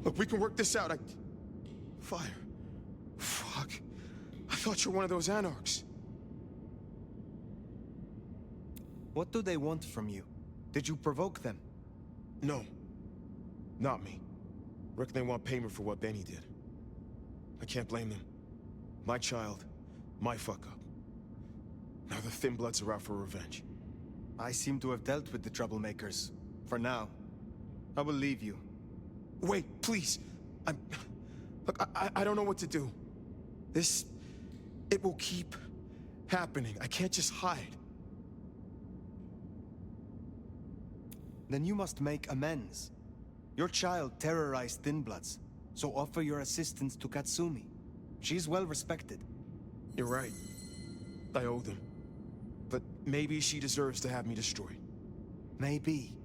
Look, we can work this out. Phyre. Fuck. I thought you were one of those anarchs. What do they want from you? Did you provoke them? No. Not me. Reckon they want payment for what Benny did. I can't blame them. My child, my fuck-up. Now the Thin Bloods are out for revenge. I seem to have dealt with the troublemakers. For now. I will leave you. Wait, please. Look, I don't know what to do. It will keep happening. I can't just hide. Then you must make amends. Your child terrorized Thin Bloods, so offer your assistance to Katsumi. She's well respected. You're right. I owe them. But maybe she deserves to have me destroyed. Maybe.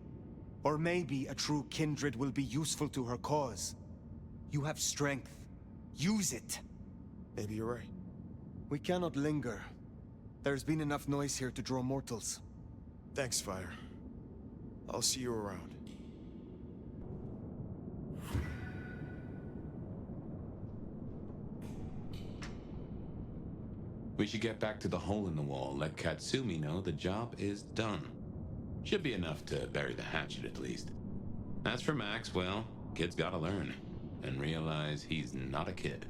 Or maybe a true kindred will be useful to her cause. You have strength. Use it. Maybe you're right. We cannot linger. There's been enough noise here to draw mortals. Thanks, Phyre. I'll see you around. We should get back to the hole in the wall, let Katsumi know the job is done. Should be enough to bury the hatchet at least. As for Max, well, kid's gotta learn, and realize he's not a kid.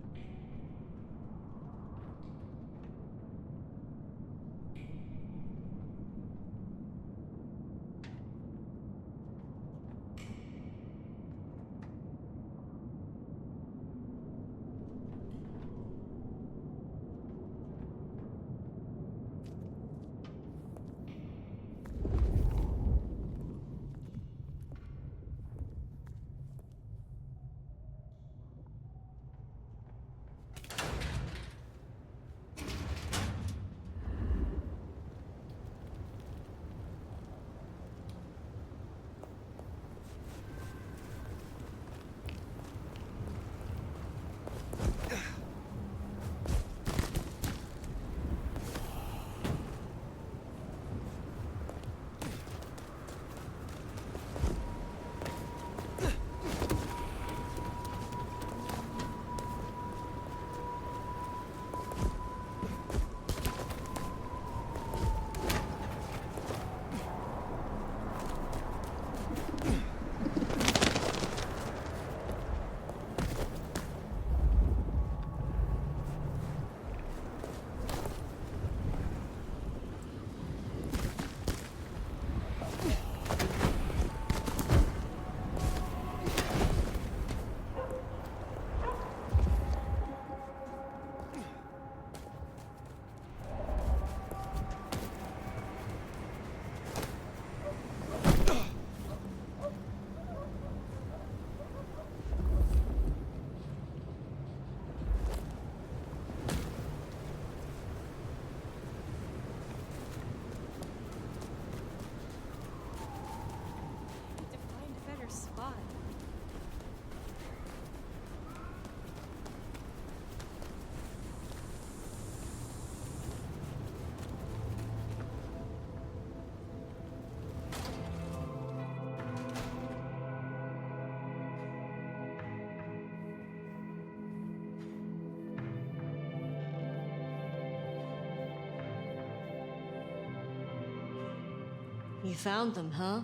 You found them, huh?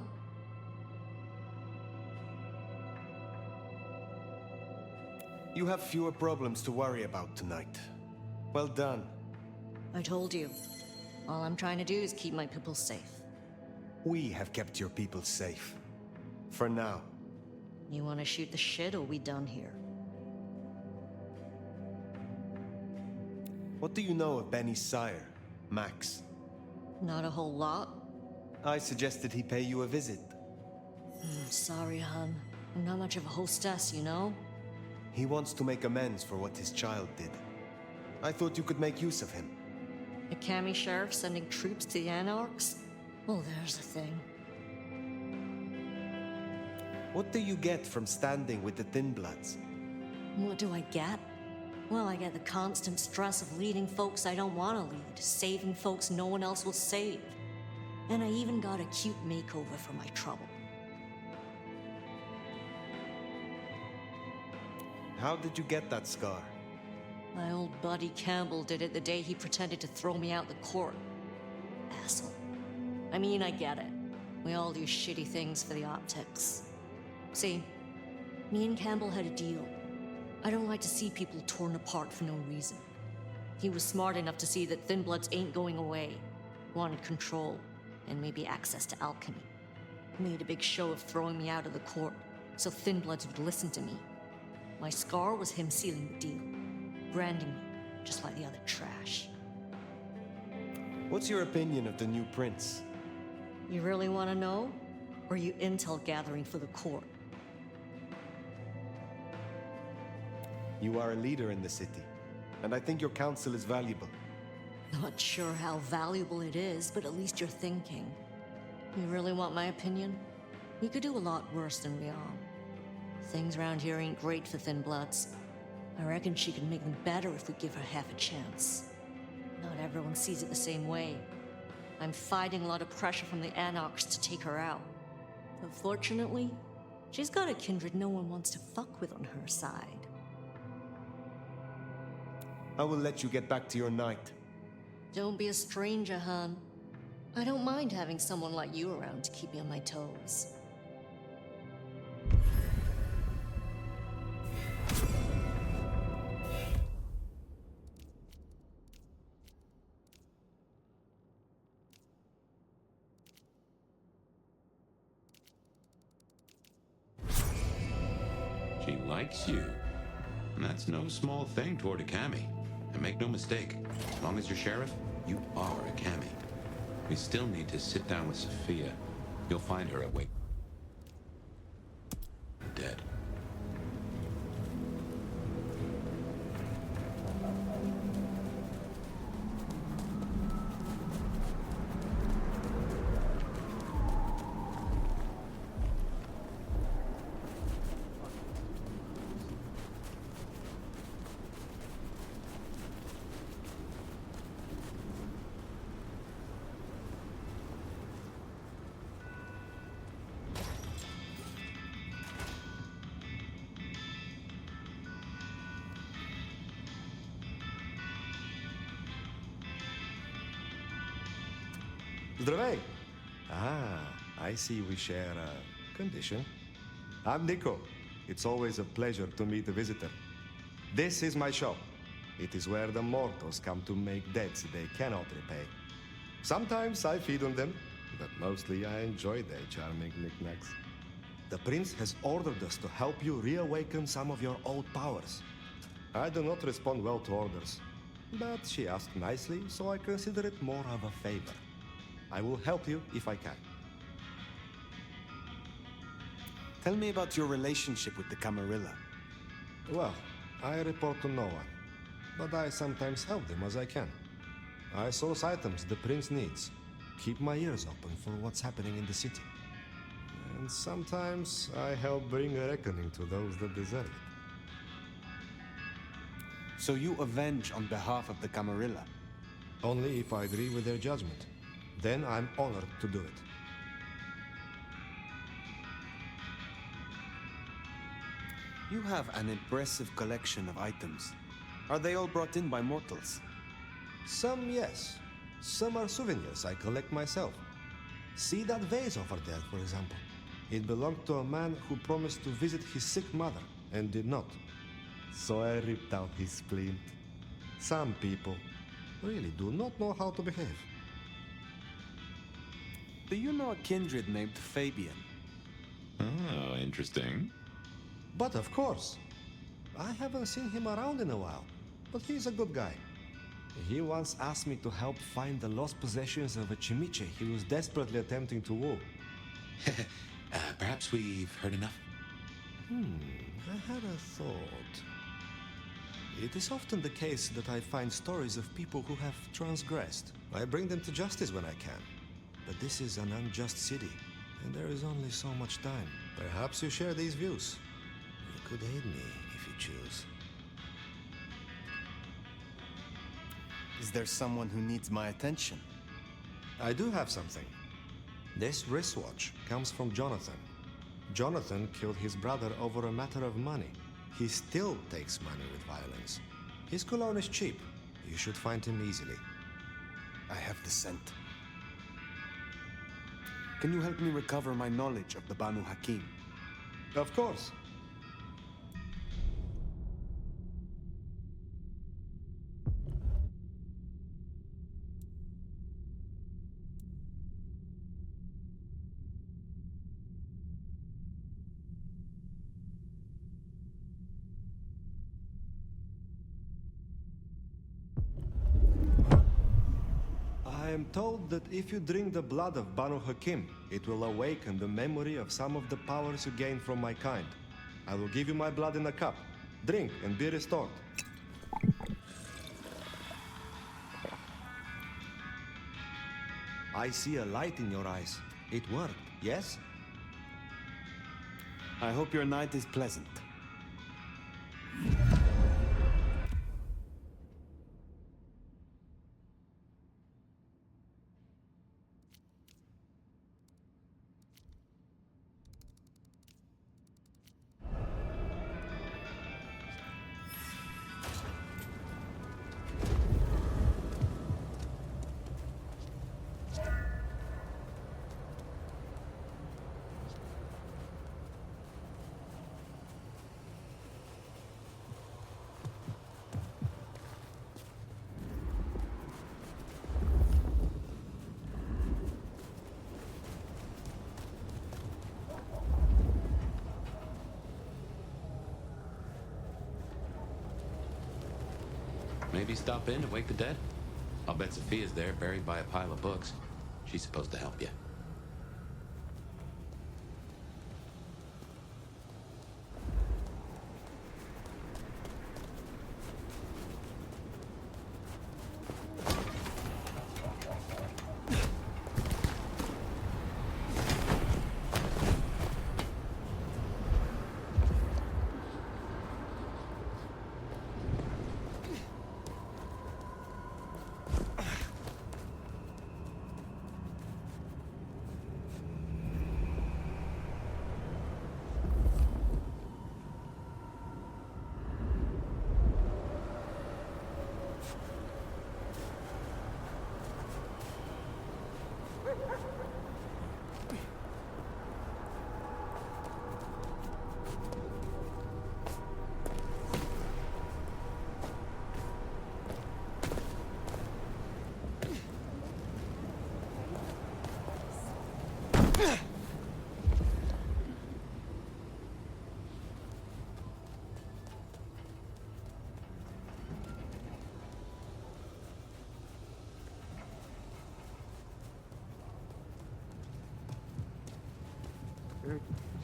You have fewer problems to worry about tonight. Well done. I told you. All I'm trying to do is keep my people safe. We have kept your people safe. For now. You want to shoot the shit, or we done here? What do you know of Benny's sire, Max? Not a whole lot. I suggested he pay you a visit. Sorry, hun. I'm not much of a hostess, you know? He wants to make amends for what his child did. I thought you could make use of him. A Kami sheriff sending troops to the Anarchs? Well, there's the thing. What do you get from standing with the Thin Bloods? What do I get? Well, I get the constant stress of leading folks I don't want to lead, saving folks no one else will save. And I even got a cute makeover for my trouble. How did you get that scar? My old buddy Campbell did it the day he pretended to throw me out the court. Asshole. I mean, I get it. We all do shitty things for the optics. See, me and Campbell had a deal. I don't like to see people torn apart for no reason. He was smart enough to see that Thin Bloods ain't going away. Wanted control, and maybe access to alchemy. Made a big show of throwing me out of the court, so Thin Bloods would listen to me. My scar was him sealing the deal. Branding me, just like the other trash. What's your opinion of the new prince? You really want to know? Or are you intel gathering for the court? You are a leader in the city, and I think your counsel is valuable. Not sure how valuable it is, but at least you're thinking. You really want my opinion? We could do a lot worse than we are. Things around here ain't great for Thin Bloods. I reckon she could make them better if we give her half a chance. Not everyone sees it the same way. I'm fighting a lot of pressure from the Anarchs to take her out. But fortunately, she's got a kindred no one wants to fuck with on her side. I will let you get back to your night. Don't be a stranger, hon. I don't mind having someone like you around to keep me on my toes. She likes you. And that's no small thing toward a Cammy. And make no mistake, as long as you're sheriff, you are a Cammy. We still need to sit down with Sophia. You'll find her awake. Dead. Zdravej! I see we share a condition. I'm Nico. It's always a pleasure to meet a visitor. This is my shop. It is where the mortals come to make debts they cannot repay. Sometimes I feed on them, but mostly I enjoy their charming knickknacks. The prince has ordered us to help you reawaken some of your old powers. I do not respond well to orders, but she asked nicely, so I consider it more of a favor. I will help you if I can. Tell me about your relationship with the Camarilla. Well, I report to no one, but I sometimes help them as I can. I source items the prince needs, keep my ears open for what's happening in the city. And sometimes I help bring a reckoning to those that deserve it. So you avenge on behalf of the Camarilla? Only if I agree with their judgment. Then I'm honored to do it. You have an impressive collection of items. Are they all brought in by mortals? Some, yes. Some are souvenirs I collect myself. See that vase over there, for example. It belonged to a man who promised to visit his sick mother, and did not. So I ripped out his splint. Some people really do not know how to behave. Do you know a kindred named Fabian? Oh, interesting. But of course. I haven't seen him around in a while, but he's a good guy. He once asked me to help find the lost possessions of a chimiche he was desperately attempting to woo. Perhaps we've heard enough. I had a thought. It is often the case that I find stories of people who have transgressed. I bring them to justice when I can. But this is an unjust city, and there is only so much time. Perhaps you share these views. You could aid me if you choose. Is there someone who needs my attention? I do have something. This wristwatch comes from Jonathan. Jonathan killed his brother over a matter of money. he still takes money with violence. His cologne is cheap. You should find him easily. I have the scent. Can you help me recover my knowledge of the Banu Hakim? Of course. I am told that if you drink the blood of Banu Hakim, it will awaken the memory of some of the powers you gained from my kind. I will give you my blood in a cup. Drink and be restored. I see a light in your eyes. It worked, yes? I hope your night is pleasant. Maybe stop in to wake the dead? I'll bet Sophia's there, buried by a pile of books. She's supposed to help you.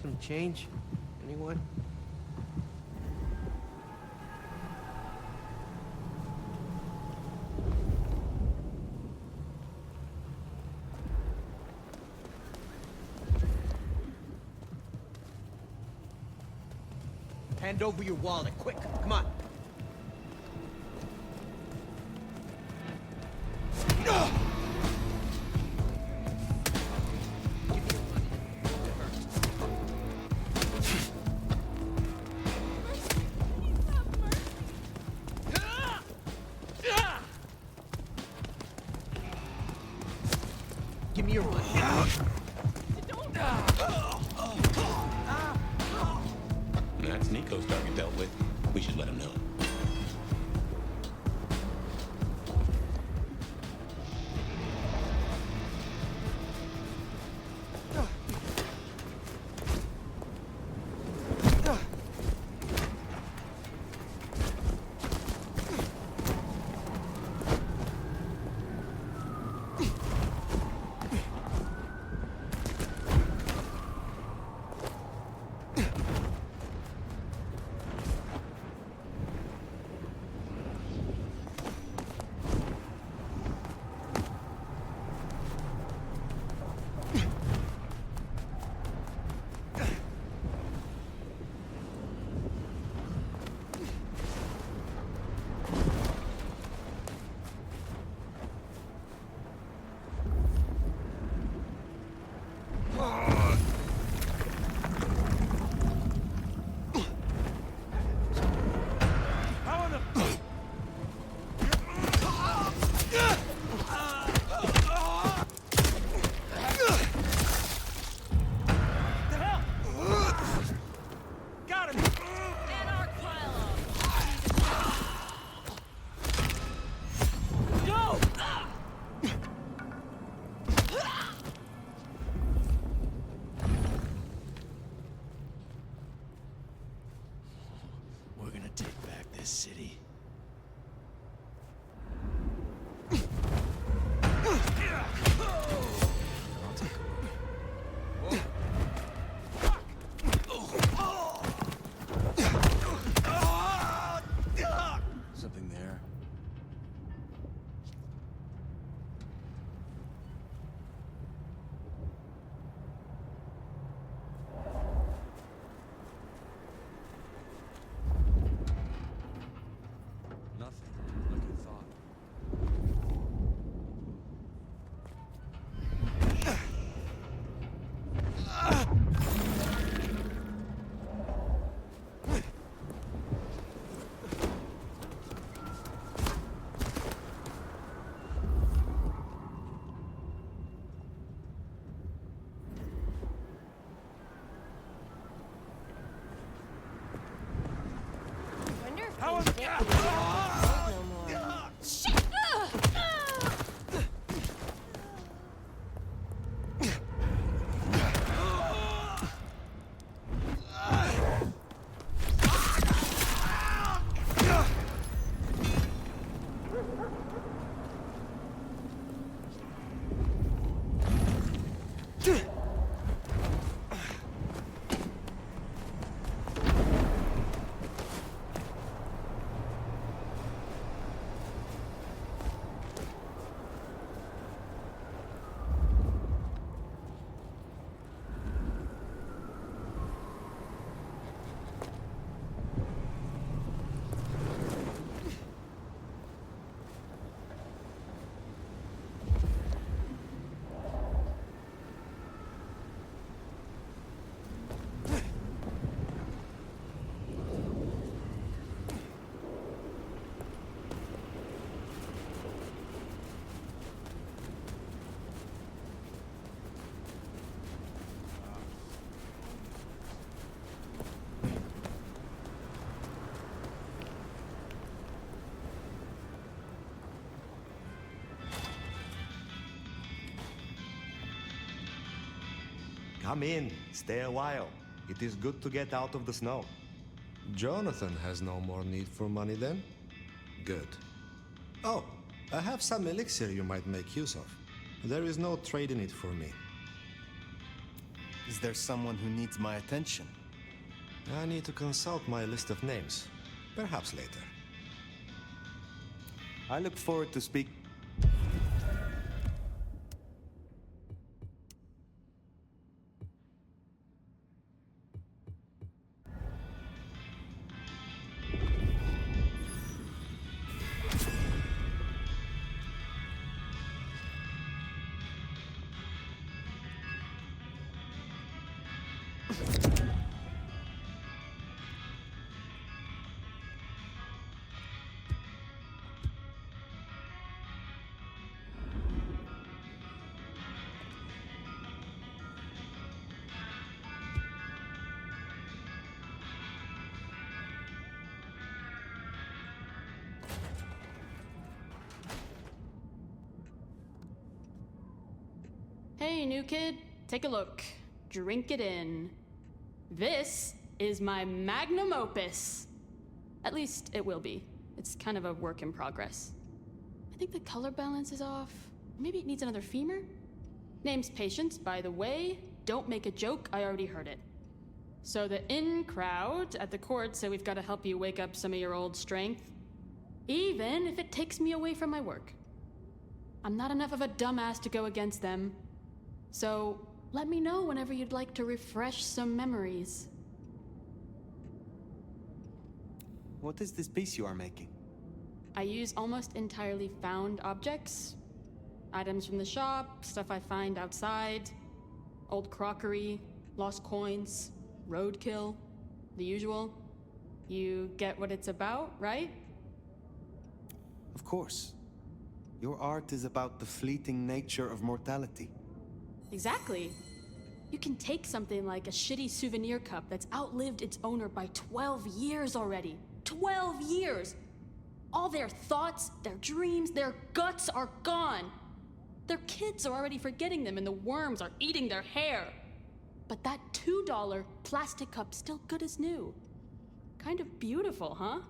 Some change? Anyone? Hand over your wallet, quick! Come on! Give me your money. That's Nico's target dealt with. We should let him know. Come in, stay a while. It is good to get out of the snow. Jonathan has no more need for money then? Good. Oh, I have some elixir you might make use of. There is no trade in it for me. Is there someone who needs my attention? I need to consult my list of names. Perhaps later. I look forward to speak. Hey, new kid, take a look. Drink it in. This is my magnum opus. At least it will be. It's kind of a work in progress. I think the color balance is off. Maybe it needs another femur? Name's Patience, by the way. Don't make a joke, I already heard it. So the in crowd at the court said we've got to help you wake up some of your old strength. Even if it takes me away from my work. I'm not enough of a dumbass to go against them. So, let me know whenever you'd like to refresh some memories. What is this piece you are making? I use almost entirely found objects. Items from the shop, stuff I find outside, old crockery, lost coins, roadkill, the usual. You get what it's about, right? Of course. Your art is about the fleeting nature of mortality. Exactly. You can take something like a shitty souvenir cup that's outlived its owner by 12 years already. 12 years! All their thoughts, their dreams, their guts are gone. Their kids are already forgetting them and the worms are eating their hair. But that $2 plastic cup's still good as new. Kind of beautiful, huh?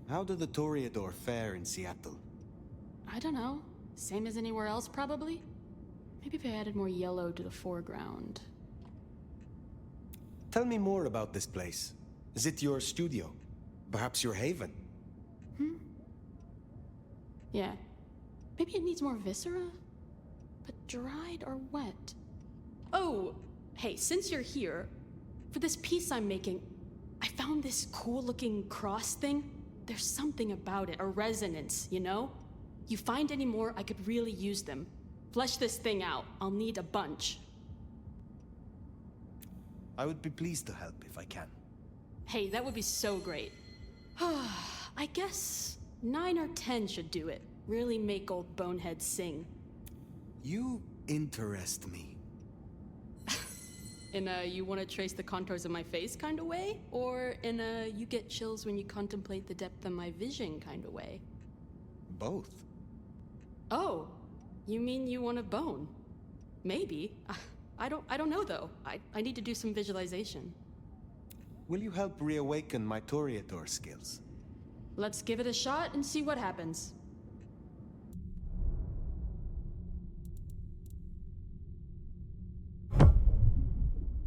How do the Toreador fare in Seattle? I don't know. Same as anywhere else, probably? Maybe if I added more yellow to the foreground. Tell me more about this place. Is it your studio? Perhaps your haven? Yeah. Maybe it needs more viscera? But dried or wet? Oh, hey, since you're here, for this piece I'm making, I found this cool-looking cross thing. There's something about it, a resonance, you know? You find any more, I could really use them. Flesh this thing out. I'll need a bunch. I would be pleased to help if I can. Hey, that would be so great. I guess 9 or 10 should do it. Really make old boneheads sing. You interest me. In a you want to trace the contours of my face kind of way? Or in a you get chills when you contemplate the depth of my vision kind of way? Both. Oh, you mean you want a bone? Maybe. I don't know though. I need to do some visualization. Will you help reawaken my Toreador skills? Let's give it a shot and see what happens.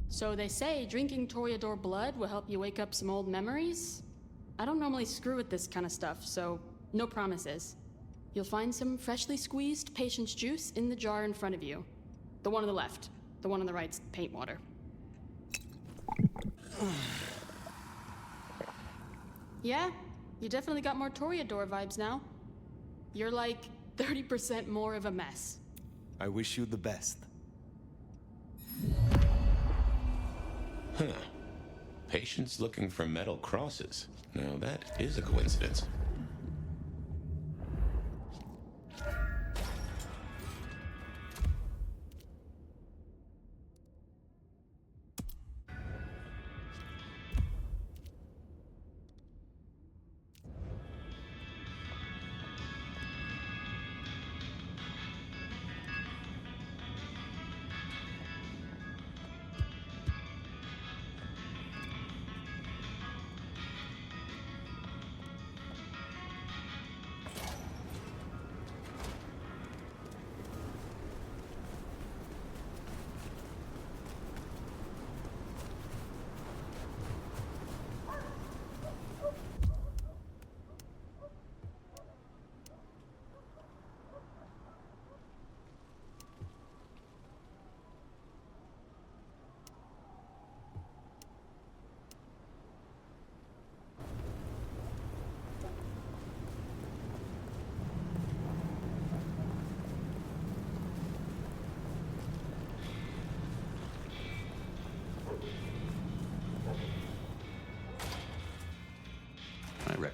So they say drinking Toreador blood will help you wake up some old memories. I don't normally screw with this kind of stuff, so no promises. You'll find some freshly squeezed patience juice in the jar in front of you. The one on the left. The one on the right's paint water. Yeah, you definitely got more Toreador vibes now. You're like 30% more of a mess. I wish you the best. Huh. Patience looking for metal crosses. Now that is a coincidence.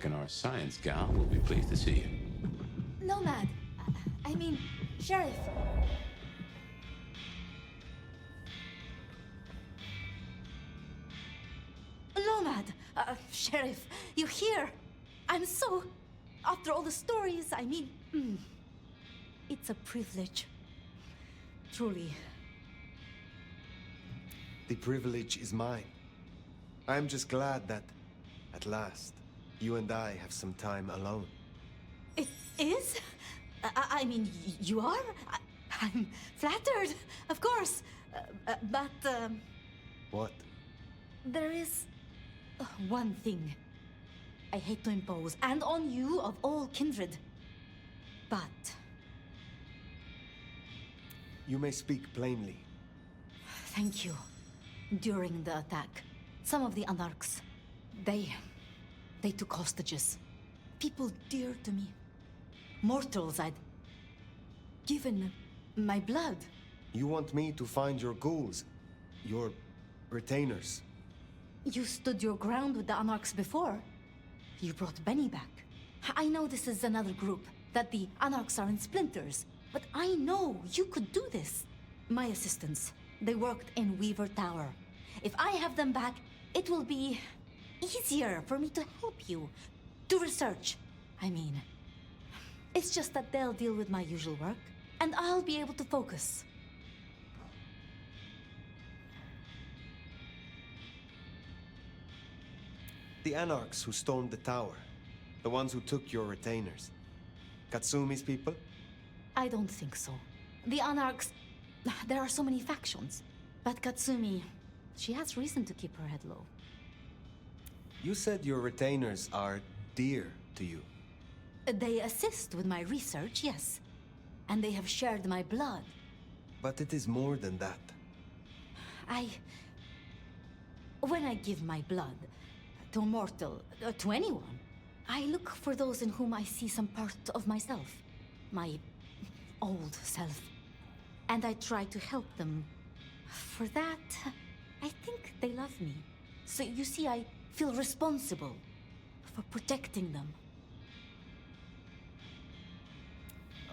reckon our science gal will be pleased to see you. Nomad. I mean, Sheriff. Nomad. Sheriff, you here? I'm so... After all the stories, I mean... It's a privilege. Truly. The privilege is mine. I'm just glad that, at last, you and I have some time alone. It is? I mean, you are? I'm flattered, of course. But, What? there is one thing I hate to impose, and on you of all kindred. But You may speak plainly. thank you. During the attack, some of the Anarchs, they took hostages. People dear to me. Mortals I'd given my blood. You want me to find your ghouls, your retainers. You stood your ground with the Anarchs before. You brought Benny back. I know this is another group, that the Anarchs are in splinters, but I know you could do this. My assistants, they worked in Weaver Tower. If I have them back, it will be easier for me to help you. Do research, I mean. It's just that they'll deal with my usual work, and I'll be able to focus. The Anarchs who stormed the tower. The ones who took your retainers. Katsumi's people? I don't think so. The Anarchs... There are so many factions. But Katsumi... She has reason to keep her head low. You said your retainers are dear to you. They assist with my research, yes. And they have shared my blood. But it is more than that. When I give my blood to a mortal, to anyone, I look for those in whom I see some part of myself. My old self. And I try to help them. For that, I think they love me. So you see, I feel responsible for protecting them.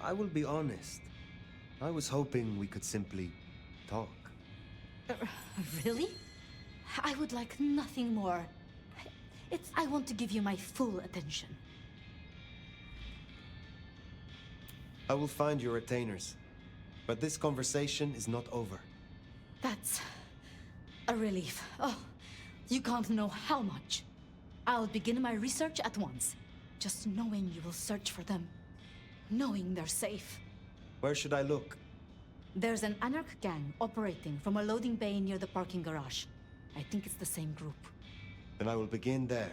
I will be honest. I was hoping we could simply talk. Really? I would like nothing more. I want to give you my full attention. I will find your retainers. But this conversation is not over. That's a relief. Oh, you can't know how much. I'll begin my research at once. Just knowing you will search for them. Knowing they're safe. Where should I look? There's an Anarch gang operating from a loading bay near the parking garage. I think it's the same group. Then I will begin there.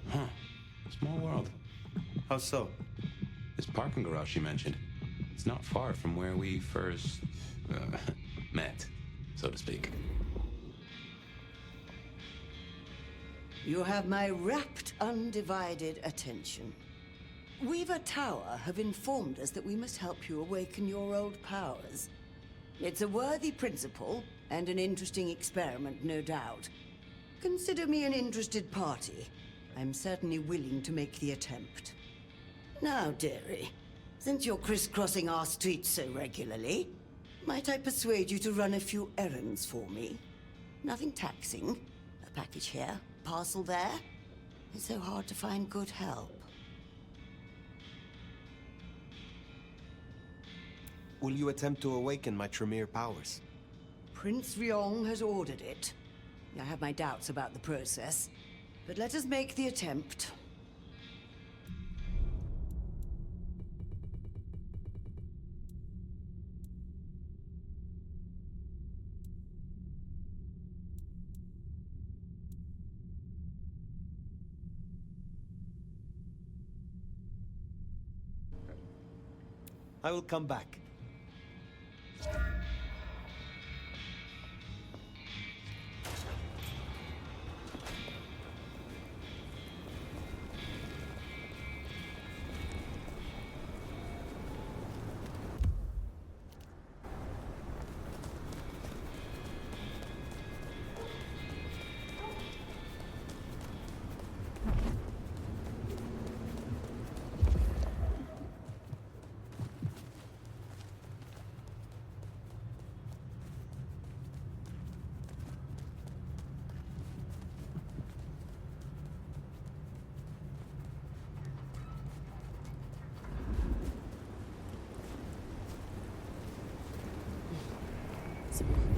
Huh. Small world. How so? This parking garage you mentioned, it's not far from where we first met, so to speak. You have my rapt, undivided attention. Weaver Tower have informed us that we must help you awaken your old powers. It's a worthy principle, and an interesting experiment, no doubt. Consider me an interested party. I'm certainly willing to make the attempt. Now, dearie, since you're crisscrossing our streets so regularly, might I persuade you to run a few errands for me? Nothing taxing. A package here, parcel there. It's so hard to find good help. Will you attempt to awaken my Tremere powers? Prince Ryong has ordered it. I have my doubts about the process, but let us make the attempt. I will come back.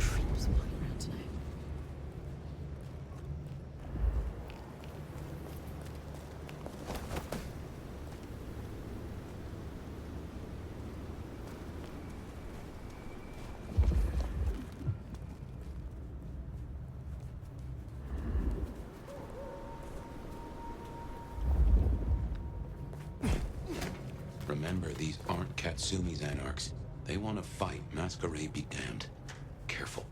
creeps walking around tonight. Remember, these aren't Katsumi's anarchs. They want to fight. Masquerade be damned. Careful.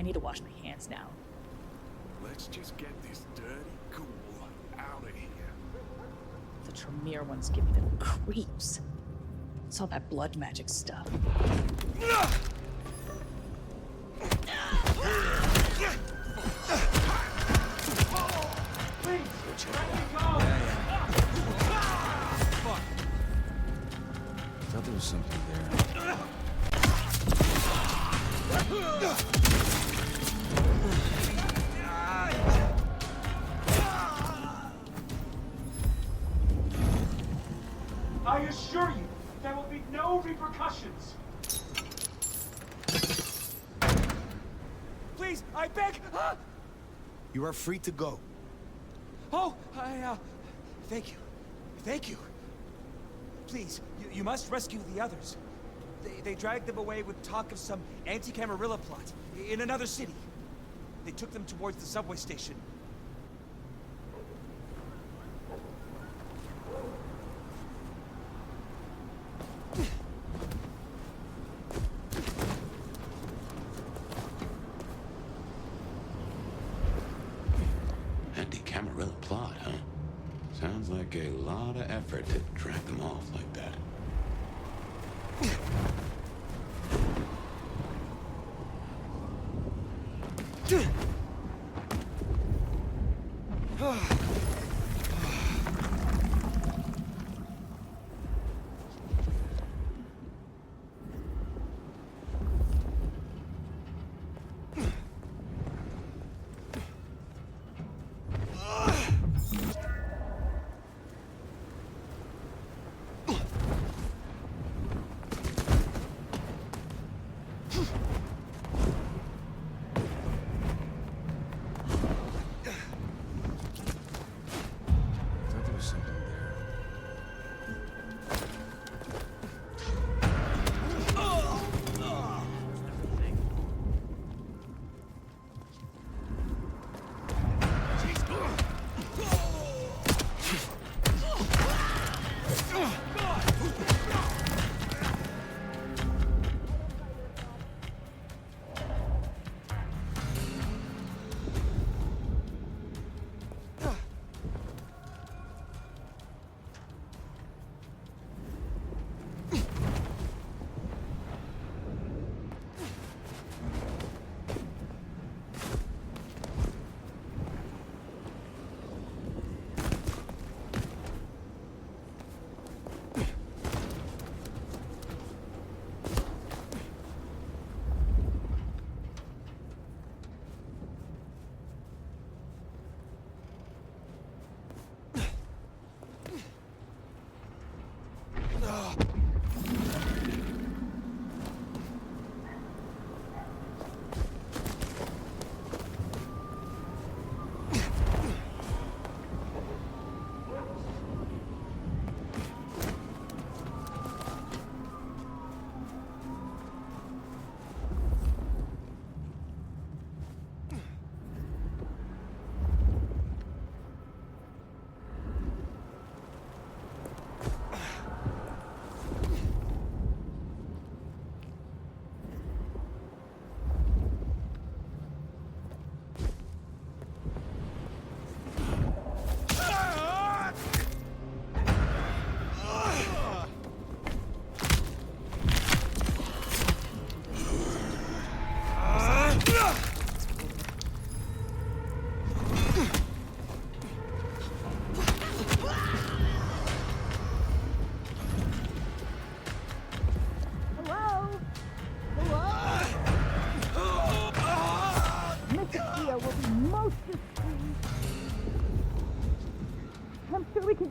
I need to wash my hands now. Let's just get this dirty ghoul out of here. The Tremere ones give me the creeps. It's all that blood magic stuff. Thought there was something there. I assure you, there will be no repercussions. Please, I beg. You are free to go. Oh, thank you. Thank you. Please, you must rescue the others. They dragged them away with talk of some anti-Camarilla plot in another city. They took them towards the subway station. Anti-Camarilla plot, huh? Sounds like a lot of effort to drag them off like that.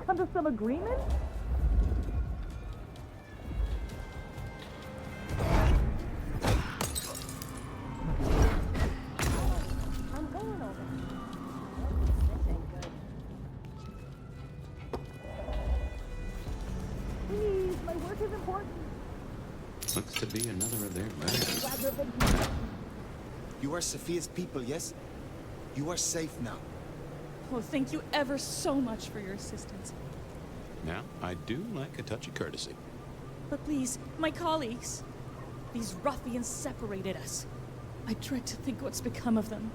under some agreement? I'm going over. This ain't good. Please, my work is important. Looks to be another of their murders. You are Sophia's people, yes? You are safe now. Well, thank you ever so much for your assistance. Now, I do like a touch of courtesy. But please, my colleagues. These ruffians separated us. I dread to think what's become of them.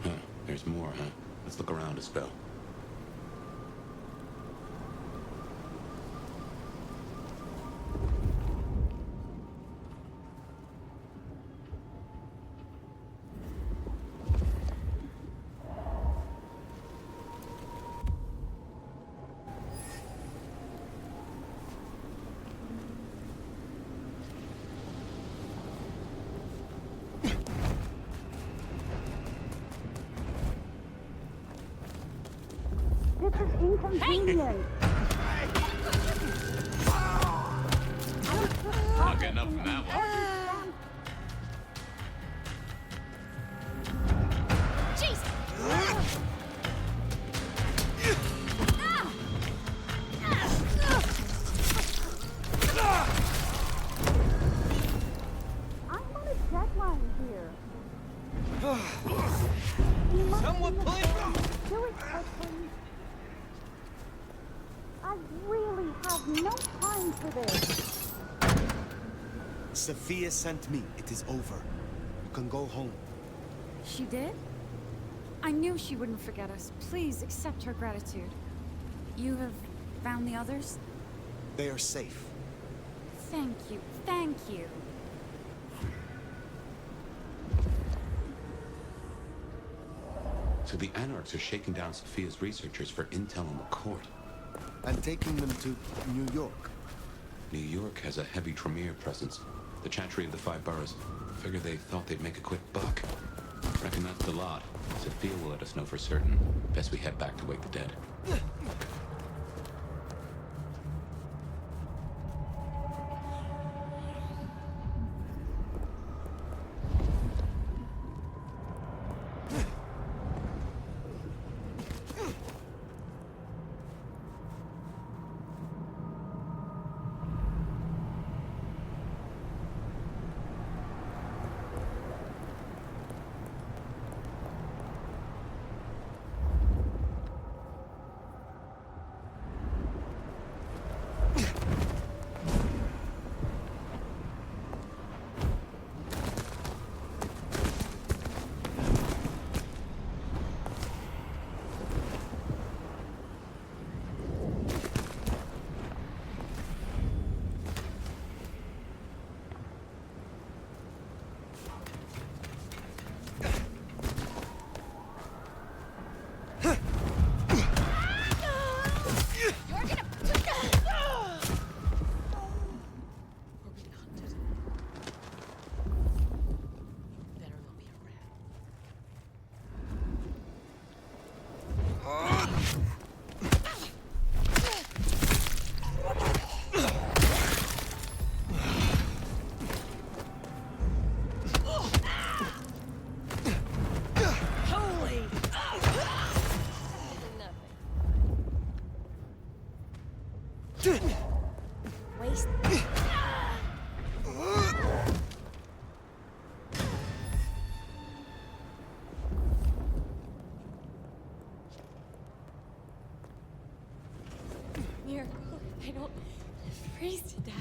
Huh, there's more, huh? Let's look around a spell. This is inconvenient. Not getting up from that one. I'm on a deadline here. Someone please! Do it quickly. I really have no time for this. Sophia sent me. It is over. You can go home. She did? I knew she wouldn't forget us. Please accept her gratitude. You have found the others? They are safe. Thank you. Thank you. So the Anarchs are shaking down Sophia's researchers for intel on the court. And taking them to New York. New York has a heavy Tremere presence. The Chantry of the Five Boroughs. Figure they thought they'd make a quick buck. Reckon that's the lot. Sophia will let us know for certain. Best we head back to wake the dead. Waste. Miracle, I don't freeze to death.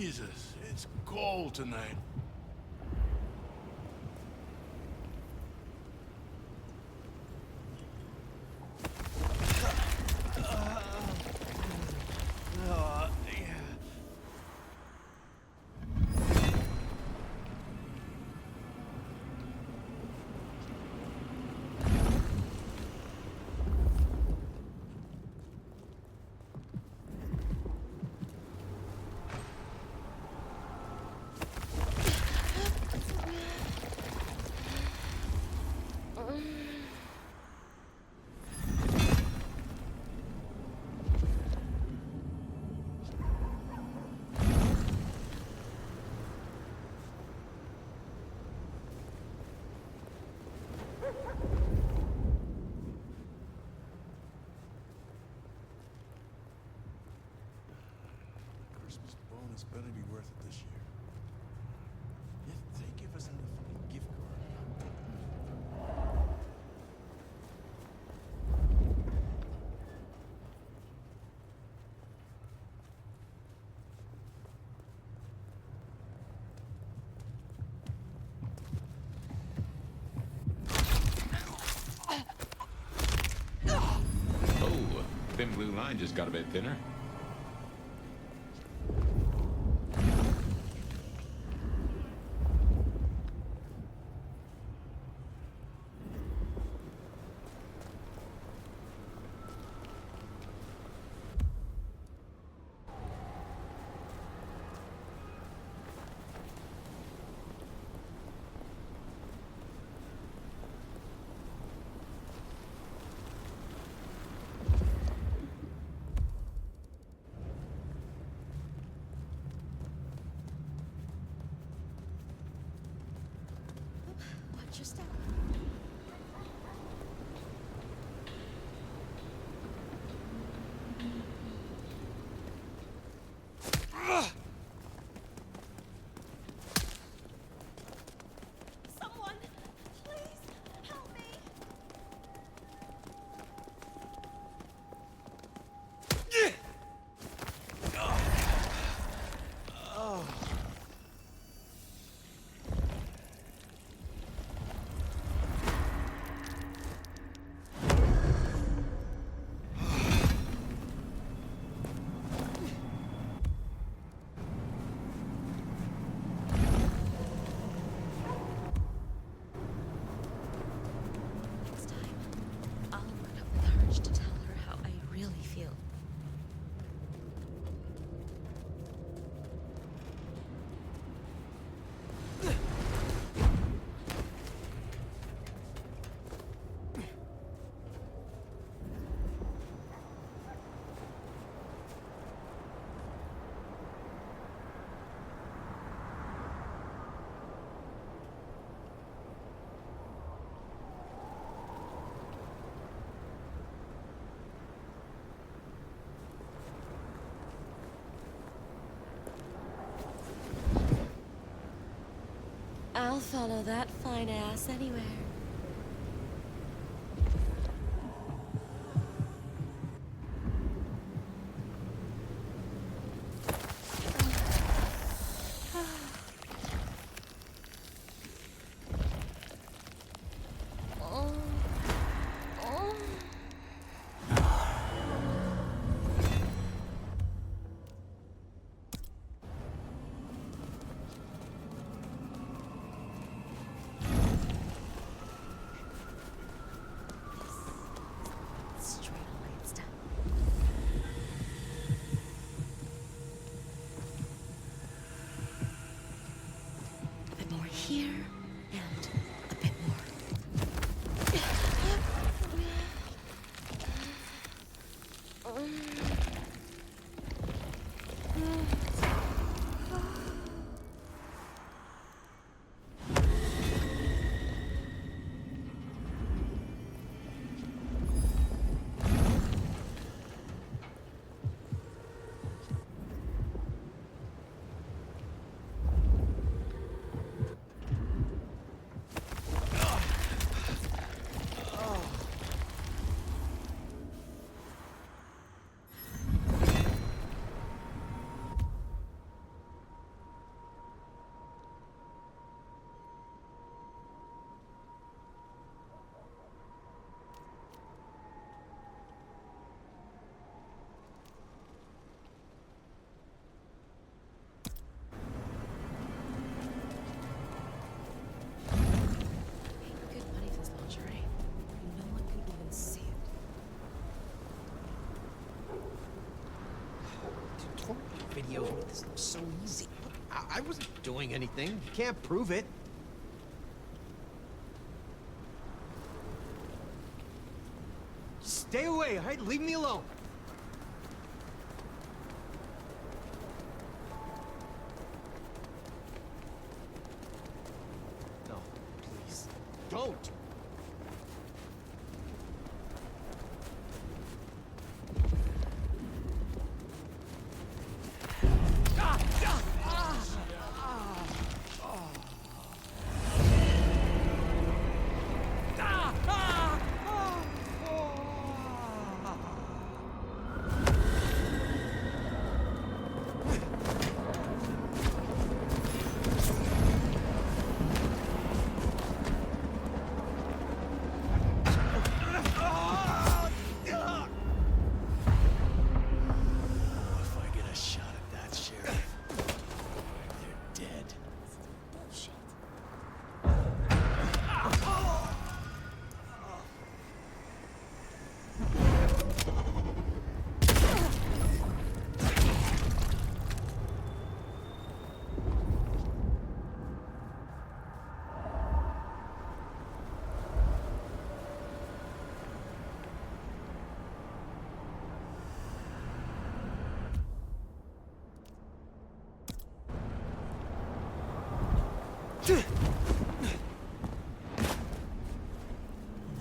Jesus, it's cold tonight. Christmas bonus better be worth it this year. If they give us another fucking gift card. Oh, thin blue line just got a bit thinner. Watch your step. Someone, please help me. Next time, I'll work up the courage to tell her how I really feel. I'll follow that fine ass anywhere. Straight away, it's done. A bit more here, and a bit more. videos make this look so easy. I wasn't doing anything. You can't prove it. Stay away, all right? Leave me alone. No, please. Don't!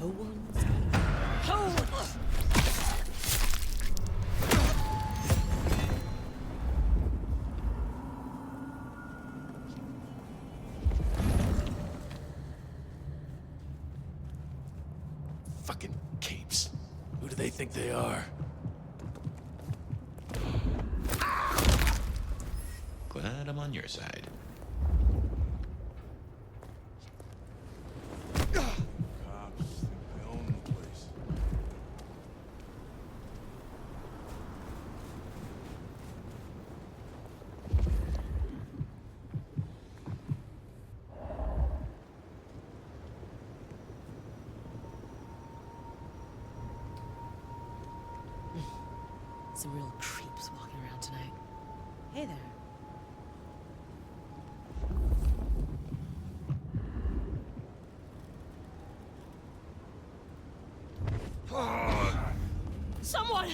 No one's home. Fucking capes. Who do they think they are? Glad I'm on your side. Cops think they own the place. Some real creeps walking around tonight. Hey there. Someone!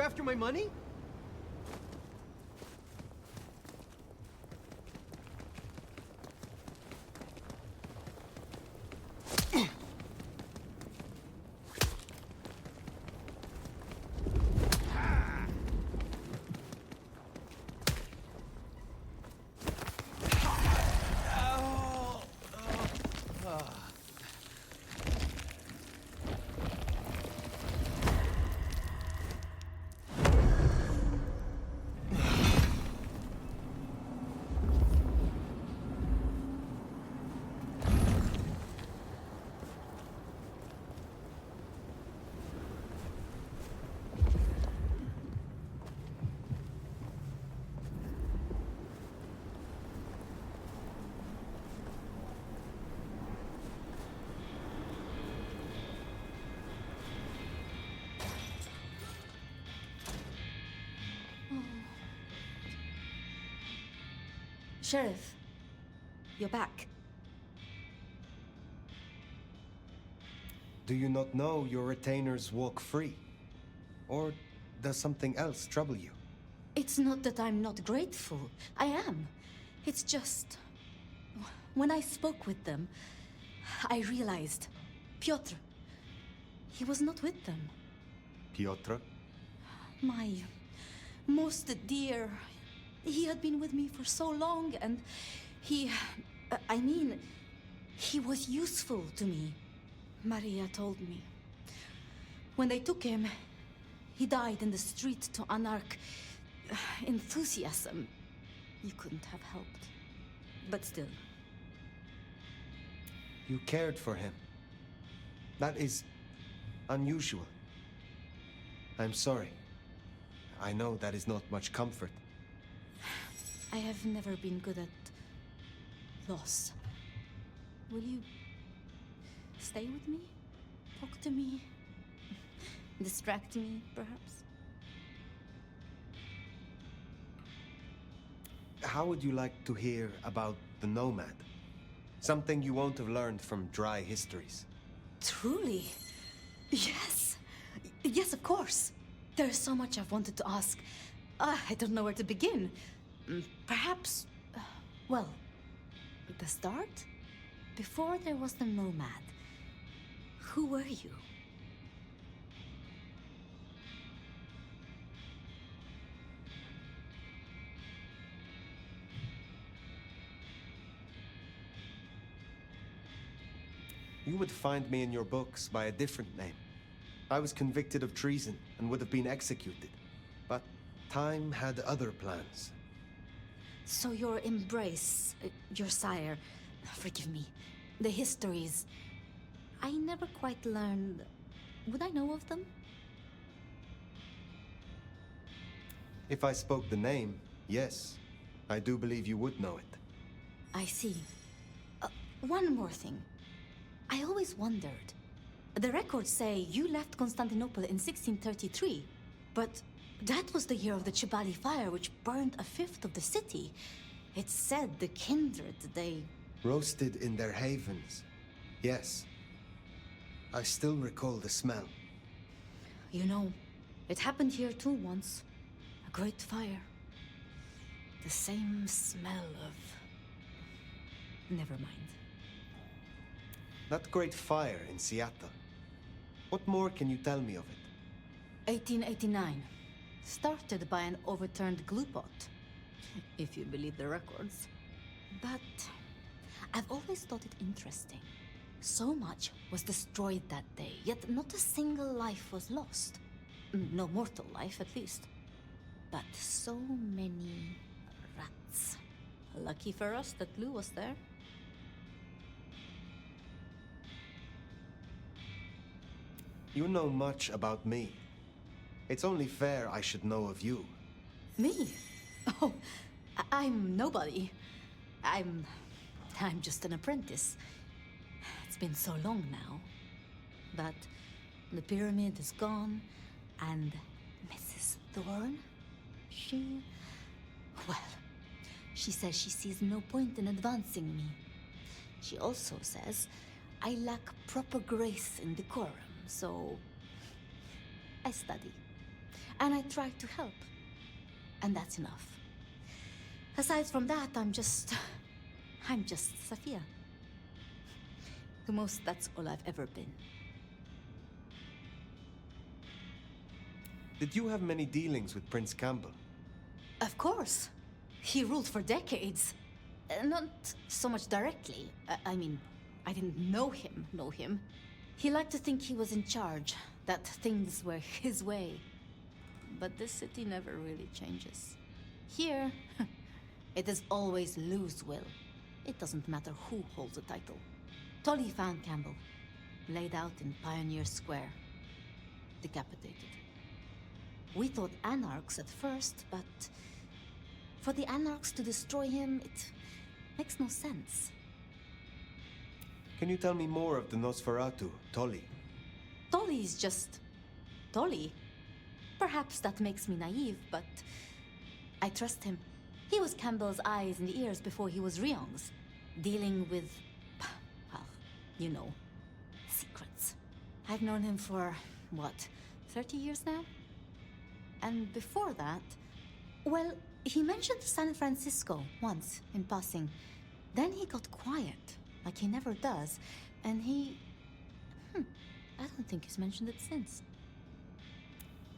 after my money? Sheriff, you're back. Do you not know your retainers walk free? Or does something else trouble you? It's not that I'm not grateful. I am. It's just... When I spoke with them, I realized... Piotr, he was not with them. Piotr? My most dear... He had been with me for so long, and he... I mean, he was useful to me. Maria told me. When they took him, he died in the street to Anarch enthusiasm. You couldn't have helped. But still. You cared for him. That is unusual. I'm sorry. I know that is not much comfort. I have never been good at loss. Will you stay with me? Talk to me? Distract me, perhaps? How would you like to hear about the Nomad? Something you won't have learned from dry histories. Truly? Yes. Yes, of course. There's so much I've wanted to ask. I don't know where to begin. Perhaps... well, at the start? Before there was the Nomad. Who were you? You would find me in your books by a different name. I was convicted of treason and would have been executed. But time had other plans. So your embrace, your sire, forgive me, the histories, I never quite learned. Would I know of them? If I spoke the name, yes. I do believe you would know it. I see. One more thing. I always wondered. The records say you left Constantinople in 1633, but that was the year of the Chibali fire, which burned a fifth of the city. It said the kindred, they... Roasted in their havens. Yes. I still recall the smell. You know, it happened here too once. A great fire. The same smell of... Never mind. That great fire in Seattle. What more can you tell me of it? 1889. Started by an overturned glue pot. If you believe the records. But I've always thought it interesting. So much was destroyed that day, yet not a single life was lost. No mortal life, at least. But so many rats. Lucky for us that Lou was there. You know much about me. It's only fair I should know of you. Me? Oh, I'm nobody. I'm just an apprentice. It's been so long now. But the pyramid is gone, and Mrs. Thorne, well, she says she sees no point in advancing me. She also says I lack proper grace and decorum, so I study. and I tried to help. And that's enough. Aside from that, I'm just Sophia. The most, that's all I've ever been. Did you have many dealings with Prince Campbell? Of course. He ruled for decades. Not so much directly. I mean, I didn't know him. He liked to think he was in charge, that things were his way. But this city never really changes. Here, it is always Lou's will. It doesn't matter who holds the title. Tolly found Campbell, laid out in Pioneer Square, decapitated. We thought anarchs at first, but for the anarchs to destroy him, it makes no sense. Can you tell me more of the Nosferatu, Tolly? Tolly's just Tolly. Perhaps that makes me naive, but I trust him. He was Campbell's eyes and ears before he was Ryong's, dealing with, well, you know, secrets. I've known him for, what, 30 years now? And before that, well, he mentioned San Francisco once, in passing. Then he got quiet, like he never does, and he... I don't think he's mentioned it since.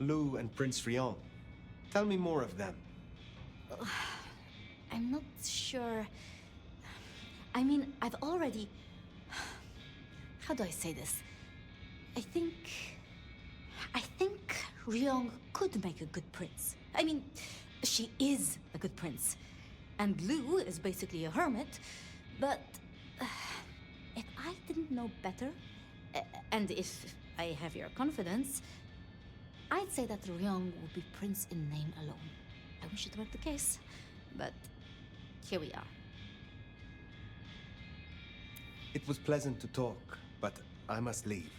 Lou and Prince Ryong. Tell me more of them. I'm not sure... I mean, I've already... How do I say this? I think Ryong could make a good prince. I mean, she is a good prince. And Lou is basically a hermit. But if I didn't know better, and if I have your confidence, I'd say that Ryong would be prince in name alone. I wish it were the case, but here we are. It was pleasant to talk, but I must leave.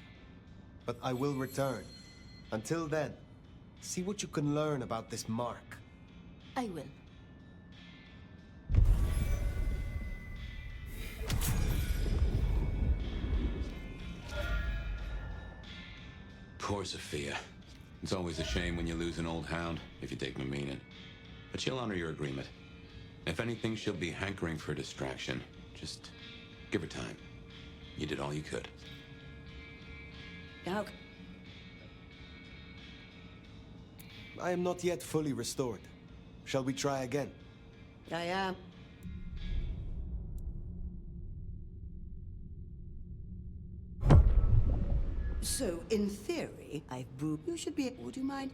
But I will return. Until then, see what you can learn about this mark. I will. Poor Sophia. It's always a shame when you lose an old hound, if you take my meaning. But she'll honor your agreement. If anything, she'll be hankering for distraction. Just give her time. You did all you could. Now... I am not yet fully restored. Shall we try again? I am. So, in theory, I've brewed. You should be... Would you mind?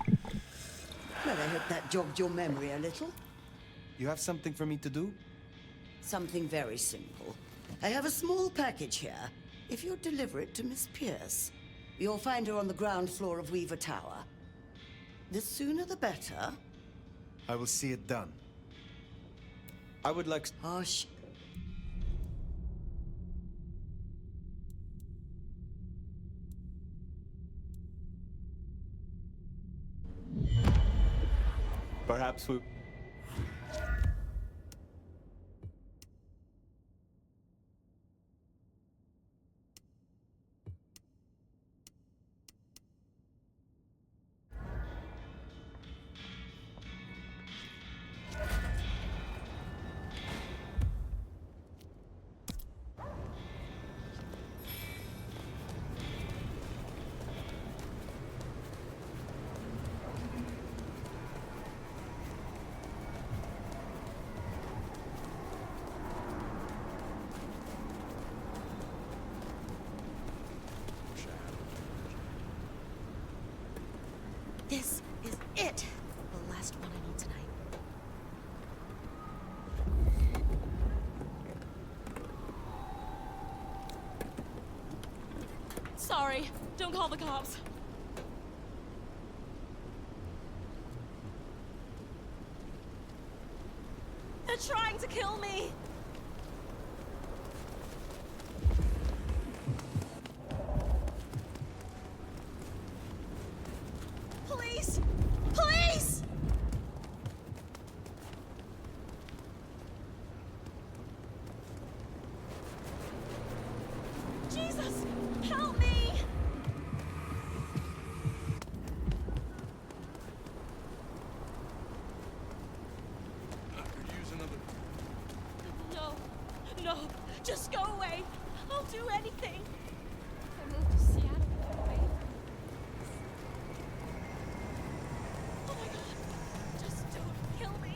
Well, I hope that jogged your memory a little. You have something for me to do? Something very simple. I have a small package here. If you'd deliver it to Miss Pierce, you'll find her on the ground floor of Weaver Tower. The sooner the better. I will see it done. I would like... Hush. Perhaps we... This is it! The last one I need tonight. Sorry, don't call the cops. They're trying to kill me! Police! Police! Jesus! Help me! Just go away. I'll do anything. I moved to Seattle to get away from this. Oh my god. Just don't kill me.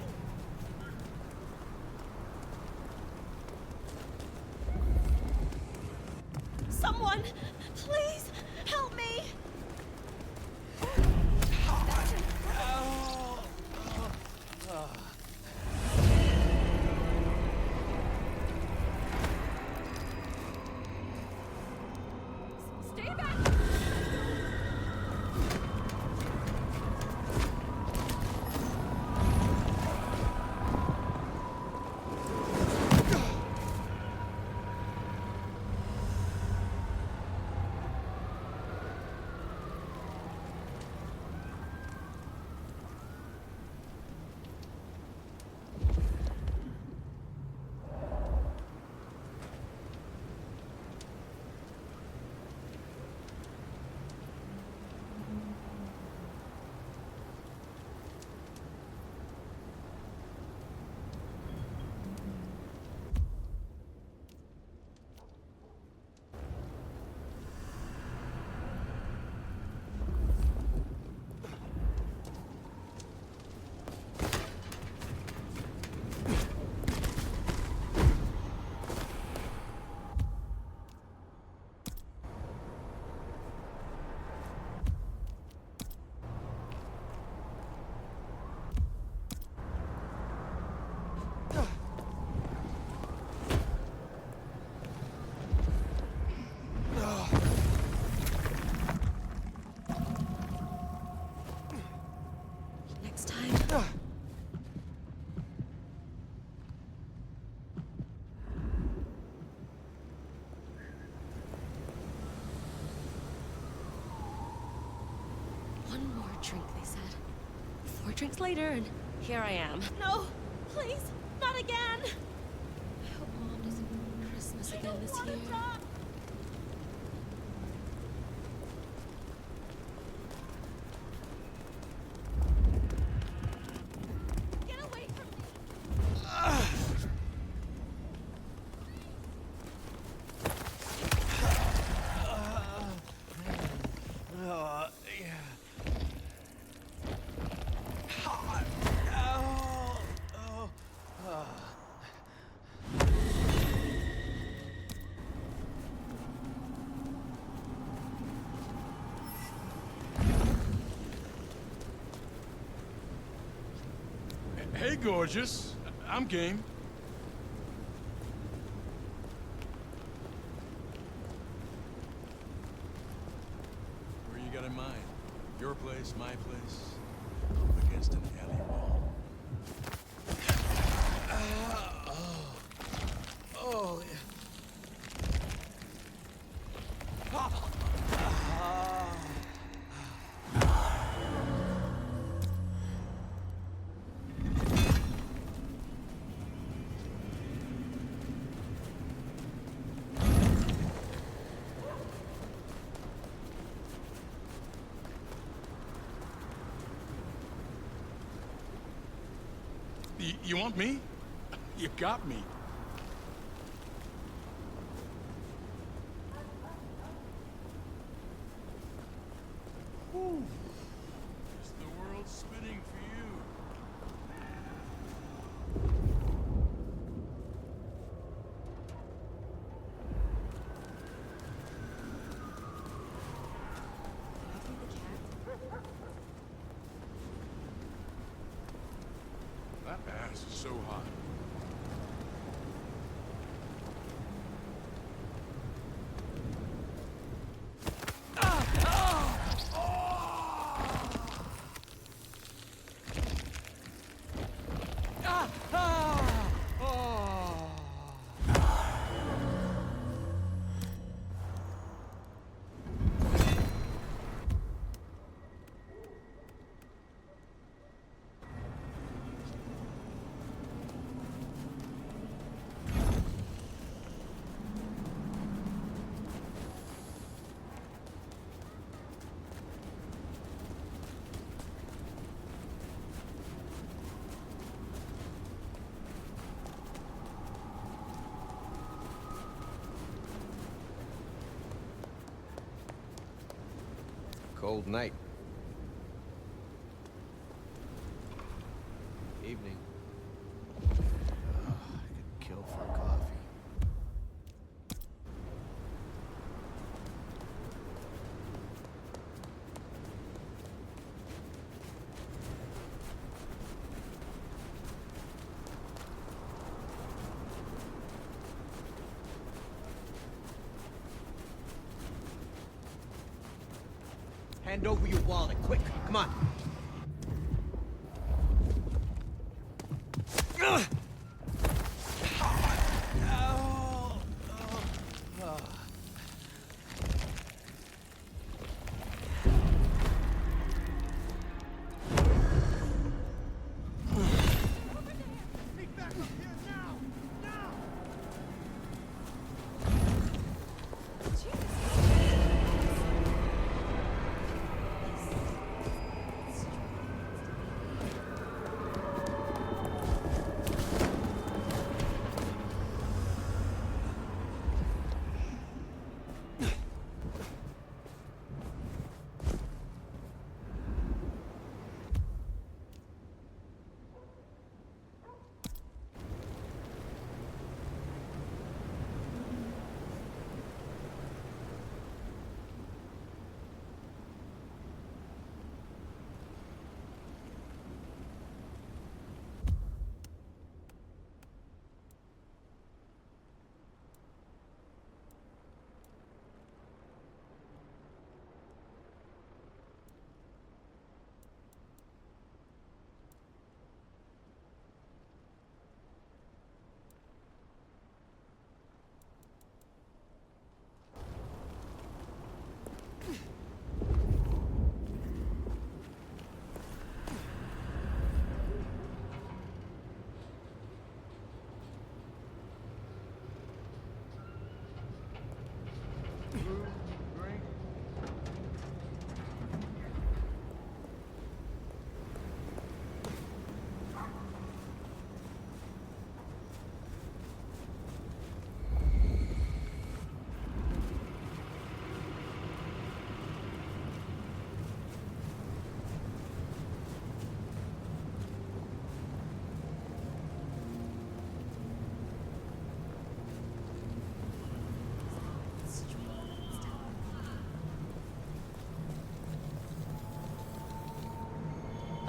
Someone, please help me. Stay back. Next time. One more drink, they said. 4 drinks later, and here I am. No, please, not again. I hope Mom doesn't ruin Christmas again this year. Get away from me. Hey, gorgeous. I'm game. Where you got in mind? Your place, my place? Up against an alley wall. Oh, yeah. You want me? You got me. Whew. Is the world spinning for you? That ass is so hot. cold night. Evening. I could kill for a coffee. Hand over your wallet, quick. Come on.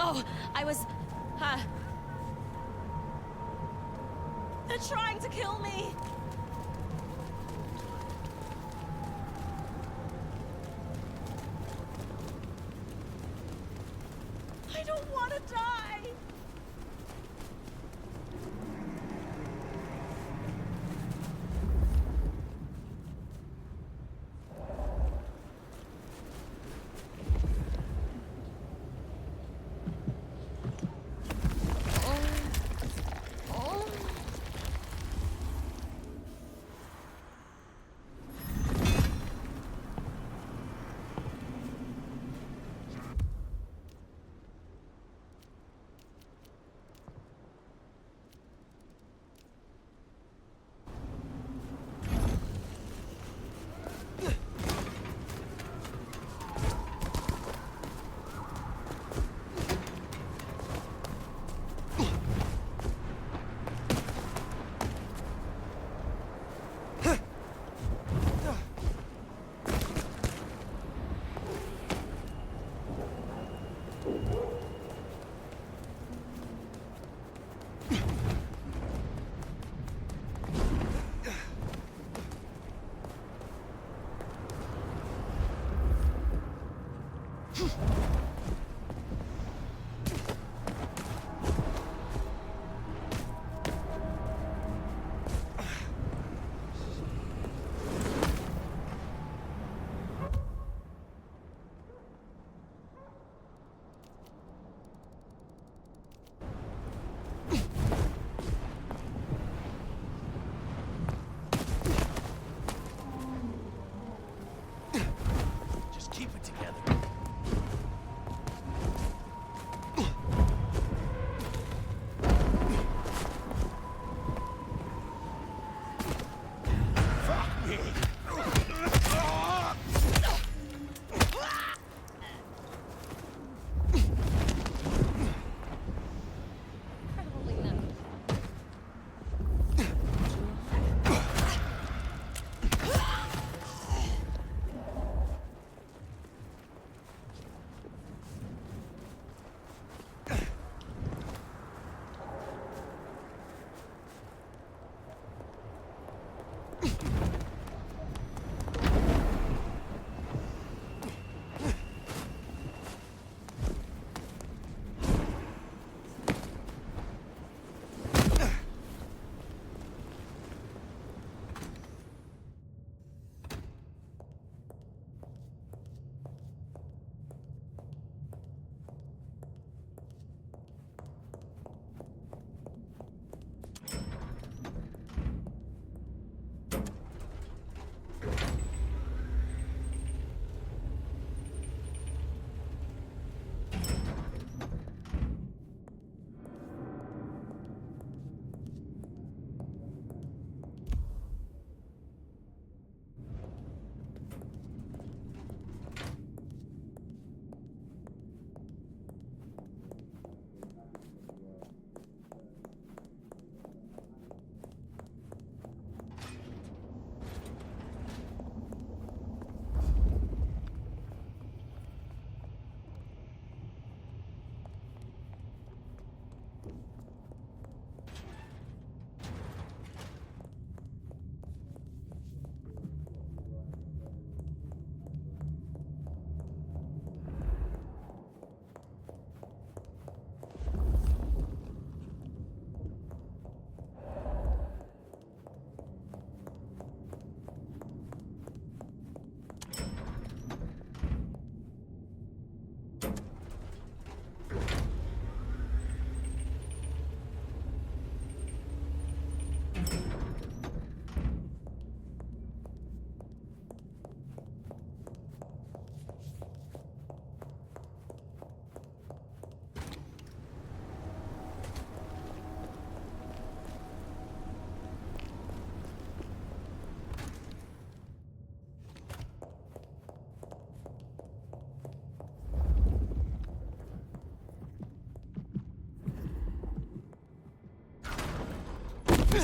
Oh, I was... They're trying to kill me! I don't want to die!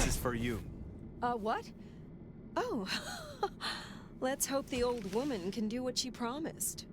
This is for you. What? Oh. Let's hope the old woman can do what she promised.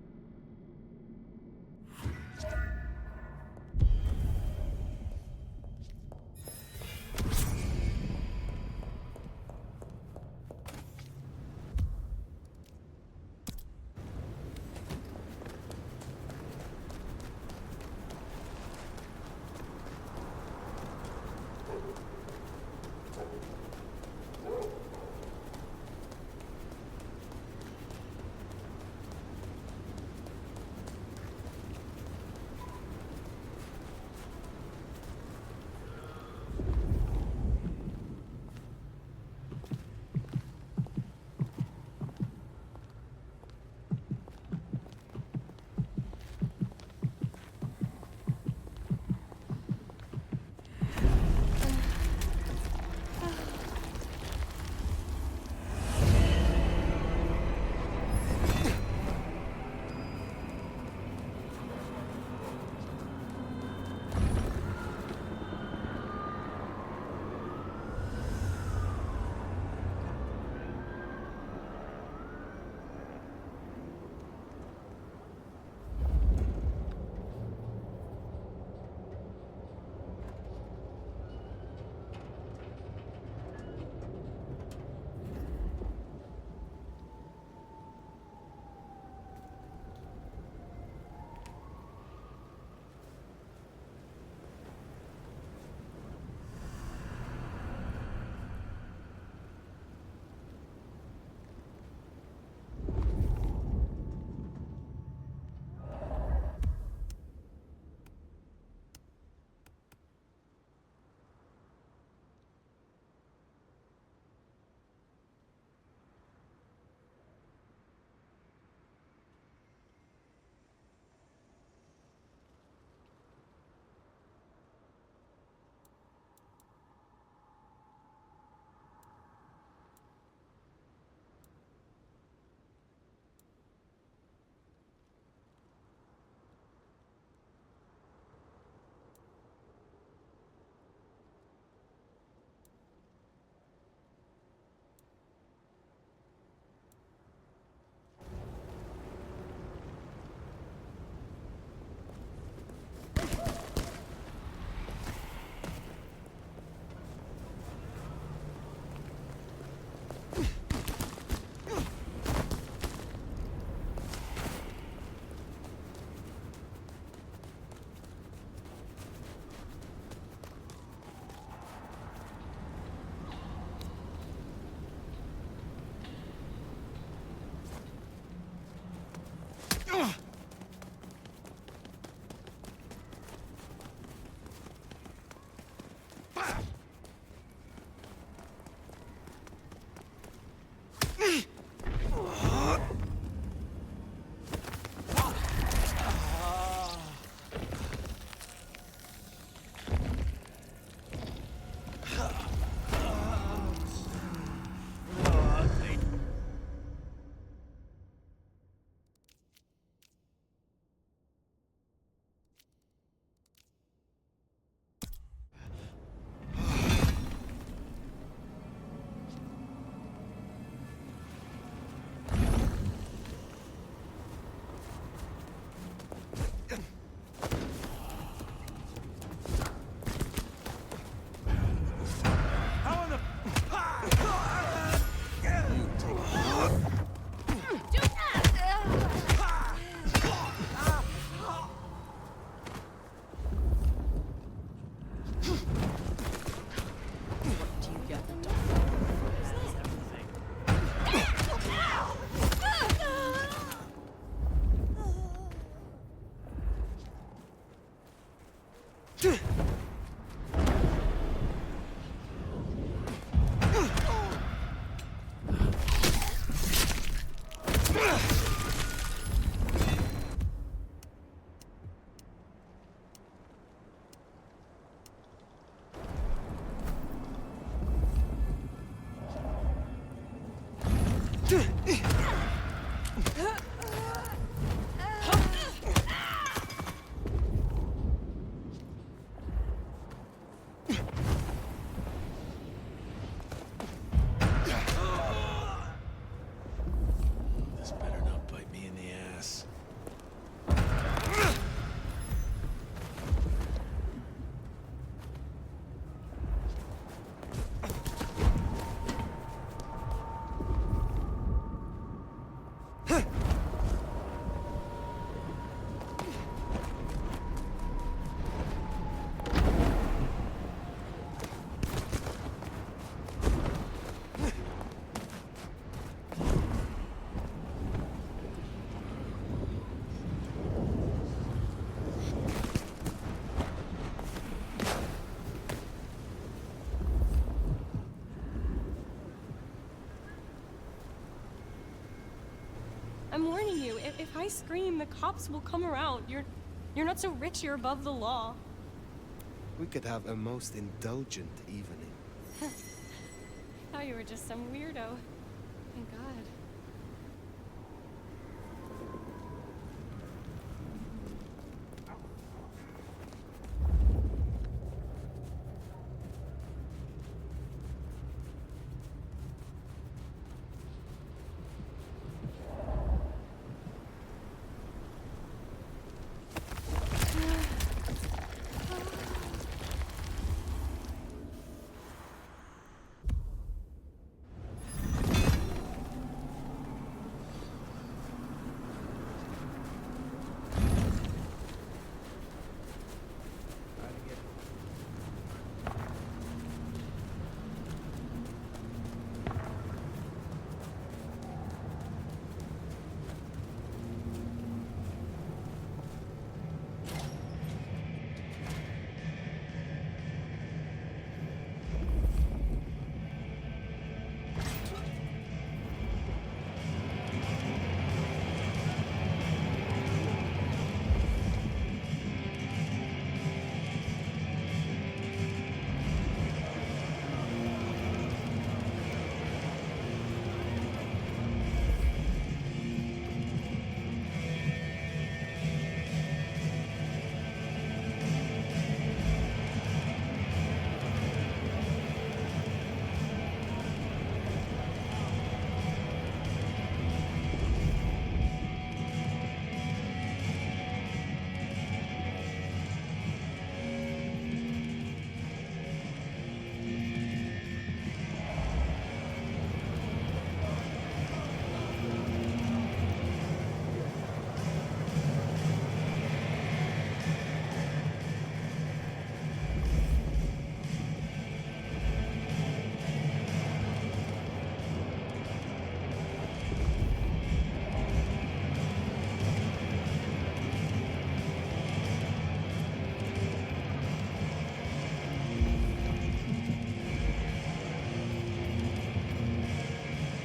I'm warning you. If I scream, the cops will come around. You're not so rich you're above the law. We could have a most indulgent evening. I thought you were just some weirdo. Thank God.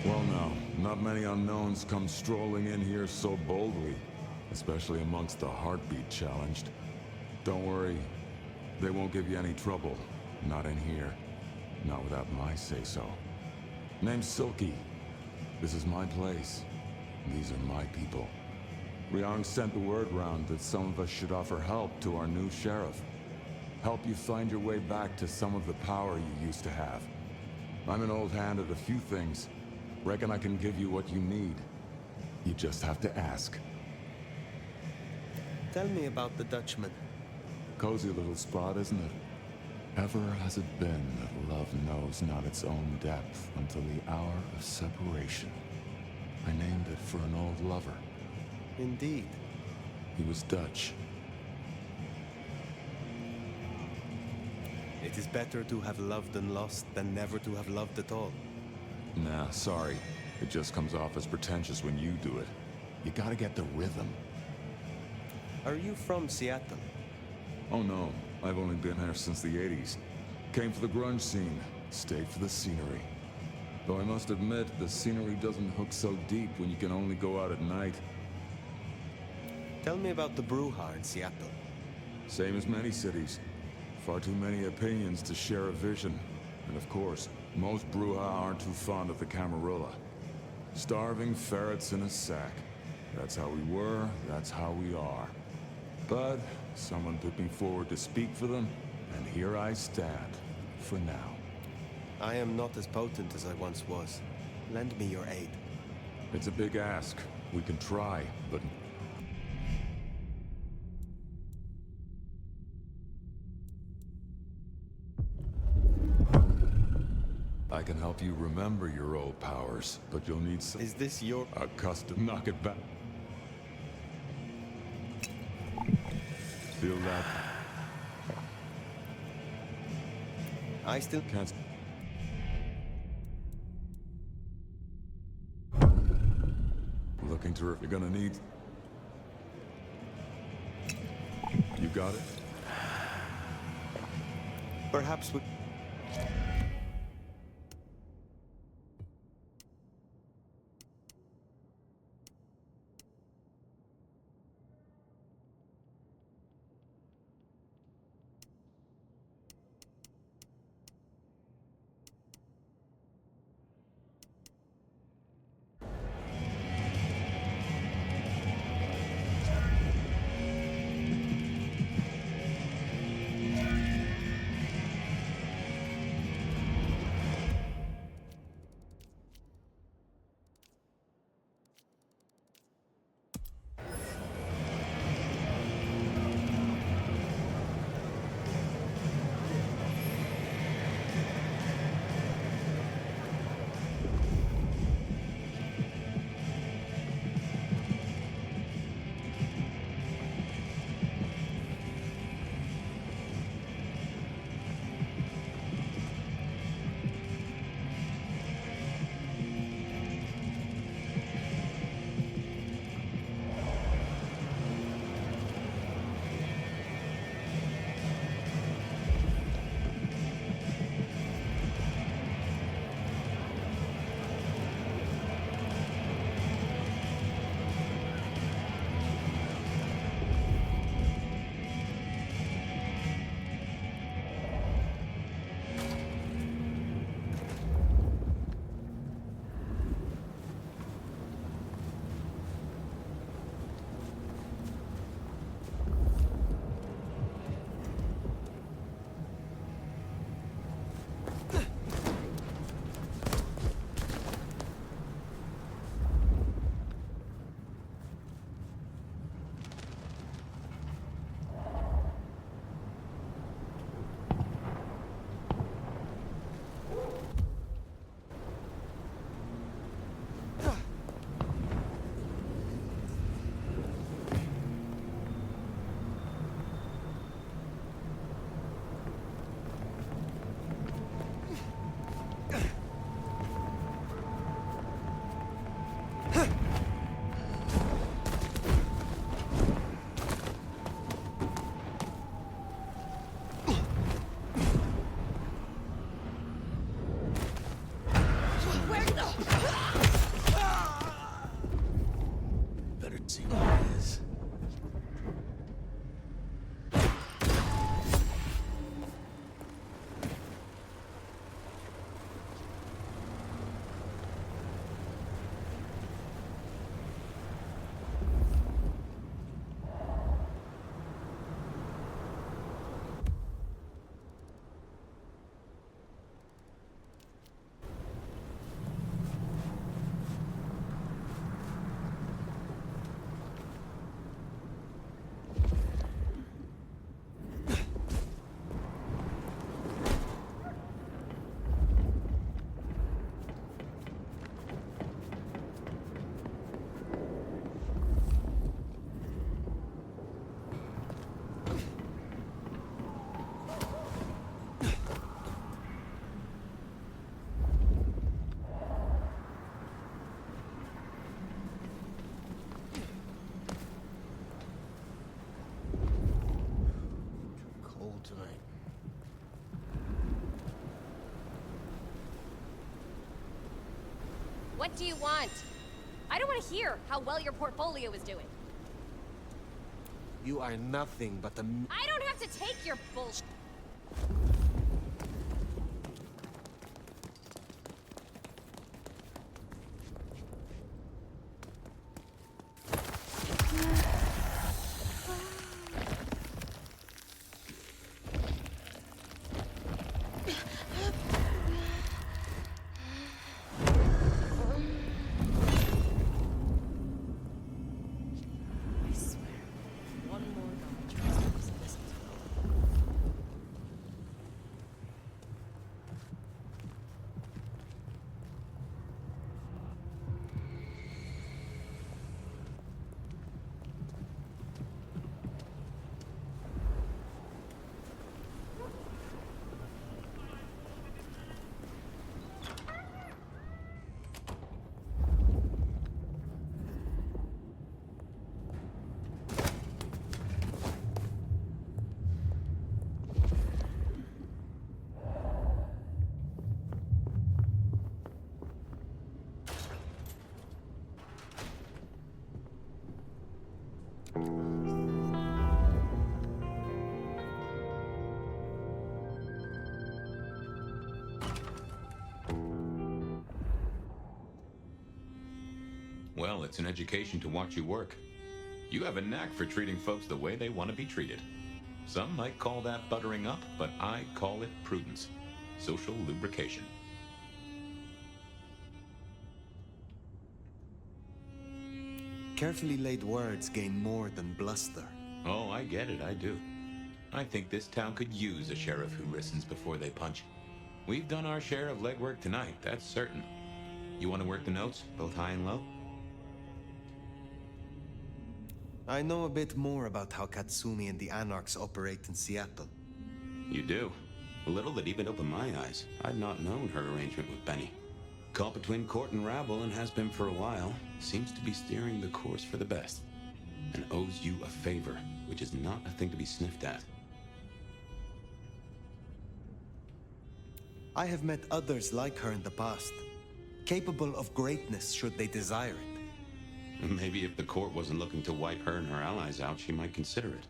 Well, now, not many unknowns come strolling in here so boldly, especially amongst the heartbeat challenged. Don't worry, they won't give you any trouble. Not in here. Not without my say-so. Name's Silky. This is my place. These are my people. Ryong sent the word round that some of us should offer help to our new sheriff. Help you find your way back to some of the power you used to have. I'm an old hand at a few things. Reckon I can give you what you need. You just have to ask. Tell me about the Dutchman. Cozy little spot, isn't it? Ever has it been that love knows not its own depth until the hour of separation. I named it for an old lover. Indeed. He was Dutch. It is better to have loved and lost than never to have loved at all. Nah, sorry. It just comes off as pretentious when you do it. You gotta get the rhythm. Are you from Seattle? Oh no, I've only been here since the 80s. Came for the grunge scene, stayed for the scenery. Though I must admit, the scenery doesn't hook so deep when you can only go out at night. Tell me about the Brewha in Seattle. Same as many cities. Far too many opinions to share a vision. And of course, most Brewha aren't too fond of the Camarilla. Starving ferrets in a sack. That's how we were, that's how we are. But someone put me forward to speak for them, and here I stand, for now. I am not as potent as I once was. Lend me your aid. It's a big ask. We can try, but... I can help you remember your old powers, but you'll need some... Is this your... A custom... Knock it back. Feel that? I still can't... Looking terrific. You're gonna need... You got it? Perhaps we... trouble tonight. What do you want? I don't want to hear how well your portfolio is doing. You are nothing but the... I don't have to take your bullshit. Well, it's an education to watch you work. You have a knack for treating folks the way they want to be treated. Some might call that buttering up, but I call it prudence. Social lubrication. Carefully laid words gain more than bluster. Oh, I get it, I do. I think this town could use a sheriff who listens before they punch. We've done our share of legwork tonight, that's certain. You want to work the notes, both high and low? I know a bit more about how Katsumi and the Anarchs operate in Seattle. You do. A little that even opened my eyes. I'd not known her arrangement with Benny. Caught between court and rabble and has been for a while. Seems to be steering the course for the best. And owes you a favor, which is not a thing to be sniffed at. I have met others like her in the past, capable of greatness should they desire it. Maybe if the court wasn't looking to wipe her and her allies out, she might consider it.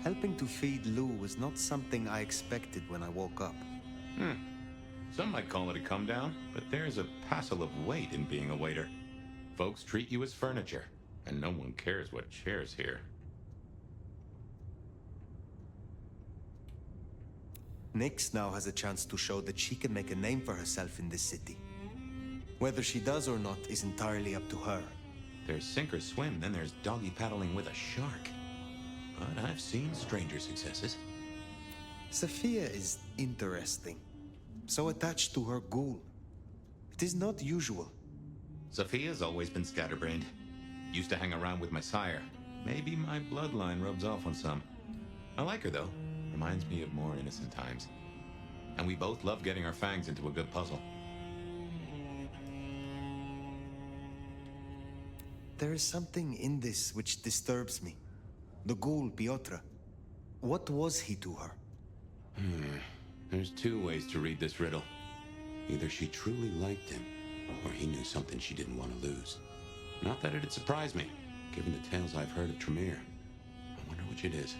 Helping to feed Lou was not something I expected when I woke up. Some might call it a come down, but there's a passel of weight in being a waiter. Folks treat you as furniture, and no one cares what shares here. Nyx now has a chance to show that she can make a name for herself in this city. Whether she does or not is entirely up to her. There's sink or swim, then there's doggy paddling with a shark. But I've seen stranger successes. Sophia is interesting. So attached to her ghoul. It is not usual. Sophia's always been scatterbrained. Used to hang around with my sire. Maybe my bloodline rubs off on some. I like her, though. Reminds me of more innocent times. And we both love getting our fangs into a good puzzle. There is something in this which disturbs me. The ghoul, Piotr. What was he to her? There's two ways to read this riddle. Either she truly liked him, or he knew something she didn't want to lose. Not that it'd surprise me, given the tales I've heard of Tremere. I wonder which it is.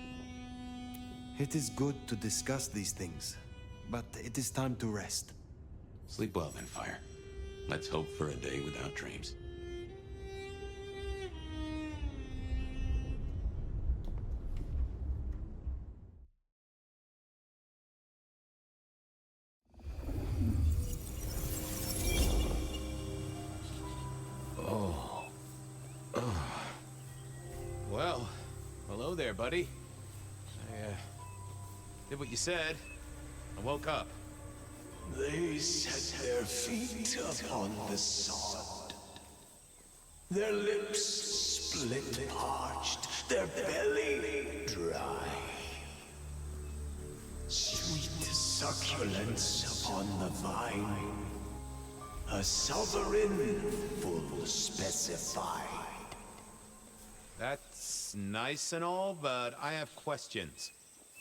It is good to discuss these things, but it is time to rest. Sleep well then, Phyre. Let's hope for a day without dreams. Well, hello there, buddy. I, did what you said. I woke up. They set their feet upon the sod. Their lips split parched, their belly dry. Sweet succulence upon the vine. A sovereign full specified. That's That's nice and all, but I have questions.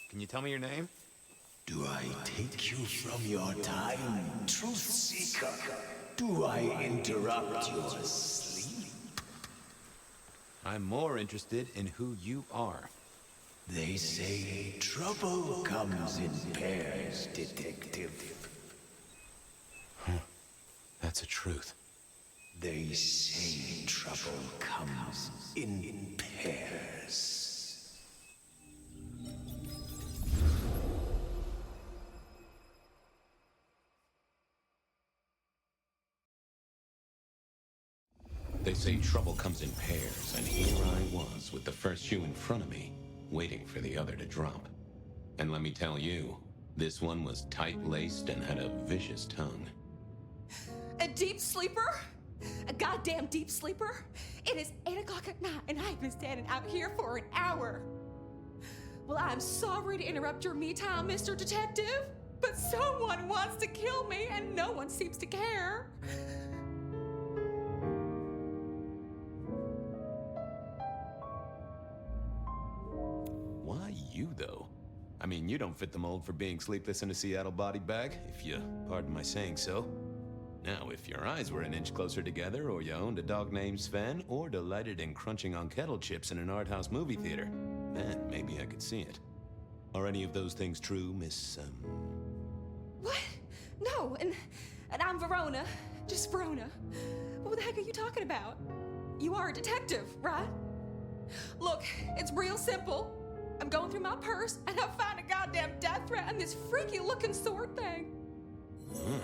Can you tell me your name? Do I take you from your time, truth seeker? Do I interrupt your sleep? I'm more interested in who you are. They say trouble comes in pairs, detective. Huh. That's a truth. They say trouble comes in pairs. They say trouble comes in pairs, and here I was with the first shoe in front of me, waiting for the other to drop. And let me tell you, this one was tight-laced and had a vicious tongue. A deep sleeper? A goddamn deep sleeper? It is 8 o'clock at night and I've been standing out here for an hour. Well, I'm sorry to interrupt your me time, Mr. Detective, but someone wants to kill me and no one seems to care. Why you, though? I mean, you don't fit the mold for being sleepless in a Seattle body bag, if you pardon my saying so. Now, if your eyes were an inch closer together, or you owned a dog named Sven, or delighted in crunching on kettle chips in an art house movie theater, then maybe I could see it. Are any of those things true, Miss, What? No, and I'm Verona. Just Verona. What the heck are you talking about? You are a detective, right? Look, it's real simple. I'm going through my purse and I find a goddamn death threat and this freaky looking sword thing. Huh.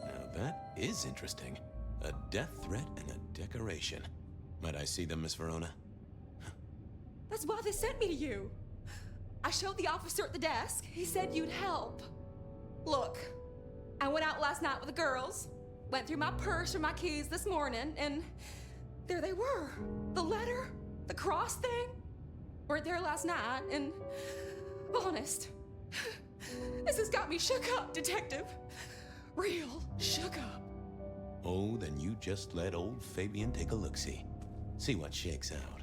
Now that is interesting. A death threat and a decoration. Might I see them, Miss Verona? That's why they sent me to you. I showed the officer at the desk. He said you'd help. Look, I went out last night with the girls, went through my purse for my keys this morning, and there they were. The letter, the cross thing, were there last night, and honest, this has got me shook up, detective. Real shook up. Oh, then you just let old Fabian take a look-see. See what shakes out.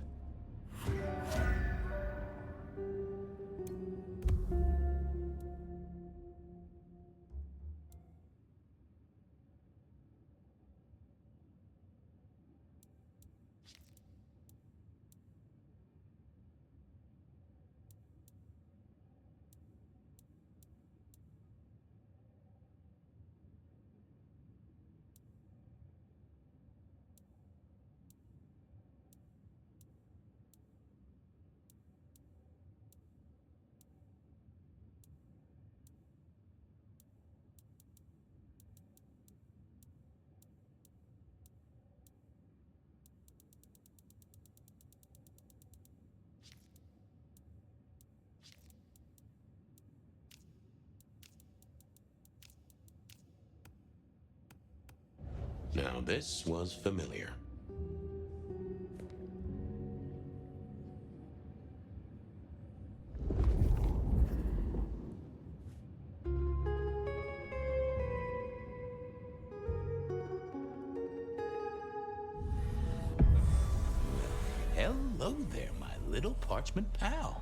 Now this was familiar. Hello there, my little parchment pal.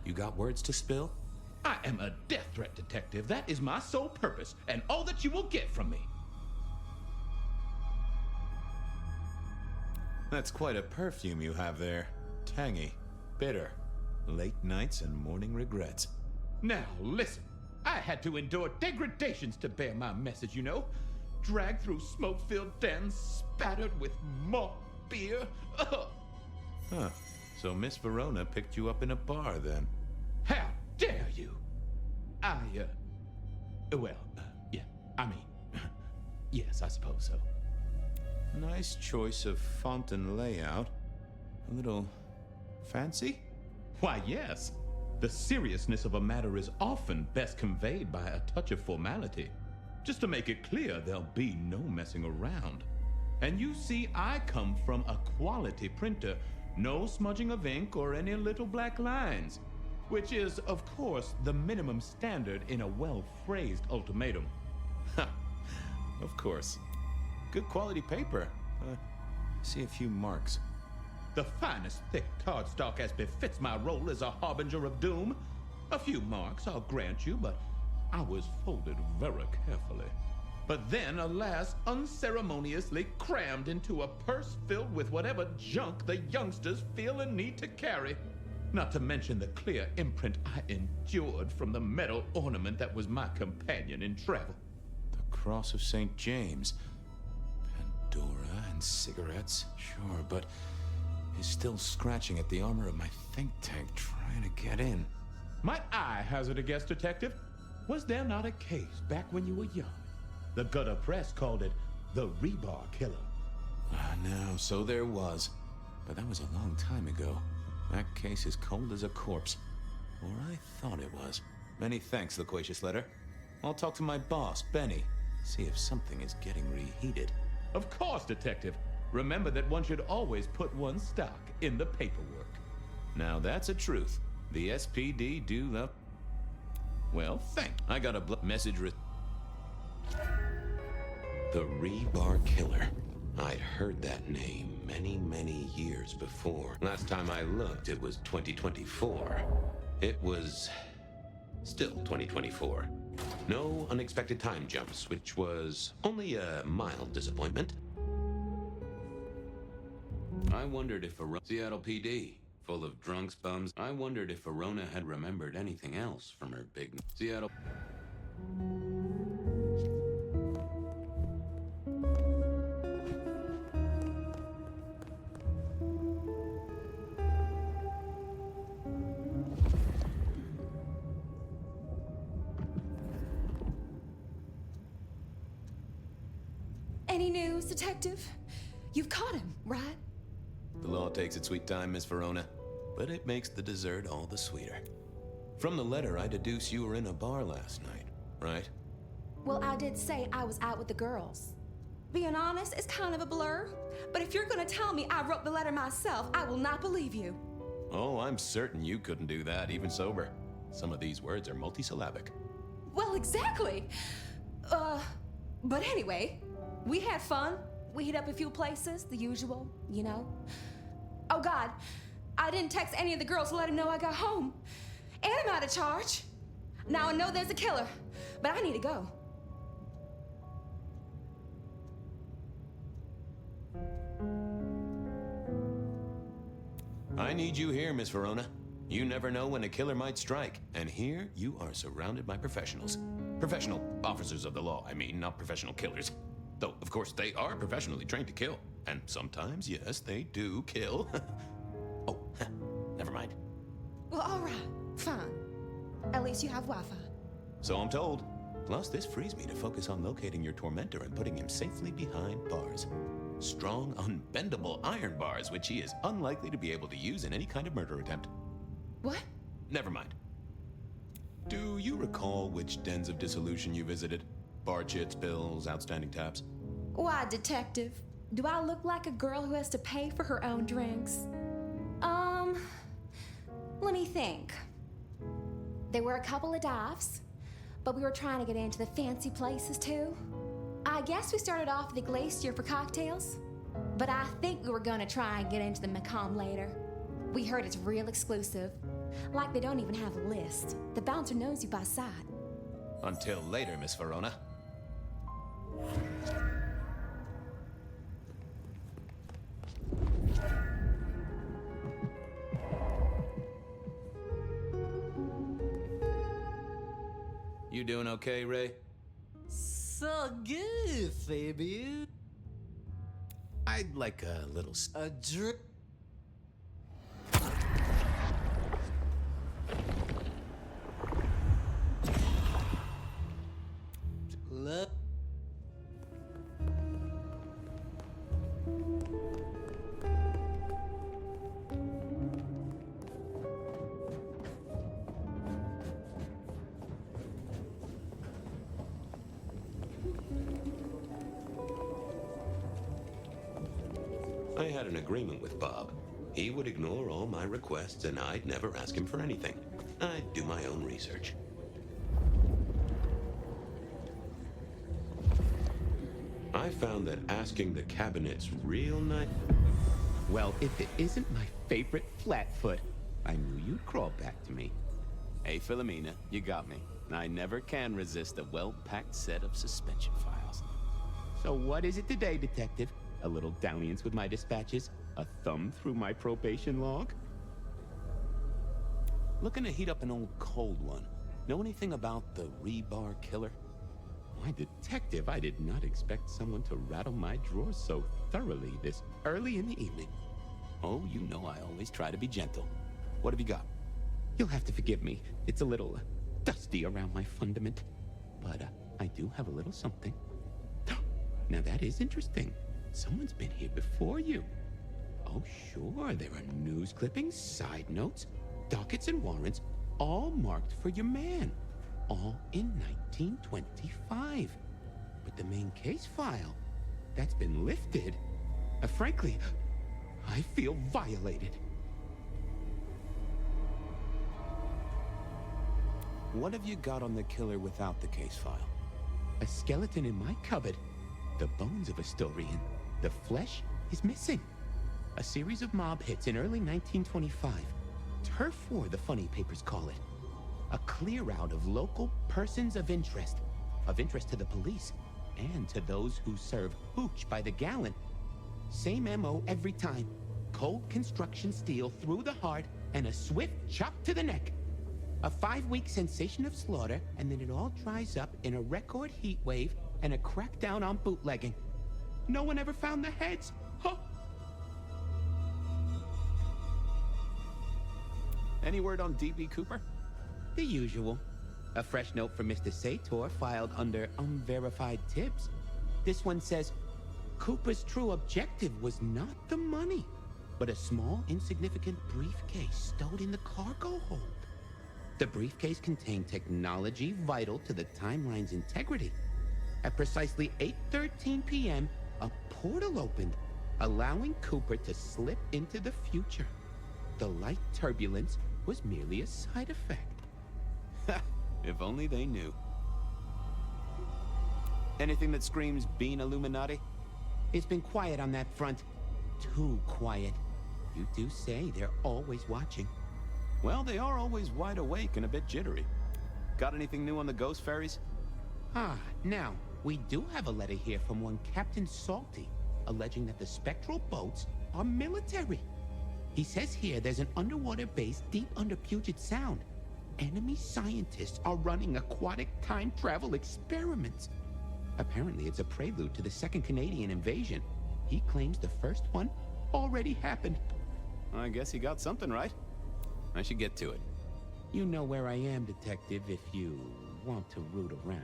You got words to spill? I am a death threat detective. That is my sole purpose, and all that you will get from me. That's quite a perfume you have there. Tangy, bitter, late nights and morning regrets. Now, listen. I had to endure degradations to bear my message, you know. Dragged through smoke-filled dens, spattered with malt beer. Ugh. Huh. So Miss Verona picked you up in a bar, then? How dare you? Yeah, I mean, yes, I suppose so. Nice choice of font and layout. A little fancy? Why, yes. The seriousness of a matter is often best conveyed by a touch of formality. Just to make it clear, there'll be no messing around. And you see, I come from a quality printer. No smudging of ink or any little black lines. Which is, of course, the minimum standard in a well-phrased ultimatum. Ha! Of course. Good quality paper. See a few marks. The finest thick cardstock as befits my role as a harbinger of doom. A few marks I'll grant you, but I was folded very carefully. But then, alas, unceremoniously crammed into a purse filled with whatever junk the youngsters feel a need to carry. Not to mention the clear imprint I endured from the metal ornament that was my companion in travel. The Cross of St. James. Pandora and cigarettes, sure, but he's still scratching at the armor of my think tank trying to get in. Might I hazard a guess, Detective? Was there not a case back when you were young? The gutter press called it the Rebar Killer. No, so there was. But that was a long time ago. That case is cold as a corpse. Or I thought it was. Many thanks, Loquacious Letter. I'll talk to my boss, Benny. See if something is getting reheated. Of course, Detective. Remember that one should always put one's stock in the paperwork. Now that's a truth. The SPD do the... Well, I got a message The Rebar Killer. I'd heard that name many years before. Last time I looked, it was 2024. It was... still 2024. No unexpected time jumps, which was only a mild disappointment. I wondered if Seattle PD, full of drunks, bums. I wondered if Verona had remembered anything else from her big Seattle. Any news, Detective? You've caught him, right? The law takes its sweet time, Miss Verona, but it makes the dessert all the sweeter. From the letter, I deduce you were in a bar last night, right? Well, I did say I was out with the girls. Being honest, it's kind of a blur, but if you're gonna tell me I wrote the letter myself, I will not believe you. Oh, I'm certain you couldn't do that, even sober. Some of these words are multisyllabic. Well, exactly. But anyway, we had fun. We hit up a few places, the usual, you know. Oh God, I didn't text any of the girls to let them know I got home. And I'm out of charge. Now I know there's a killer, but I need to go. I need you here, Miss Verona. You never know when a killer might strike, and here you are surrounded by professionals. Professional officers of the law, I mean, not professional killers. Though, of course, they are professionally trained to kill. And sometimes, yes, they do kill. Oh, never mind. Well, all right, fine. At least you have Wi-Fi. So I'm told. Plus, this frees me to focus on locating your tormentor and putting him safely behind bars. Strong, unbendable iron bars, which he is unlikely to be able to use in any kind of murder attempt. What? Never mind. Do you recall which dens of dissolution you visited? Bar chits, bills, outstanding tabs? Why, Detective? Do I look like a girl who has to pay for her own drinks? Let me think. There were a couple of dives, but we were trying to get into the fancy places too. I guess we started off at the Glacier for cocktails, but I think we were gonna try and get into the Macomb later. We heard it's real exclusive. Like they don't even have a list. The bouncer knows you by sight. Until later, Miss Verona. You doing okay, Ray? So good, Fabian. I'd like a little... A drink. Look. I had an agreement with Bob. He would ignore all my requests and I'd never ask him for anything. I'd do my own research. I found that asking the cabinet's real nice Well, if it isn't my favorite Flatfoot, I knew you'd crawl back to me. Hey, Philomena, you got me. I never can resist a well-packed set of suspension files. So what is it today, Detective? A little dalliance with my dispatches? A thumb through my probation log? Looking to heat up an old cold one. Know anything about the rebar killer? Why, Detective, I did not expect someone to rattle my drawers so thoroughly this early in the evening. Oh, you know I always try to be gentle. What have you got? You'll have to forgive me. It's a little dusty around my fundament. But I do have a little something. Now that is interesting. Someone's been here before you. Oh, sure, there are news clippings, side notes, dockets and warrants, all marked for your man. All in 1925. But the main case file, that's been lifted. Frankly, I feel violated. What have you got on the killer without the case file? A skeleton in my cupboard. The bones of a Storian. The flesh is missing. A series of mob hits in early 1925. Turf war, the funny papers call it. A clear out of local persons of interest to the police, and to those who serve hooch by the gallon. Same MO every time. Cold construction steel through the heart, and a swift chop to the neck. A 5-week sensation of slaughter, and then it all dries up in a record heat wave and a crackdown on bootlegging. No one ever found the heads. Huh? Any word on D.B. Cooper? The usual. A fresh note from Mr. Sator filed under unverified tips. This one says, Cooper's true objective was not the money, but a small, insignificant briefcase stowed in the cargo hold. The briefcase contained technology vital to the timeline's integrity. At precisely 8:13 p.m., a portal opened, allowing Cooper to slip into the future. The light turbulence was merely a side effect. Ha! If only they knew. Anything that screams Bean Illuminati? It's been quiet on that front. Too quiet. You do say they're always watching. Well, they are always wide awake and a bit jittery. Got anything new on the ghost ferries? Now, we do have a letter here from one Captain Salty, alleging that the spectral boats are military. He says here there's an underwater base deep under Puget Sound. Enemy scientists are running aquatic time travel experiments. Apparently it's a prelude to the Second Canadian invasion. He claims the first one already happened. I guess he got something right. I should get to it. You know where I am, Detective, if you want to root around.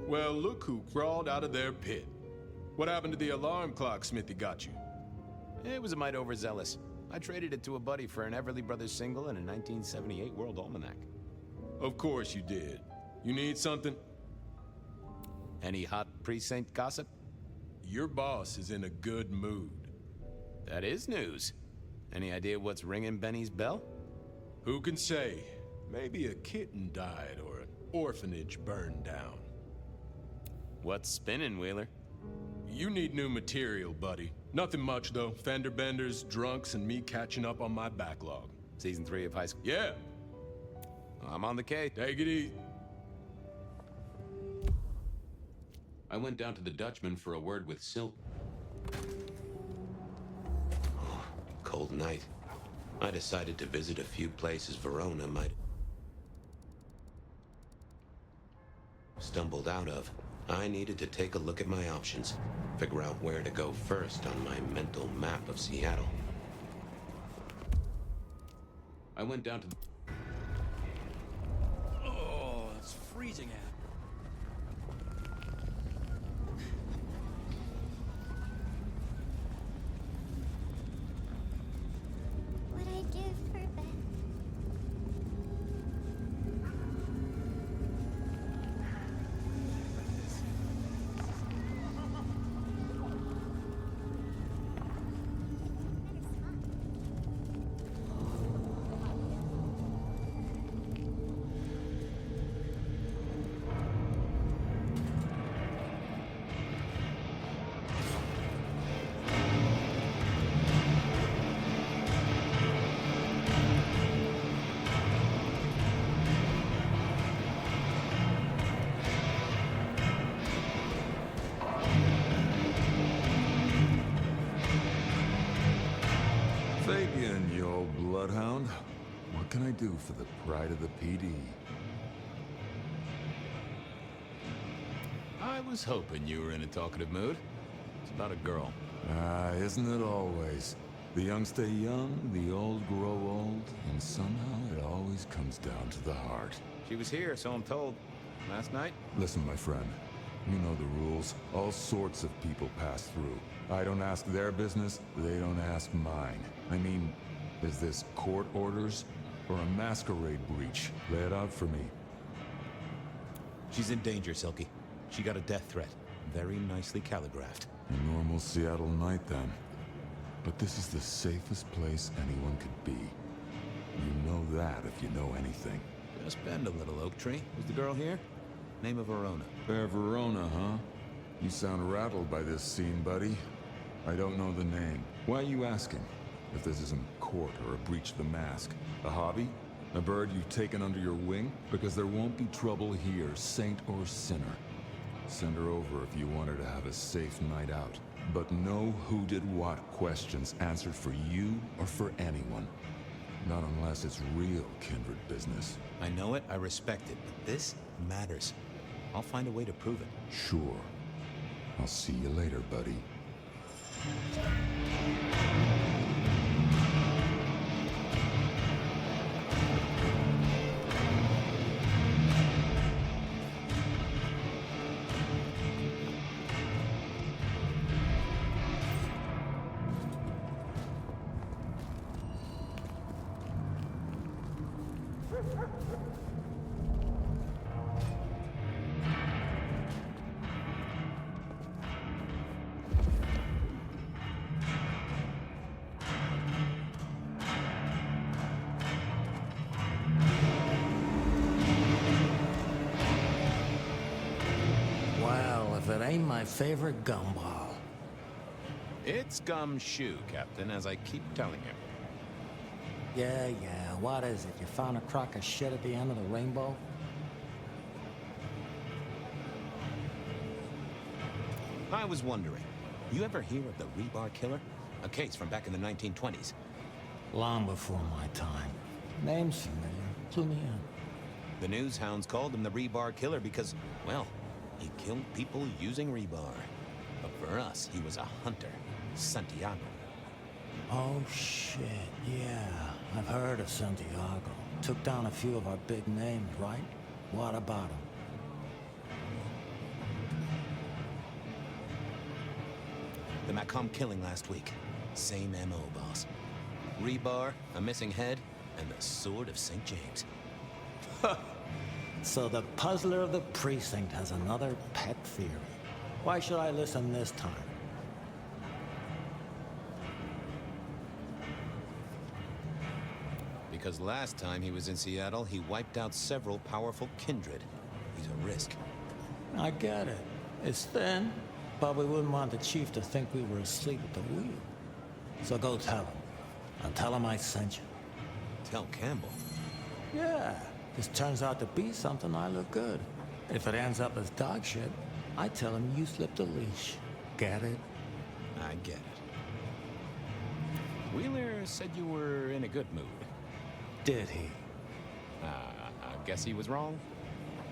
Well, look who crawled out of their pit. What happened to the alarm clock Smithy got you? It was a mite overzealous. I traded it to a buddy for an Everly Brothers single and a 1978 World Almanac. Of course you did. You need something? Any hot precinct gossip? Your boss is in a good mood. That is news. Any idea what's ringing Benny's bell? Who can say? Maybe a kitten died or an orphanage burned down. What's spinning, Wheeler? You need new material, buddy. Nothing much, though. Fender benders, drunks, and me catching up on my backlog. Season 3 of high school? Yeah. I'm on the K. Take it easy. I went down to the Dutchman for a word with Sil. Cold night. I decided to visit a few places Verona might stumbled out of. I needed to take a look at my options, figure out where to go first on my mental map of Seattle. I went down to the... Oh, it's freezing out. What I do for Beth? Fabian, you old bloodhound. What can I do for the pride of the PD? I was hoping you were in a talkative mood. It's about a girl. Isn't it always? The young stay young, the old grow old, and somehow it always comes down to the heart. She was here, so I'm told. Last night? Listen, my friend. You know the rules. All sorts of people pass through. I don't ask their business, they don't ask mine. I mean, is this court orders or a masquerade breach? Lay it out for me. She's in danger, Silky. She got a death threat. Very nicely calligraphed. A normal Seattle night, then. But this is the safest place anyone could be. You know that if you know anything. Just bend a little, Oak Tree. Was the girl here? Name of Verona. Fair Verona, huh? You sound rattled by this scene, buddy. I don't know the name. Why are you asking? If this isn't court or a breach of the mask. A hobby? A bird you've taken under your wing? Because there won't be trouble here, saint or sinner. Send her over if you want her to have a safe night out. But no who did what questions answered for you or for anyone. Not unless it's real kindred business. I know it, I respect it, but this matters. I'll find a way to prove it. Sure. I'll see you later, buddy. If it ain't my favorite gumball. It's gumshoe, Captain, as I keep telling you. Yeah, what is it? You found a crock of shit at the end of the rainbow? I was wondering, you ever hear of the Rebar Killer? A case from back in the 1920s. Long before my time. Name's familiar. Clue me in. The news hounds called him the Rebar Killer because, well, he killed people using rebar. But for us, he was a hunter. Santiago. Oh, shit, yeah. I've heard of Santiago. Took down a few of our big names, right? What about him? The Macomb killing last week. Same MO, boss. Rebar, a missing head, and the Sword of St. James. So the puzzler of the precinct has another pet theory. Why should I listen this time? Because last time he was in Seattle, he wiped out several powerful kindred. He's a risk. I get it. It's thin, but we wouldn't want the chief to think we were asleep at the wheel. So go tell him. And tell him I sent you. Tell Campbell? Yeah. This turns out to be something, I look good. If it ends up as dog shit, I tell him you slipped a leash. Get it? I get it. Wheeler said you were in a good mood. Did he? I guess he was wrong.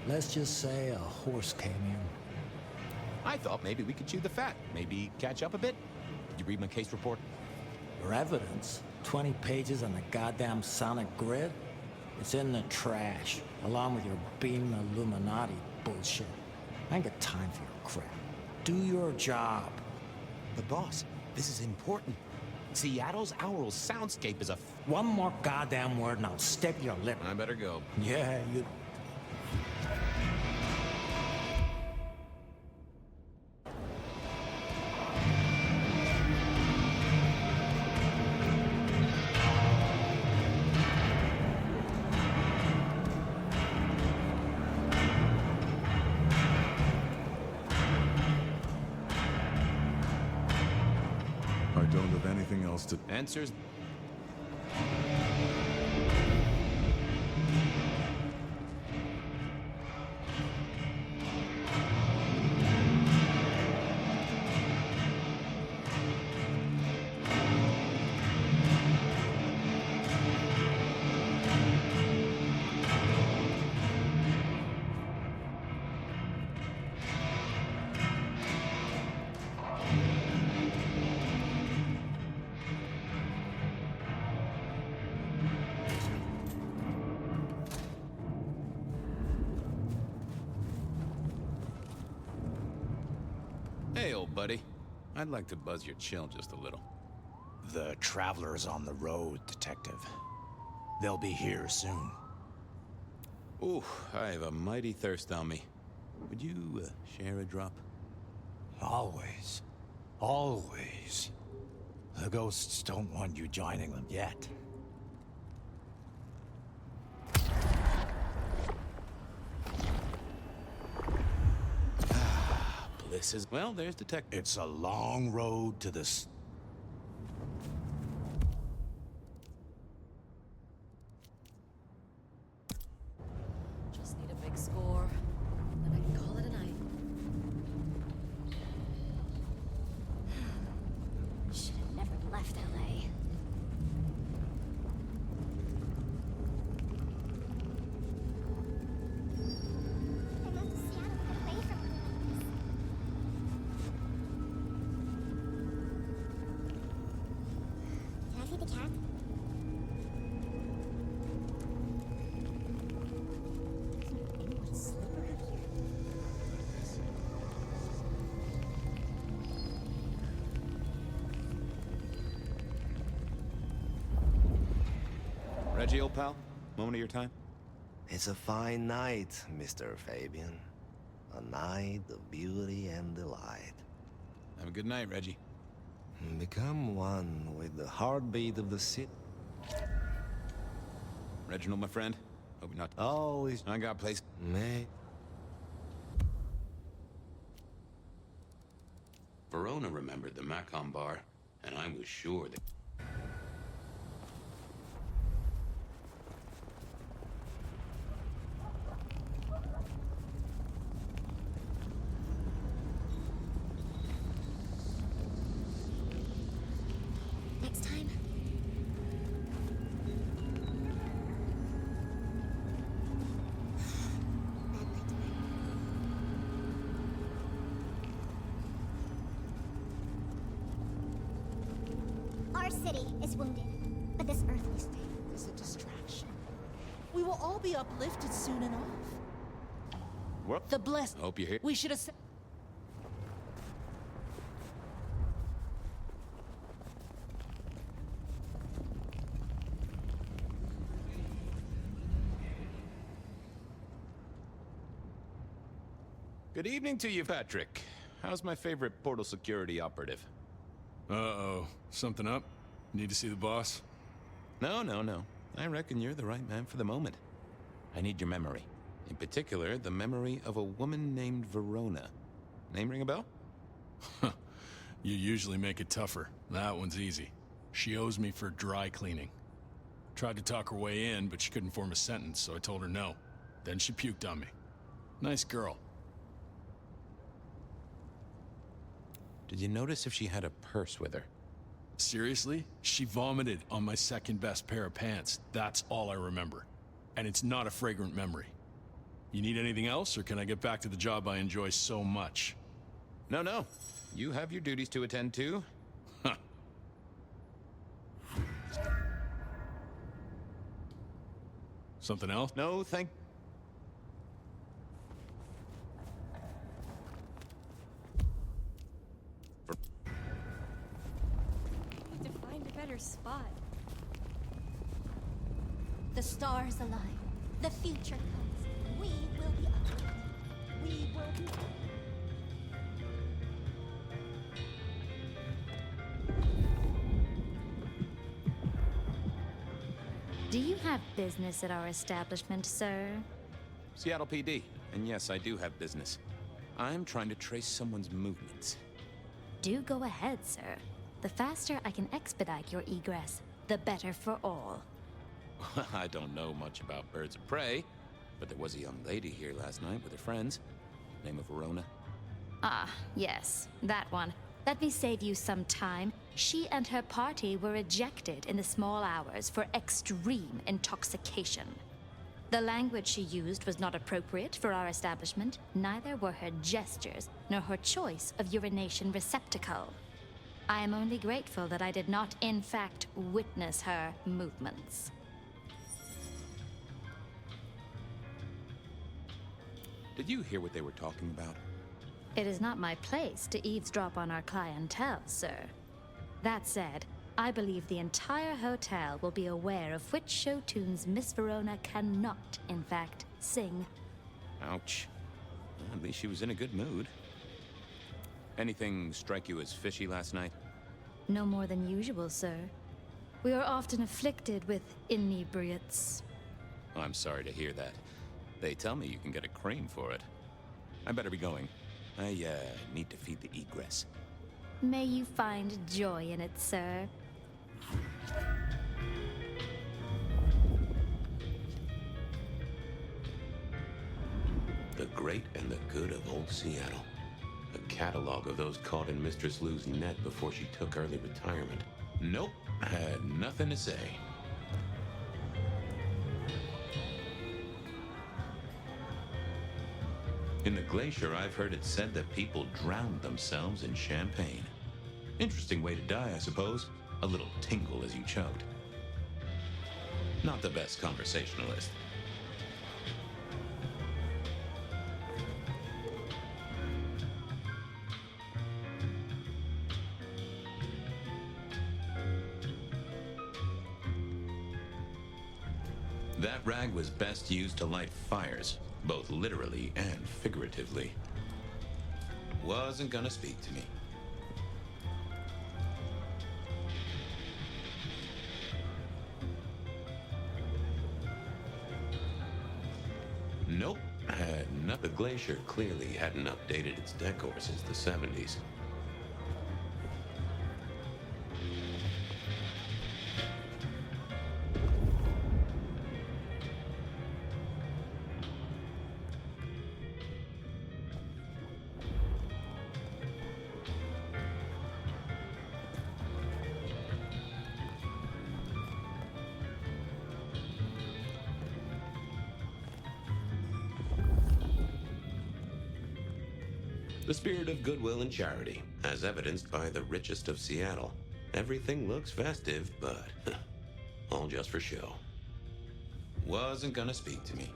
Let's just say a horse came in. I thought maybe we could chew the fat. Maybe catch up a bit. Did you read my case report? Your evidence? 20 pages on the goddamn sonic grid? It's in the trash, along with your beam Illuminati bullshit. I ain't got time for your crap. Do your job. But boss, this is important. Seattle's aural soundscape is a... One more goddamn word and I'll step your lip. I better go. Yeah, you... I don't have anything else to... Answers... Hey, old buddy. I'd like to buzz your chill just a little. The Traveler's on the road, Detective. They'll be here soon. Ooh, I have a mighty thirst on me. Would you share a drop? Always. Always. The ghosts don't want you joining them yet. This is... Well, there's Detective. It's a long road to the... Just need a big score, then I can call it a night. Should have never left LA. I moved to Seattle to get away from Bloodlines. Can I feed the cat? Anyone slip around here? Reggie, old pal? Moment of your time? It's a fine night, Mr. Fabian. A night of beauty and delight. Have a good night, Reggie. Become one with the heartbeat of the city. Reginald, my friend. Hope you're not... Always. I got place. May. Verona remembered the Macon bar, and I was sure that... Next time. Bad night tonight. Our city is wounded, but this earthly state is a distraction. We will all be uplifted soon enough. What? The blessed. Hope you're here. We should have said. Good evening to you, Patrick. How's my favorite portal security operative? Uh-oh. Something up? Need to see the boss? No. I reckon you're the right man for the moment. I need your memory. In particular, the memory of a woman named Verona. Name ring a bell? You usually make it tougher. That one's easy. She owes me for dry cleaning. Tried to talk her way in, but she couldn't form a sentence, so I told her no. Then she puked on me. Nice girl. Did you notice if she had a purse with her? Seriously? She vomited on my second best pair of pants. That's all I remember. And it's not a fragrant memory. You need anything else, or can I get back to the job I enjoy so much? No. You have your duties to attend to. Huh. Something else? No, thank... Need to find a better spot. The stars align. The future comes. We will be uplifted. We will be. Do you have business at our establishment, sir? Seattle PD. And yes, I do have business. I'm trying to trace someone's movements. Do go ahead, sir. The faster I can expedite your egress, the better for all. I don't know much about birds of prey, but there was a young lady here last night with her friends. Name of Verona. Ah, yes, that one. Let me save you some time. She and her party were ejected in the small hours for extreme intoxication. The language she used was not appropriate for our establishment, neither were her gestures, nor her choice of urination receptacle. I am only grateful that I did not, in fact, witness her movements. Did you hear what they were talking about? It is not my place to eavesdrop on our clientele, sir. That said, I believe the entire hotel will be aware of which show tunes Miss Verona cannot, in fact, sing. Ouch. Well, at least she was in a good mood. Anything strike you as fishy last night? No more than usual, sir. We are often afflicted with inebriates. I'm sorry to hear that. They tell me you can get a cream for it. I better be going. I, need to feed the egress. May you find joy in it, sir. The great and the good of old Seattle. A catalog of those caught in Mistress Lou's net before she took early retirement. Nope, I had nothing to say. In the glacier, I've heard it said that people drowned themselves in champagne. Interesting way to die, I suppose. A little tingle as you choked. Not the best conversationalist. That rag was best used to light fires, both literally and figuratively. Wasn't gonna speak to me. Nope, had not. The glacier clearly hadn't updated its decor since the 70s. The spirit of goodwill and charity, as evidenced by the richest of Seattle. Everything looks festive, but all just for show. Wasn't gonna speak to me.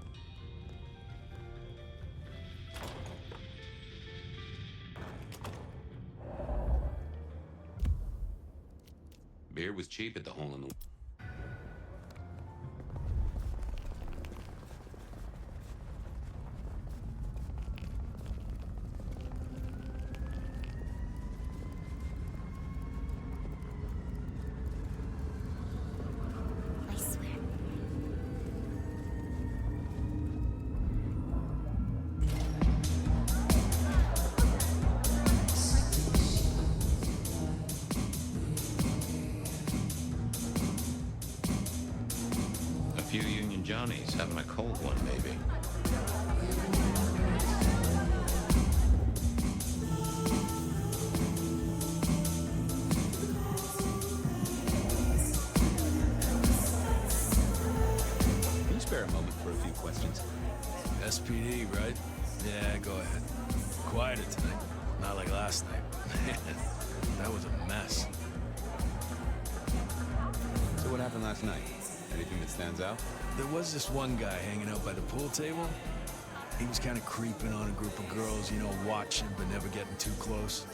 Beer was cheap at the hole in the... A few Union Johnnies having a cold one, maybe. Can you spare a moment for a few questions? SPD, right? Yeah, go ahead. Quieter tonight. Not like last night. Man, that was a mess. So happened last night? Anything that stands out? There was this one guy hanging out by the pool table. He was kind of creeping on a group of girls, you know, watching but never getting too close.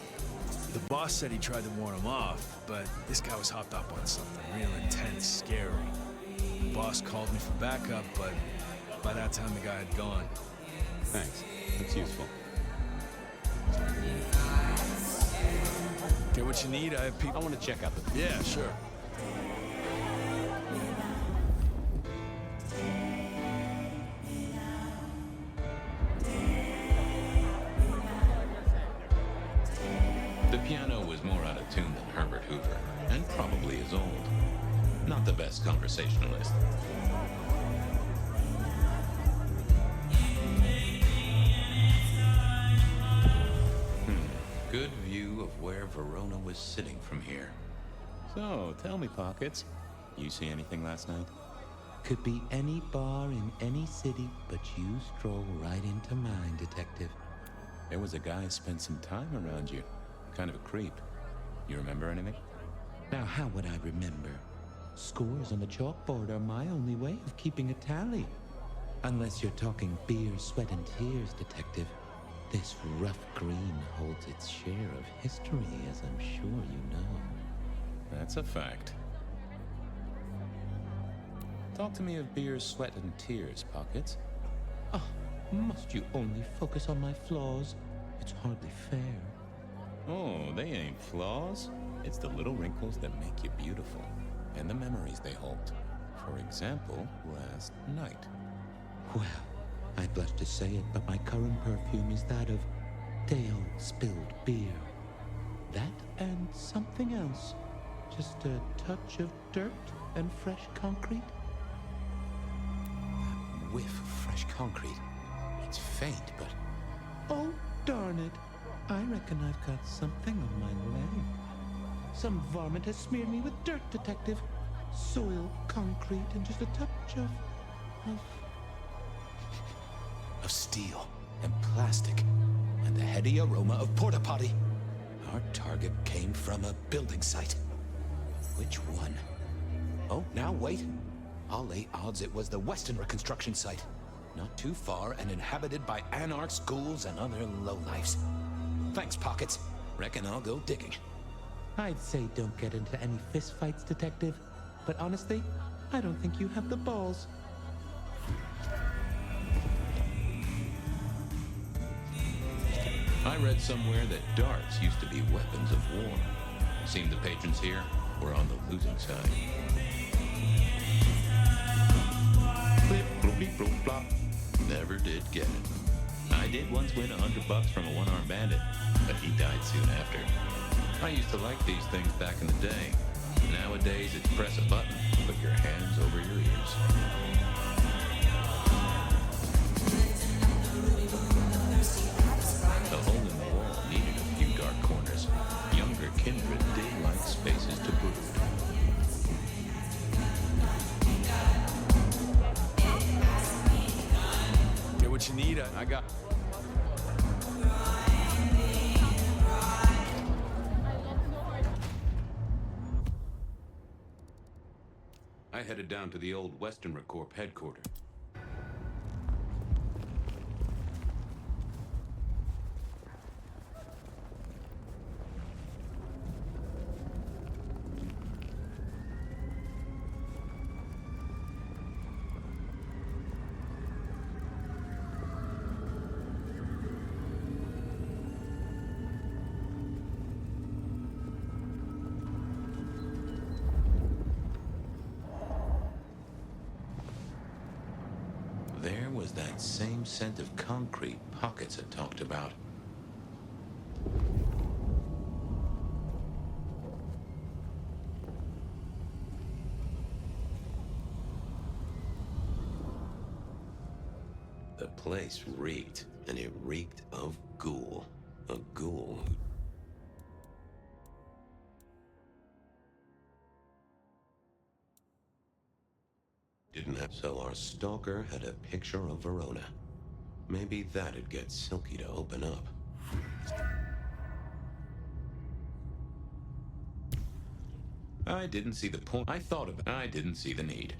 The boss said he tried to warn him off, but this guy was hopped up on something real intense, scary. The boss called me for backup, but by that time the guy had gone. Thanks. That's useful. Get what you need? I have people. I want to check out the... Yeah, sure. The piano was more out of tune than Herbert Hoover, and probably is old. Not the best conversationalist. Good view of where Verona was sitting from here. So, tell me, Pockets, you see anything last night? Could be any bar in any city, but you stroll right into mine, Detective. There was a guy spent some time around you. Kind of a creep. You remember anything? Now, how would I remember? Scores on the chalkboard are my only way of keeping a tally. Unless you're talking beer, sweat, and tears, Detective. This rough green holds its share of history, as I'm sure you know. That's a fact. Talk to me of beer, sweat, and tears, Pockets. Oh, must you only focus on my flaws? It's hardly fair. Oh, they ain't flaws. It's the little wrinkles that make you beautiful, and the memories they hold. For example, last night. Well, I blush to say it, but my current perfume is that of day-old spilled beer. That and something else. Just a touch of dirt and fresh concrete. That whiff of fresh concrete. It's faint, but... Oh, darn it. I reckon I've got something on my leg. Some varmint has smeared me with dirt, Detective. Soil, concrete, and just a touch of steel and plastic and the heady aroma of porta potty. Our target came from a building site. Which one? Oh, now wait. I'll lay odds it was the Weston construction site. Not too far and inhabited by anarchs, ghouls, and other lowlifes. Thanks, Pockets. Reckon I'll go digging. I'd say don't get into any fistfights, Detective. But honestly, I don't think you have the balls. I read somewhere that darts used to be weapons of war. Seemed the patrons here were on the losing side. Flip, bloopy, bloop, blop. Never did get it. I did once win $100 from a one-armed bandit, but he died soon after. I used to like these things back in the day. Nowadays, it's press a button, put your hands over your ears. The hole in the wall needed a few dark corners. Younger kindred did like spaces to brood. Get what you need? I got... I headed down to the old Western Corp headquarters. There was that same scent of concrete Pockets had talked about. The place reeked, and it reeked of ghoul. A ghoul who didn't have... So our stalker had a picture of Verona. Maybe that'd get Silky to open up. I didn't see the point. I thought of it. I didn't see the need.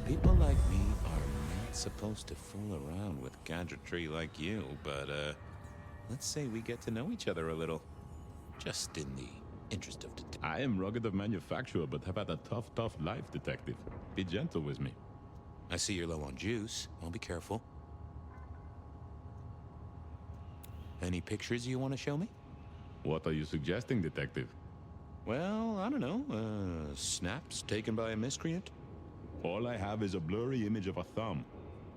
People like me are not supposed to fool around with gadgetry like you, but, let's say we get to know each other a little. Just in the interest of I am rugged of manufacture, but have had a tough life, detective. Be gentle with me. I see you're low on juice. I'll be careful. Any pictures you want to show me? What are you suggesting, detective? Well, I don't know. Snaps taken by a miscreant? All I have is a blurry image of a thumb.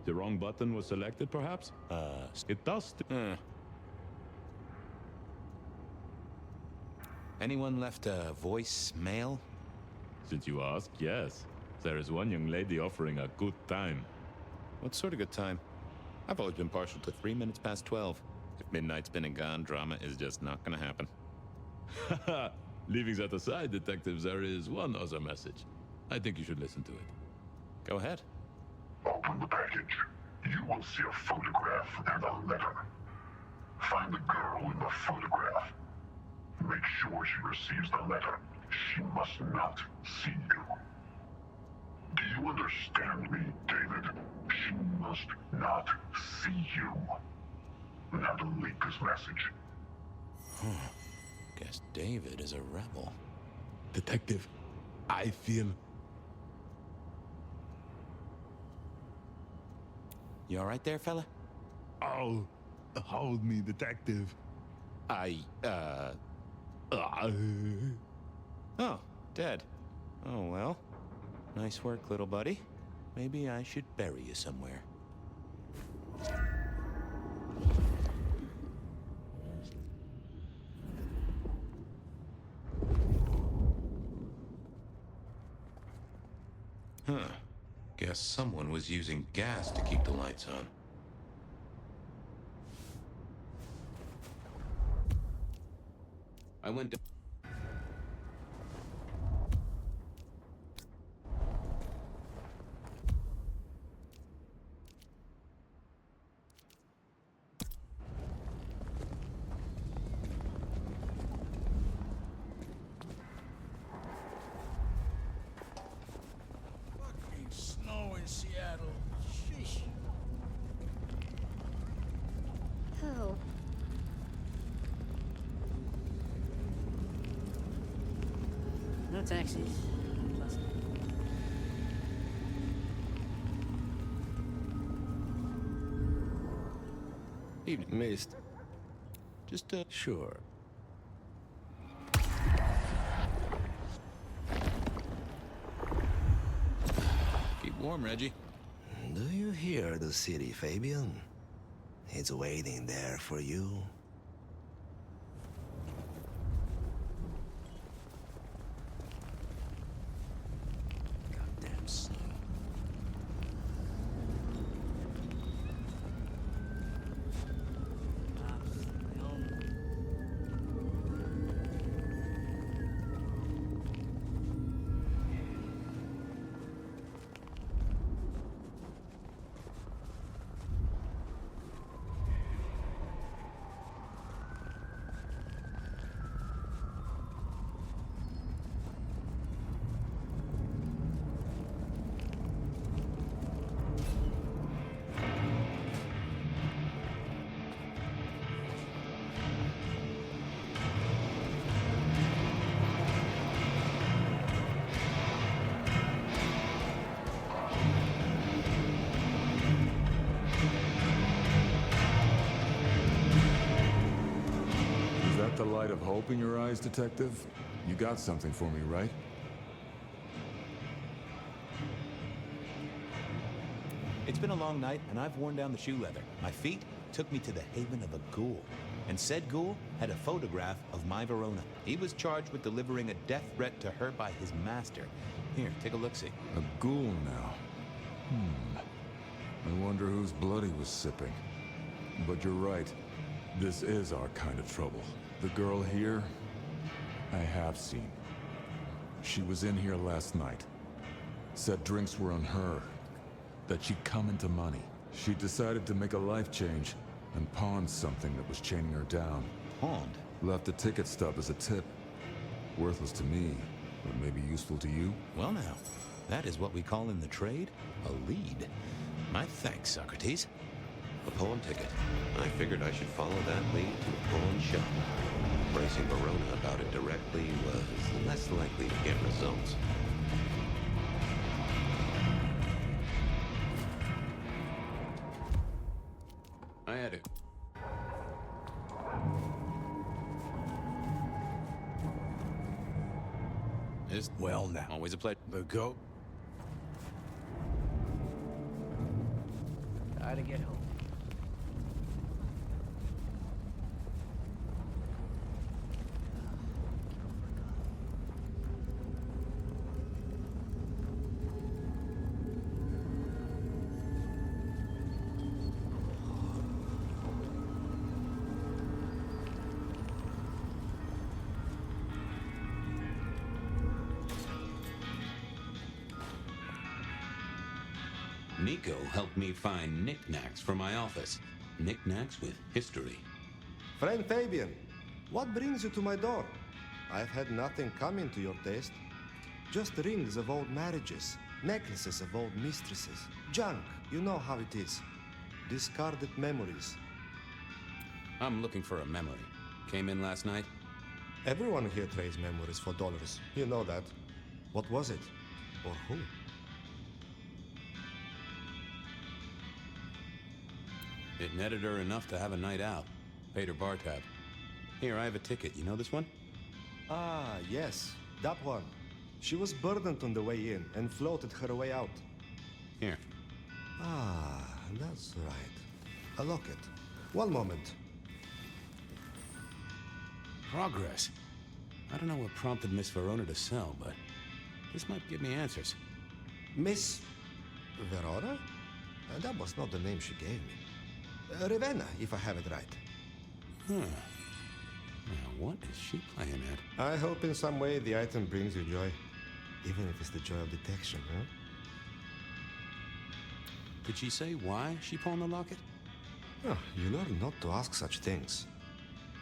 The wrong button was selected, perhaps? It does. Anyone left a voicemail? Since you ask, yes. There is one young lady offering a good time. What sort of good time? I've always been partial to 3 minutes past 12. If midnight's been and gone, drama is just not gonna happen. Haha! Leaving that aside, detectives, there is one other message. I think you should listen to it. Go ahead. Open the package. You will see a photograph and a letter. Find the girl in the photograph. Make sure she receives the letter. She must not see you. Do you understand me, David? She must not see you. Now delete this message. Guess David is a rebel. Detective, I feel... You all right there, fella? Oh, hold me, detective. Oh, dead. Oh, well. Nice work, little buddy. Maybe I should bury you somewhere. Huh. Guess someone was using gas to keep the lights on. I went to... Fucking snow in Seattle. Sheesh. Oh. No taxis. Buses. Evening. Missed. Just, Sure. Keep warm, Reggie. Do you hear the city, Fabian? It's waiting there for you. Goddamn snow. Is that the light of hope in your eyes, detective? You got something for me, right? It's been a long night, and I've worn down the shoe leather. My feet took me to the haven of a ghoul. And said ghoul had a photograph of my Verona. He was charged with delivering a death threat to her by his master. Here, take a look-see. A ghoul now. I wonder whose blood he was sipping. But you're right. This is our kind of trouble. The girl here, I have seen. She was in here last night. Said drinks were on her. That she'd come into money. She decided to make a life change and pawned something that was chaining her down. Pawned? Left a ticket stub as a tip. Worthless to me, but maybe useful to you? Well now, that is what we call in the trade a lead. My thanks, Socrates. A pawn ticket. I figured I should follow that lead to a pawn shop. Bracing Verona about it directly was less likely to get results. I had a... It's well now. Always a pleasure. The goat. Gotta get home. Nico helped me find knickknacks for my office. Knickknacks with history. Friend Fabian, what brings you to my door? I've had nothing coming to your taste. Just rings of old marriages, necklaces of old mistresses, junk, you know how it is. Discarded memories. I'm looking for a memory. Came in last night? Everyone here trades memories for dollars. You know that. What was it? Or who? It netted her enough to have a night out. Paid her bar tab. Here, I have a ticket. You know this one? Ah, yes. That one. She was burdened on the way in and floated her way out. Here. Ah, that's right. A locket. One moment. Progress. I don't know what prompted Miss Verona to sell, but this might give me answers. Miss Verona? That was not the name she gave me. Ravenna, if I have it right. Huh. Now, what is she playing at? I hope in some way the item brings you joy. Even if it's the joy of detection, huh? Did she say why she pawned the locket? Oh, you learn not to ask such things.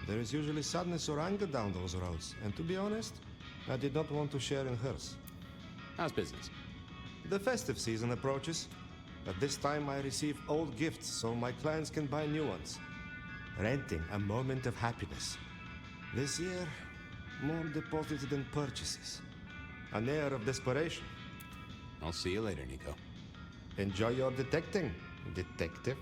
There is usually sadness or anger down those roads, and to be honest, I did not want to share in hers. How's business? The festive season approaches. At this time, I receive old gifts so my clients can buy new ones. Renting a moment of happiness. This year, more deposits than purchases. An air of desperation. I'll see you later, Nico. Enjoy your detecting, detective.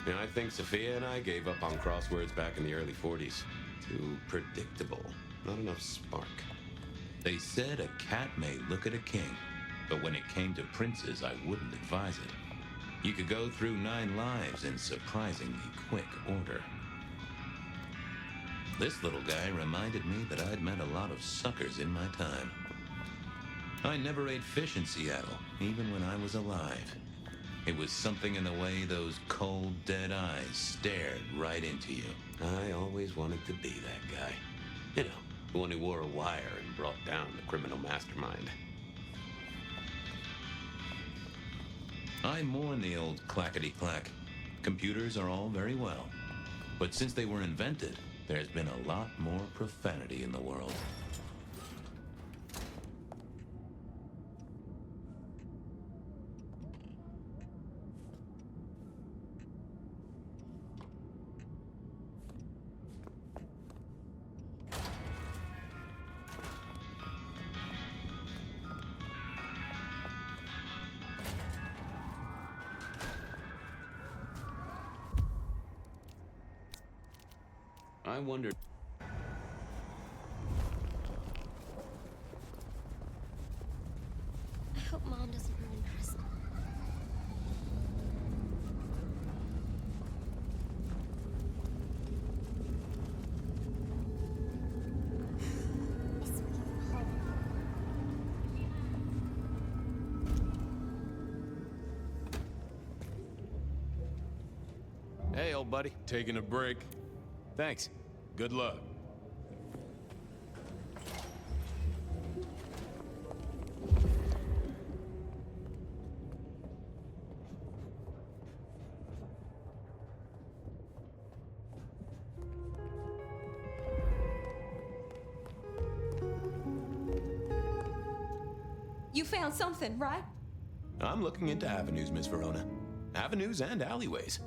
Yeah, I think Sophia and I gave up on crosswords back in the early 40s. Too predictable. Not enough spark. They said a cat may look at a king, but when it came to princes, I wouldn't advise it. You could go through 9 lives in surprisingly quick order. This little guy reminded me that I'd met a lot of suckers in my time. I never ate fish in Seattle, even when I was alive. It was something in the way those cold, dead eyes stared right into you. I always wanted to be that guy. You know, the one who wore a wire and brought down the criminal mastermind. I mourn the old clackety-clack. Computers are all very well. But since they were invented, there's been a lot more profanity in the world. I wondered... I hope Mom doesn't ruin Kristen. buddy? Taking a break. Thanks. Good luck. You found something, right? I'm looking into avenues, Miss Verona. Avenues and alleyways.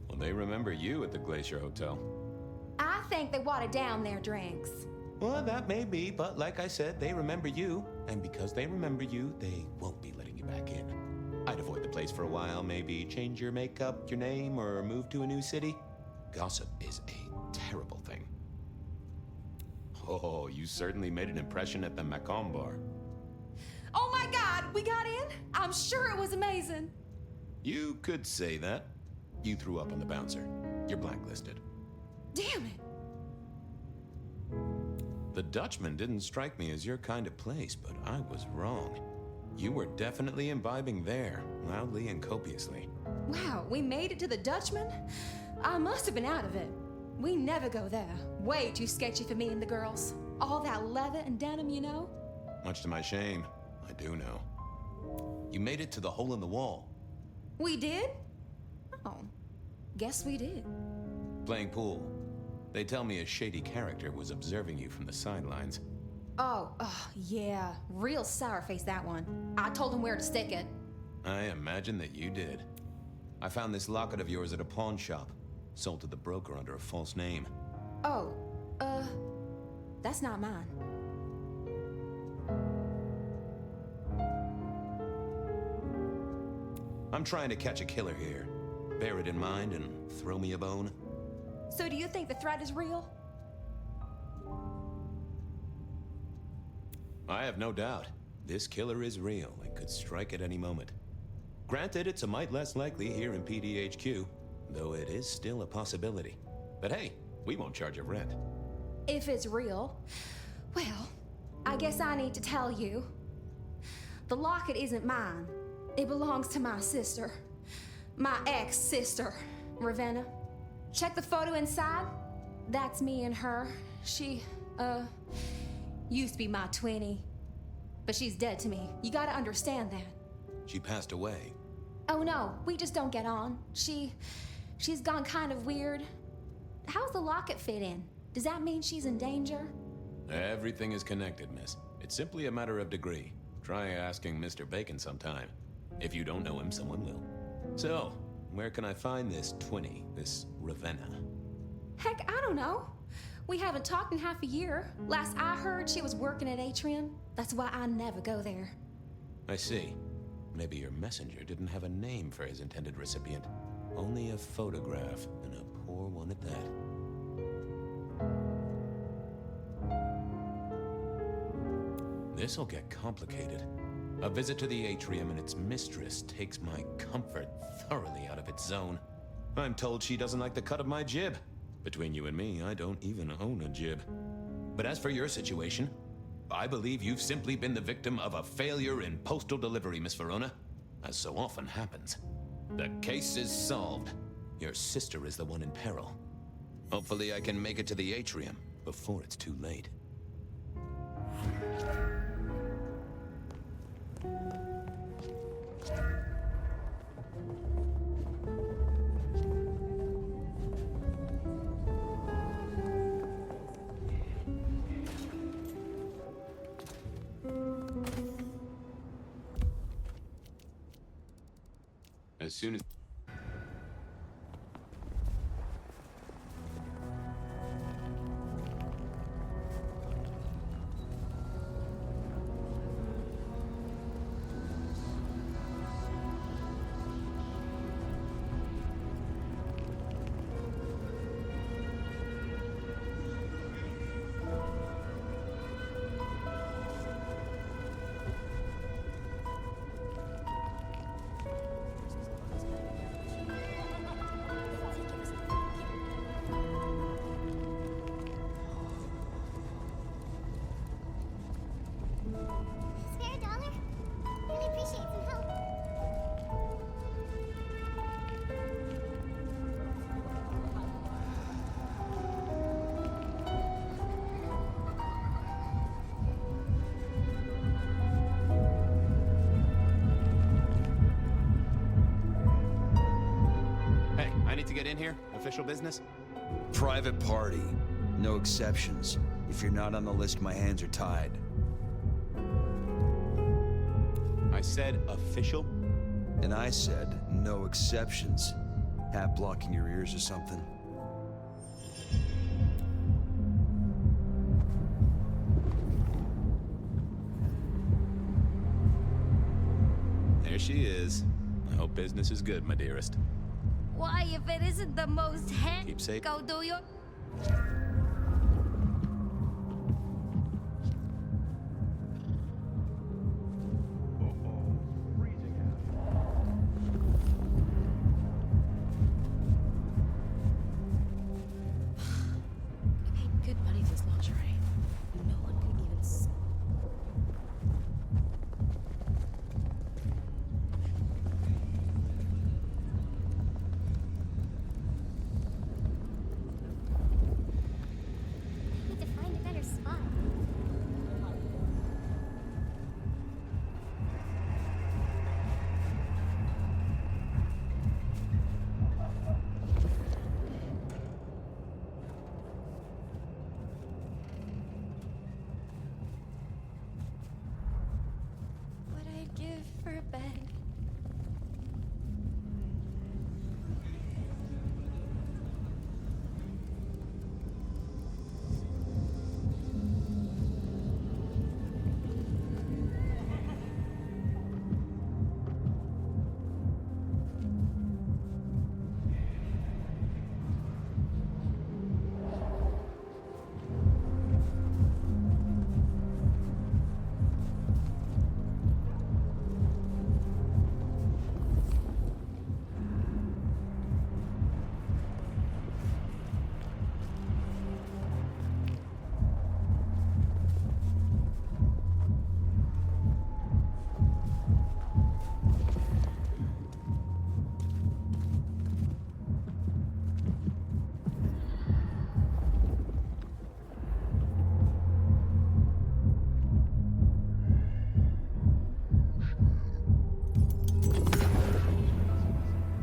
Well, they remember you at the Glacier Hotel. I think they watered down their drinks. Well, that may be, but like I said, they remember you. And because they remember you, they won't be letting you back in. I'd avoid the place for a while, maybe change your makeup, your name, or move to a new city. Gossip is a terrible thing. Oh, you certainly made an impression at the Macomb bar. Oh my God, we got in? I'm sure it was amazing. You could say that. You threw up on the bouncer. You're blacklisted. Damn it. The Dutchman didn't strike me as your kind of place, but I was wrong. You were definitely imbibing there, loudly and copiously. Wow, we made it to the Dutchman? I must have been out of it. We never go there. Way too sketchy for me and the girls. All that leather and denim, you know? Much to my shame, I do know. You made it to the hole in the wall. We did? Oh, guess we did. Playing pool. They tell me a shady character was observing you from the sidelines. Oh, yeah. Real sour face, that one. I told him where to stick it. I imagine that you did. I found this locket of yours at a pawn shop. Sold to the broker under a false name. Oh, that's not mine. I'm trying to catch a killer here. Bear it in mind and throw me a bone. So do you think the threat is real? I have no doubt. This killer is real and could strike at any moment. Granted, it's a mite less likely here in PDHQ, though it is still a possibility. But hey, we won't charge a rent. If it's real, well, I guess I need to tell you. The locket isn't mine. It belongs to my sister. My ex-sister, Ravenna. Check the photo inside. That's me and her. She, used to be my twinnie. But she's dead to me. You gotta understand that. She passed away. Oh no, we just don't get on. She's gone kind of weird. How's the locket fit in? Does that mean she's in danger? Everything is connected, miss. It's simply a matter of degree. Try asking Mr. Bacon sometime. If you don't know him, someone will. So, where can I find this twinnie, this Ravenna? Heck, I don't know. We haven't talked in half a year. Last I heard, she was working at Atrium. That's why I never go there. I see. Maybe your messenger didn't have a name for his intended recipient. Only a photograph, and a poor one at that. This'll get complicated. A visit to the Atrium and its mistress takes my comfort thoroughly out of its zone. I'm told she doesn't like the cut of my jib. Between you and me, I don't even own a jib. But as for your situation, I believe you've simply been the victim of a failure in postal delivery, Miss Verona, as so often happens. The case is solved. Your sister is the one in peril. Hopefully I can make it to the Atrium before it's too late. As soon as... to get in here? Official business? Private party. No exceptions. If you're not on the list, my hands are tied. I said official? And I said no exceptions. Hat blocking your ears or something? There she is. I hope business is good, my dearest. Why, if it isn't the most Keep safe. go do your... We paid good money for this lingerie. No one could even Need to find a better spot. What I'd give for a bed.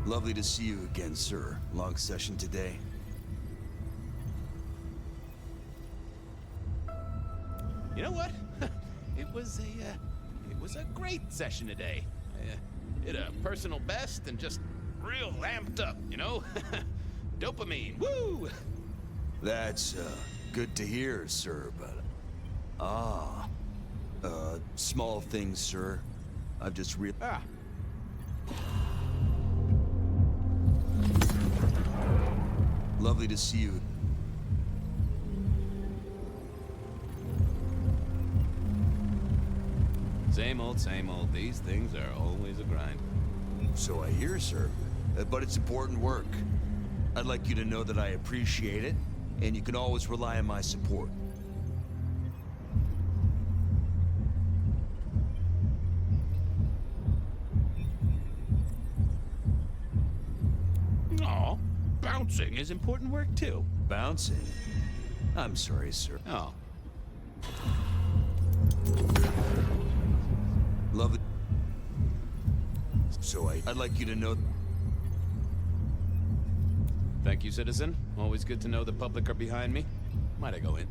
Lovely to see you again, sir. Long session today. You know what? It was a great session today. Hit a personal best and just real amped up, you know? Dopamine, woo! That's, good to hear, sir, but... small things, sir. I've just Lovely to see you. Same old, same old. These things are always a grind. So I hear, sir. But it's important work. I'd like you to know that I appreciate it, and you can always rely on my support. Aw, bouncing is important work too. Bouncing? I'm sorry, sir. Oh. Lovely. So I'd like you to know... Thank you, citizen. Always good to know the public are behind me. Might I go in?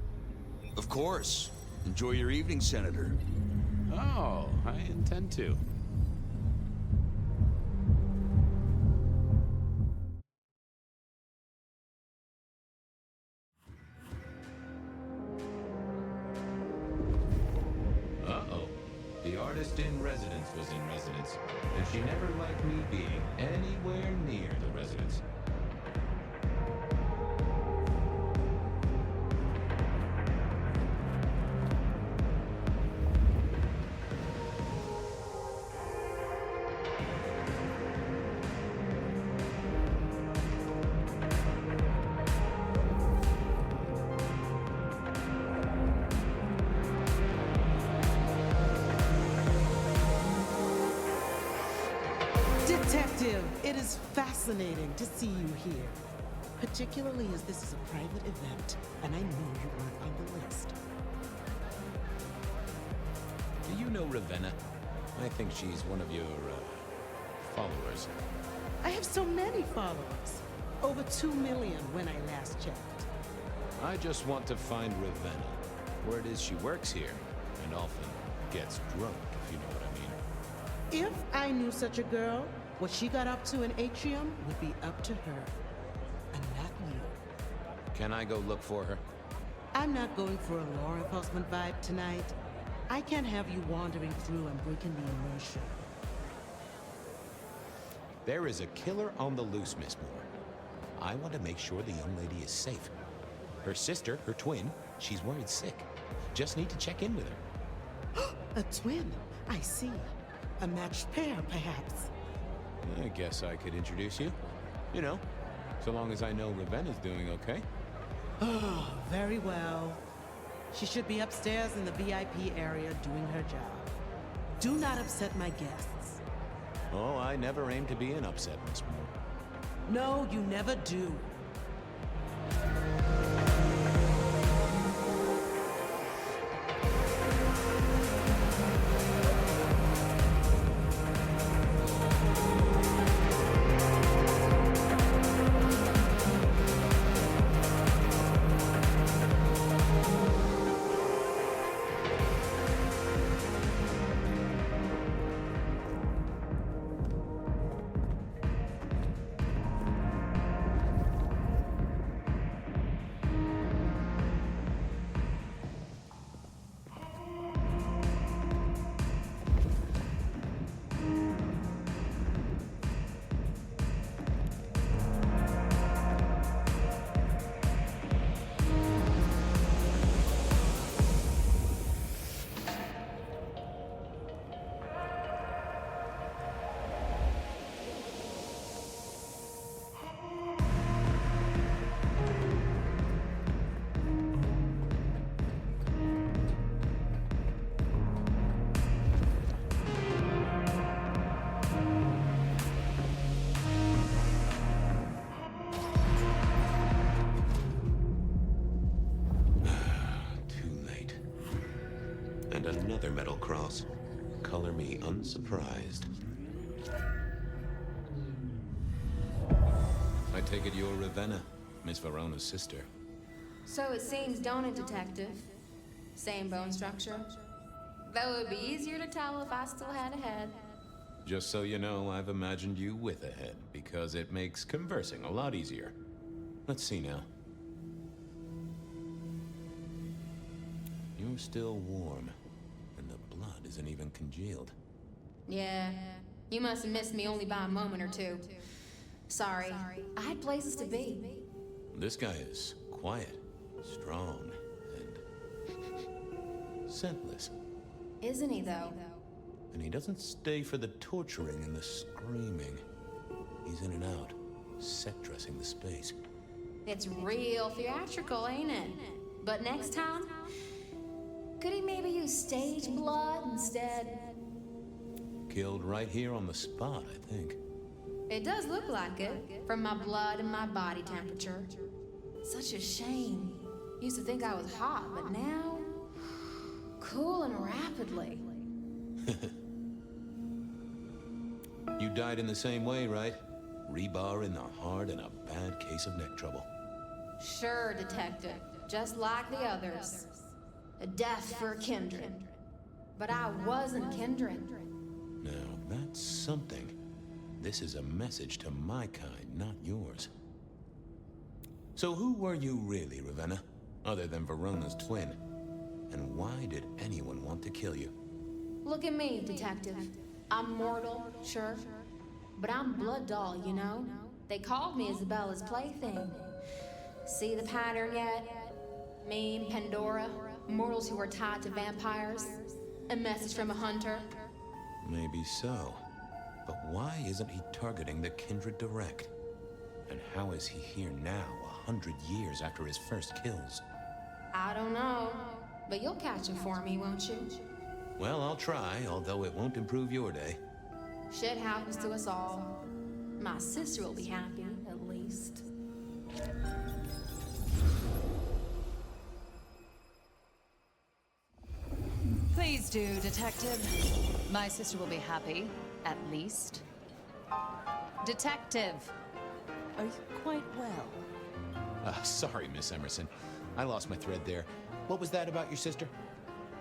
Of course. Enjoy your evening, Senator. Oh, I intend to. Uh-oh. The artist in residence was in residence, and she never liked me being anywhere near the residence. Detective, it is fascinating to see you here. Particularly as this is a private event, and I knew you weren't on the list. Do you know Ravenna? I think she's one of your, followers. I have so many followers. Over 2 million when I last checked. I just want to find Ravenna. Word is she works here, and often gets drunk, if you know what I mean. If I knew such a girl, what she got up to in Atrium would be up to her, and not you. Can I go look for her? I'm not going for a law enforcement vibe tonight. I can't have you wandering through and breaking the immersion. There is a killer on the loose, Miss Moore. I want to make sure the young lady is safe. Her sister, her twin, she's worried sick. Just need to check in with her. A twin? I see. A matched pair, perhaps. I guess I could introduce you. You know, so long as I know Ravenna's doing okay. Oh, very well. She should be upstairs in the VIP area doing her job. Do not upset my guests. Oh, I never aim to be an upset, Miss Moore. No, you never do. Another metal cross. Color me unsurprised. I take it you're Ravenna, Miss Verona's sister. So it seems, don't it, Detective? Same bone structure. Though it would be easier to tell if I still had a head. Just so you know, I've imagined you with a head, because it makes conversing a lot easier. Let's see now. You're still warm, and the blood isn't even congealed. Yeah, you must have missed me only by a moment or two. Sorry, I had places to be. This guy is quiet, strong, and scentless. Isn't he, though? And he doesn't stay for the torturing and the screaming. He's in and out, set dressing the space. It's real theatrical, ain't it? But next time, could he maybe use stage blood instead? Killed right here on the spot, I think. It does look like it, from my blood and my body temperature. Such a shame. Used to think I was hot, but now... cooling rapidly. You died in the same way, right? Rebar in the heart and a bad case of neck trouble. Sure, Detective. Just like the others. A death for a kindred. But I wasn't kindred. Now, that's something. This is a message to my kind, not yours. So who were you really, Ravenna? Other than Verona's twin? And why did anyone want to kill you? Look at me, Detective. I'm mortal, sure. But I'm blood doll, you know? They called me Isabella's plaything. See the pattern yet? Me and Pandora, mortals who are tied to vampires. A message from a hunter. Maybe so. But why isn't he targeting the kindred direct? And how is he here now, 100 years after his first kills? I don't know. But you'll catch him for me, won't you? Well, I'll try, although it won't improve your day. Shit happens to us all. My sister will be happy, at least. Please do, Detective. My sister will be happy, at least. Detective! are you quite well? Sorry, Miss Emerson. I lost my thread there. What was that about your sister?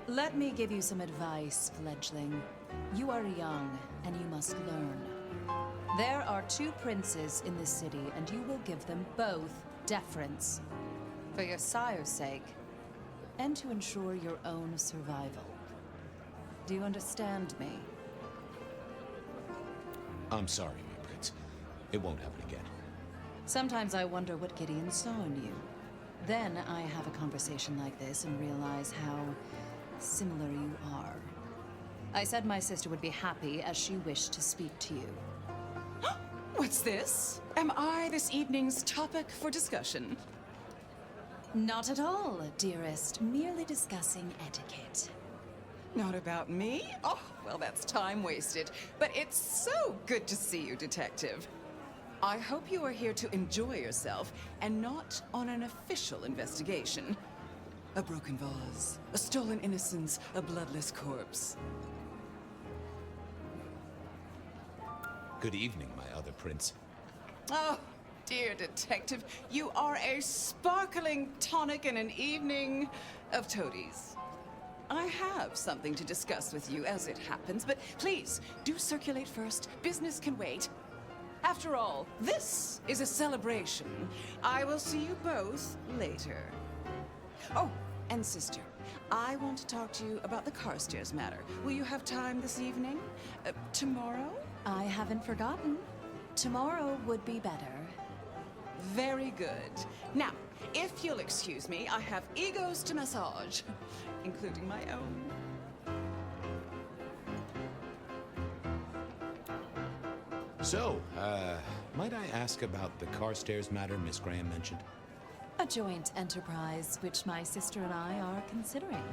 Let me give you some advice, fledgling. You are young, and you must learn. There are 2 princes in this city, and you will give them both deference. For your sire's sake, and to ensure your own survival. Do you understand me? I'm sorry, my prince. It won't happen again. Sometimes I wonder what Gideon saw in you. Then I have a conversation like this and realize how similar you are. I said my sister would be happy as she wished to speak to you. What's this? Am I this evening's topic for discussion? Not at all, dearest. Merely discussing etiquette. Not about me? Oh, well, that's time wasted. But it's so good to see you, Detective. I hope you are here to enjoy yourself and not on an official investigation. A broken vase, a stolen innocence, a bloodless corpse. Good evening, my other prince. Oh, dear Detective, you are a sparkling tonic in an evening of toadies. I have something to discuss with you as it happens, but please, do circulate first. Business can wait. After all, this is a celebration. I will see you both later. Oh, and sister, I want to talk to you about the Carstairs matter. Will you have time this evening? Tomorrow? I haven't forgotten. Tomorrow would be better. Very good. Now, if you'll excuse me, I have egos to massage, including my own. So, might I ask about the Carstairs matter Miss Graham mentioned? A joint enterprise which my sister and I are considering.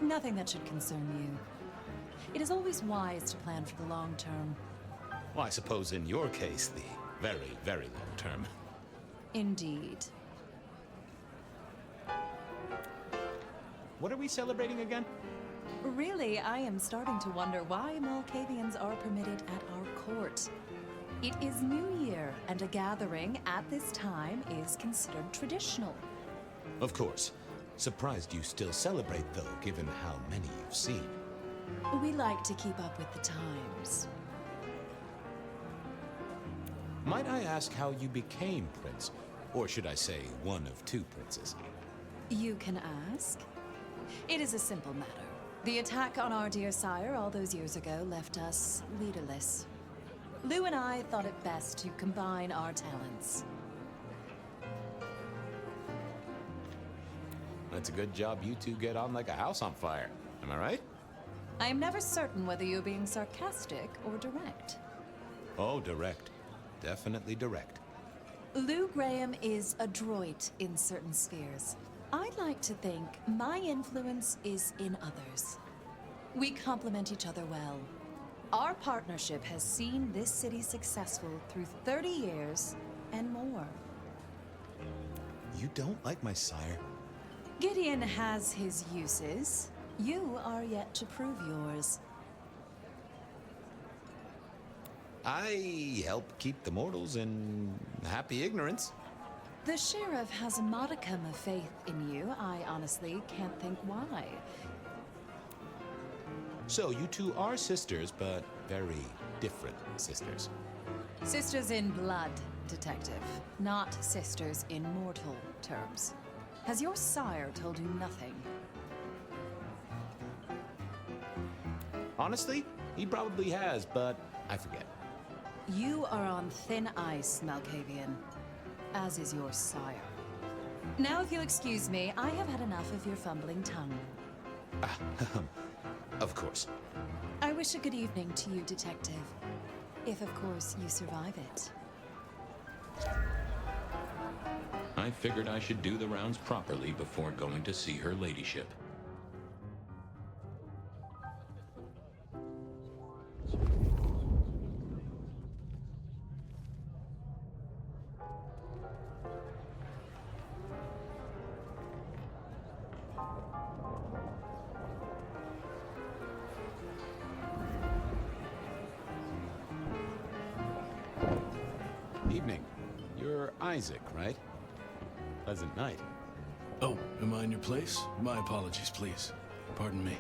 Nothing that should concern you. It is always wise to plan for the long term. Well, I suppose in your case, the very, very long term. Indeed. What are we celebrating again? Really, I am starting to wonder why Malkavians are permitted at our court. It is New Year, and a gathering at this time is considered traditional. Of course. Surprised you still celebrate, though, given how many you've seen. We like to keep up with the times. Might I ask how you became prince? Or should I say, one of 2 princes? You can ask. It is a simple matter. The attack on our dear sire all those years ago left us leaderless. Lou and I thought it best to combine our talents. That's a good job you 2 get on like a house on fire. Am I right? I am never certain whether you're being sarcastic or direct. Oh, direct. Definitely direct. Lou Graham is adroit in certain spheres. I'd like to think my influence is in others. We complement each other well. Our partnership has seen this city successful through 30 years and more. You don't like my sire? Gideon has his uses. You are yet to prove yours. I help keep the mortals in happy ignorance. The sheriff has a modicum of faith in you. I honestly can't think why. So you 2 are sisters, but very different sisters. Sisters in blood, Detective. Not sisters in mortal terms. Has your sire told you nothing? Honestly, he probably has, but I forget. You are on thin ice, Malkavian. As is your sire. Now, if you'll excuse me, I have had enough of your fumbling tongue. Of course. I wish a good evening to you, Detective. If, of course, you survive it. I figured I should do the rounds properly before going to see her ladyship. Evening. You're Isaac, right? Pleasant night. Oh, am I in your place? My apologies, please. Pardon me.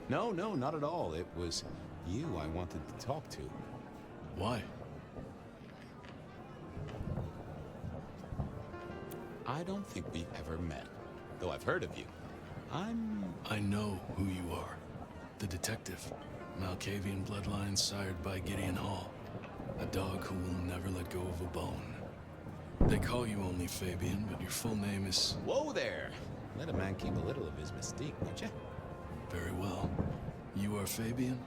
No, not at all. It was you I wanted to talk to. Why? I don't think we've ever met, though I've heard of you. I know who you are. The detective. Malkavian bloodlines sired by Gideon Hall. A dog who will never let go of a bone. They call you only Fabian, but your full name is... Whoa there! Let a man keep a little of his mystique, won't you? Very well. You are Fabian,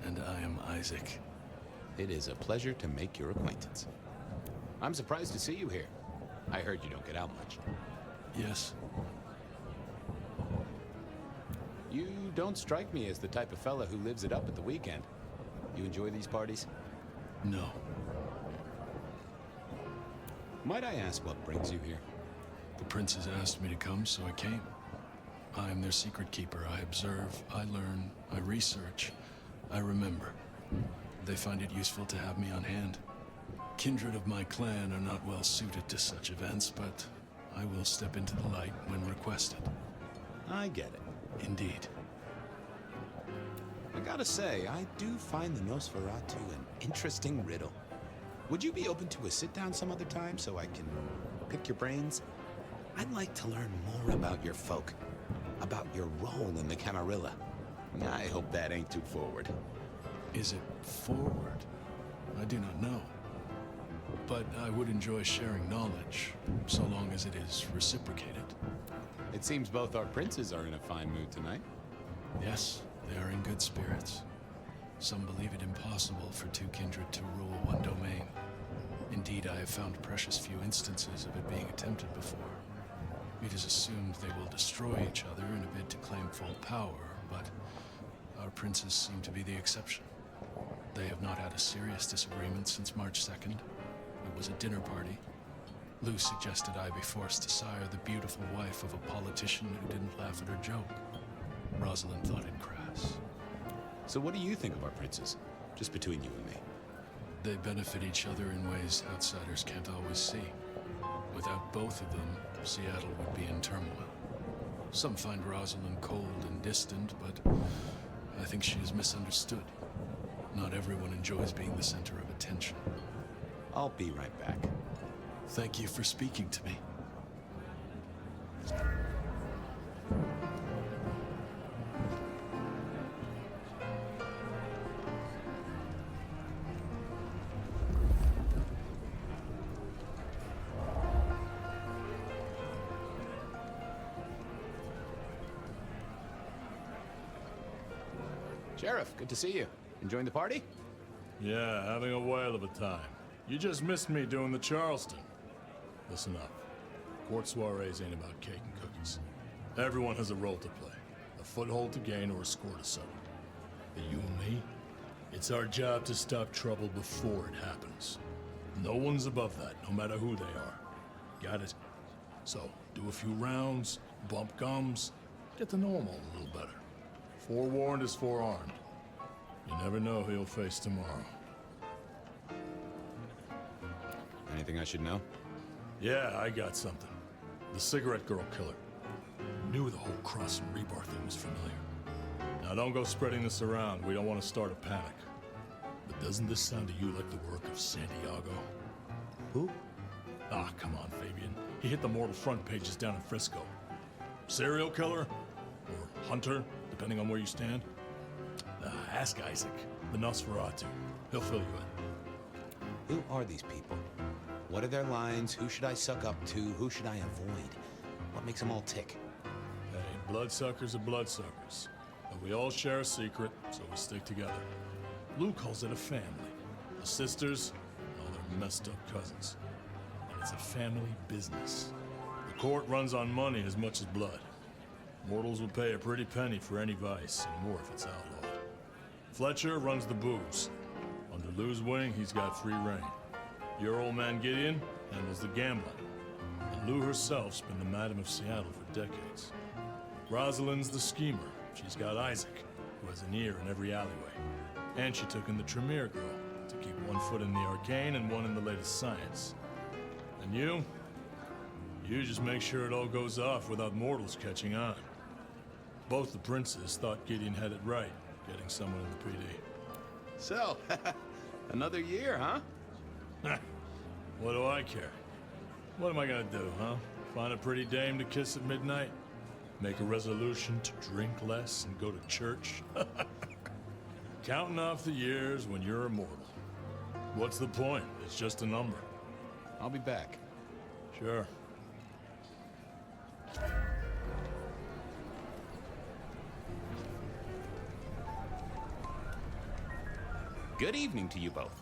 and I am Isaac. It is a pleasure to make your acquaintance. I'm surprised to see you here. I heard you don't get out much. Yes. You don't strike me as the type of fella who lives it up at the weekend. You enjoy these parties? No. Might I ask what brings you here? The princes asked me to come, so I came. I am their secret keeper. I observe, I learn, I research, I remember. They find it useful to have me on hand. Kindred of my clan are not well suited to such events, but I will step into the light when requested. I get it. Indeed. I gotta say, I do find the Nosferatu an interesting riddle. Would you be open to a sit-down some other time so I can pick your brains? I'd like to learn more about your folk, about your role in the Camarilla. I hope that ain't too forward. Is it forward? I do not know. But I would enjoy sharing knowledge, so long as it is reciprocated. It seems both our princes are in a fine mood tonight. Yes, they are in good spirits. Some believe it impossible for two kindred to rule one domain. Indeed, I have found precious few instances of it being attempted before. It is assumed they will destroy each other in a bid to claim full power, but our princes seem to be the exception. They have not had a serious disagreement since March 2nd. It was a dinner party. Lou suggested I be forced to sire the beautiful wife of a politician who didn't laugh at her joke. Rosalind thought it crass. So what do you think of our princes? Just between you and me. They benefit each other in ways outsiders can't always see. Without both of them, Seattle would be in turmoil. Some find Rosalind cold and distant, but I think she is misunderstood. Not everyone enjoys being the center of attention. I'll be right back. Thank you for speaking to me. Sheriff, good to see you. Enjoying the party? Yeah, having a whale of a time. You just missed me doing the Charleston. Listen up. Court soirees ain't about cake and cookies. Everyone has a role to play. A foothold to gain or a score to settle. But you and me? It's our job to stop trouble before it happens. No one's above that, no matter who they are. Got it? So, do a few rounds, bump gums, get to know them all a little better. Forewarned is forearmed. You never know who you'll face tomorrow. Anything I should know? Yeah, I got something. The cigarette girl killer. Knew the whole Cross and Rebar thing was familiar. Now don't go spreading this around. We don't want to start a panic. But doesn't this sound to you like the work of Santiago? Who? Ah, come on, Fabian. He hit the mortal front pages down in Frisco. Serial killer? Or hunter, depending on where you stand? Ask Isaac, the Nosferatu. He'll fill you in. Who are these people? What are their lines? Who should I suck up to? Who should I avoid? What makes them all tick? Hey, bloodsuckers are bloodsuckers. But we all share a secret, so we stick together. Lou calls it a family. The sisters, all their messed up cousins. And it's a family business. The court runs on money as much as blood. Mortals will pay a pretty penny for any vice, and more if it's outlawed. Fletcher runs the booze. Under Lou's wing, he's got free reign. Your old man Gideon handles the gambling. And Lou herself's been the Madam of Seattle for decades. Rosalind's the schemer. She's got Isaac, who has an ear in every alleyway. And she took in the Tremere girl to keep one foot in the arcane and one in the latest science. And you? You just make sure it all goes off without mortals catching on. Both the princes thought Gideon had it right, getting someone in the PD. So, another year, huh? What do I care? What am I gonna do, huh? Find a pretty dame to kiss at midnight? Make a resolution to drink less and go to church? Counting off the years when you're immortal. What's the point? It's just a number. I'll be back. Sure. Good evening to you both.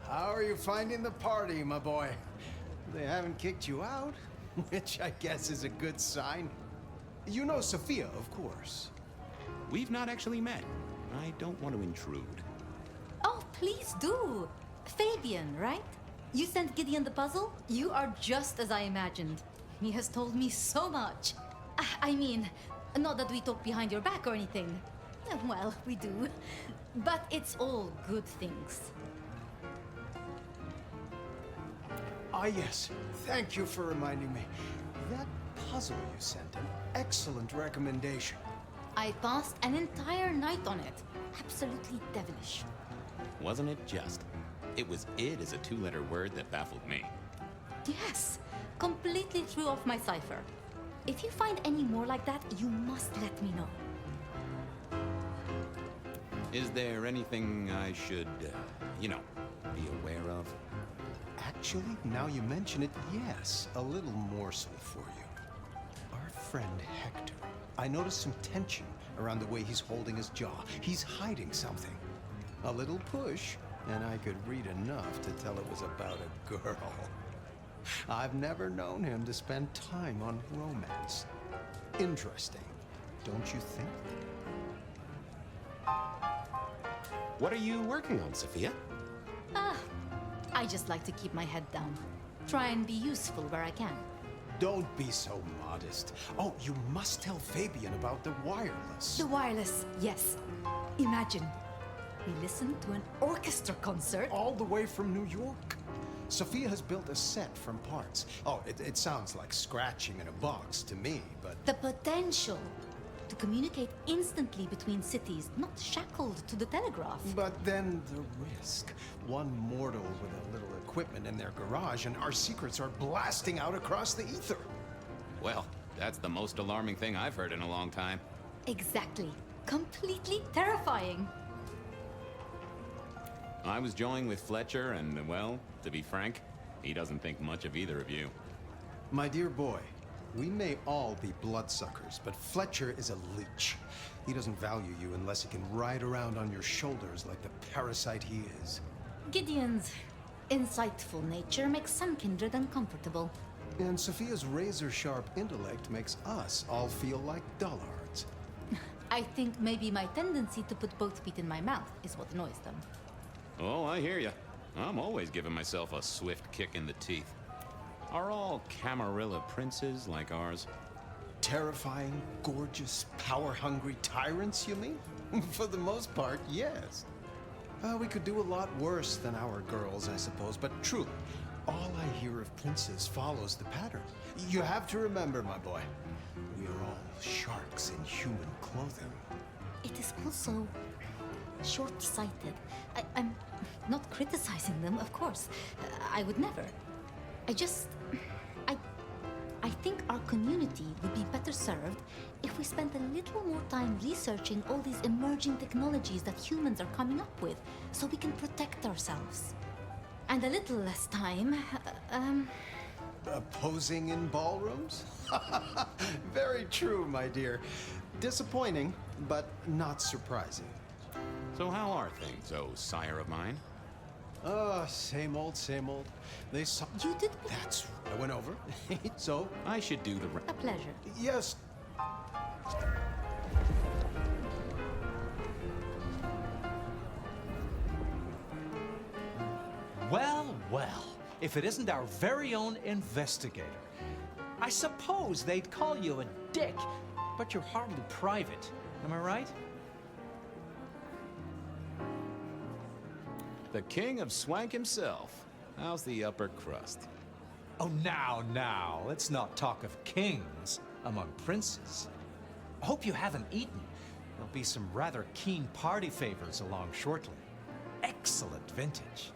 How are you finding the party, my boy? They haven't kicked you out, which I guess is a good sign. You know Sophia, of course. We've not actually met. I don't want to intrude. Oh, please do. Fabian, right? You sent Gideon the puzzle? You are just as I imagined. He has told me so much. I mean, not that we talk behind your back or anything. Well, we do. But it's all good things. Ah, yes. Thank you for reminding me. That puzzle you sent, an excellent recommendation. I passed an entire night on it. Absolutely devilish. Wasn't it just? It was "id" as a two-letter word that baffled me. Yes, completely threw off my cipher. If you find any more like that, you must let me know. Is there anything I should, be aware of? Actually, now you mention it, yes, a little morsel for you. Our friend Hector. I noticed some tension around the way he's holding his jaw. He's hiding something. A little push, and I could read enough to tell it was about a girl. I've never known him to spend time on romance. Interesting, don't you think? What are you working on, Sophia? I just like to keep my head down. Try and be useful where I can. Don't be so modest. Oh, you must tell Fabian about the wireless. The wireless, yes. Imagine, we listened to an orchestra concert. All the way from New York. Sophia has built a set from parts. Oh, it sounds like scratching in a box to me, but... The potential to communicate instantly between cities, not shackled to the telegraph. But then the risk. One mortal with a little equipment in their garage and our secrets are blasting out across the ether. Well, that's the most alarming thing I've heard in a long time. Exactly. Completely terrifying. I was joined with Fletcher, and, well, to be frank, he doesn't think much of either of you. My dear boy, we may all be bloodsuckers, but Fletcher is a leech. He doesn't value you unless he can ride around on your shoulders like the parasite he is. Gideon's insightful nature makes some kindred uncomfortable. And Sophia's razor-sharp intellect makes us all feel like dullards. I think maybe my tendency to put both feet in my mouth is what annoys them. Oh, I hear ya. I'm always giving myself a swift kick in the teeth. Are all Camarilla princes like ours? Terrifying, gorgeous, power-hungry tyrants, you mean? For the most part, yes. We could do a lot worse than our girls, I suppose, but truly, all I hear of princes follows the pattern. You have to remember, my boy, we are all sharks in human clothing. It is also short-sighted. I'm not criticizing them, of course. I would never. I think our community would be better served if we spent a little more time researching all these emerging technologies that humans are coming up with, so we can protect ourselves. And a little less time, Posing in ballrooms? Very true, my dear. Disappointing, but not surprising. So how are things, oh sire of mine? Same old, same old. They saw... You did... That's... I went over. So... I should do the... A pleasure. Yes. Well, well. If it isn't our very own investigator. I suppose they'd call you a dick, but you're hardly private. Am I right? The king of swank himself. How's the upper crust? Oh, now, let's not talk of kings among princes. Hope you haven't eaten. There'll be some rather keen party favors along shortly. Excellent vintage.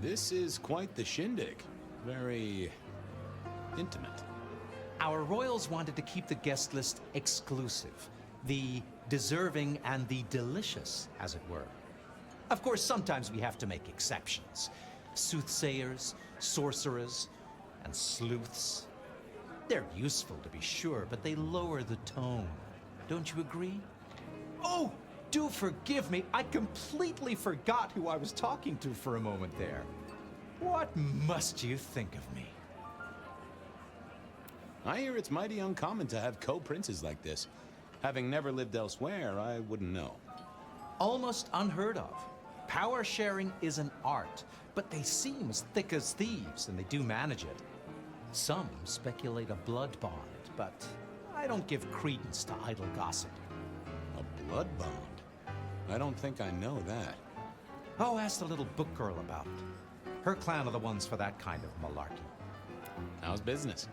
This is quite the shindig. Very intimate. Our royals wanted to keep the guest list exclusive. The deserving and the delicious, as it were. Of course, sometimes we have to make exceptions. Soothsayers, sorcerers, and sleuths. They're useful, to be sure, but they lower the tone. Don't you agree? Oh, do forgive me. I completely forgot who I was talking to for a moment there. What must you think of me? I hear it's mighty uncommon to have co-princes like this. Having never lived elsewhere, I wouldn't know. Almost unheard of. Power sharing is an art, but they seem as thick as thieves, and they do manage it. Some speculate a blood bond, but I don't give credence to idle gossip. A blood bond? I don't think I know that. Oh, ask the little book girl about it. Her clan are the ones for that kind of malarkey. How's business?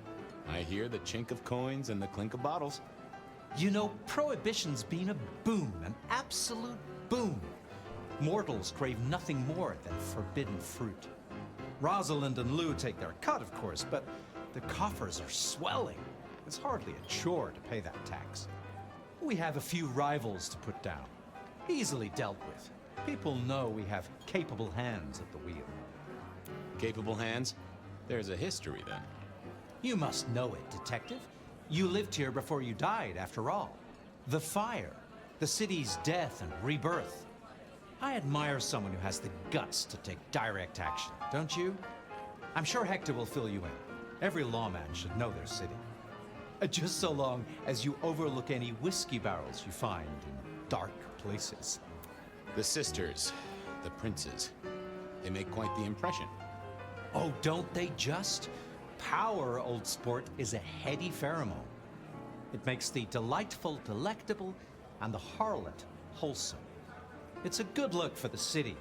I hear the chink of coins and the clink of bottles. You know, Prohibition's been a boom, an absolute boom. Mortals crave nothing more than forbidden fruit. Rosalind and Lou take their cut, of course, but the coffers are swelling. It's hardly a chore to pay that tax. We have a few rivals to put down. Easily dealt with. People know we have capable hands at the wheel. Capable hands? There's a history, then. You must know it, Detective. You lived here before you died, after all. The Phyre, the city's death and rebirth. I admire someone who has the guts to take direct action, don't you? I'm sure Hector will fill you in. Every lawman should know their city. Just so long as you overlook any whiskey barrels you find in dark places. The sisters, the princes, they make quite the impression. Oh, don't they just? Power, old sport, is a heady pheromone. It makes the delightful delectable and the harlot wholesome. It's a good look for the city.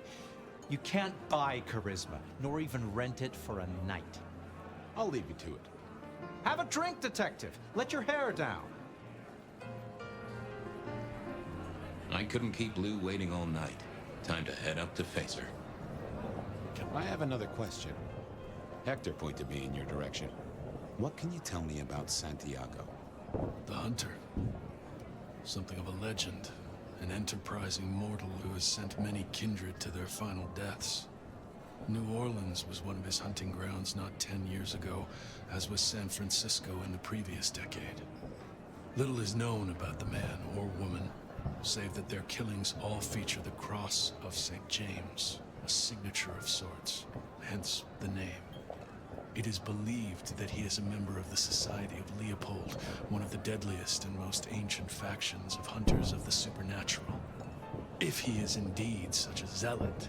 You can't buy charisma, nor even rent it for a night. I'll leave you to it. Have a drink, Detective. Let your hair down. I couldn't keep Lou waiting all night. Time to head up to face her. I have another question. Hector pointed me in your direction. What can you tell me about Santiago? The Hunter. Something of a legend. An enterprising mortal who has sent many kindred to their final deaths. New Orleans was one of his hunting grounds not 10 years ago, as was San Francisco in the previous decade. Little is known about the man or woman, save that their killings all feature the cross of St. James, a signature of sorts, hence the name. It is believed that he is a member of the Society of Leopold, one of the deadliest and most ancient factions of hunters of the supernatural. If he is indeed such a zealot,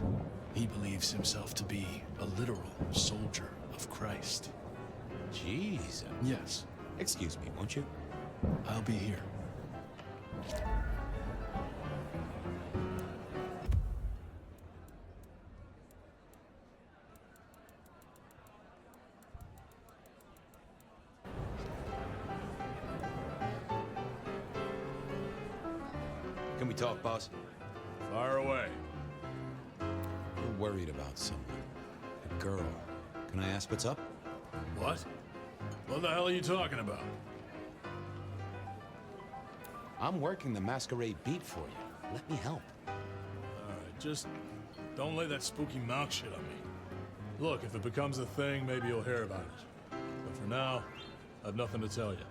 he believes himself to be a literal soldier of Christ. Jeez. Yes. Excuse me, won't you? I'll be here. Can we talk, boss? Fire away. We're worried about someone. A girl. Can I ask what's up? What? What the hell are you talking about? I'm working the Masquerade beat for you. Let me help. Alright, just don't lay that spooky mouth shit on me. Look, if it becomes a thing, maybe you'll hear about it. But for now, I have nothing to tell you.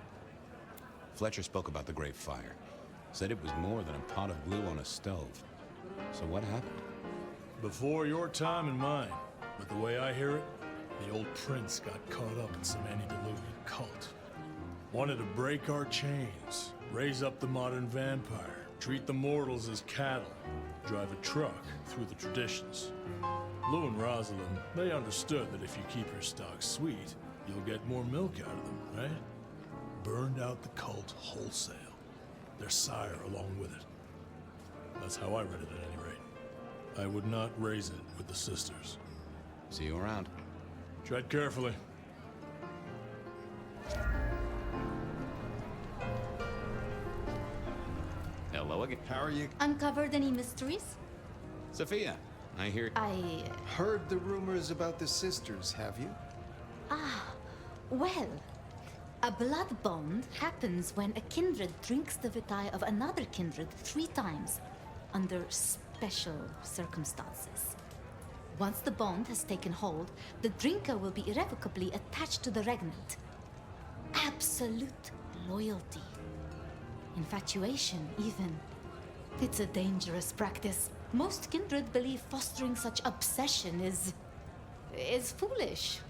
Fletcher spoke about the Great Fire. Said it was more than a pot of glue on a stove. So what happened? Before your time and mine. But the way I hear it, the old prince got caught up in some antediluvian cult. Wanted to break our chains, raise up the modern vampire, treat the mortals as cattle, drive a truck through the traditions. Lou and Rosalind, they understood that if you keep your stock sweet, you'll get more milk out of them, right? Burned out the cult wholesale. Their sire along with it. That's how I read it at any rate. I would not raise it with the sisters. See you around. Tread carefully. Hello again. How are you? Uncovered any mysteries? Sophia, I hear... I... Heard the rumors about the sisters, have you? Well, a blood bond happens when a kindred drinks the vitae of another kindred 3 times, under special circumstances. Once the bond has taken hold, the drinker will be irrevocably attached to the regnant. Absolute loyalty. Infatuation, even. It's a dangerous practice. Most kindred believe fostering such obsession is foolish.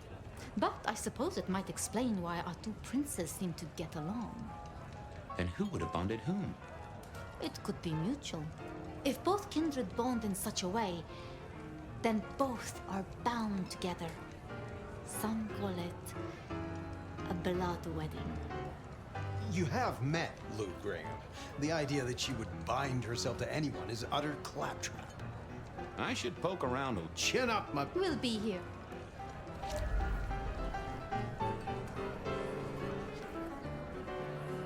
But I suppose it might explain why our 2 princes seem to get along. And who would have bonded whom? It could be mutual. If both kindred bond in such a way, then both are bound together. Some call it a blood wedding. You have met Lou Graham. The idea that she would bind herself to anyone is utter claptrap. I should poke around a... Chin up, my... We'll be here.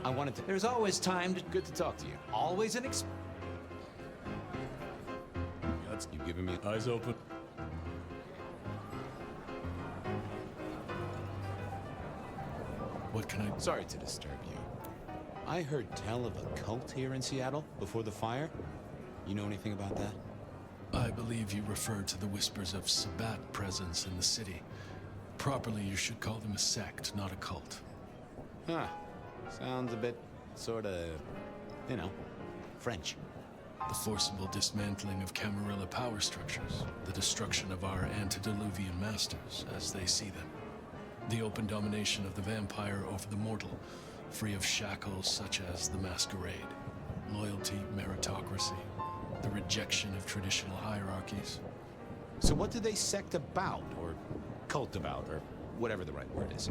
I wanted to... There's always time to... Good to talk to you. Always an You've given me... Eyes open. What can I... Sorry to disturb you. I heard tell of a cult here in Seattle before the fire. You know anything about that? I believe you refer to the whispers of Sabbat presence in the city. Properly, you should call them a sect, not a cult. Huh. Sounds a bit, sorta, you know, French. The forcible dismantling of Camarilla power structures, the destruction of our antediluvian masters, as they see them. The open domination of the vampire over the mortal, free of shackles such as the Masquerade. Loyalty, meritocracy, the rejection of traditional hierarchies. So what do they sect about, or cult about, or whatever the right word is?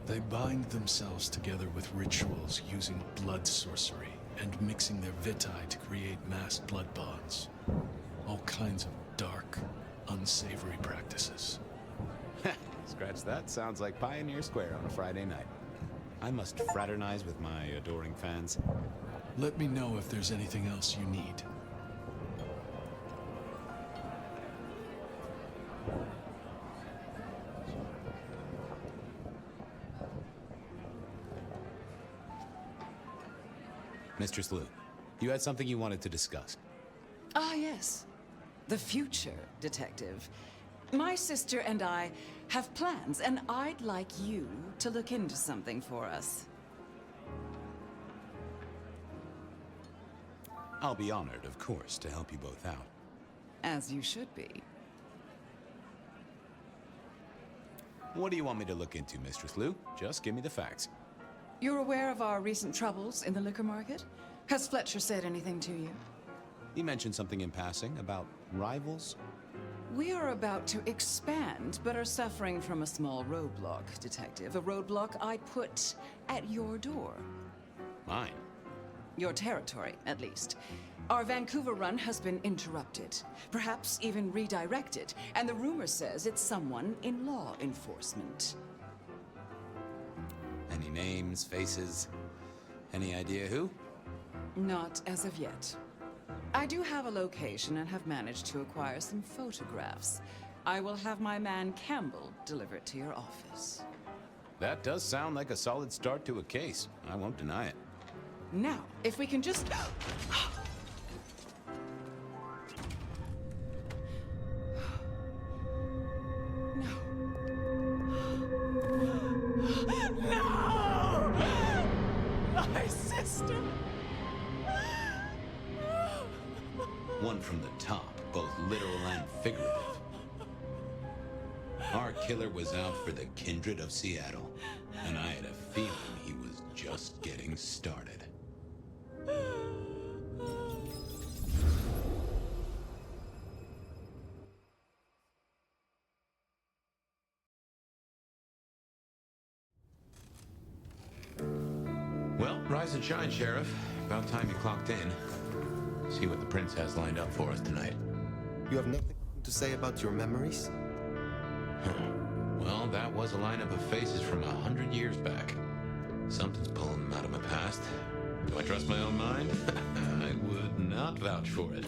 They bind themselves together with rituals using blood sorcery and mixing their vitae to create mass blood bonds. All kinds of dark, unsavory practices. Scratch that. Sounds like Pioneer Square on a Friday night. I must fraternize with my adoring fans. Let me know if there's anything else you need. Mistress Lou, you had something you wanted to discuss. Ah, yes. The future, Detective. My sister and I have plans, and I'd like you to look into something for us. I'll be honored, of course, to help you both out. As you should be. What do you want me to look into, Mistress Lou? Just give me the facts. You're aware of our recent troubles in the liquor market? Has Fletcher said anything to you? He mentioned something in passing about rivals. We are about to expand, but are suffering from a small roadblock, Detective. A roadblock I put at your door. Mine? Your territory, at least. Our Vancouver run has been interrupted, perhaps even redirected, and the rumor says it's someone in law enforcement. Any names, faces? Any idea who? Not as of yet. I do have a location and have managed to acquire some photographs. I will have my man Campbell deliver it to your office. That does sound like a solid start to a case. I won't deny it. Now, if we can just... No! My sister! One from the top, both literal and figurative. Our killer was out for the kindred of Seattle, and I had a feeling he was just getting started. Well, rise and shine, Sheriff. About time you clocked in. See what the prince has lined up for us tonight. You have nothing to say about your memories? Well, that was a lineup of faces from 100 years back. Something's pulling them out of my past. Do I trust my own mind? I would not vouch for it.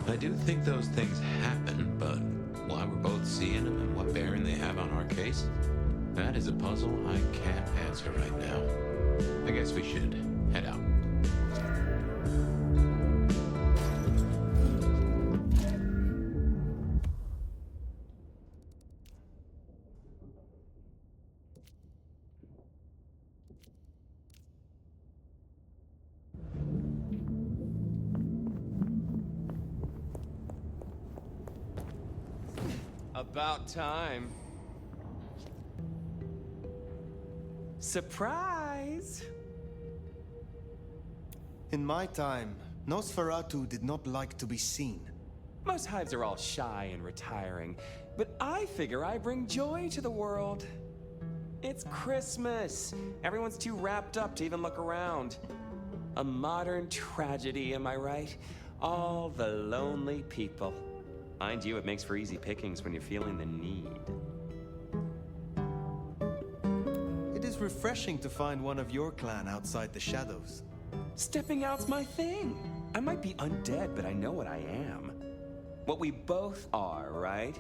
I do think those things happen, but why we're both seeing them and what bearing they have on our case, that is a puzzle I can't answer right now. I guess we should head out. About time. Surprise! In my time, Nosferatu did not like to be seen. Most hives are all shy and retiring, but I figure I bring joy to the world. It's Christmas. Everyone's too wrapped up to even look around. A modern tragedy, am I right? All the lonely people. Mind you, it makes for easy pickings when you're feeling the need. It is refreshing to find one of your clan outside the shadows. Stepping out's my thing. I might be undead, but I know what I am. What we both are, right?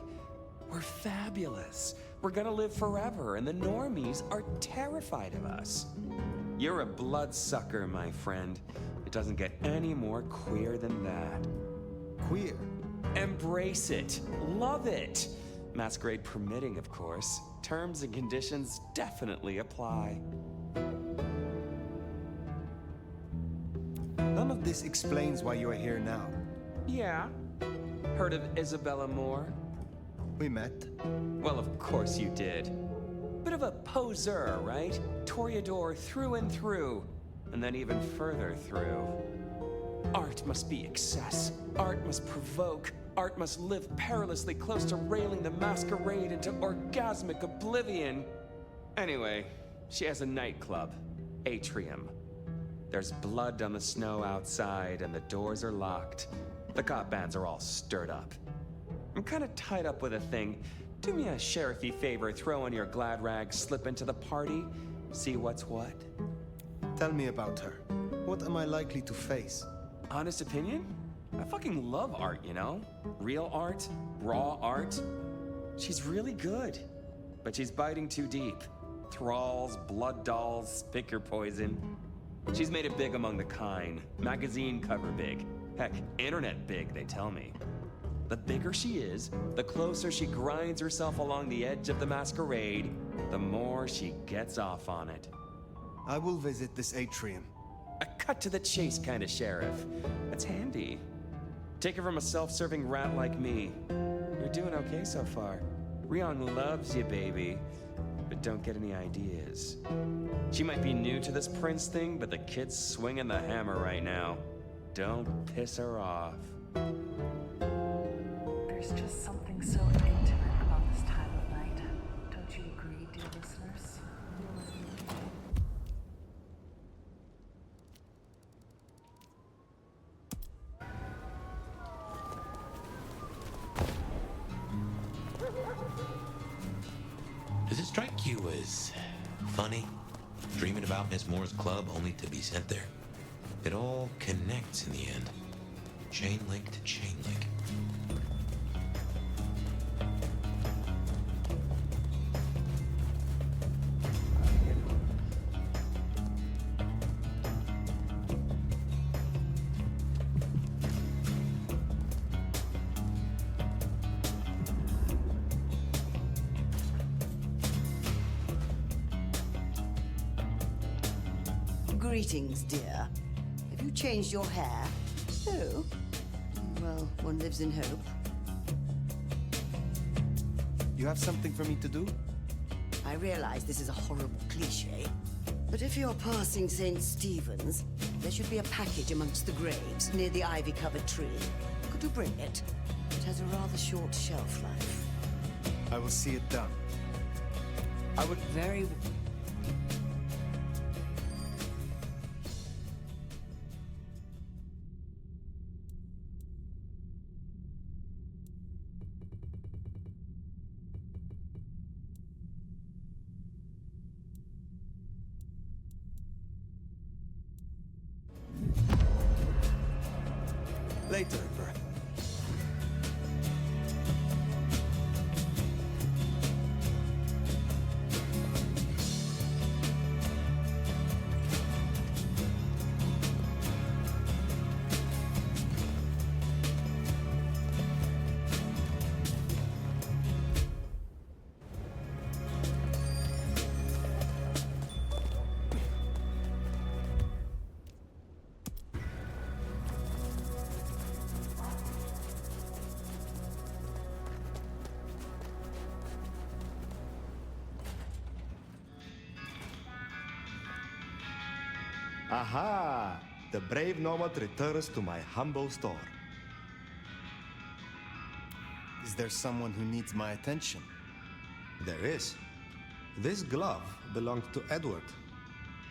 We're fabulous. We're gonna live forever, and the normies are terrified of us. You're a bloodsucker, my friend. It doesn't get any more queer than that. Queer? Embrace it. Love it. Masquerade permitting, of course. Terms and conditions definitely apply. None of this explains why you are here now. Yeah. Heard of Isabella Moore? We met. Well, of course you did. Bit of a poseur, right? Toreador through and through. And then even further through. Art must be excess. Art must provoke. Art must live perilously close to railing the masquerade into orgasmic oblivion. Anyway, she has a nightclub, Atrium. There's blood on the snow outside, and the doors are locked. The cop bands are all stirred up. I'm kind of tied up with a thing. Do me a sheriffy favor, throw on your glad rags, slip into the party, see what's what. Tell me about her. What am I likely to face? Honest opinion? I fucking love art, you know? Real art, raw art. She's really good, but she's biting too deep. Thralls, blood dolls, pick your poison. She's made it big among the kind. Magazine cover big. Heck, internet big, they tell me. The bigger she is, the closer she grinds herself along the edge of the masquerade, the more she gets off on it. I will visit this atrium. A cut to the chase kind of sheriff. That's handy. Take it from a self-serving rat like me. You're doing okay so far. Rion loves you, baby. But don't get any ideas. She might be new to this prince thing, but the kid's swinging the hammer right now. Don't piss her off. There's just something so intimate about this time of night. Don't you agree, dear listeners? Does it strike you as funny? Dreaming about Miss Moore's club only to be sent there? It all connects in the end. Chain link to chain link. Greetings, dear. Have you changed your hair? Oh. Well, one lives in hope. You have something for me to do? I realize this is a horrible cliche, but if you're passing St. Stephen's, there should be a package amongst the graves near the ivy-covered tree. Could you bring it? It has a rather short shelf life. I will see it done. I would... Very... Later, Phyre. Aha! The brave nomad returns to my humble store. Is there someone who needs my attention? There is. This glove belonged to Edward.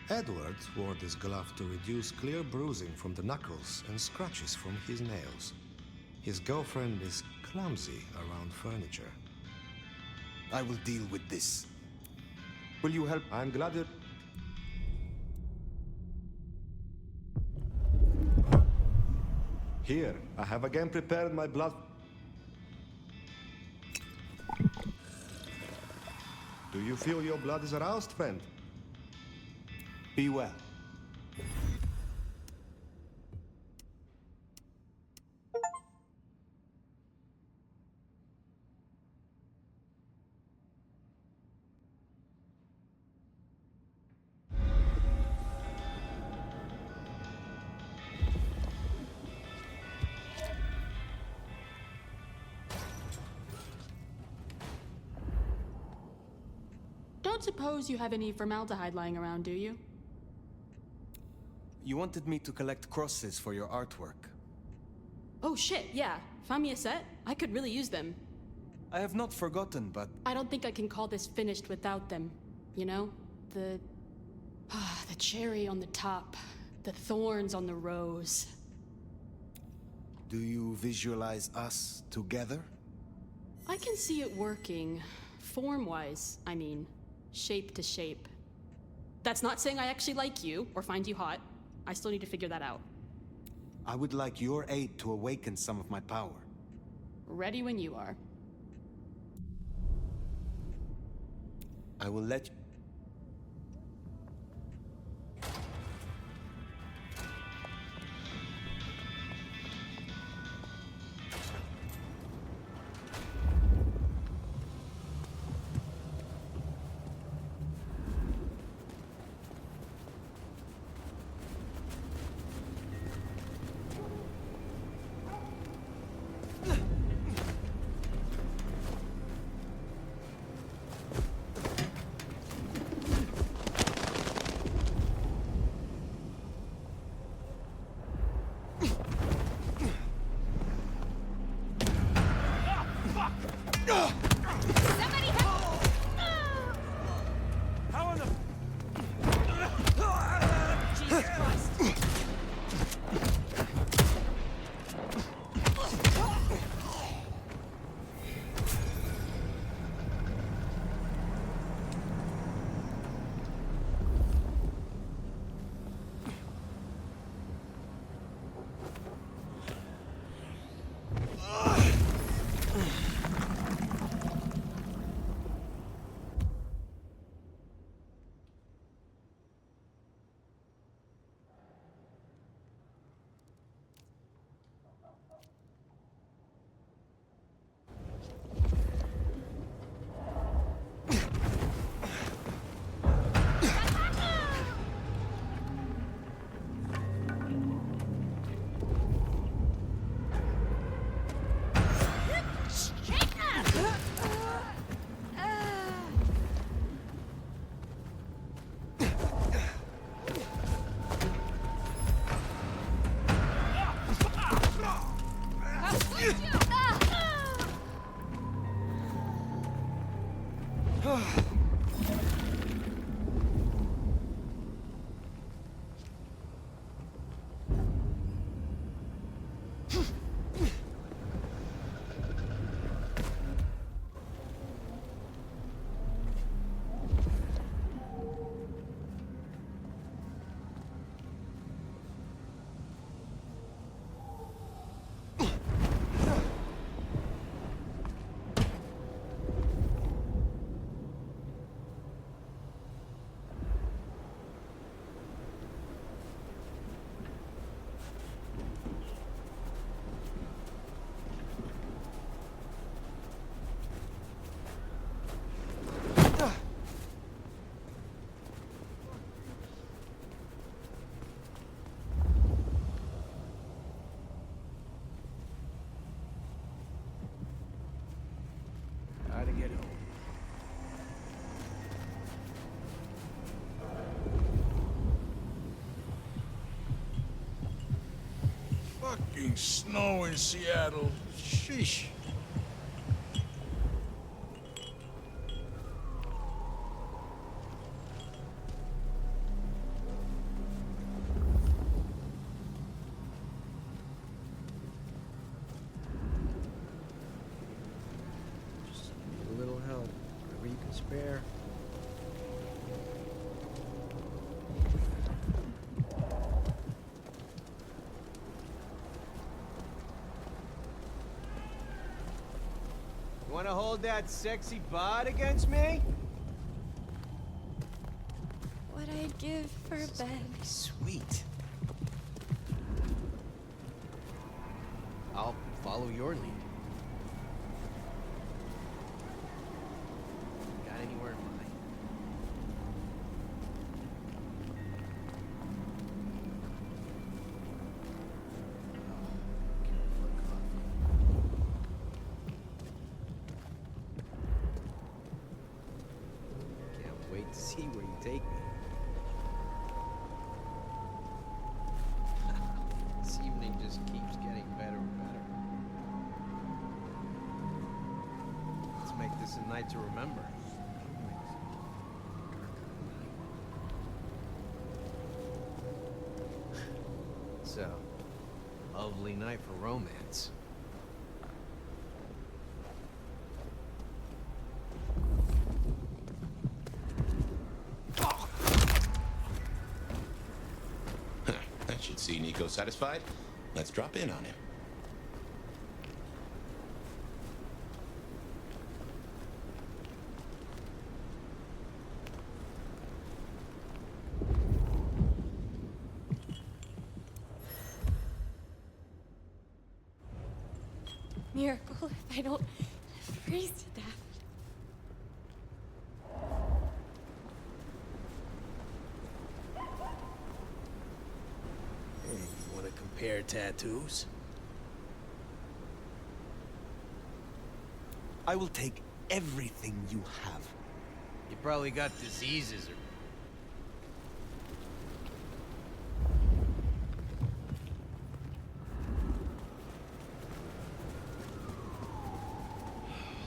Edward wore this glove to reduce clear bruising from the knuckles and scratches from his nails. His girlfriend is clumsy around furniture. I will deal with this. Will you help? I'm glad you... Here, I have again prepared my blood... Do you feel your blood is aroused, friend? Be well. Don't suppose you have any formaldehyde lying around, do you? You wanted me to collect crosses for your artwork. Oh shit, yeah. Find me a set? I could really use them. I have not forgotten, but... I don't think I can call this finished without them. You know? The cherry on the top. The thorns on the rose. Do you visualize us together? I can see it working. Form-wise, I mean. Shape to shape. That's not saying I actually like you, or find you hot. I still need to figure that out. I would like your aid to awaken some of my power. Ready when you are. I will let you... Fucking snow in Seattle. Sheesh. Just need a little help, whatever you can spare. You wanna hold that sexy bod against me? What I'd give for a bed. Sweet. I'll follow your lead. Got anywhere in mind? Can't wait to see where you take me. This evening just keeps getting better and better. Let's make this a night to remember. So, lovely night for romance. That should see Nico satisfied. Let's drop in on him. Miracle if I don't freeze to death. Hey, you wanna compare tattoos? I will take everything you have. You probably got diseases or...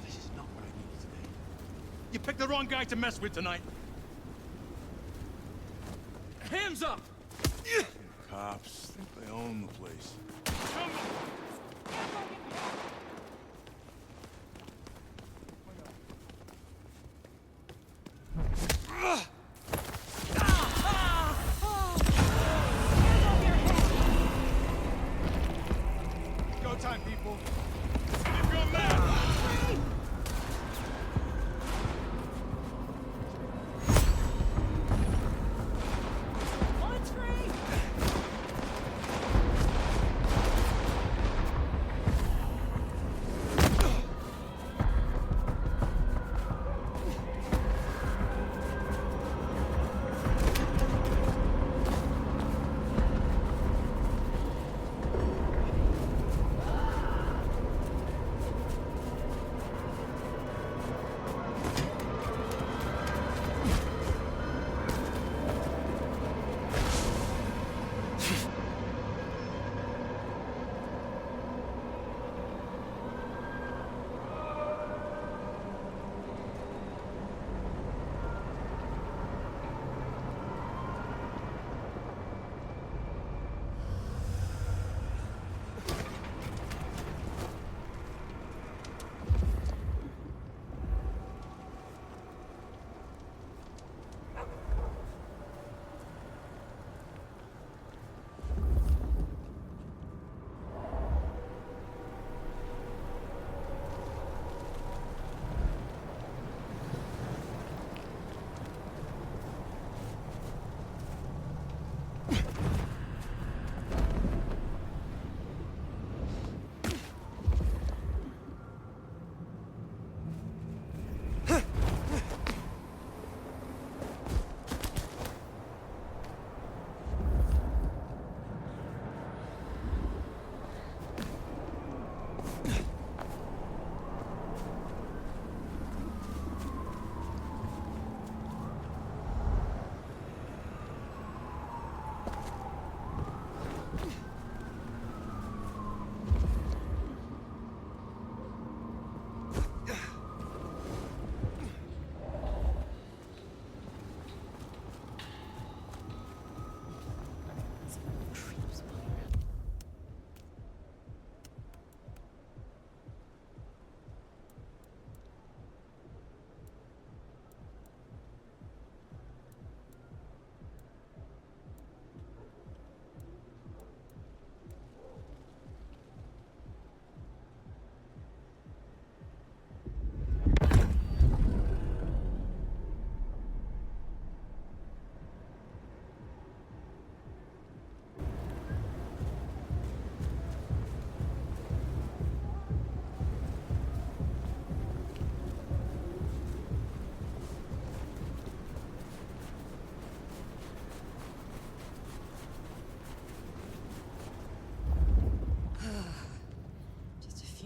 This is not what I needed today. You picked the wrong guy to mess with tonight. Hands up! Cops think they own the place. Go time, people. If you're mad.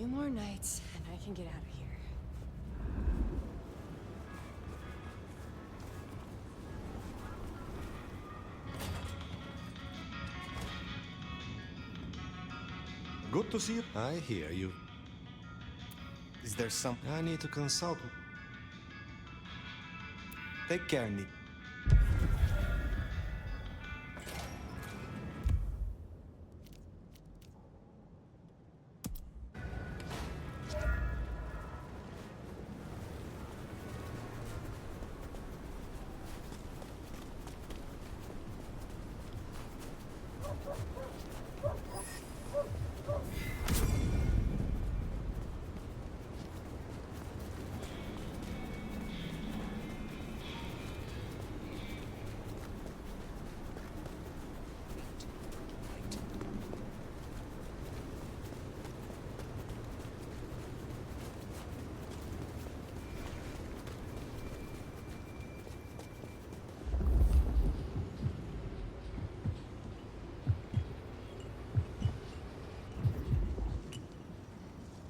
2 more nights, and I can get out of here. Good to see you. I hear you. Is there some... I need to consult. Take care, Nick.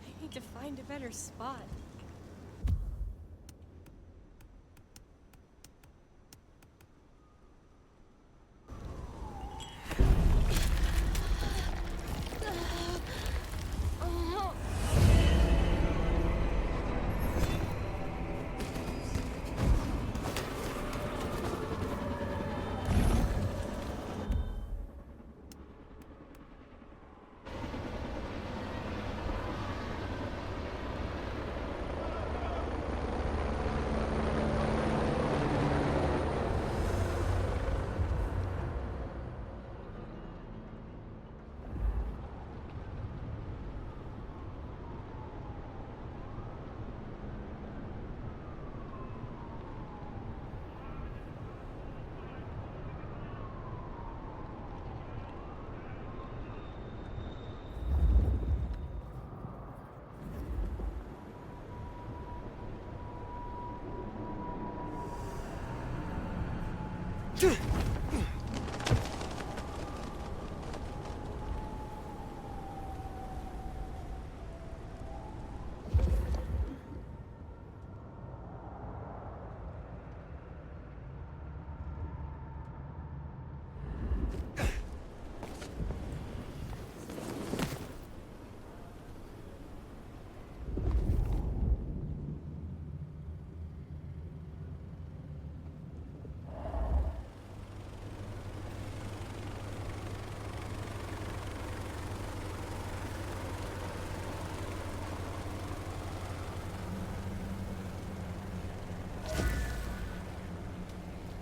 I need to find a better spot.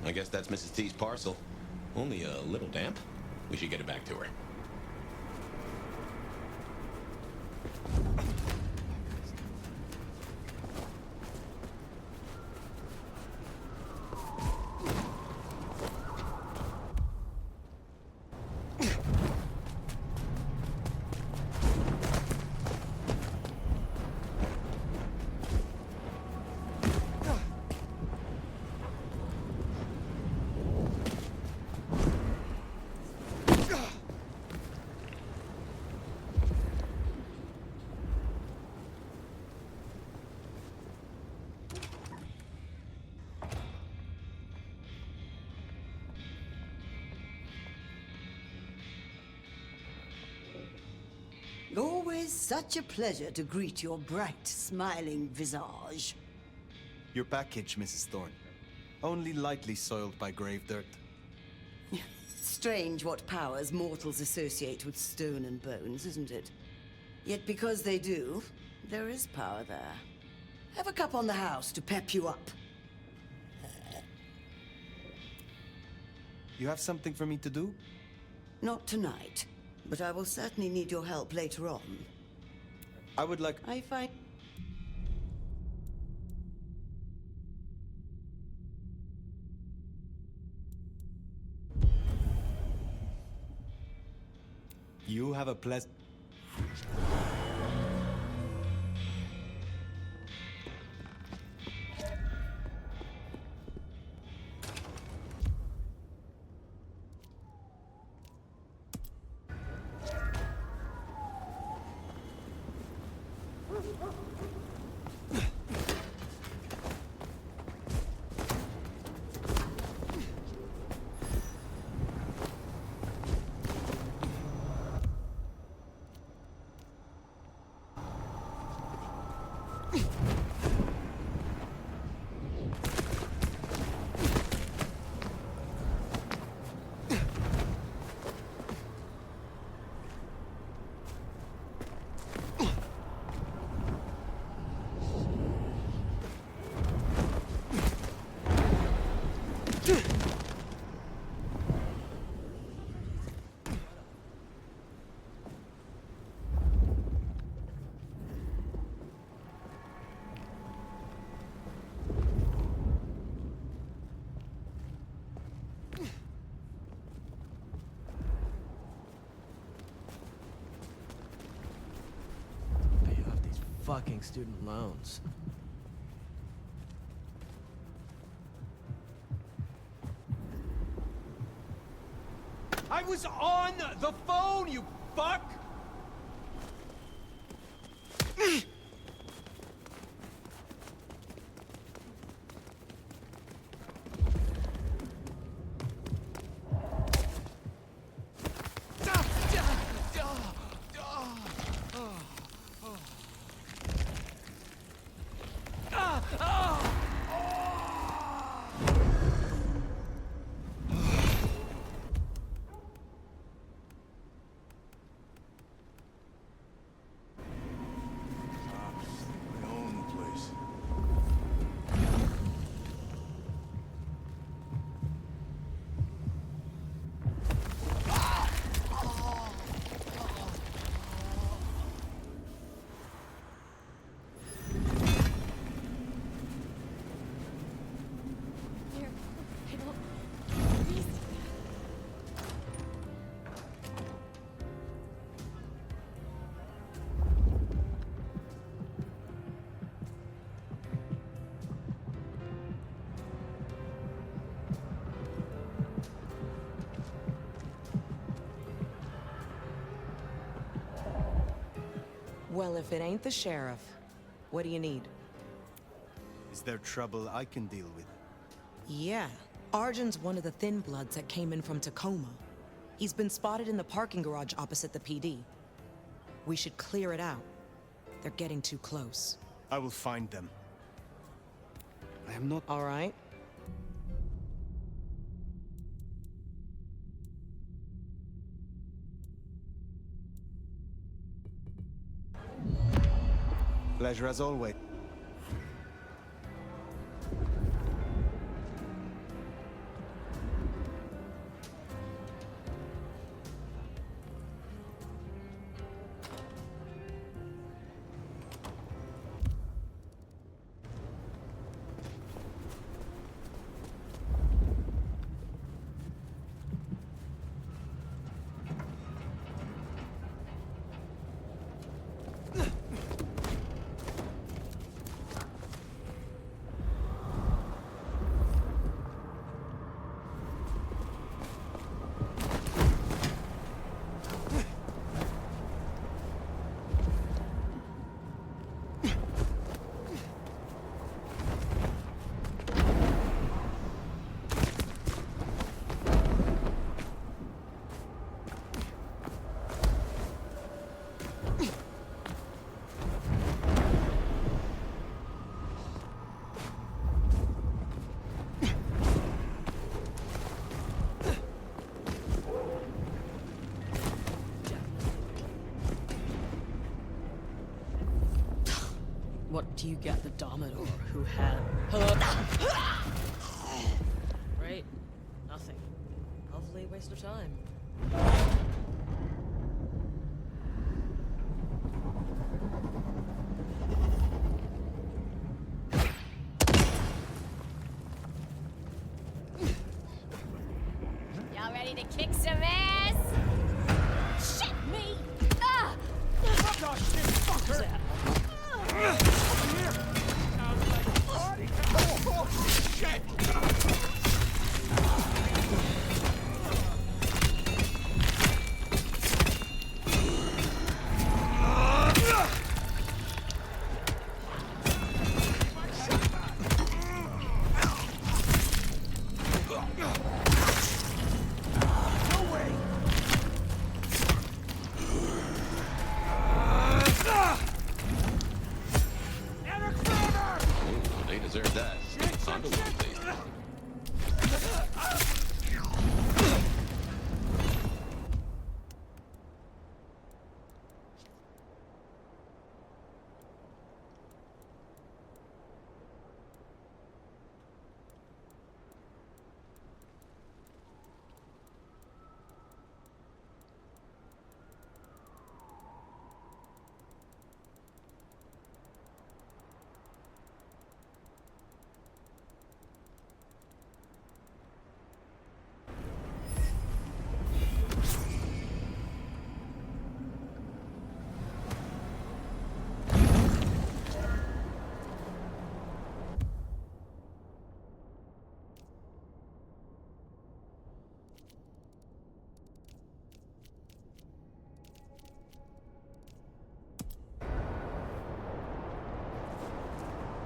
I guess that's Mrs. T's parcel. Only a little damp. We should get it back to her. Always such a pleasure to greet your bright, smiling visage. Your package, Mrs. Thorne. Only lightly soiled by grave dirt. Strange what powers mortals associate with stone and bones, isn't it? Yet because they do, there is power there. Have a cup on the house to pep you up. You have something for me to do? Not tonight, but I will certainly need your help later on. I would like... I find... You have a pleasant... Pay off these fucking student loans. I was on the phone, you fuck! I own the place. Miracle, I don't... Please. Well, if it ain't the sheriff, what do you need? Is there trouble I can deal with? Yeah. Arjun's one of the Thin Bloods that came in from Tacoma. He's been spotted in the parking garage opposite the PD. We should clear it out. They're getting too close. I will find them. I am not... All right. Pleasure as always. What do you get the Dominor who had... Right? Nothing. Lovely waste of time. Y'all ready to kick some ass? Shit me! Ah! Gosh, this fucker! Oh, shit! They deserve that. On to Wednesday.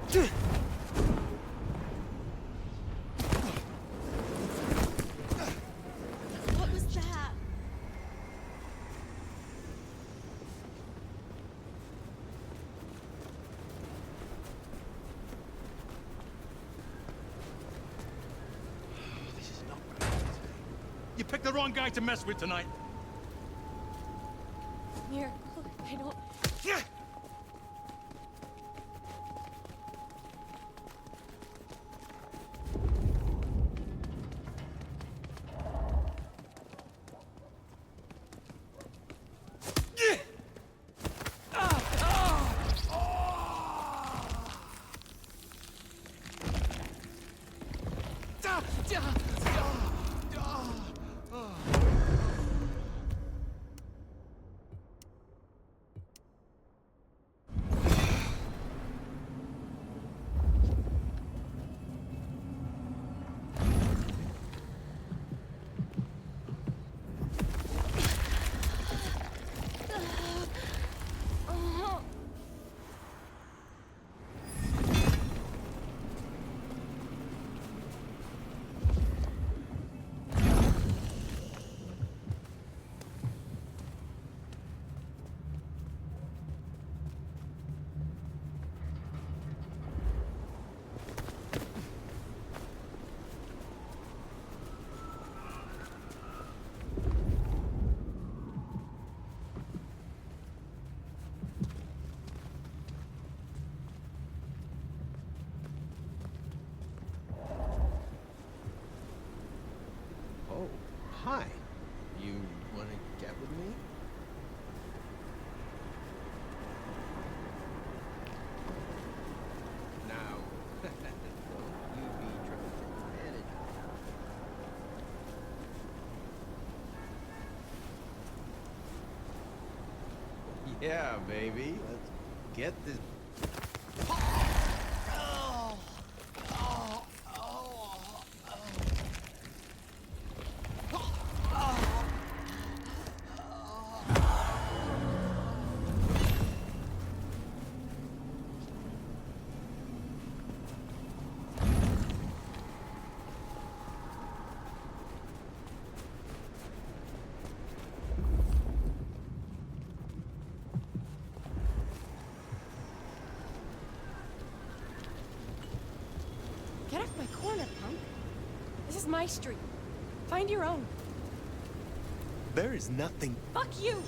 What was that? This is not right. You picked the wrong guy to mess with tonight. Miracle, I don't... Oh, hi. You want to get with me? Now, don't you be trying to take advantage of me. Yeah, baby. Let's get this. Get off my corner, punk. This is my street. Find your own. There is nothing. Fuck you!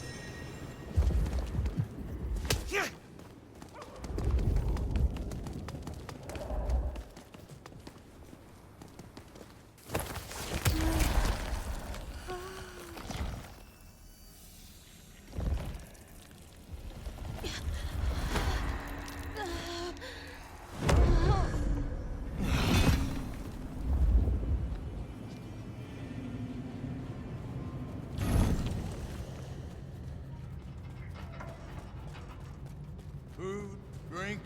Food, drink,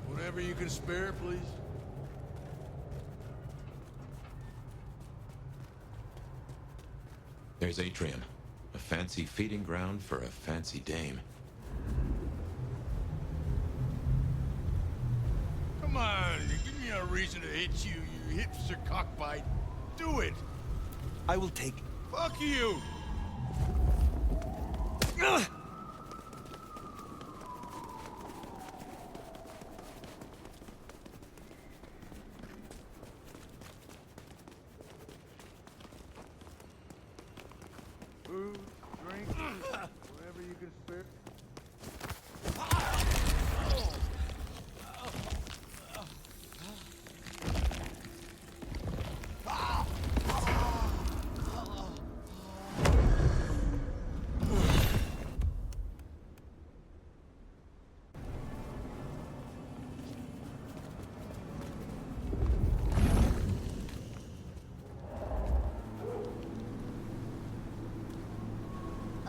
whatever you can spare, please. There's Atrium. A fancy feeding ground for a fancy dame. Come on, give me a reason to hit you, you hipster cockbite. Do it! I will take... Fuck you! Food, drink, whatever you can spare.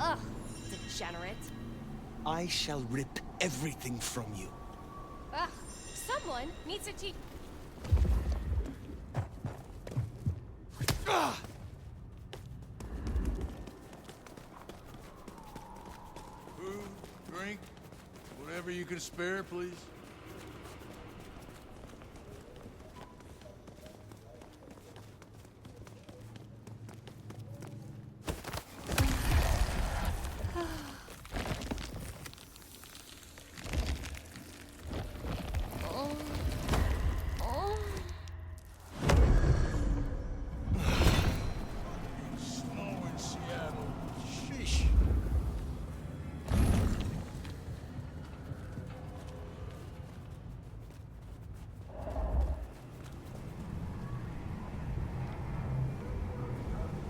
Ugh, degenerate. I shall rip everything from you. Ugh, someone needs to teach... Food, drink, whatever you can spare, please.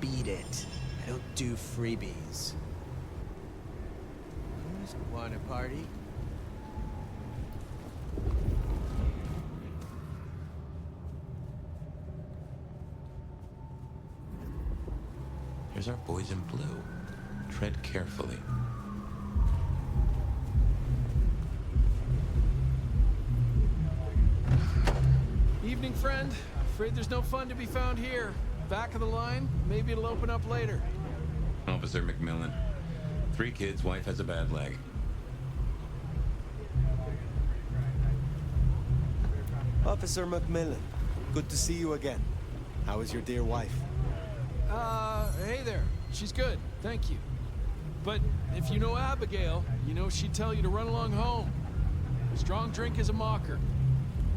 Beat it. I don't do freebies. Want a party? Here's our boys in blue. Tread carefully. Evening, friend. Afraid there's no fun to be found here. Back of the line, maybe it'll open up later. Officer McMillan. 3 kids, wife has a bad leg. Officer McMillan, good to see you again. How is your dear wife? Hey there. She's good, thank you. But if you know Abigail, you know she'd tell you to run along home. Strong drink is a mocker.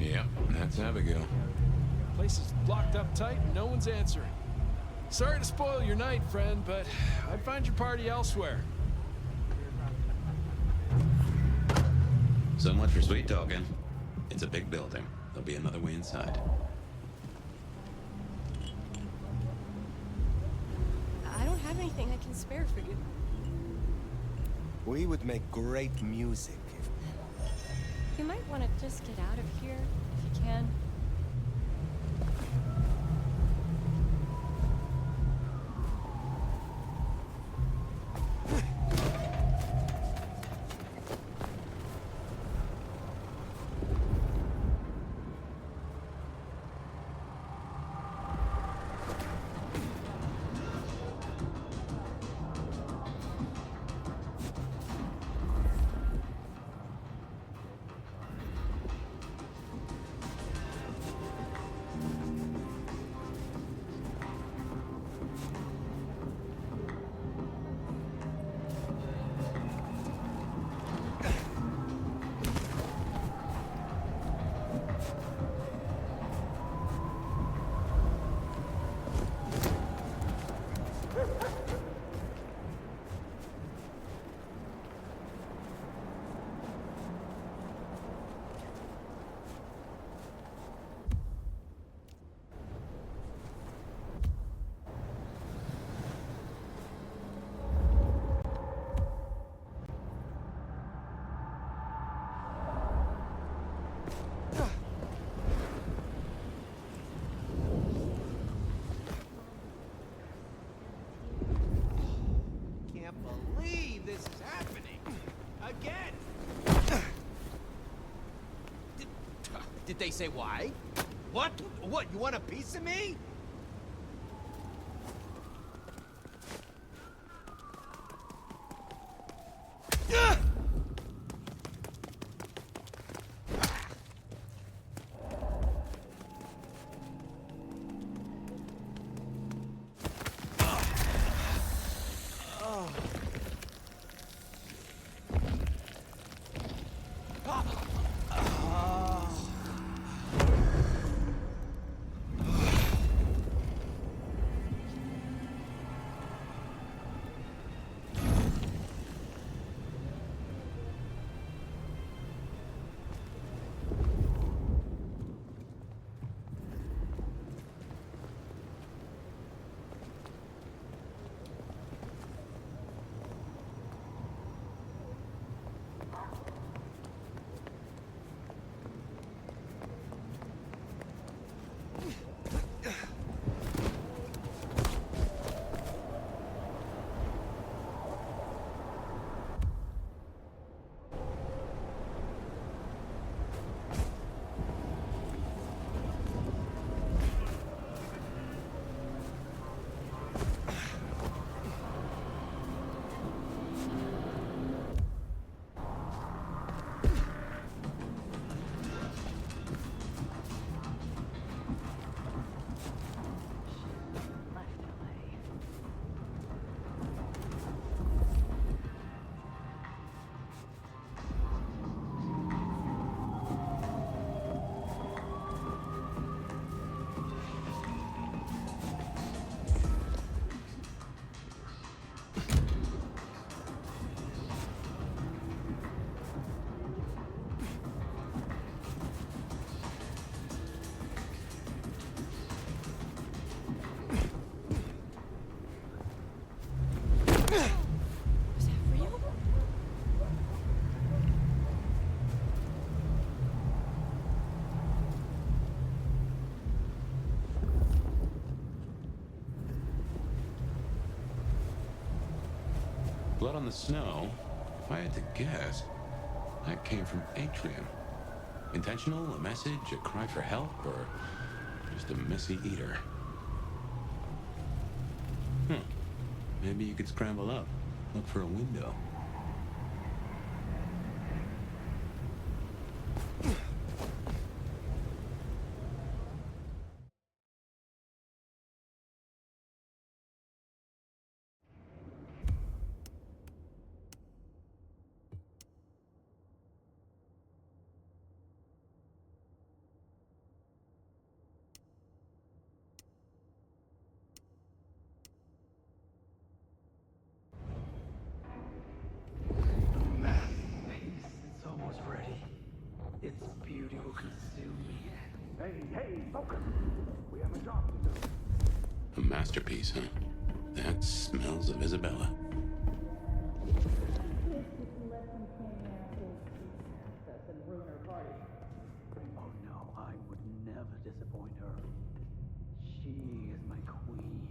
Yeah, that's Abigail. Place is blocked up tight and no one's answering. Sorry to spoil your night, friend, but I'd find your party elsewhere. So much for sweet talking. It's a big building. There'll be another way inside. I don't have anything I can spare for you. We would make great music if... You might want to just get out of here, if you can. Did they say why? What? What, you want a piece of me? blood on the snow, if I had to guess, that came from Atrium. Intentional, a message, a cry for help, or just a messy eater? Maybe you could scramble up, look for a window. It's almost ready. Its beauty will consume me. Hey, focus! We have a job to do. A masterpiece, huh? That smells of Isabella. Oh no, I would never disappoint her. She is my queen.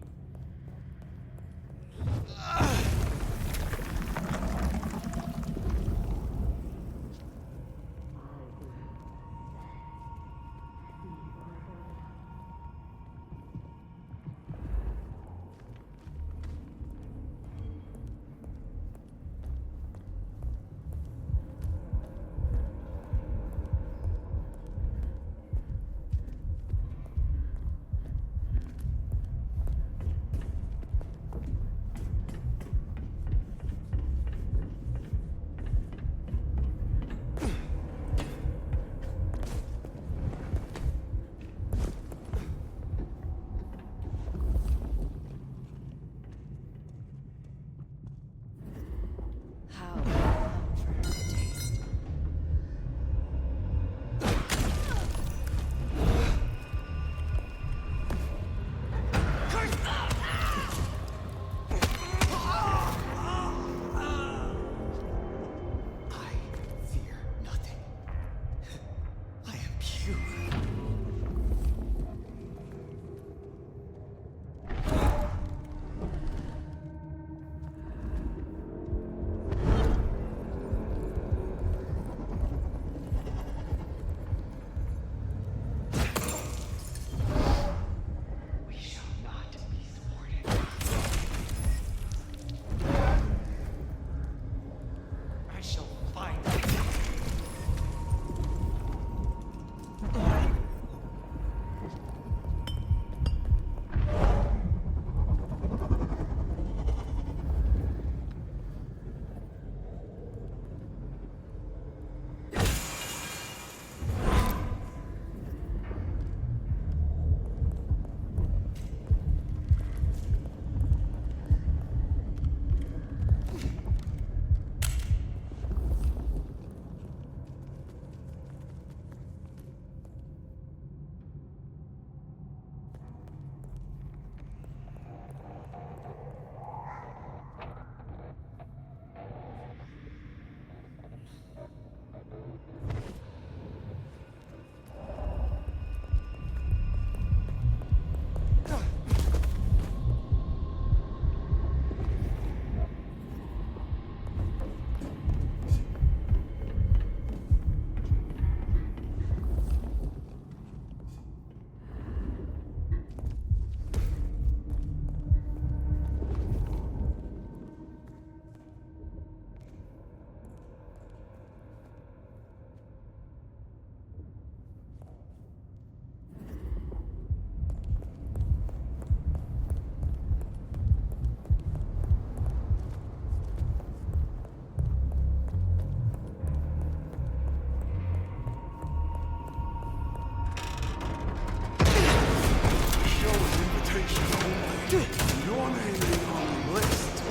Your name is on the list.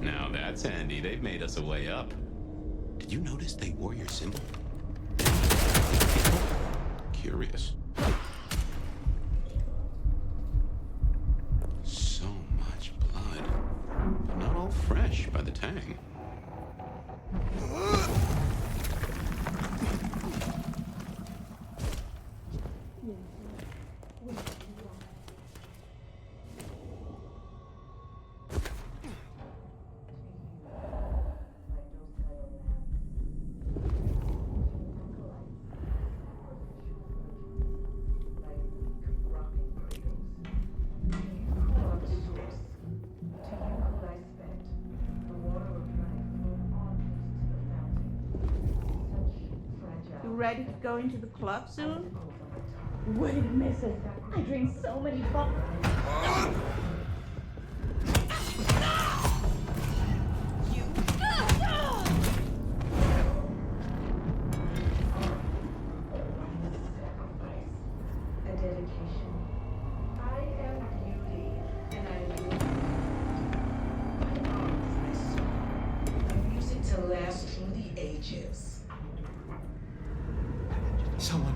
Now that's handy. They've made us a way up. Did you notice they wore your symbol? Curious. So much blood. But not all fresh by the tang. ready to go into the club soon? Wait a minute. I drink so many bottles. Someone.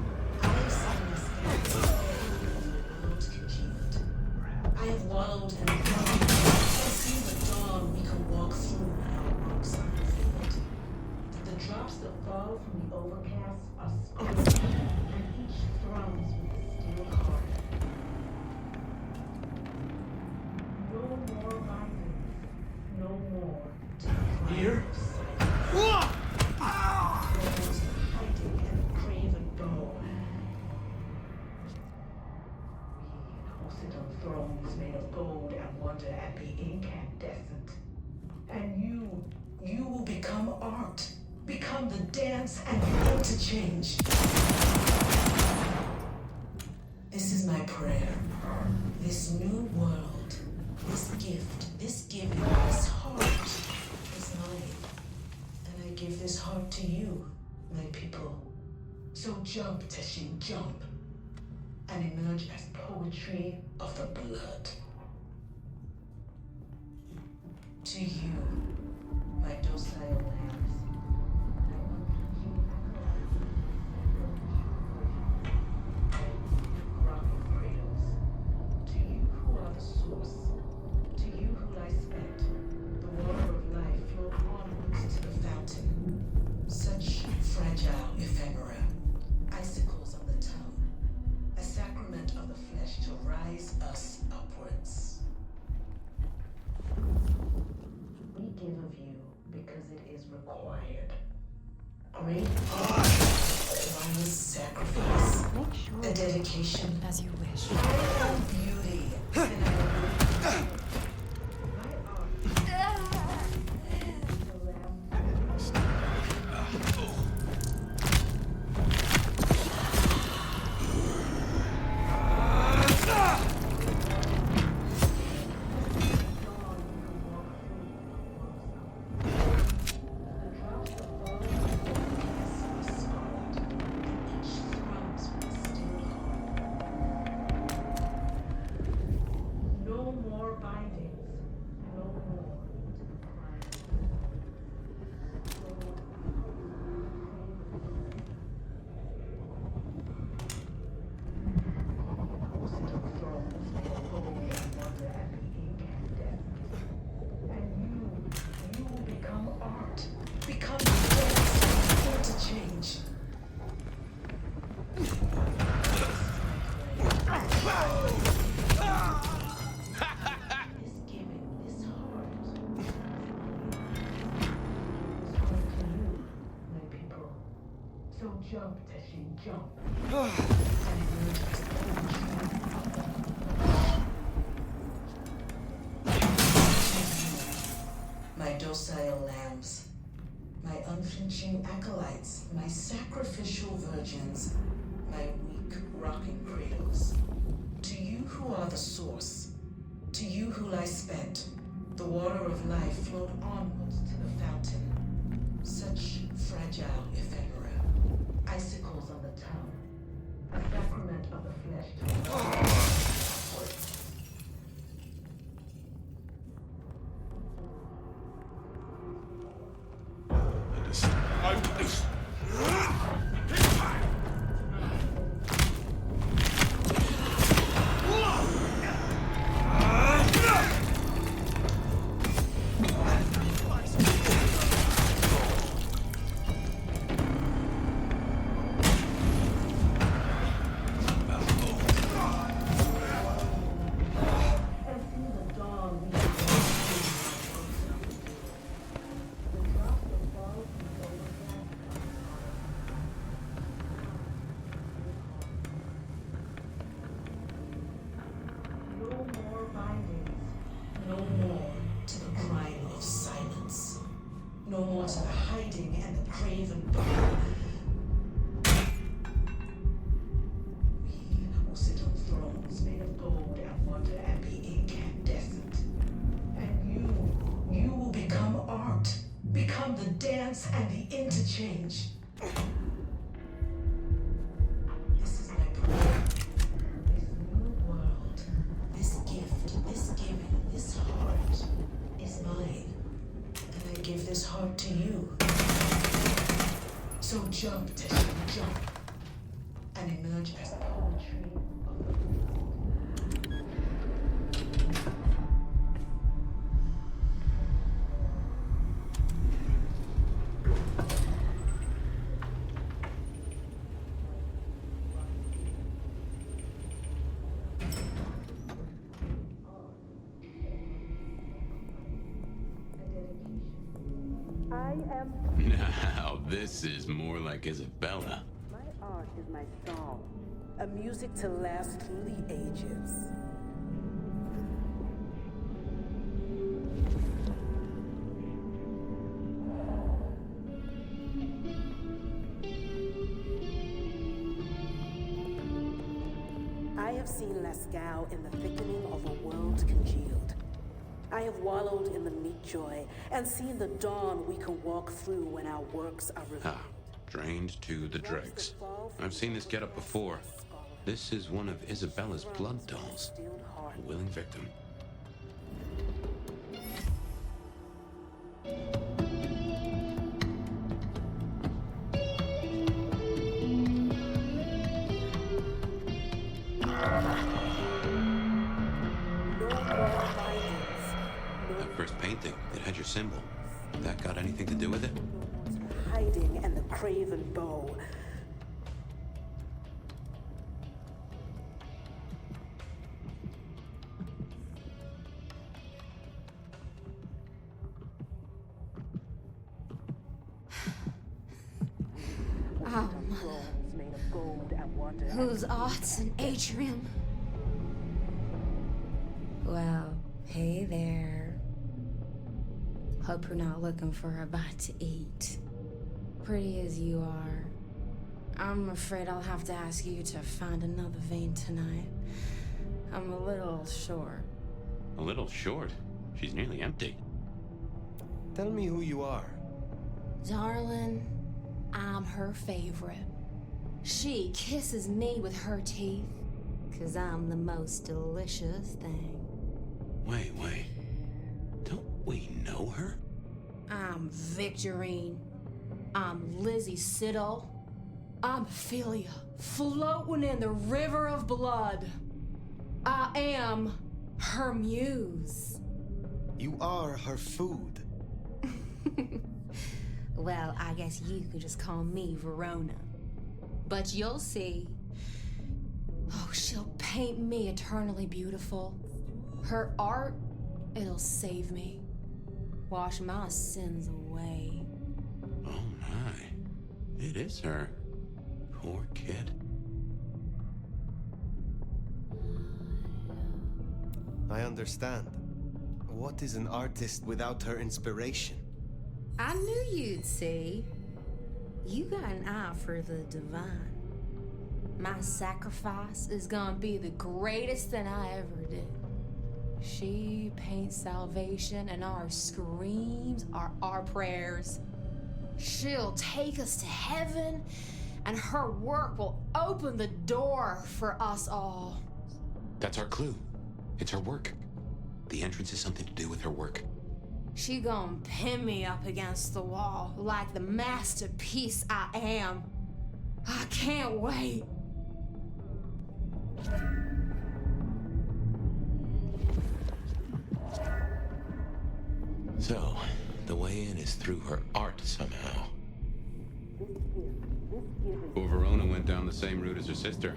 I have wallowed in the dark. I see the dawn we can walk through our works unfulfilled. The drops that fall from the overcast are squished, and each thrums with a steel heart. No more bindings. No more. Here? Hiding and craven bow. We sit on thrones made of gold and wonder at the incandescent. And you will become art. Become the dance and will to change. This is my prayer. This new world, this gift, this giving, this heart is mine. And I give this heart to you, my people. So jump, Teshin, jump. And emerge as poetry of the blood. To you, my docile lambs. Rocking cradles. To you who are the source. To you who lie spent. The water of life flowed onwards to the fountain. Such fragile ephemera. Icicles on the tongue. A sacrament of the flesh to rise us upwards. We give of you because it is required. Great art, one sacrifice, a dedication as you wish. I am beauty, and I will jump, Teshin, jump. My docile lambs, my unflinching acolytes, my sacrificial virgins, my weak rocking cradles. To you who are the source, to you who lie spent, the water of life flowed onwards to the fountain. Such fragile ephemera. Icicles on the tongue, a sacrament of the flesh to dance, and the interchange. This is my prayer. This new world, this gift, this giving, this heart is mine. And I give this heart to you. So jump, Teshin, jump. And emerge as poetry of the blood. I am. Now, this is more like Isabella. My art is my song, a music to last through the ages. I have seen Lascaux in the thickening of a world congealed. I have wallowed in the meat joy and seen the dawn we can walk through when our works are revealed. Ah, drained to the dregs. I've seen this getup before. This is one of Isabella's blood dolls. A willing victim. That first painting, it had your symbol. That got anything to do with it? Hiding and the craven bow. Made of gold and wonder. Whose art's an atrium? Well, hey there. Hope you're not looking for a bite to eat. Pretty as you are, I'm afraid I'll have to ask you to find another vein tonight. I'm a little short. A little short? She's nearly empty. Tell me who you are. Darling, I'm her favorite. She kisses me with her teeth, 'cause I'm the most delicious thing. Wait. Don't we know her? I'm Victorine. I'm Lizzie Siddle. I'm Ophelia, floating in the river of blood. I am her muse. You are her food. Well, I guess you could just call me Verona. But you'll see. Oh, she'll paint me eternally beautiful. Her art, it'll save me. Wash my sins away. Oh my. It is her. Poor kid. I understand. What is an artist without her inspiration? I knew you'd see. You got an eye for the divine. My sacrifice is gonna be the greatest thing I ever did. She paints salvation, and our screams are our prayers. She'll take us to heaven, and her work will open the door for us all. That's our clue. It's her work. The entrance is something to do with her work. She gonna pin me up against the wall like the masterpiece I am. I can't wait. So, the way in is through her art somehow. Poor Verona went down the same route as her sister.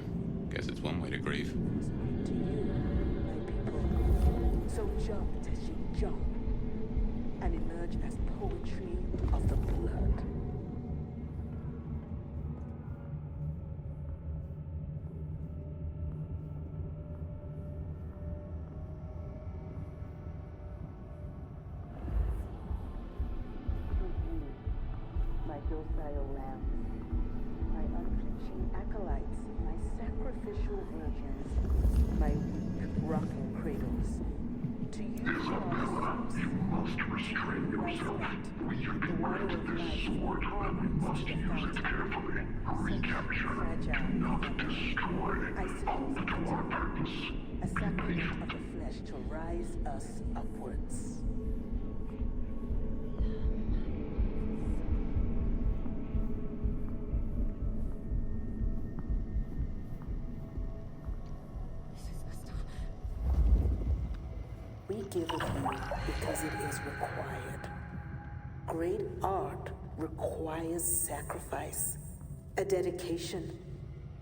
Guess it's one way to grieve. So jump, Teshin, jump. And emerge as poetry of the blood. My docile lambs, my unflinching acolytes, my sacrificial virgins, my weak rocking cradles. To you who are the source, you must restrain yourself. We can do it with this sword. We must use it carefully. Recapture. Do not destroy. Alter to our purpose. A sacrament of the flesh to rise us upwards. We give it you because it is required. Great art requires sacrifice, a dedication.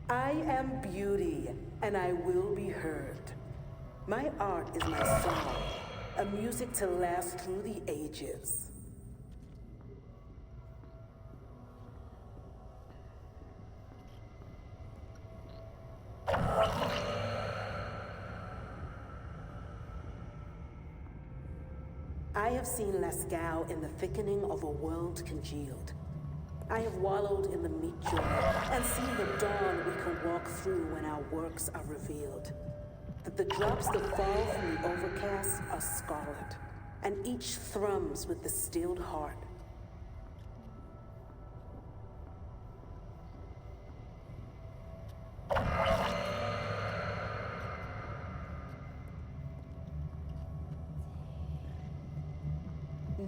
I am beauty, and I will be heard. My art is my song, a music to last through the ages. I have seen Lascaux in the thickening of a world congealed. I have wallowed in the meat joy and seen the dawn we can walk through when our works are revealed. That the drops that fall from the overcast are scarlet, and each thrums with the stilled heart.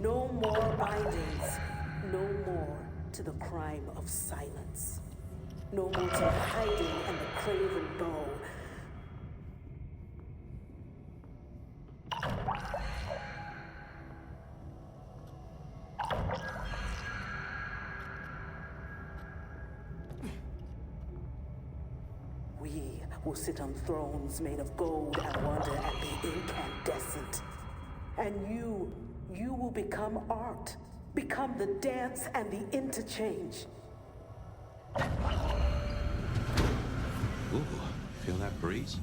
No more bindings, no more to the crime of silence. No more to hiding and the craven bow. We will sit on thrones made of gold and wonder and be incandescent. And you will become art. Become the dance and the interchange. Ooh, feel that breeze?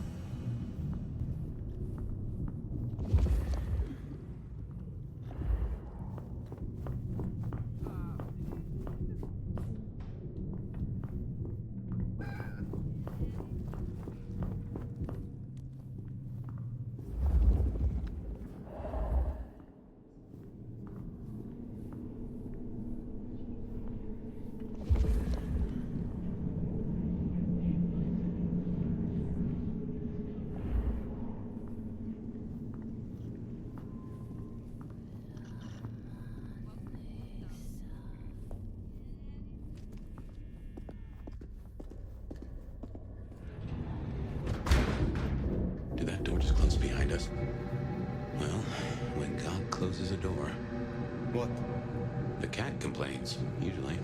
Did that door just close behind us? Well, when God closes a door... What? The cat complains, usually.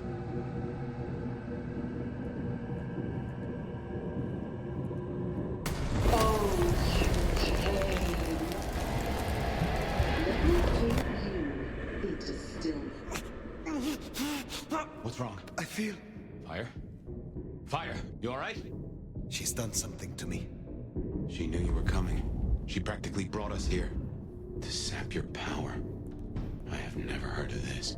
What's wrong? I feel... Phyre? Phyre, you alright? She's done something to me. She knew you were coming. She practically brought us here. To sap your power. I have never heard of this.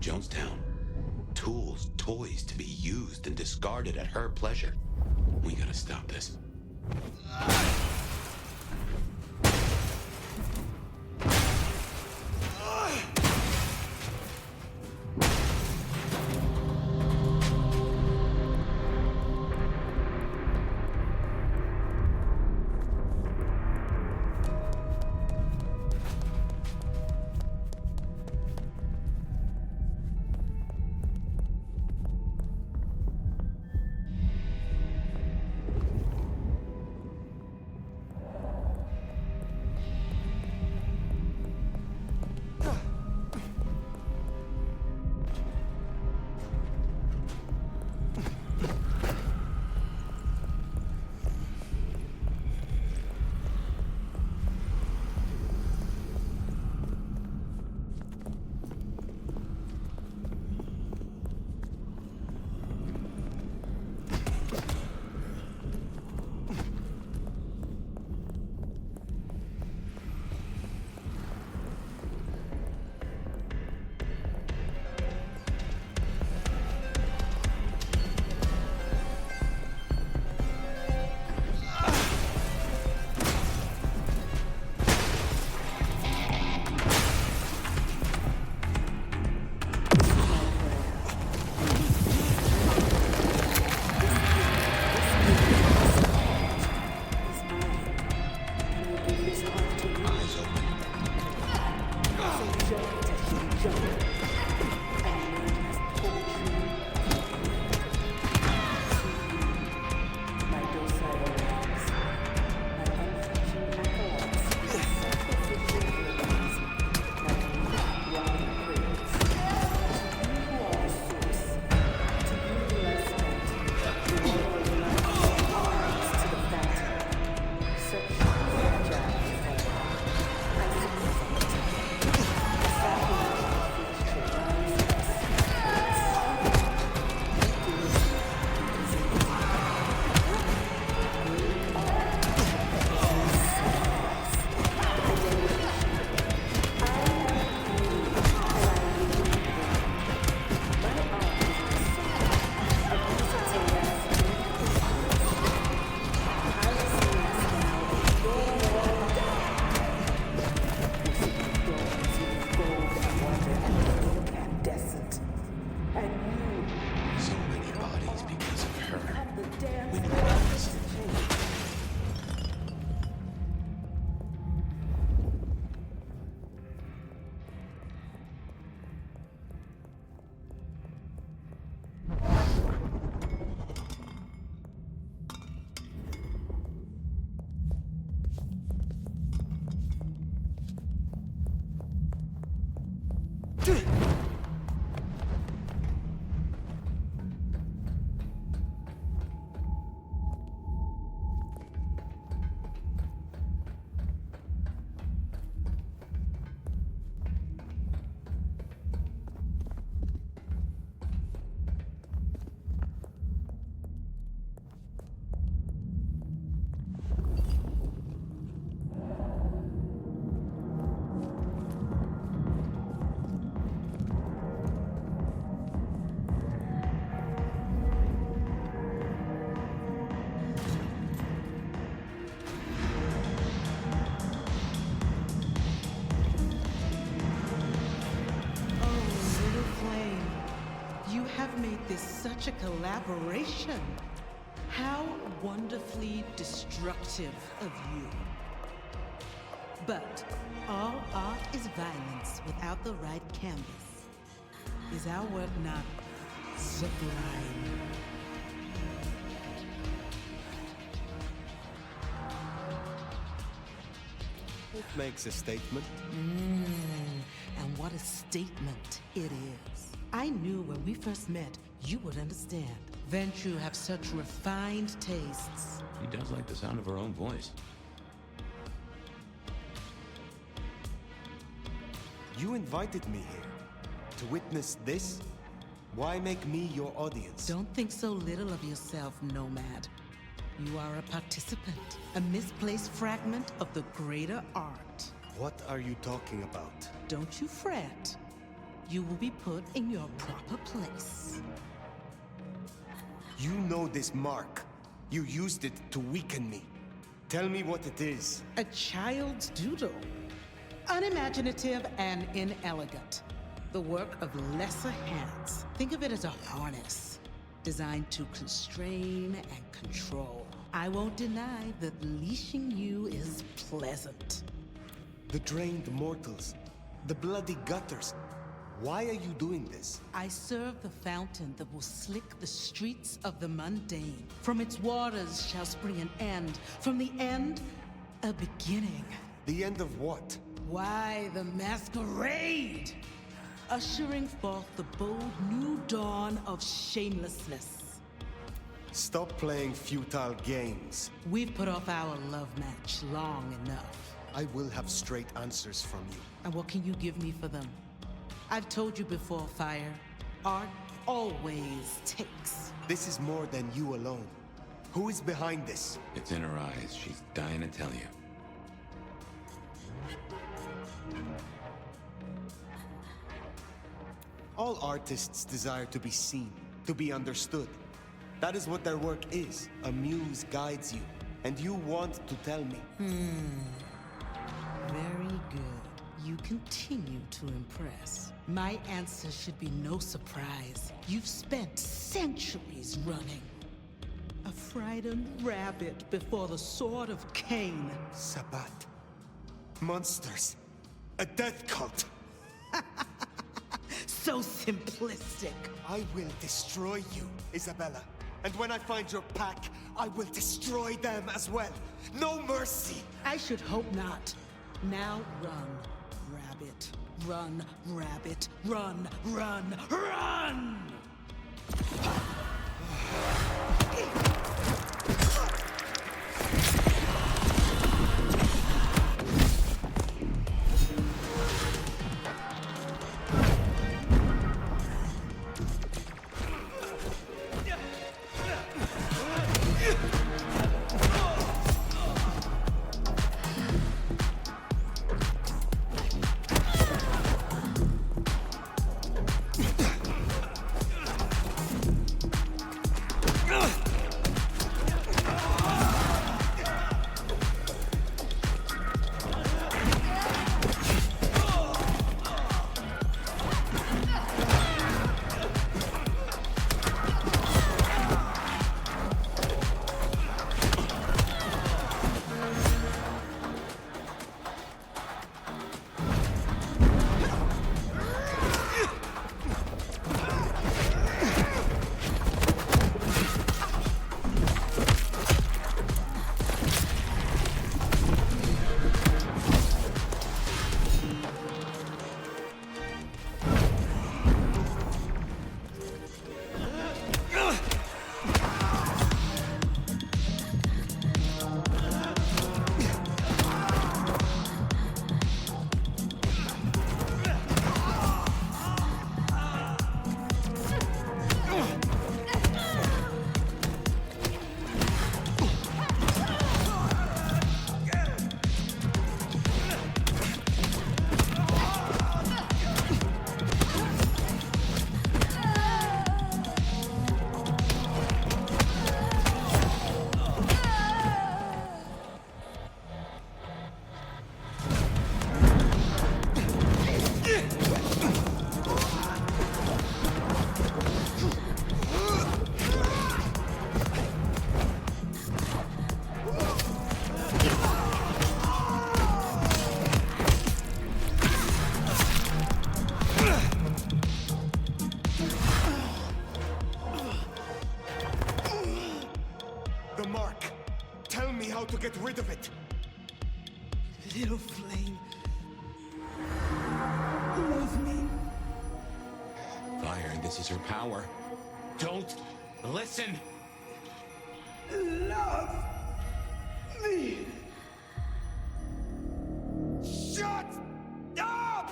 Jonestown. Tools, toys to be used and discarded at her pleasure. We gotta stop this. This such a collaboration. How wonderfully destructive of you. But all art is violence without the right canvas. Is our work not sublime? It makes a statement. And what a statement it is. I knew when we first met, you would understand. Ventrue have such refined tastes. She does like the sound of her own voice. You invited me here to witness this? Why make me your audience? Don't think so little of yourself, Nomad. You are a participant, a misplaced fragment of the greater art. What are you talking about? Don't you fret. you will be put in your proper place. You know this mark. You used it to weaken me. Tell me what it is. A child's doodle. Unimaginative and inelegant. The work of lesser hands. Think of it as a harness, designed to constrain and control. I won't deny that leashing you is pleasant. The drained mortals. The bloody gutters. Why are you doing this? I serve the fountain that will slick the streets of the mundane. From its waters shall spring an end. From the end, a beginning. The end of what? Why, the Masquerade! Ushering forth the bold new dawn of shamelessness. Stop playing futile games. We've put off our love match long enough. I will have straight answers from you. And what can you give me for them? I've told you before, Phyre. Art always takes. This is more than you alone. Who is behind this? It's in her eyes. She's dying to tell you. All artists desire to be seen, to be understood. That is what their work is. A muse guides you, and you want to tell me. Very good. You continue to impress. My answer should be no surprise. You've spent centuries running. A frightened rabbit before the sword of Cain. Sabbat. Monsters. A death cult. So simplistic. I will destroy you, Isabella. And when I find your pack, I will destroy them as well. No mercy! I should hope not. Now run, rabbit. Run, rabbit. Run, run, run! To get rid of it. Little flame. Love me. Phyre, this is her power. Don't listen. Love me. Shut up!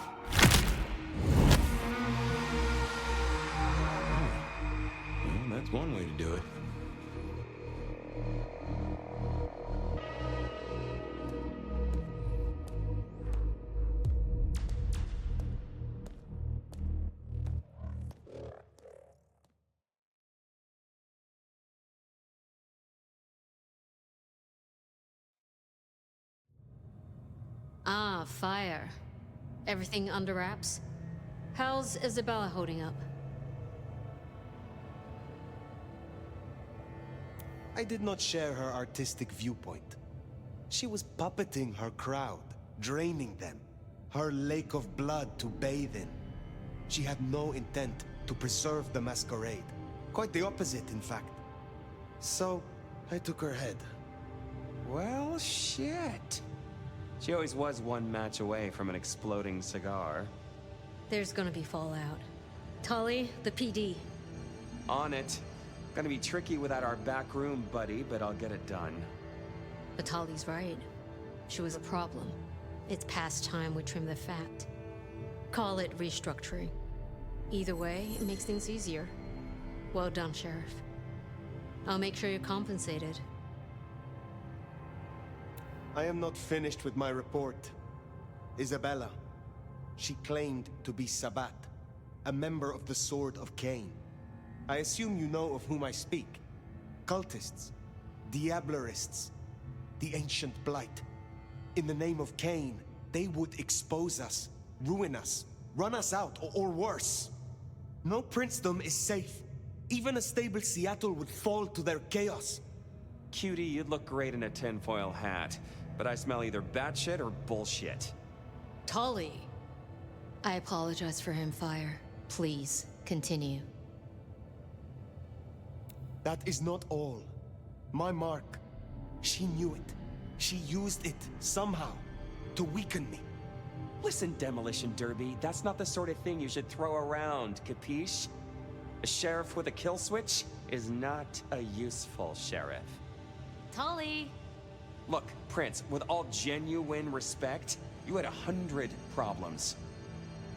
Well, that's one way to do it. Ah, Phyre. Everything under wraps? How's Isabella holding up? I did not share her artistic viewpoint. She was puppeting her crowd, draining them. Her lake of blood to bathe in. She had no intent to preserve the Masquerade. Quite the opposite, in fact. So, I took her head. Well, shit. She always was one match away from an exploding cigar. There's gonna be fallout. Tully, the PD. On it. Gonna be tricky without our back room buddy, but I'll get it done. But Tully's right. She was a problem. It's past time we trim the fat. Call it restructuring. Either way, it makes things easier. Well done, Sheriff. I'll make sure you're compensated. I am not finished with my report. Isabella. She claimed to be Sabbat, a member of the Sword of Cain. I assume you know of whom I speak. Cultists, Diablerists, the ancient blight. In the name of Cain, they would expose us, ruin us, run us out, or worse. No princedom is safe. Even a stable Seattle would fall to their chaos. Cutie, you'd look great in a tinfoil hat, but I smell either batshit or bullshit. Tully! I apologize for him, Phyre. Please, continue. That is not all. My mark. She knew it. She used it, somehow, to weaken me. Listen, Demolition Derby, that's not the sort of thing you should throw around, capiche? A sheriff with a kill switch is not a useful sheriff. Tully! Look, Prince, with all genuine respect, you had 100 problems.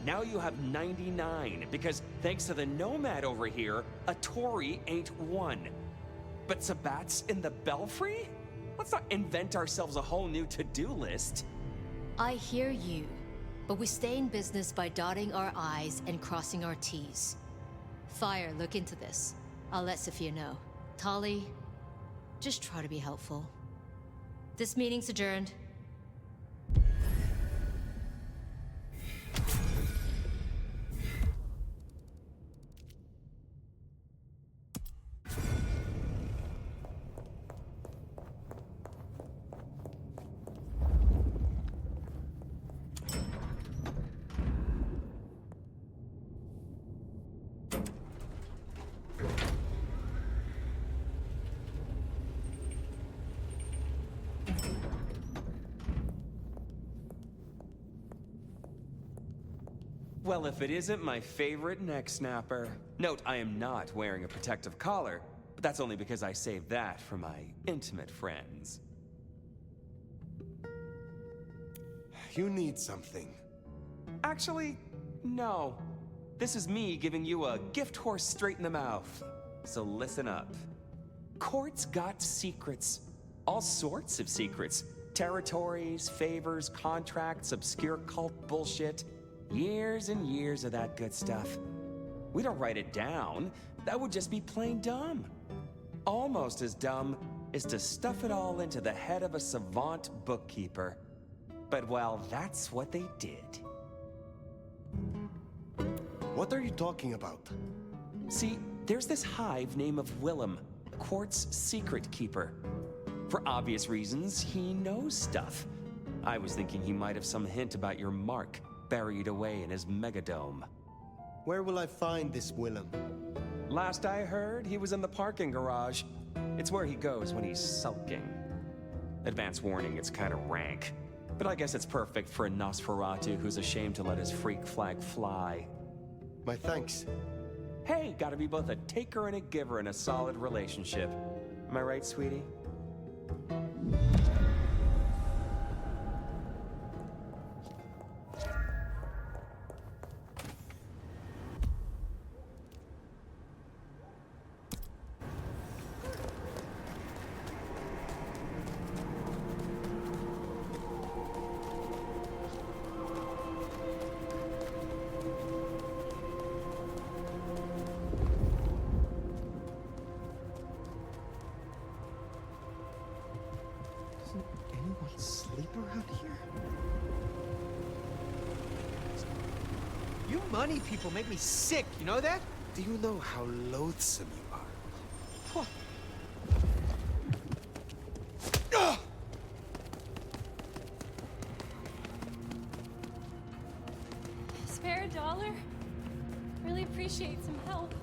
Now you have 99, because thanks to the Nomad over here, a Tory ain't one. But Sabbat's in the Belfry? Let's not invent ourselves a whole new to-do list. I hear you, but we stay in business by dotting our I's and crossing our T's. Phyre, look into this. I'll let Sophia know. Tully, just try to be helpful. This meeting's adjourned. Well, if it isn't my favorite neck snapper. Note, I am not wearing a protective collar, but that's only because I saved that for my intimate friends. You need something. Actually, no. This is me giving you a gift horse straight in the mouth. So listen up. Court's got secrets. All sorts of secrets. Territories, favors, contracts, obscure cult bullshit. Years and years of that good stuff. We don't write it down. That would just be plain dumb. Almost as dumb is to stuff it all into the head of a savant bookkeeper. But well, that's what they did. What are you talking about? See, there's this hive named of Willem, Quart's secret keeper. For obvious reasons, he knows stuff. I was thinking he might have some hint about your mark, buried away in his megadome. Where will I find this Willem? Last I heard, he was in the parking garage. It's where he goes when he's sulking. Advance warning, it's kind of rank. But I guess it's perfect for a Nosferatu who's ashamed to let his freak flag fly. My thanks. Hey, gotta be both a taker and a giver in a solid relationship. Am I right, sweetie? money people make me sick, you know that? Do you know how loathsome you are? What? Spare $1? Really appreciate some help.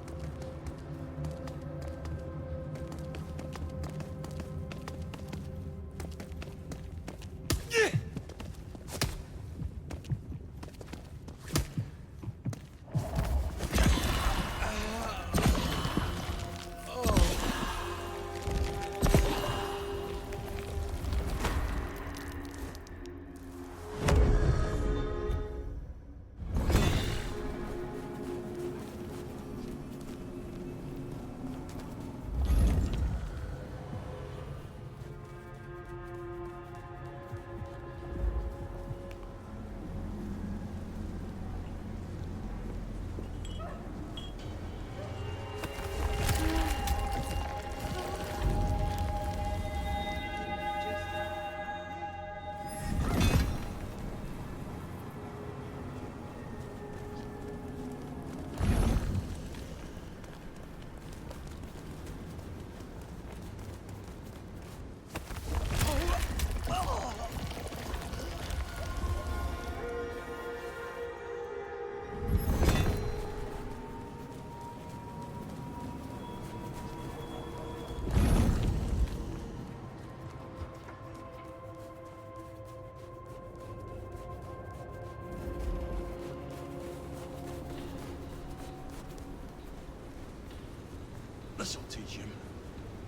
This'll teach him.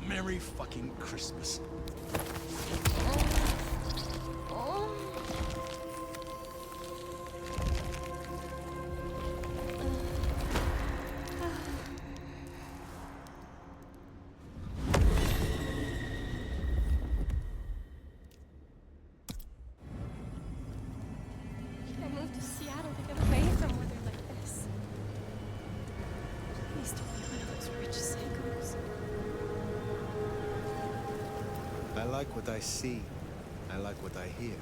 Merry fucking Christmas. I moved to Seattle to get away from weather like this. Please don't be one of those rich psychos. I like what I see. I like what I hear.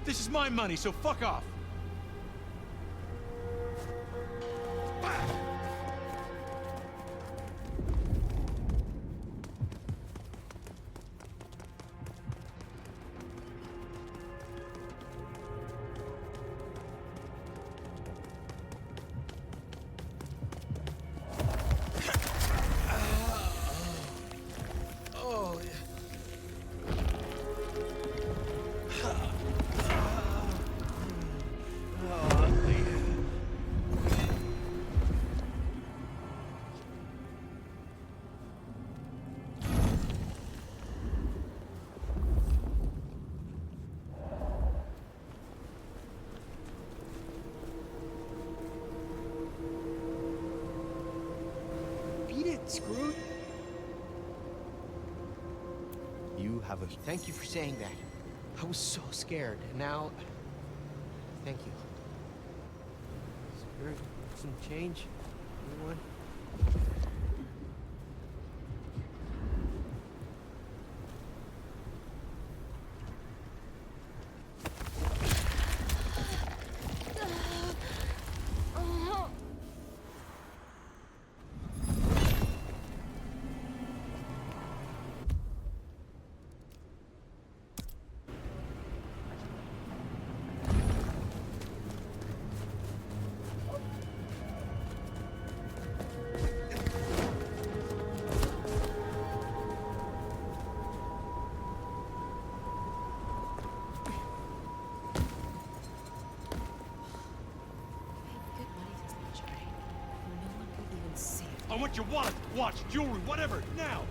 This is my money, so fuck off. Oh, yeah. Beat it, Screwed. You have a... Thank you for saying that. I was so scared, and now... Thank you. Spirit, some change? Anyone? I want your wallet, watch, jewelry, whatever, now!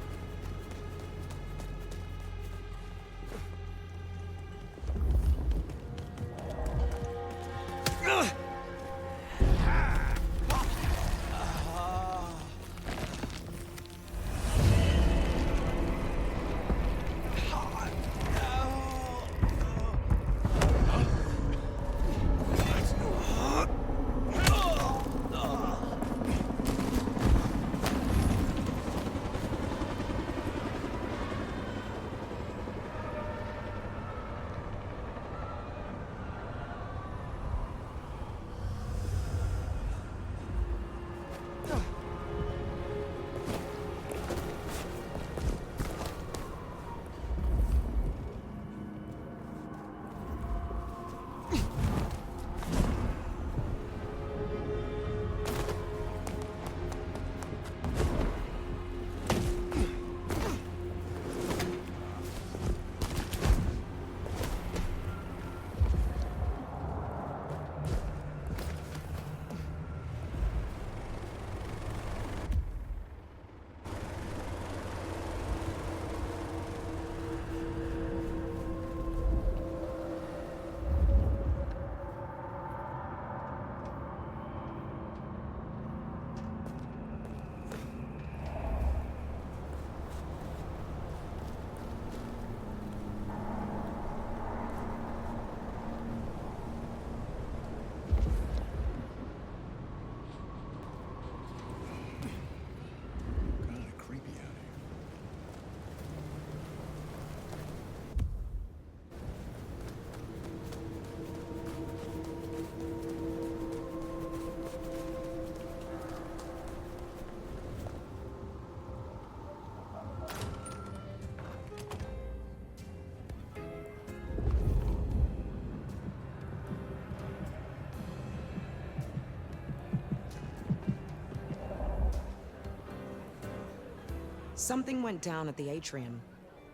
Something went down at the atrium.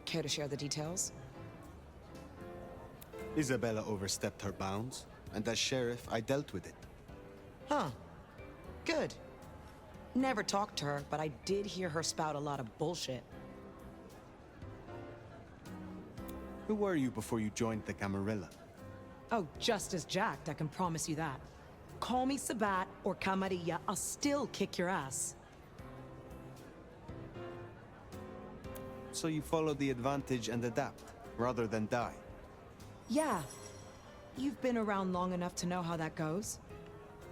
Care to share the details? Isabella overstepped her bounds, and as sheriff, I dealt with it. Huh. Good. Never talked to her, but I did hear her spout a lot of bullshit. Who were you before you joined the Camarilla? Oh, just as jacked, I can promise you that. Call me Sabat or Camarilla, I'll still kick your ass. So you follow the advantage and adapt, rather than die? Yeah. You've been around long enough to know how that goes.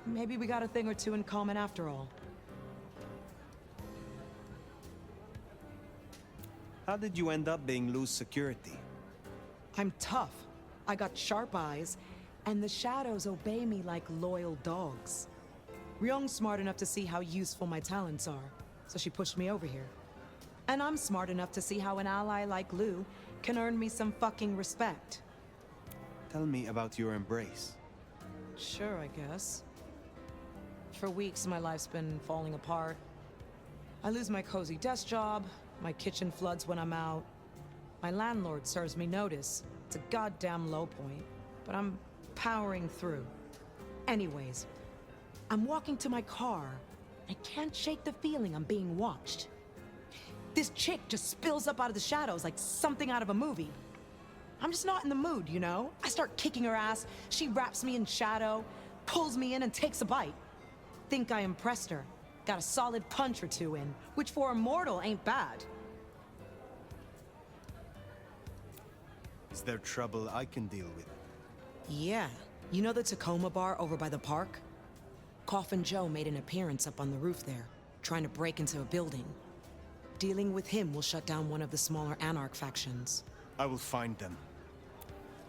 Maybe we got a thing or two in common after all. How did you end up being loose security? I'm tough. I got sharp eyes, and the shadows obey me like loyal dogs. Ryong's smart enough to see how useful my talents are, so she pushed me over here. And I'm smart enough to see how an ally like Lou can earn me some fucking respect. Tell me about your embrace. Sure, I guess. For weeks, my life's been falling apart. I lose my cozy desk job, my kitchen floods when I'm out. My landlord serves me notice. It's a goddamn low point, but I'm powering through. Anyways, I'm walking to my car. I can't shake the feeling I'm being watched. This chick just spills up out of the shadows like something out of a movie. I'm just not in the mood, you know? I start kicking her ass, she wraps me in shadow, pulls me in and takes a bite. Think I impressed her. Got a solid punch or two in, which for a mortal ain't bad. Is there trouble I can deal with? Yeah. You know the Tacoma bar over by the park? Coffin Joe made an appearance up on the roof there, trying to break into a building. Dealing with him will shut down one of the smaller Anarch factions. I will find them.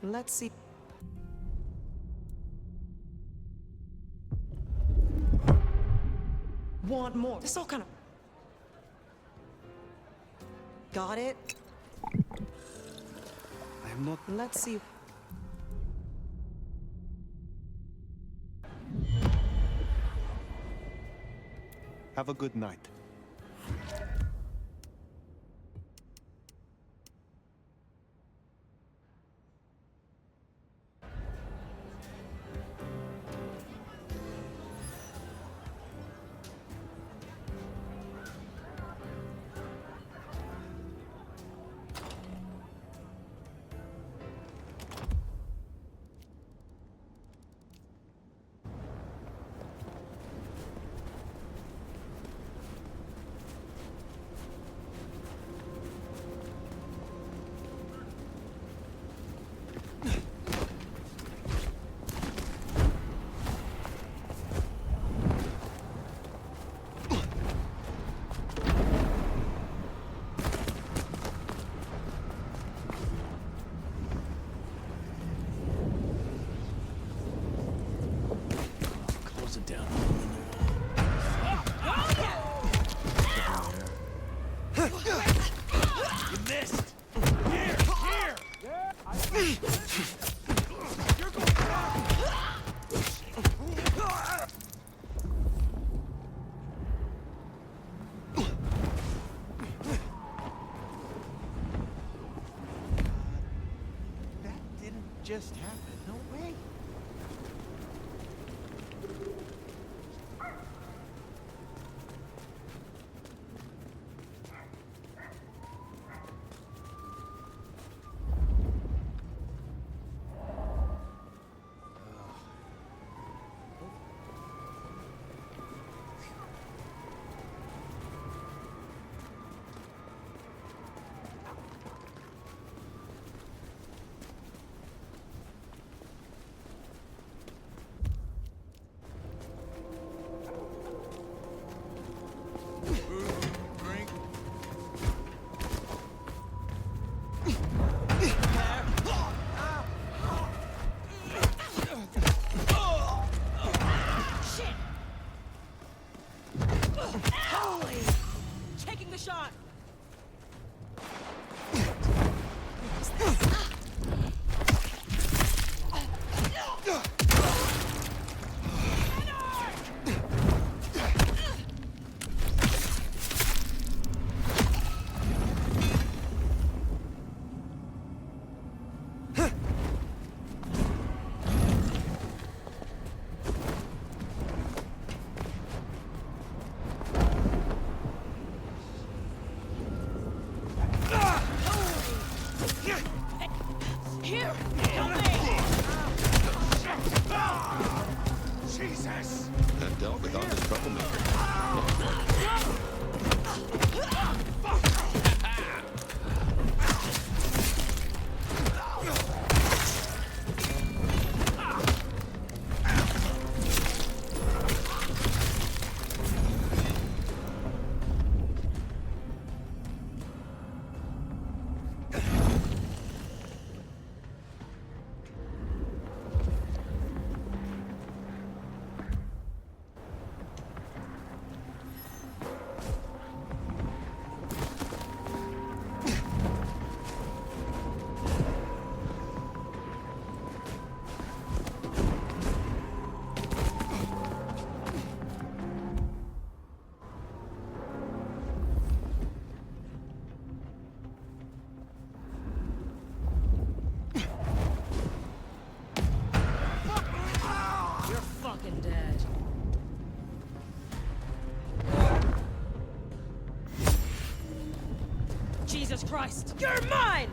Let's see. Want more? This all kind of... Got it? I am not... Let's see. Have a good night. Just happened. No way. Jesus Christ! You're mine!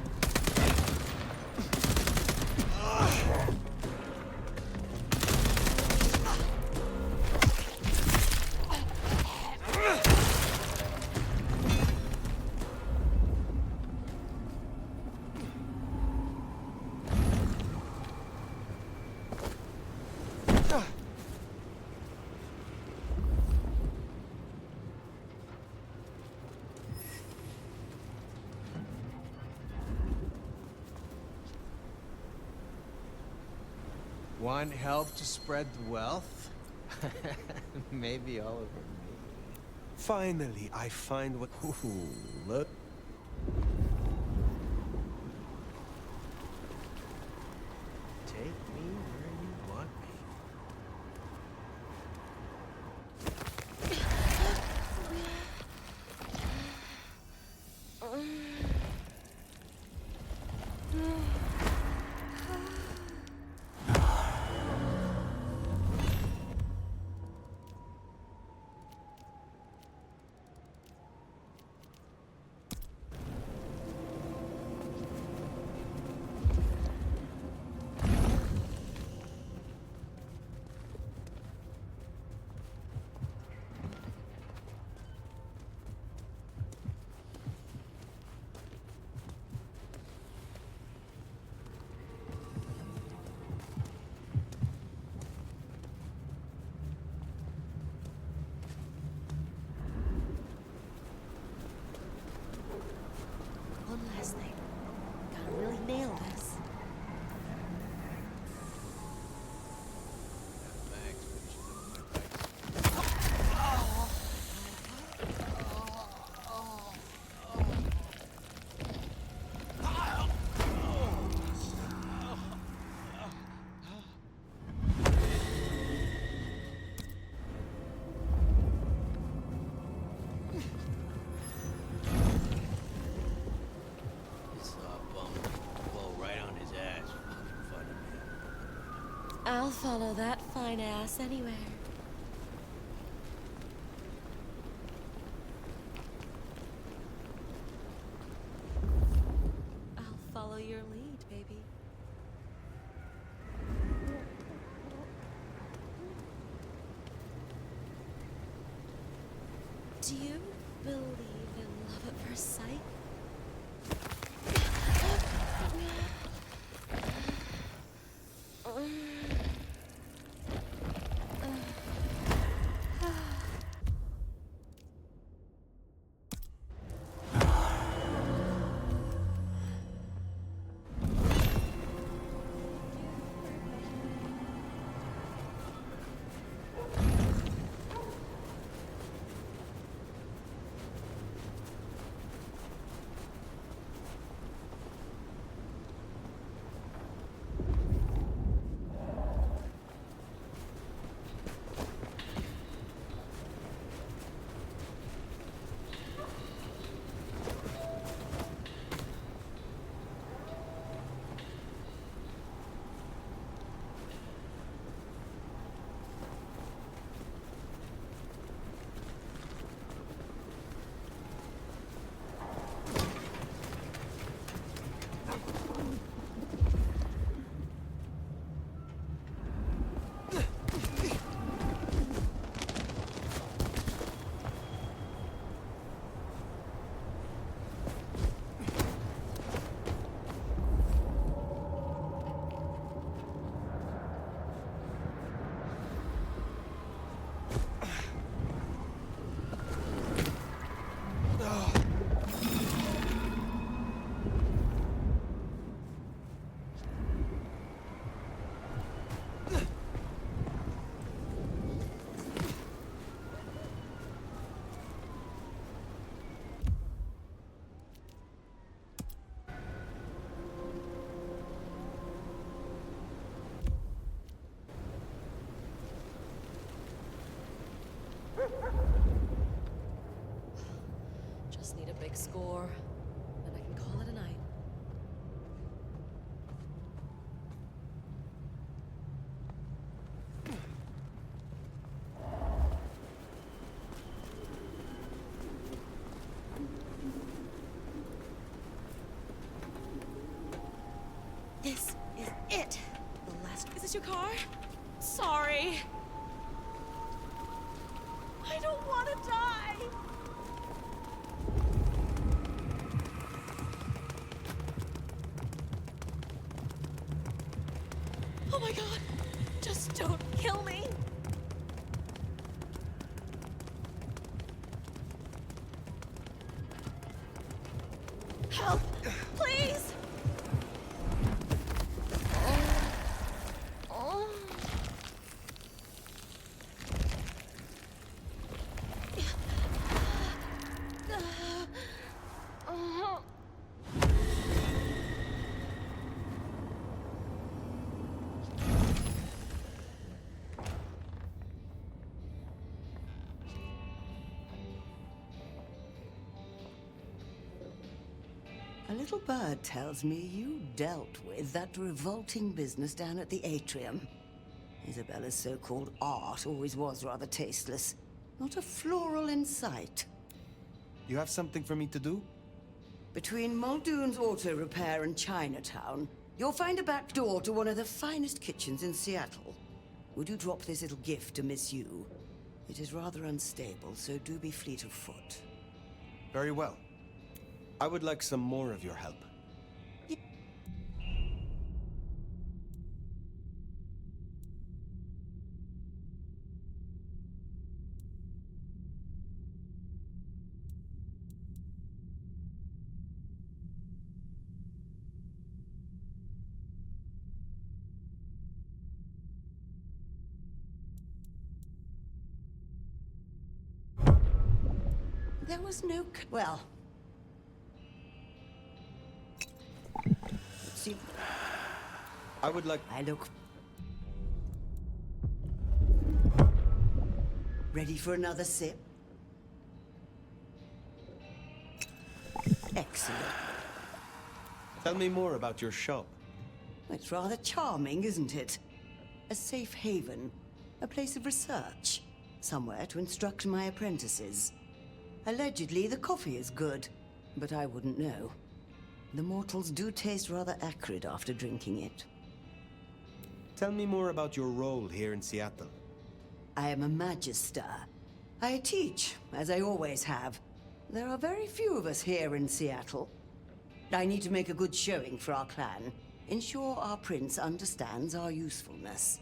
Want help to spread the wealth? Maybe all over me. Finally, I find what... Ooh, look. Take me where you want me. One last thing. Gotta really nail this. I'll follow that fine ass anywhere. I'll follow your lead, baby. Do you believe in love at first sight? Just need a big score, then I can call it a night. this your car? Sorry. I don't want to die. Oh my god. Just don't kill me. Help! Please! Oh. Oh. A little bird tells me you dealt with that revolting business down at the atrium. Isabella's so-called art always was rather tasteless. Not a floral in sight. You have something for me to do? Between Muldoon's Auto Repair and Chinatown, you'll find a back door to one of the finest kitchens in Seattle. Would you drop this little gift to Miss Yu? It is rather unstable, so do be fleet of foot. Very well. I would like some more of your help. There was no... well... See... I would like... I look... Ready for another sip? Excellent. Tell me more about your shop. It's rather charming, isn't it? A safe haven, a place of research, somewhere to instruct my apprentices. Allegedly, the coffee is good, but I wouldn't know. The mortals do taste rather acrid after drinking it. Tell me more about your role here in Seattle. I am a magister. I teach, as I always have. There are very few of us here in Seattle. I need to make a good showing for our clan. Ensure our prince understands our usefulness.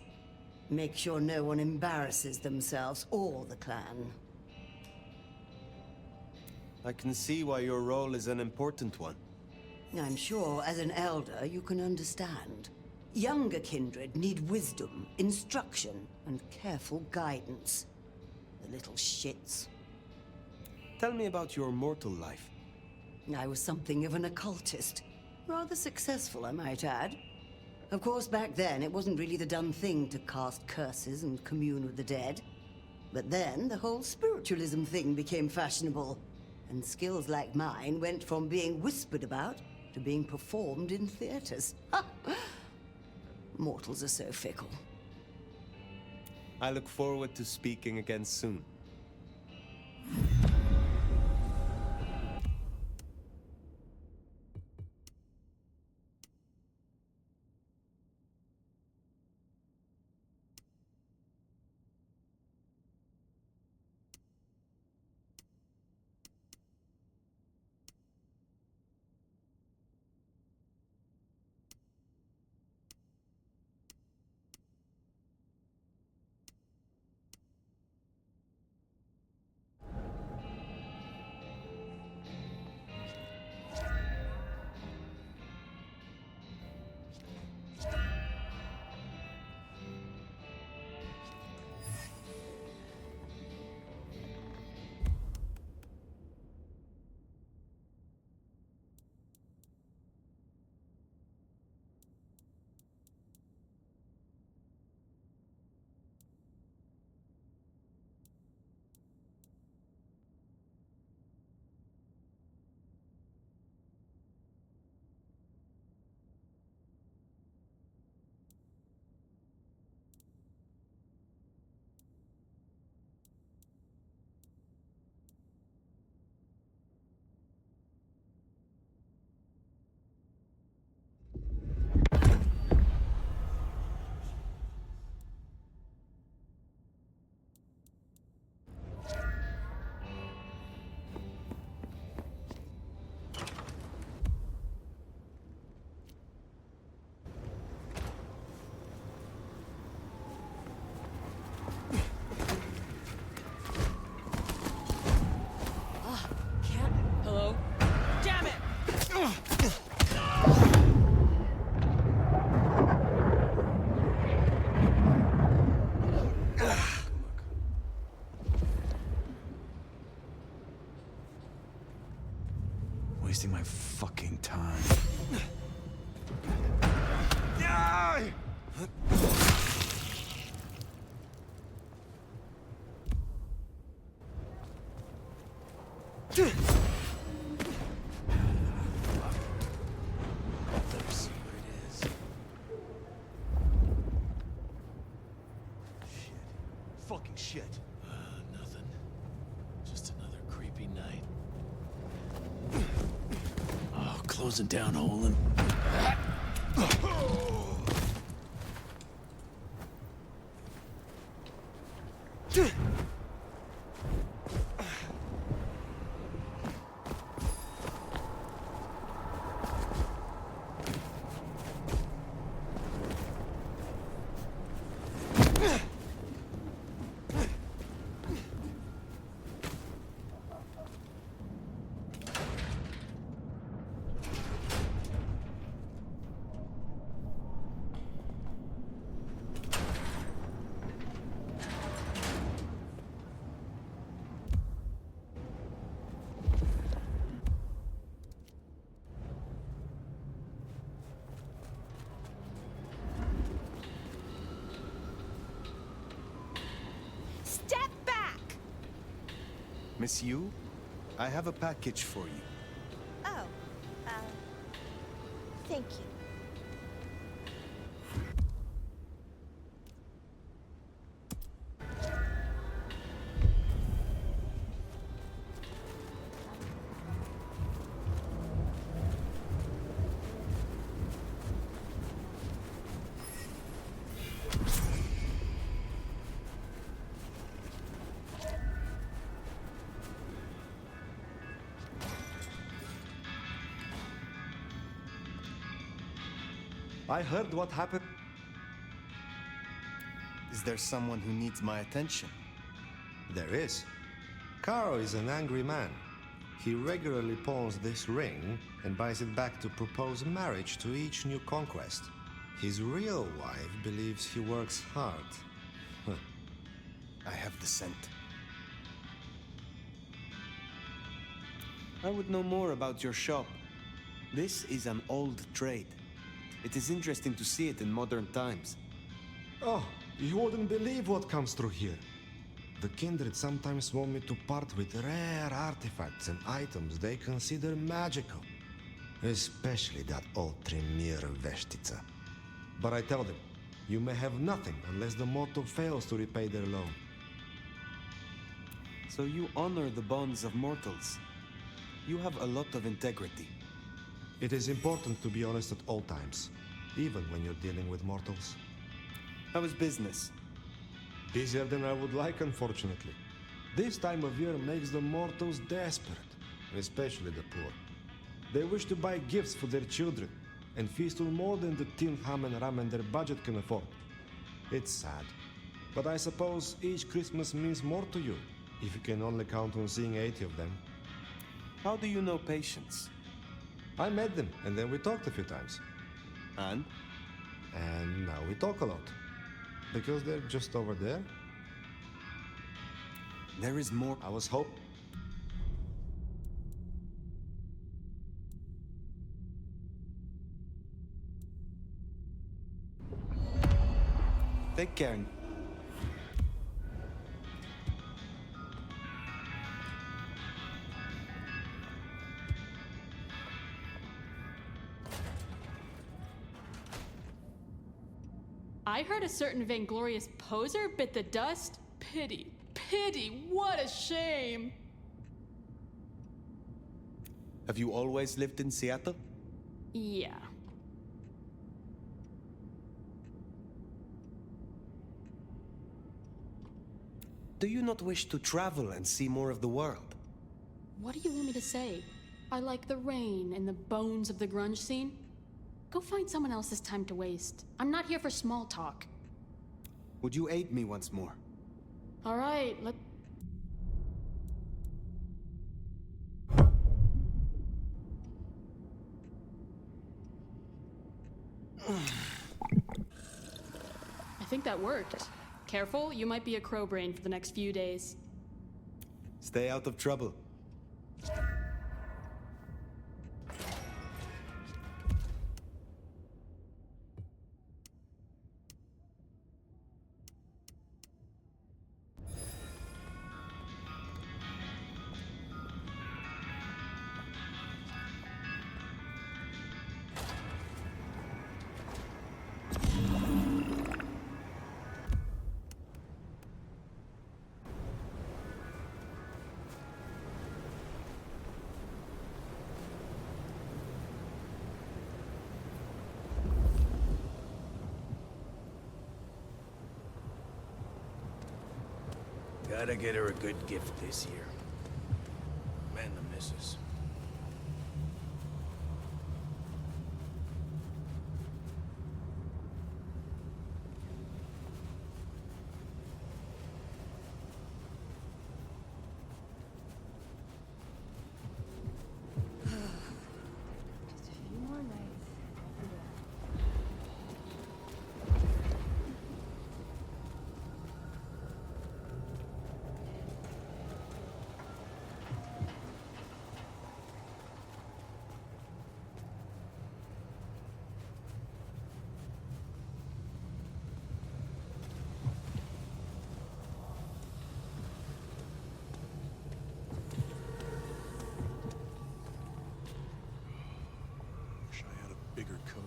Make sure no one embarrasses themselves or the clan. I can see why your role is an important one. I'm sure, as an elder, you can understand. Younger kindred need wisdom, instruction, and careful guidance. The little shits. Tell me about your mortal life. I was something of an occultist. Rather successful, I might add. Of course, back then, it wasn't really the done thing to cast curses and commune with the dead. But then, the whole spiritualism thing became fashionable. And skills like mine went from being whispered about to being performed in theaters. Mortals are so fickle. I look forward to speaking again soon. wasting my fucking time. Let's see what it is. Shit. Fucking shit. Nothing. Just another creepy night. Oh, closing down hole in... Step back! Miss Yu, I have a package for you. Oh, thank you. I heard what happened. Is there someone who needs my attention? There is. Caro is an angry man. He regularly pawns this ring and buys it back to propose marriage to each new conquest. His real wife believes he works hard. I have the scent. I would know more about your shop. This is an old trade. It is interesting to see it in modern times. Oh, you wouldn't believe what comes through here. The Kindred sometimes want me to part with rare artifacts and items they consider magical. Especially that old Tremere Veshtica. But I tell them, you may have nothing unless the mortal fails to repay their loan. So you honor the bonds of mortals. You have a lot of integrity. It is important to be honest at all times, even when you're dealing with mortals. How is business? Busier than I would like, unfortunately. This time of year makes the mortals desperate, especially the poor. They wish to buy gifts for their children, and feast on more than the tin ham and ramen their budget can afford. It's sad, but I suppose each Christmas means more to you, if you can only count on seeing 80 of them. How do you know patience? I met them, and then we talked a few times. And? And now we talk a lot. Because they're just over there. There is more. I was hoping. Take care. I heard a certain vainglorious poser bit the dust. Pity, pity, what a shame. Have you always lived in Seattle? Yeah. Do you not wish to travel and see more of the world? What do you want me to say? I like the rain and the bones of the grunge scene. Go find someone else's time to waste. I'm not here for small talk. Would you aid me once more? All right, let... I think that worked. Careful, you might be a crow brain for the next few days. Stay out of trouble. Gotta get her a good gift this year. And the missus. Wish I had a bigger coat.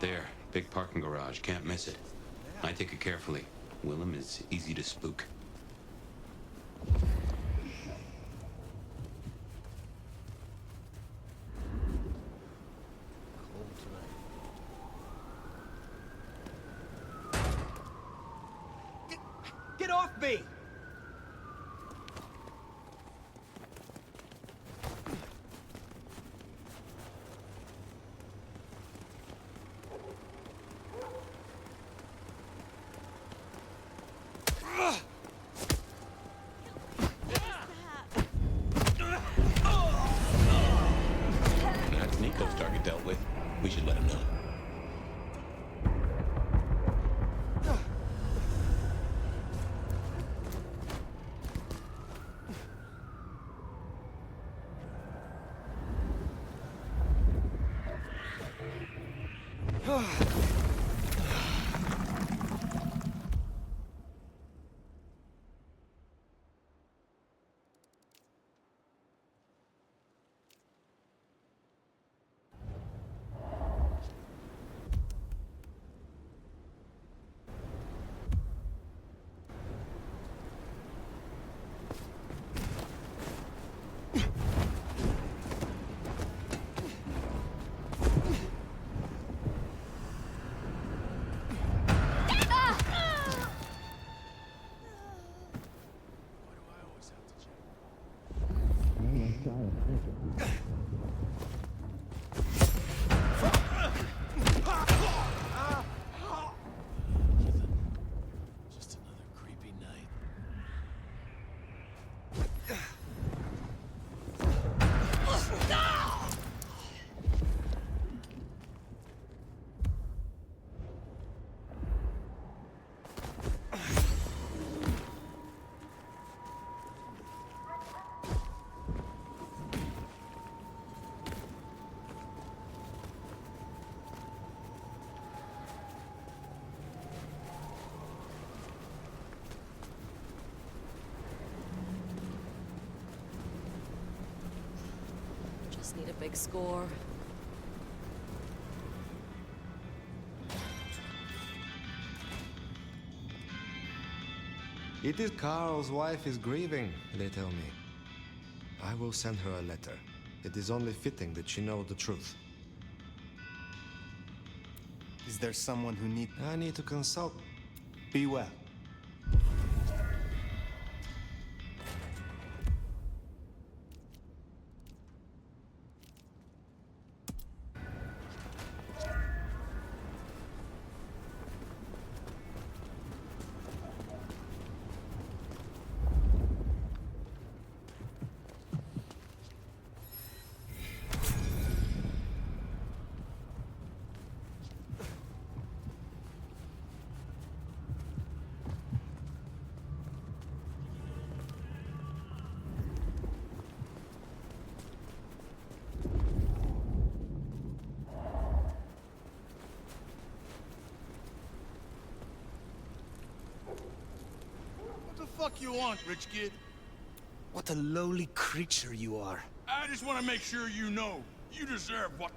There, big parking garage, can't miss it. I take it carefully. Willem is easy to spook. Get off me! That's Nico's target dealt with. We should let him know. Just another creepy night. Just need a big score. It is Carl's wife is grieving, they tell me. I will send her a letter. It is only fitting that she know the truth. Is there someone who need... I need to consult. Be well. What the fuck you want, rich kid? What a lowly creature you are. I just want to make sure you know. You deserve what...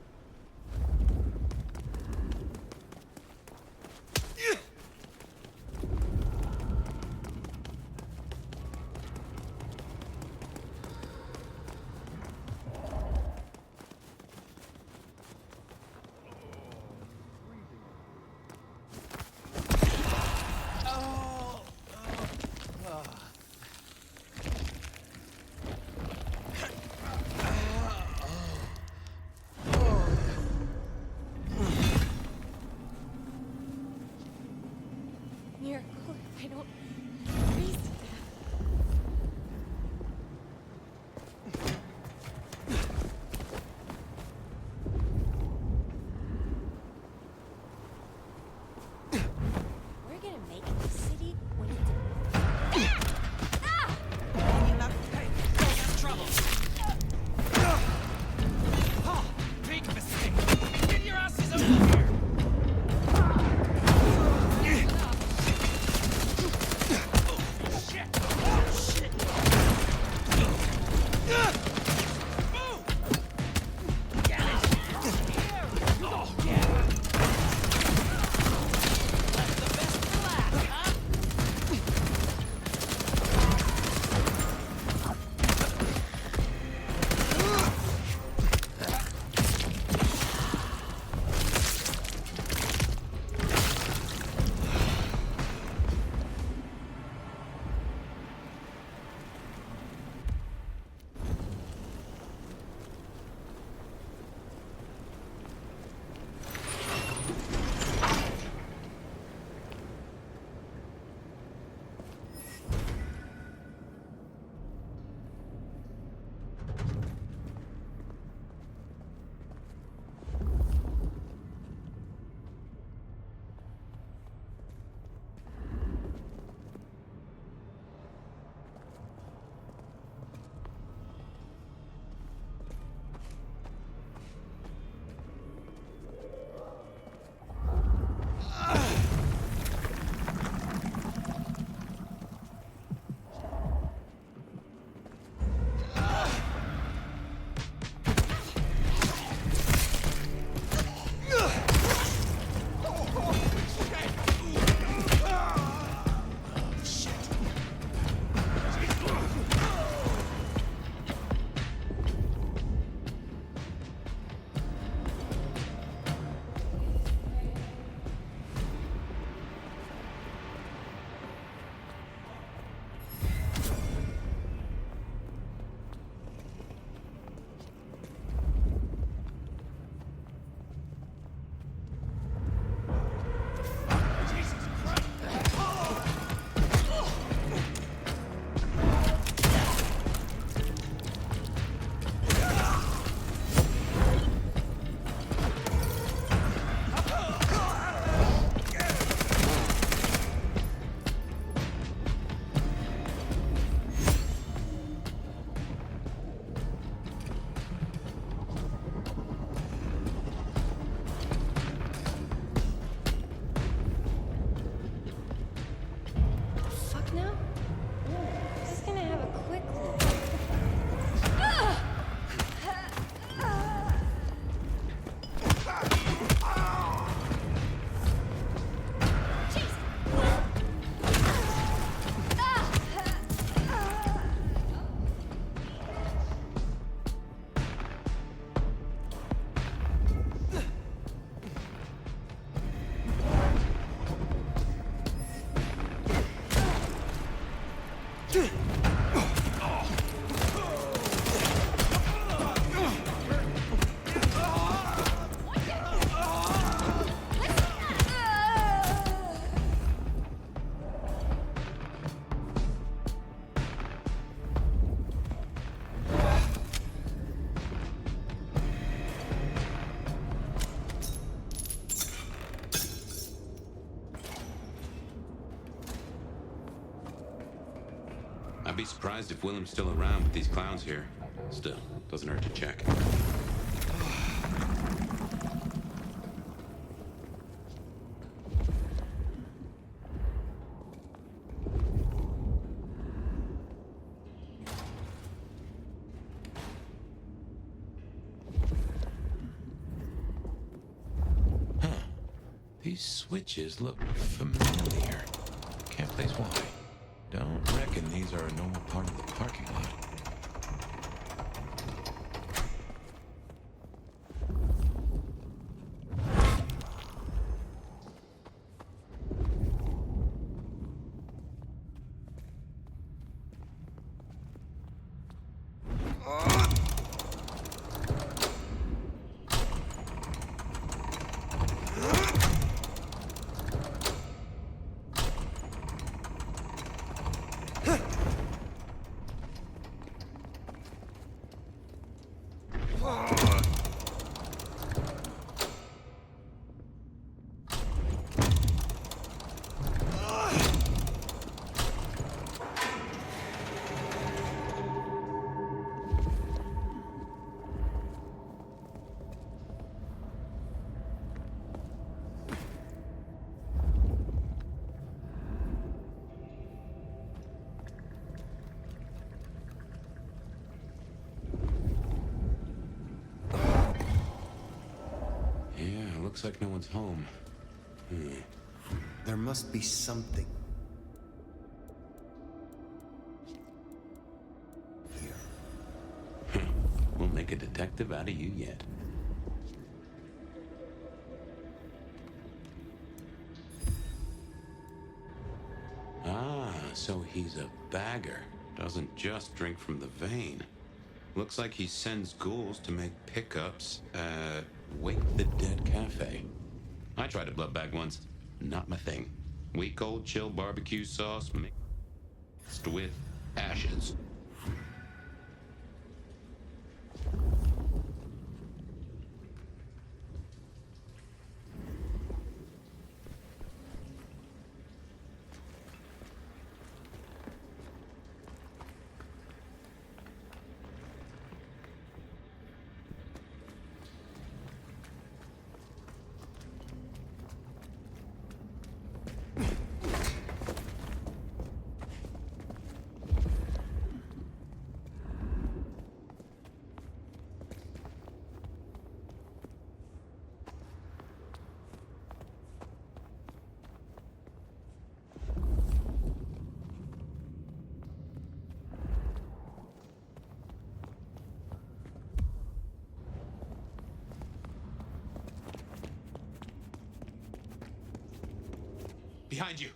I'd be surprised if Willem's still around with these clowns here. Still, doesn't hurt to check. Huh. These switches look familiar. Can't place why. Don't reckon these are a normal part of the parking lot. Looks like no one's home. There must be something. Here. We'll make a detective out of you yet. Ah, so he's a bagger. Doesn't just drink from the vein. Looks like he sends ghouls to make pickups at Wake the Dead Cafe. I tried a blood bag once. Not my thing. Weak old chill barbecue sauce mixed with ashes. Behind you.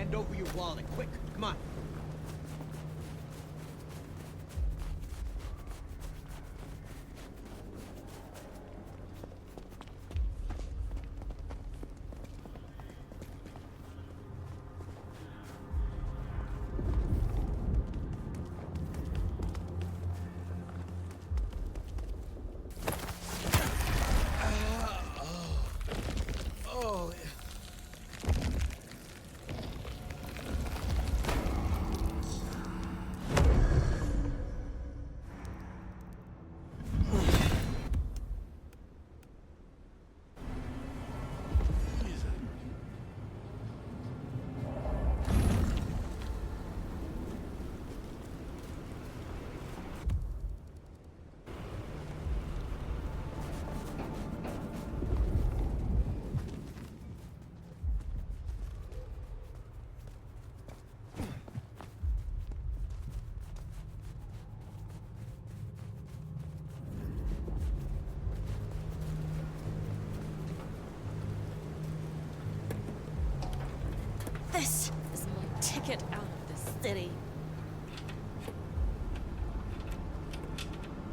Hand over your wallet, quick. Come on. This is my ticket out of this city.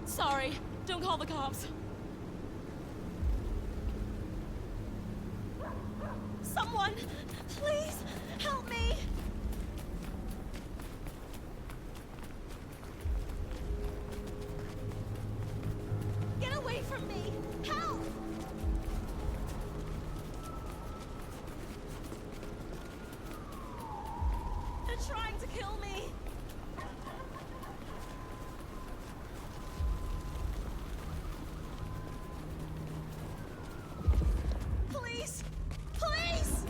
Sorry, don't call the cops. Someone, please help me. Get away from me. Help! They're trying to kill me. Please! Please!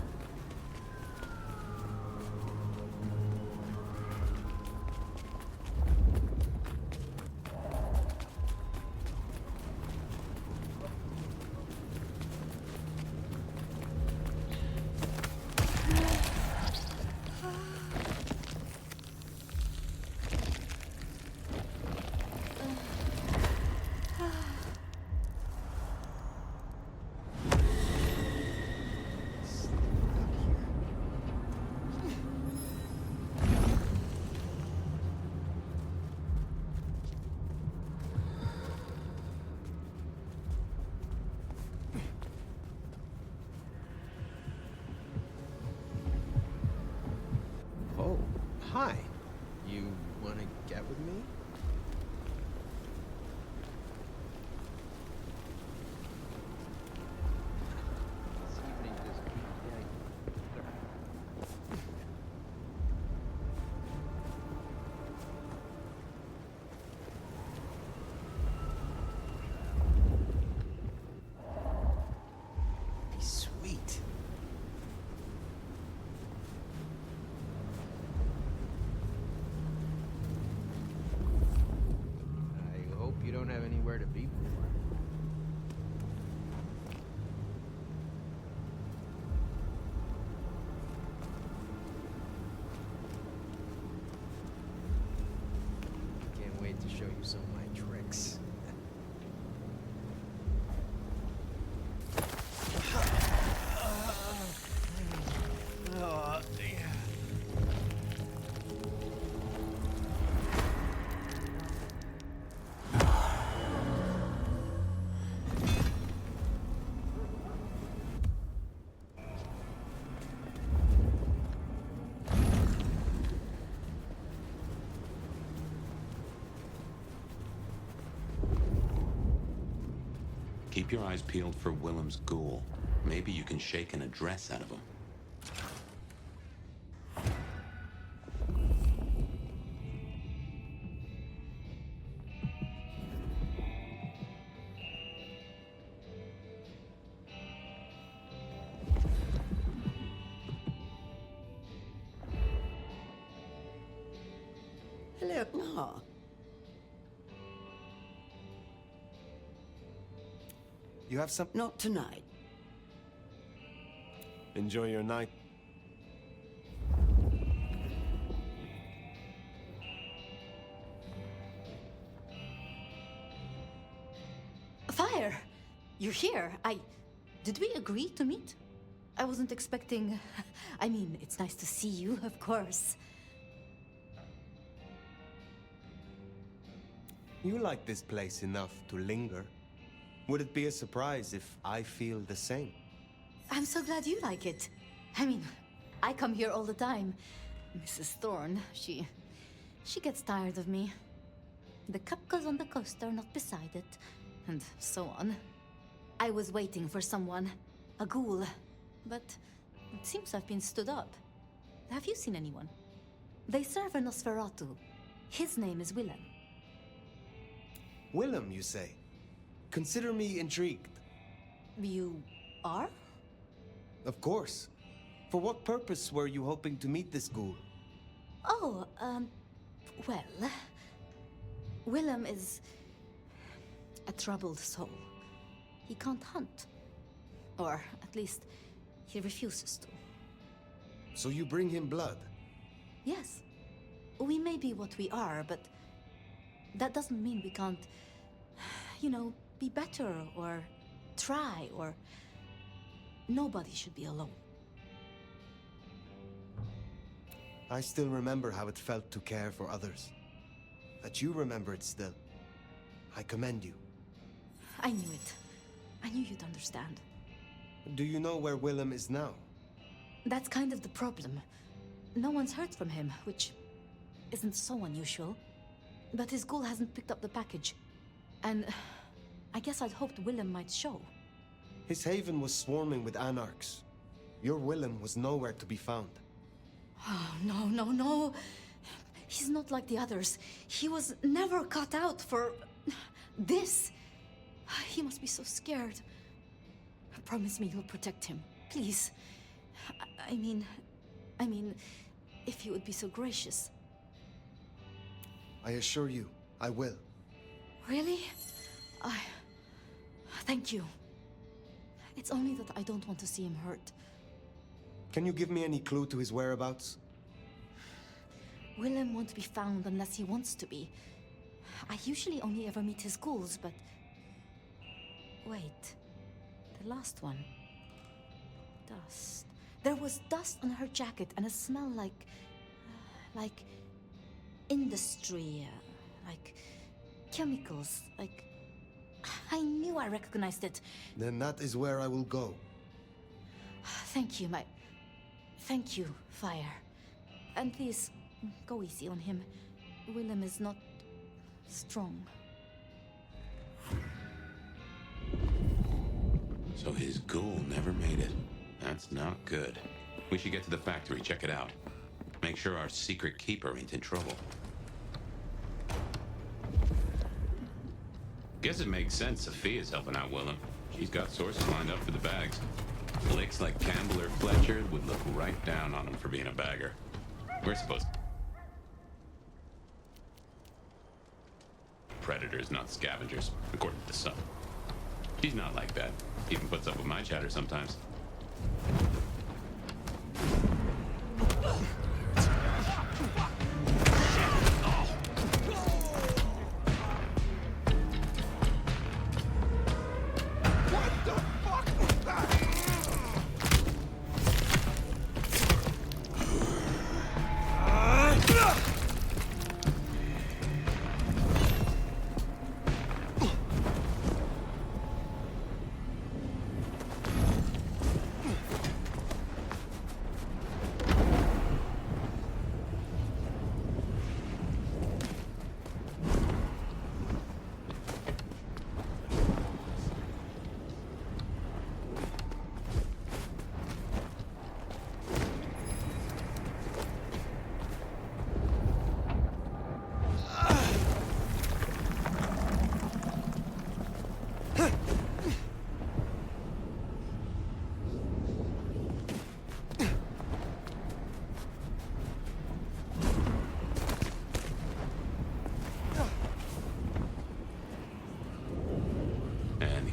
Oh, hi. You want to get with me? Be sweet. I hope you don't have anywhere to be. Can't wait to show you some of my tricks. Keep your eyes peeled for Willem's ghoul. Maybe you can shake an address out of him. Hello. Oh. You have some... Not tonight. Enjoy your night. Phyre! You're here. Did we agree to meet? I wasn't expecting... I mean, it's nice to see you, of course. You like this place enough to linger. Would it be a surprise if I feel the same? I'm so glad you like it. I mean, I come here all the time. Mrs. Thorne, she gets tired of me. The cup goes on the coaster, not beside it, and so on. I was waiting for someone, a ghoul, but it seems I've been stood up. Have you seen anyone? They serve a Nosferatu. His name is Willem. Willem, you say? Consider me intrigued. You are? Of course. For what purpose were you hoping to meet this ghoul? Oh, well... Willem is... a troubled soul. He can't hunt. Or, at least, he refuses to. So you bring him blood? Yes. We may be what we are, but... that doesn't mean we can't... you know, be better, or... try, or... Nobody should be alone. I still remember how it felt to care for others. That you remember it still. I commend you. I knew it. I knew you'd understand. Do you know where Willem is now? That's kind of the problem. No one's heard from him, which isn't so unusual. But his ghoul hasn't picked up the package. And I guess I'd hoped Willem might show. His haven was swarming with anarchs. Your Willem was nowhere to be found. Oh, no. He's not like the others. He was never cut out for... this. He must be so scared. Promise me you'll protect him, please. I mean, if you would be so gracious. I assure you, I will. Really? Thank you. It's only that I don't want to see him hurt. Can you give me any clue to his whereabouts? Willem won't be found unless he wants to be. I usually only ever meet his ghouls, but... Wait. The last one. Dust. There was dust on her jacket and a smell like... industry, like chemicals, like... I knew I recognized it. Then that is where I will go. Thank you, Thank you, Phyre. And please, go easy on him. Willem is not... strong. So his ghoul never made it. That's not good. We should get to the factory, check it out. Make sure our secret keeper ain't in trouble. Guess it makes sense Sophia's helping out Willem. She's got sources lined up for the bags. Licks like Campbell or Fletcher would look right down on him for being a bagger. We're supposed to... Predators, not scavengers, according to some. She's not like that. Even puts up with my chatter sometimes.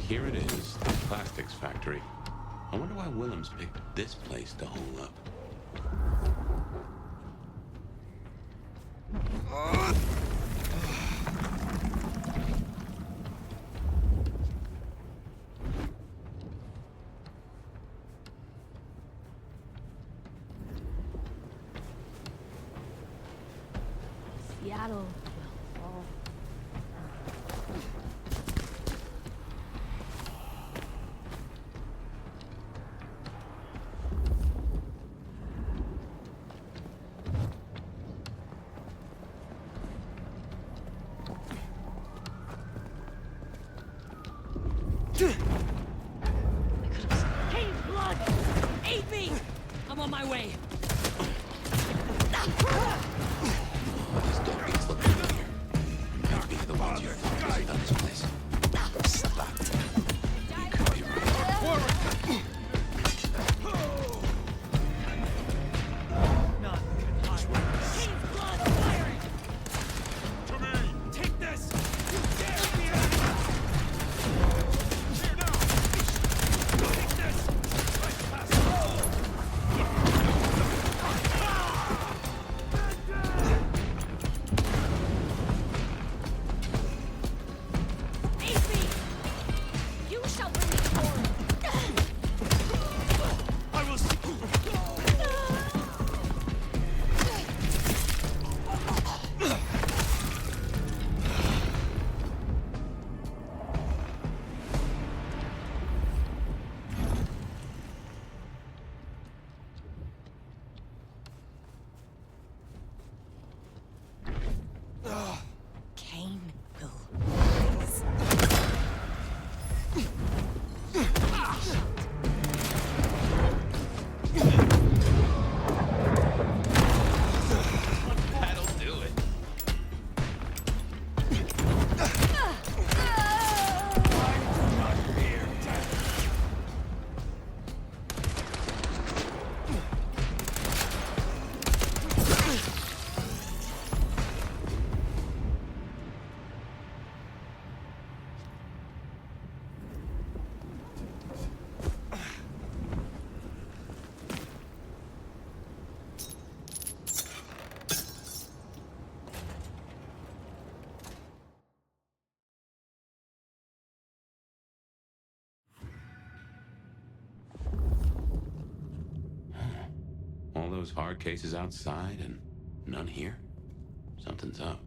Here it is, the plastics factory. I wonder why Willem's picked this place to hole up. Seattle will fall. Cave blood! Aid me! I'm on my way. These deadbeats look familiar. Might be the ones your father's done this place. Sabat. You could be right. Not even hot. Cave blood firing! To me! Take this! You dare me! Here now! Take this! Aid me! You shall bring me glory! I will see. Cain will rise. That'll do it. All those hard cases outside and none here? Something's up.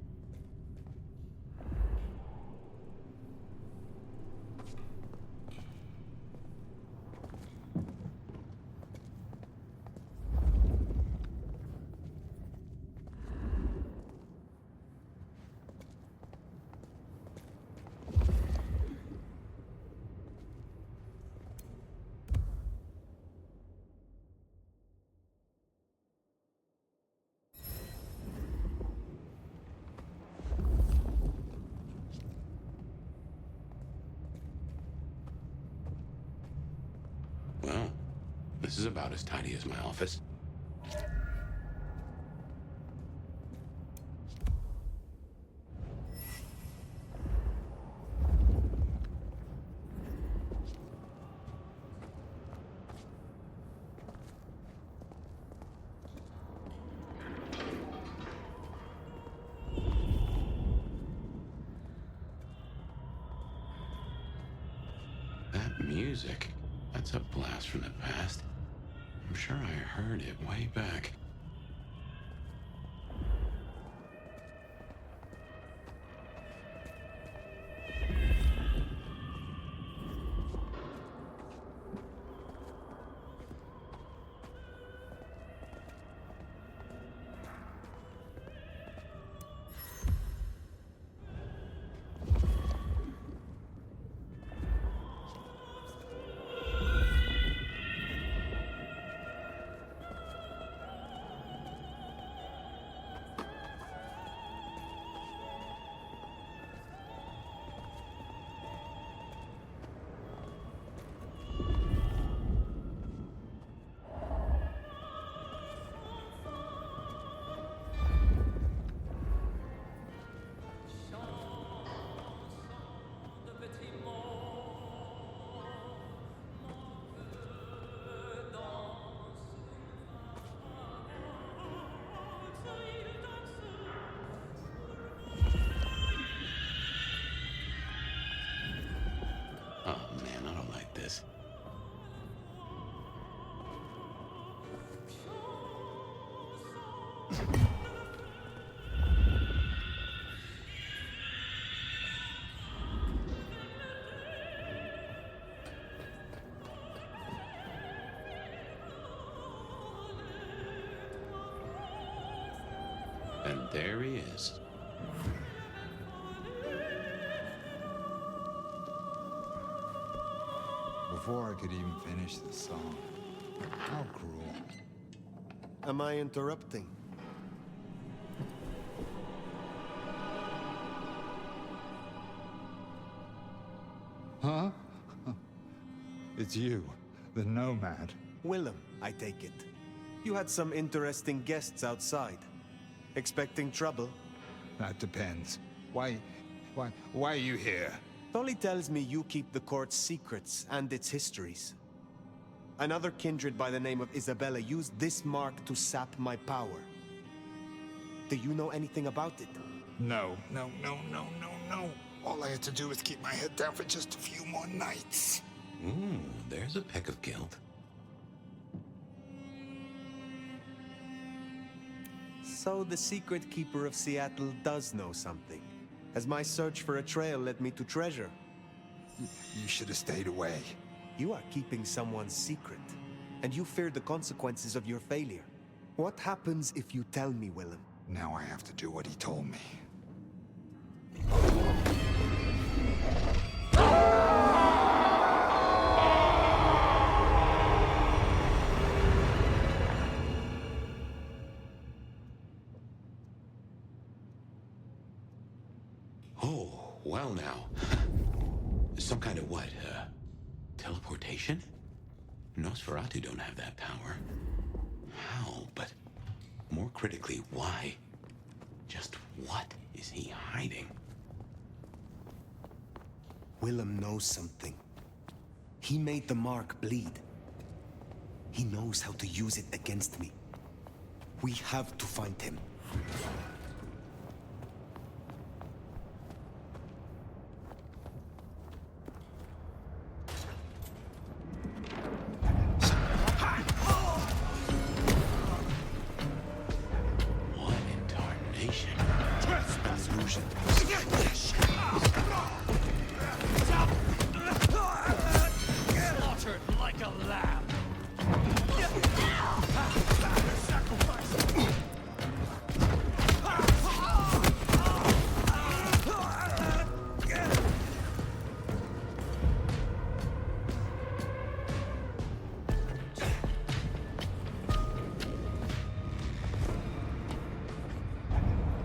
Well, this is about as tidy as my office. That music, that's a blast from the past. I'm sure I heard it way back. And there he is. Before I could even finish the song. How cruel. Am I interrupting? Huh? It's you, the Nomad. Willem, I take it. You had some interesting guests outside. Expecting trouble? That depends. Why are you here? Tolly tells me you keep the court's secrets and its histories. Another kindred by the name of Isabella used this mark to sap my power. Do you know anything about it? No. All I had to do was keep my head down for just a few more nights. Ooh, there's a peck of guilt. So the secret keeper of Seattle does know something. Has my search for a trail led me to treasure? You should have stayed away. You are keeping someone's secret, and you fear the consequences of your failure. What happens if you tell me, Willem? Now I have to do what he told me. Oh, well now. Some kind of what? Teleportation? Nosferatu don't have that power. How? But more critically, why? Just what is he hiding? Willem knows something. He made the mark bleed. He knows how to use it against me. We have to find him. What in tarnation? Illusion. Slaughtered like a lamb.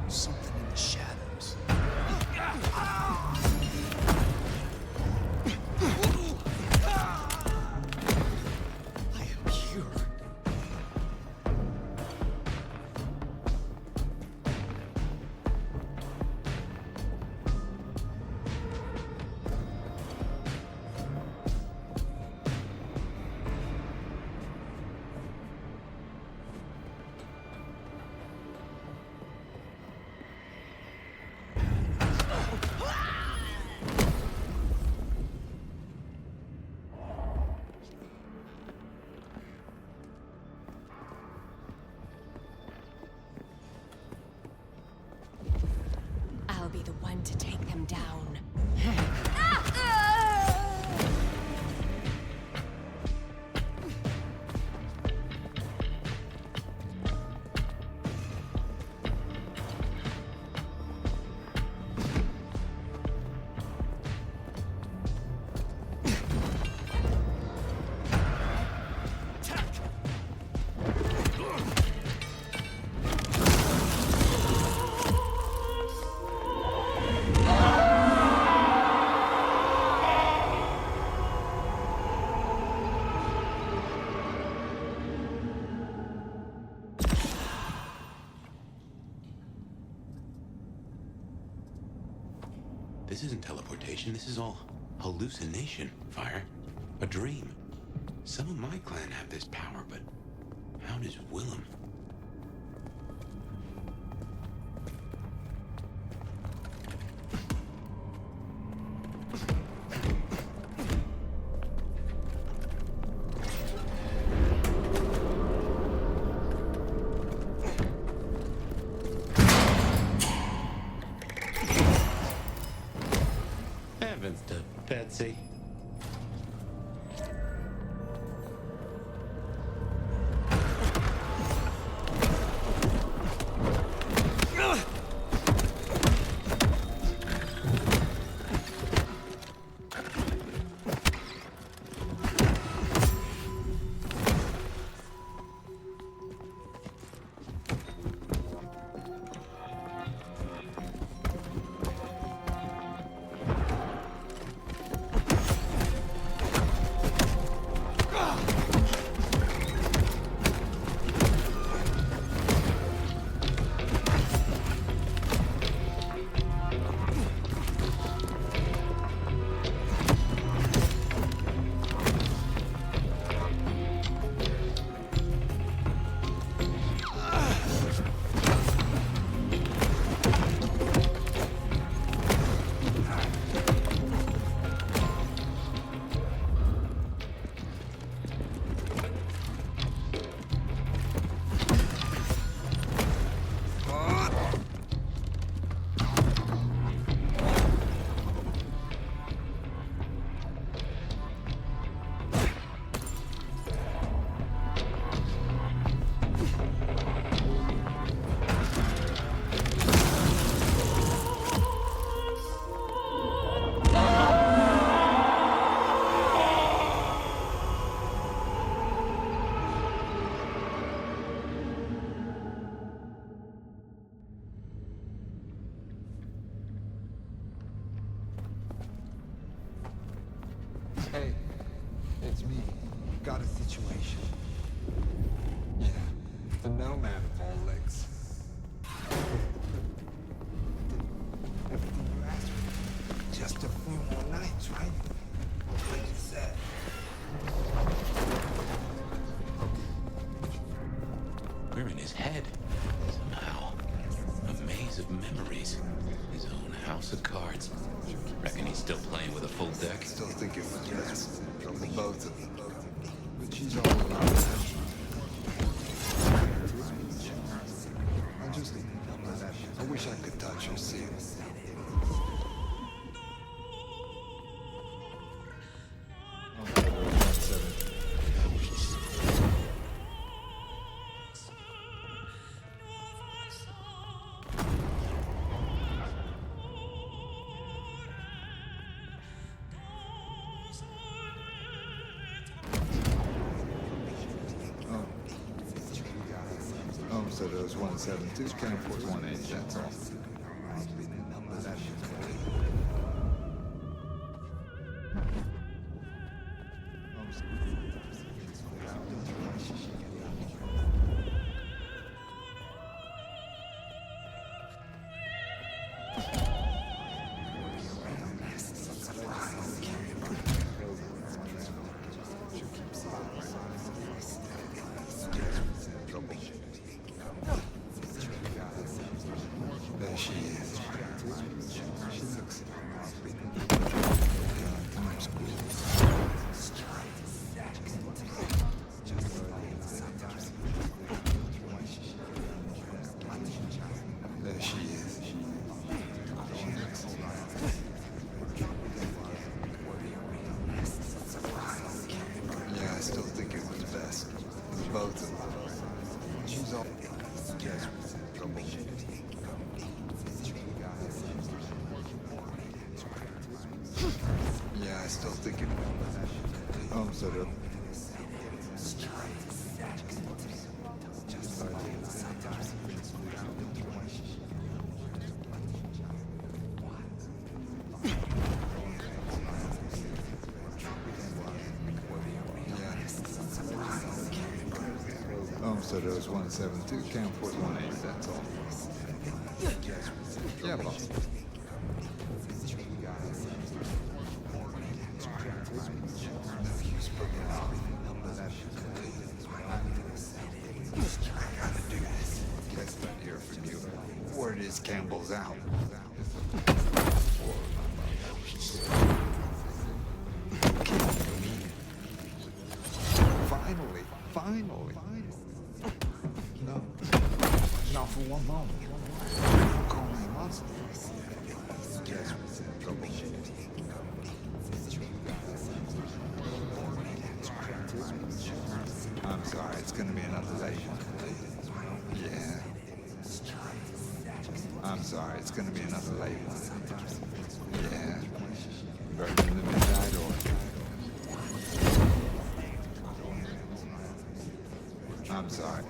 Something in the shadows. I am here. I'll be the one to take them down. This isn't teleportation, this is all hallucination, Phyre. A dream. Some of my clan have this power, but how does Willem? Heavens to Betsy. poker in his head. Somehow. A maze of memories. His own house of cards. Reckon he's still playing with a full deck? Still think it was best from the both of them. But she's all about that. I wish I could touch her seal. So those 172 count for 18, that's all. There she is. She looks There she is. Yeah, I still think it was best. Both of them. She's all trouble. Yeah, I still think it. Oh, so the. Oh, so those 172 count for 18, that's all. Yeah, boss. I gotta do this. Guess not hear from you. Word is Campbell's out. Finally. No. Not for one moment. Don't call me a monster. Yes, trouble. I'm sorry, it's gonna be another late one. Yeah. I'm sorry, it's gonna be another late one. Yeah. Burning the midnight oil. I'm sorry.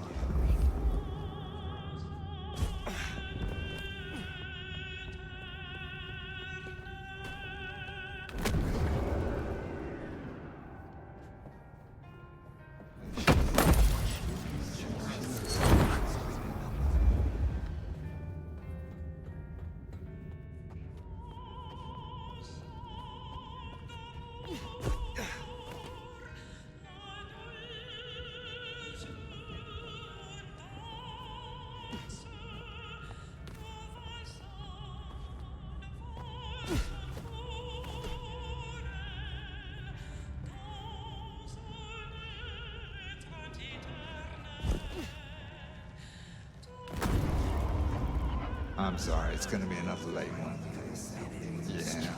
I'm sorry, it's gonna be another late one. Yeah.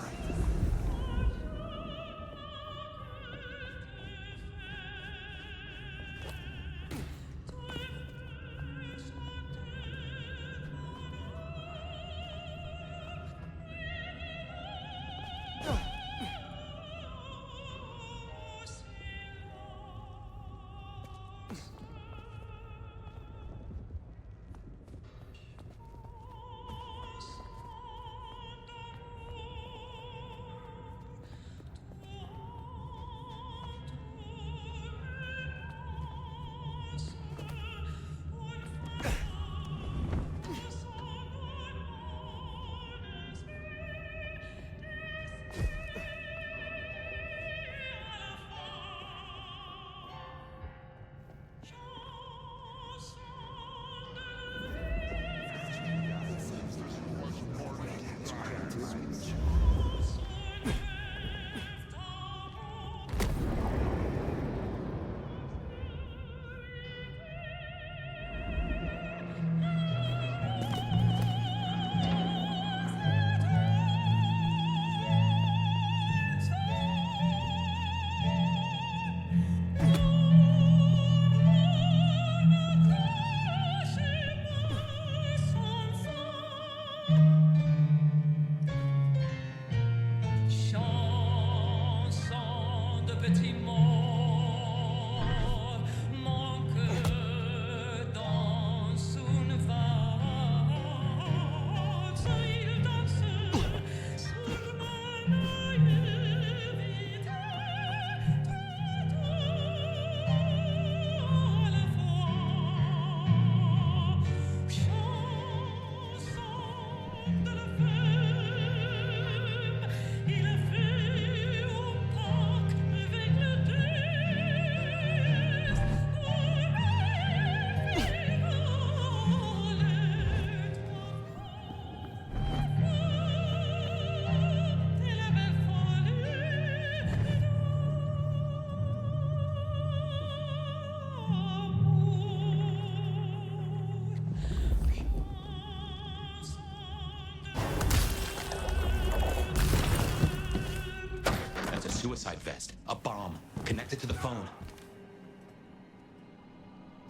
suicide vest, a bomb, connected to the phone.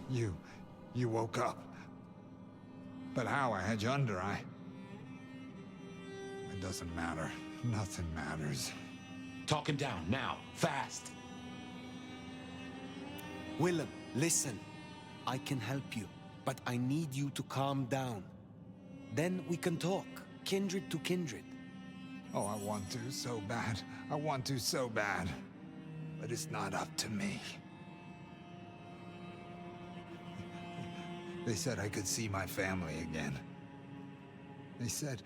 You woke up. But how? I had you under, It doesn't matter. Nothing matters. Talk him down, now, fast! Willem, listen. I can help you, but I need you to calm down. Then we can talk, kindred to kindred. Oh, I want to so bad. I want to so bad. But it's not up to me. They said I could see my family again. They said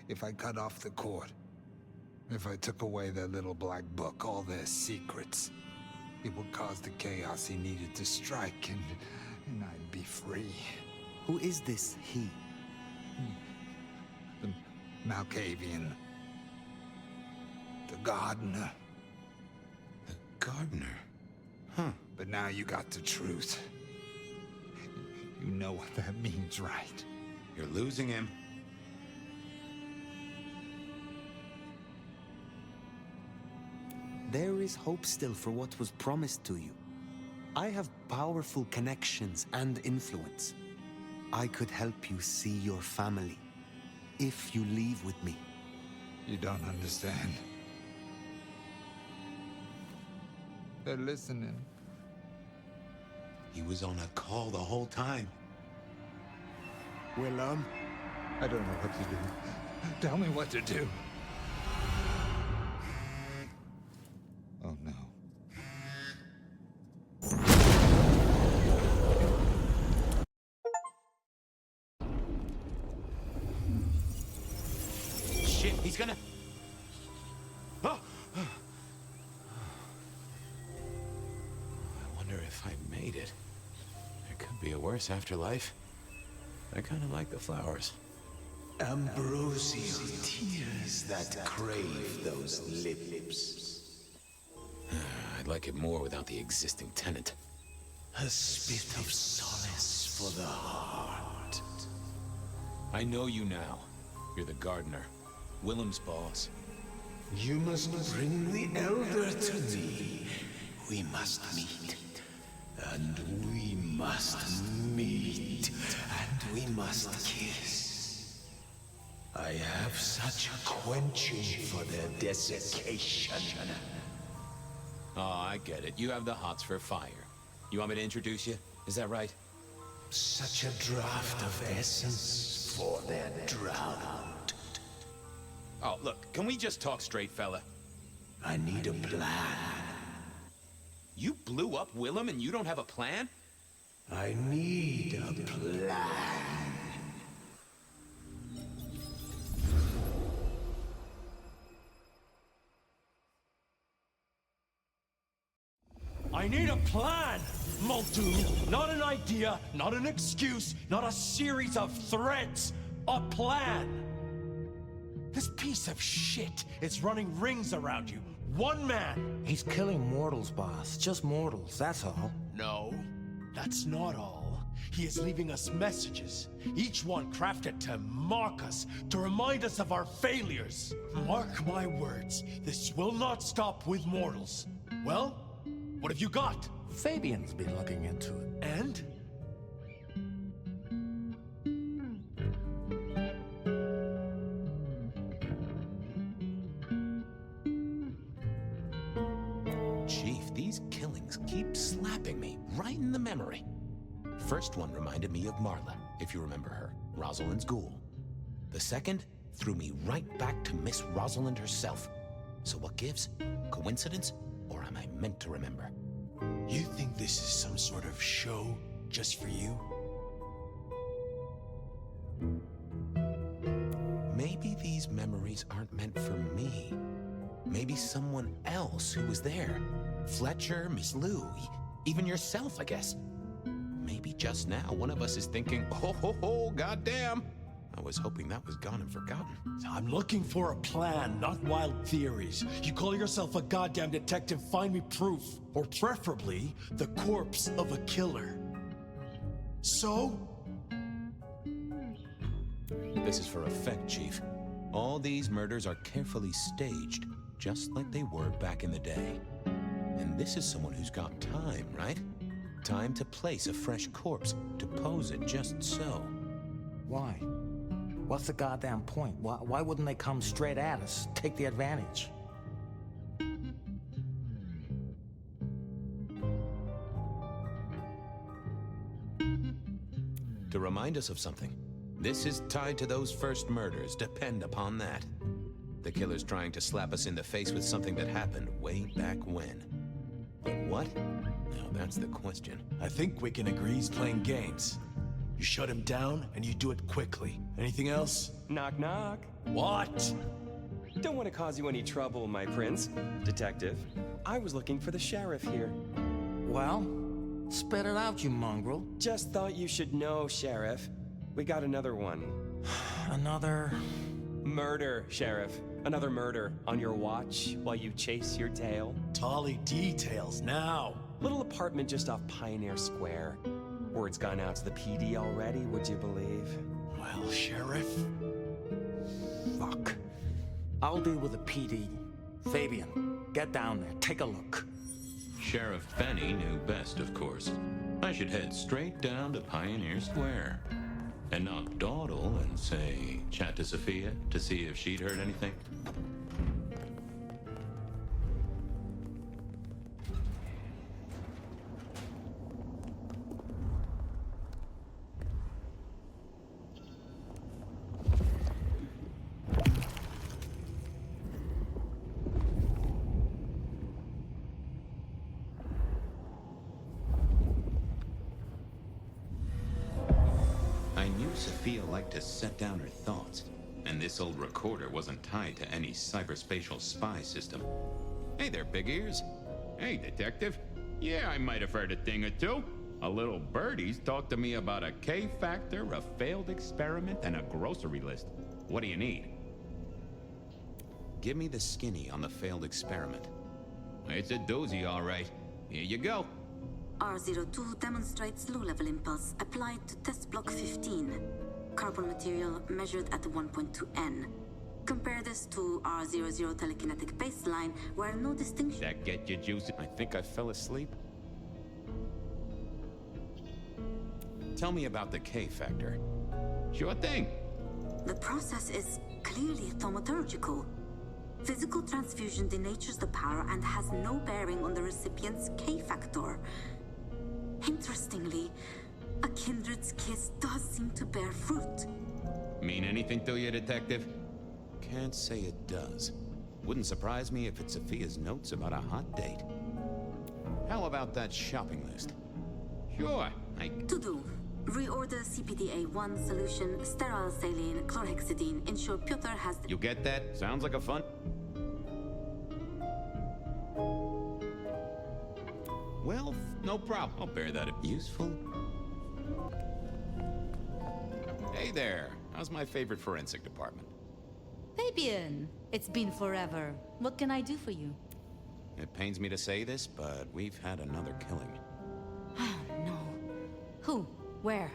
if I cut off the cord, if I took away their little black book, all their secrets, it would cause the chaos he needed to strike, and I'd be free. Who is this he? The Malkavian. The gardener. The gardener? Huh. But now you got the truth. You know what that means, right? You're losing him. There is hope still for what was promised to you. I have powerful connections and influence. I could help you see your family, if you leave with me. You don't understand. They're listening. He was on a call the whole time. Willem? I don't know what to do. Tell me what to do. Oh no. Shit, he's gonna... Oh! I wonder if I made it. There could be a worse afterlife. I kind of like the flowers. Ambrosial tears that crave those lips. I'd like it more without the existing tenant. A spit of solace for the heart. I know you now. You're the gardener. Willem's boss. You must bring the elder to me. We must meet. And we must meet. And we must kiss. I have such a quenching for their desiccation. Oh, I get it. You have the hots for Phyre. You want me to introduce you? Is that right? Such a draught of essence for their drought. Oh, look, can we just talk straight, fella? I need a plan. You blew up Willem and you don't have a plan? I need a plan. I need a plan, Multu. Not an idea, not an excuse, not a series of threats. A plan. This piece of shit is running rings around you. One man. He's killing mortals, boss. Just mortals, that's all. No, that's not all. He is leaving us messages, each one crafted to mock us, to remind us of our failures. Mark my words, this will not stop with mortals. Well, what have you got? Fabian's been looking into it. And? Chief, these killings keep slapping me right in the memory. First one reminded me of Marla, if you remember her, Rosalind's ghoul. The second threw me right back to Miss Rosalind herself. So what gives? Coincidence? Or am I meant to remember? You think this is some sort of show just for you? Maybe these memories aren't meant for me. Maybe someone else who was there. Fletcher, Miss Lou, even yourself, I guess. Maybe just now one of us is thinking, oh, goddamn. I was hoping that was gone and forgotten. I'm looking for a plan, not wild theories. You call yourself a goddamn detective, find me proof. Or preferably, the corpse of a killer. So? This is for effect, Chief. All these murders are carefully staged, just like they were back in the day. And this is someone who's got time, right? Time to place a fresh corpse, to pose it just so. Why? What's the goddamn point? Why wouldn't they come straight at us, take the advantage? To remind us of something. This is tied to those first murders, depend upon that. The killer's trying to slap us in the face with something that happened way back when. But what? Now that's the question. I think we can agree he's playing games. You shut him down, and you do it quickly. Anything else? Knock, knock. What? Don't want to cause you any trouble, my prince. Detective, I was looking for the sheriff here. Well, spit it out, you mongrel. Just thought you should know, Sheriff. We got another one. Another... Murder, Sheriff. Another murder on your watch while you chase your tail. Tolly details now. Little apartment just off Pioneer Square. Word's gone out to the PD already, would you believe? Well, Sheriff... Fuck. I'll deal with the PD. Fabian, get down there, take a look. Sheriff Benny knew best, of course. I should head straight down to Pioneer Square. And not dawdle and say, chat to Sophia to see if she'd heard anything. Sophia liked to set down her thoughts, and this old recorder wasn't tied to any cyberspatial spy system. Hey there, big ears. Hey, detective. Yeah, I might have heard a thing or two. A little birdie's talked to me about a K-factor, a failed experiment, and a grocery list. What do you need? Give me the skinny on the failed experiment. It's a doozy, all right. Here you go. R02 demonstrates low-level impulse applied to test block 15. Carbon material measured at 1.2 N. Compare this to R00 telekinetic baseline, where no distinction... That get you juicy? I think I fell asleep. Tell me about the K-factor. Sure thing. The process is clearly thaumaturgical. Physical transfusion denatures the power and has no bearing on the recipient's K-factor. Interestingly, a kindred's kiss does seem to bear fruit. Mean anything to you, detective? Can't say it does. Wouldn't surprise me if it's Sophia's notes about a hot date. How about that shopping list? Sure, To do. Reorder CPDA-1 solution, sterile saline, chlorhexidine. Ensure Piotr has... You get that? Sounds like a fun... Well, no problem. I'll bear that. Useful? Hey there. How's my favorite forensic department? Fabian, it's been forever. What can I do for you? It pains me to say this, but we've had another killing. Oh, no. Who? Where?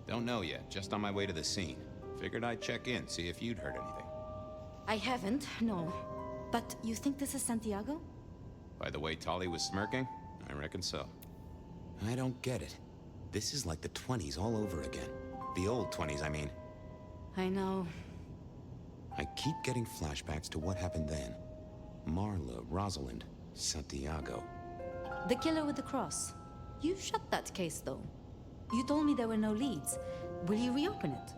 Don't know yet. Just on my way to the scene. Figured I'd check in, see if you'd heard anything. I haven't, no. But you think this is Santiago? By the way Tolly was smirking, I reckon so. I don't get it. This is like the 20s all over again. The old 20s, I mean. I know. I keep getting flashbacks to what happened then. Marla, Rosalind, Santiago. The killer with the cross. You shut that case, though. You told me there were no leads. Will you reopen it?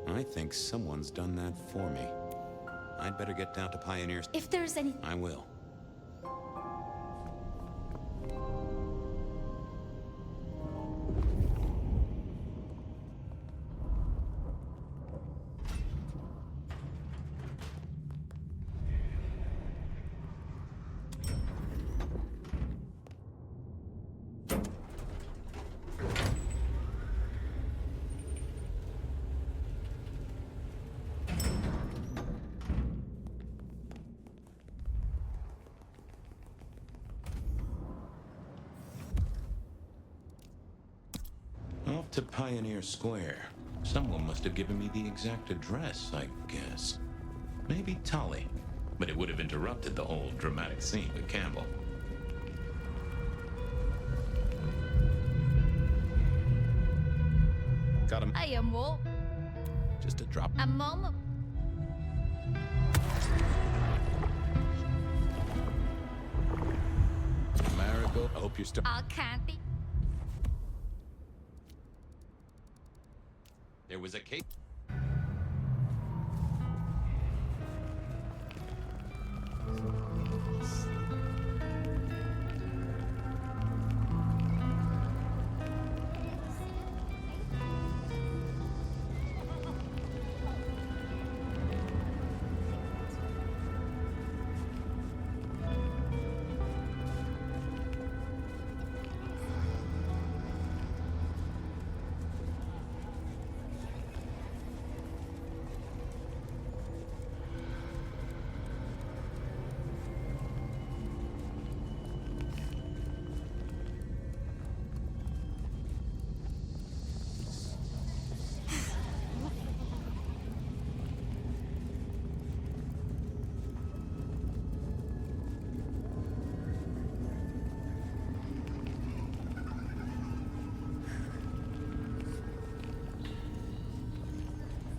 I think someone's done that for me. I'd better get down to Pioneers. If there's any... I will. Off to Pioneer Square. Someone must have given me the exact address, I guess. Maybe Tolly. but it would have interrupted the whole dramatic scene with Campbell. Got him. Hey, amor. Just a drop. A moment. Marigold, I hope you're still. Candy. There was a cake.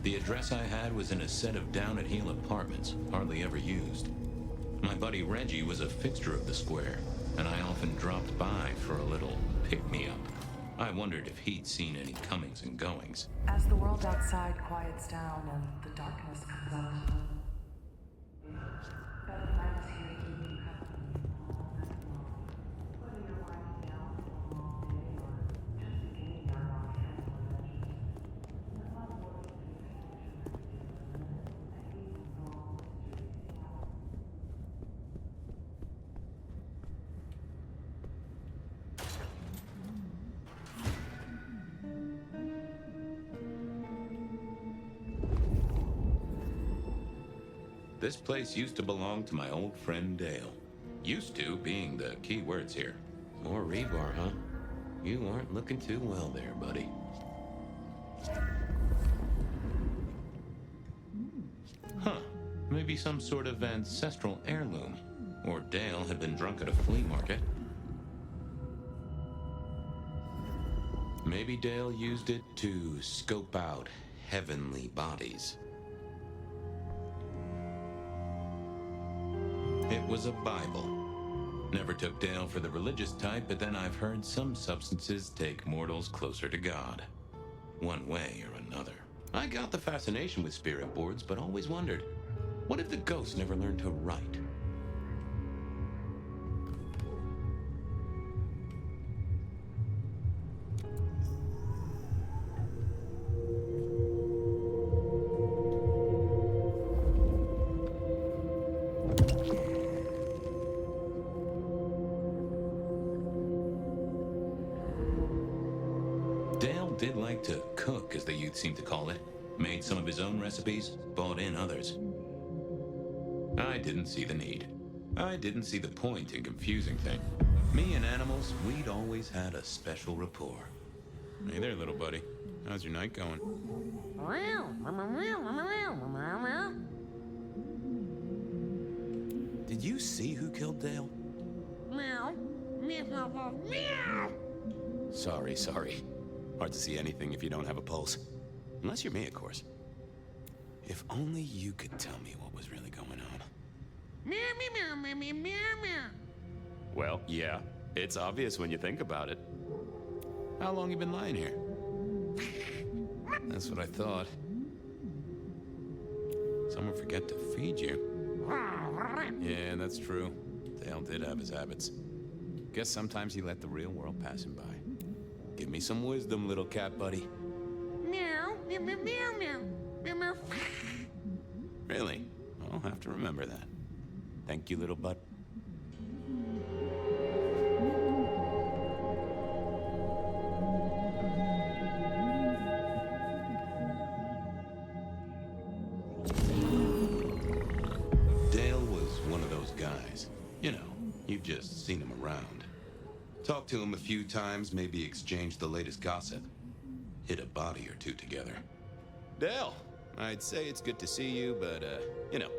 The address I had was in a set of down-at-heel apartments, hardly ever used. My buddy Reggie was a fixture of the square, and I often dropped by for a little pick-me-up. I wondered if he'd seen any comings and goings. As the world outside quiets down and the darkness comes out, Bloodlines here keep you company all night long. Whether you're winding down from a long day or just beginning your nocturnal adventures, I'm not worried to be This place used to belong to my old friend Dale. Used to being the key words here. More rebar, huh? You aren't looking too well there, buddy. Huh. Maybe some sort of ancestral heirloom. Or Dale had been drunk at a flea market. Maybe Dale used it to scope out heavenly bodies. It was a Bible. Never took Dale for the religious type, but then I've heard some substances take mortals closer to God. One way or another. I got the fascination with spirit boards, but always wondered, what if the ghosts never learned to write? Did like to cook, as the youth seem to call it. Made some of his own recipes, bought in others. I didn't see the need. I didn't see the point in confusing things. Me and animals, we'd always had a special rapport. Hey there, little buddy. How's your night going? Did you see who killed Dale? Sorry. Hard to see anything if you don't have a pulse. Unless you're me, of course. If only you could tell me what was really going on. Well, yeah. It's obvious when you think about it. How long you been lying here? That's what I thought. Someone forget to feed you. Yeah, that's true. Dale did have his habits. Guess sometimes he let the real world pass him by. Give me some wisdom, little cat buddy. Meow, meow, meow, meow, meow, meow. Really? I'll have to remember that. Thank you, little bud. Dale was one of those guys. You know, you've just seen him around. Talked to him a few times, maybe exchanged the latest gossip. Hit a body or two together. Dale, I'd say it's good to see you, but, you know,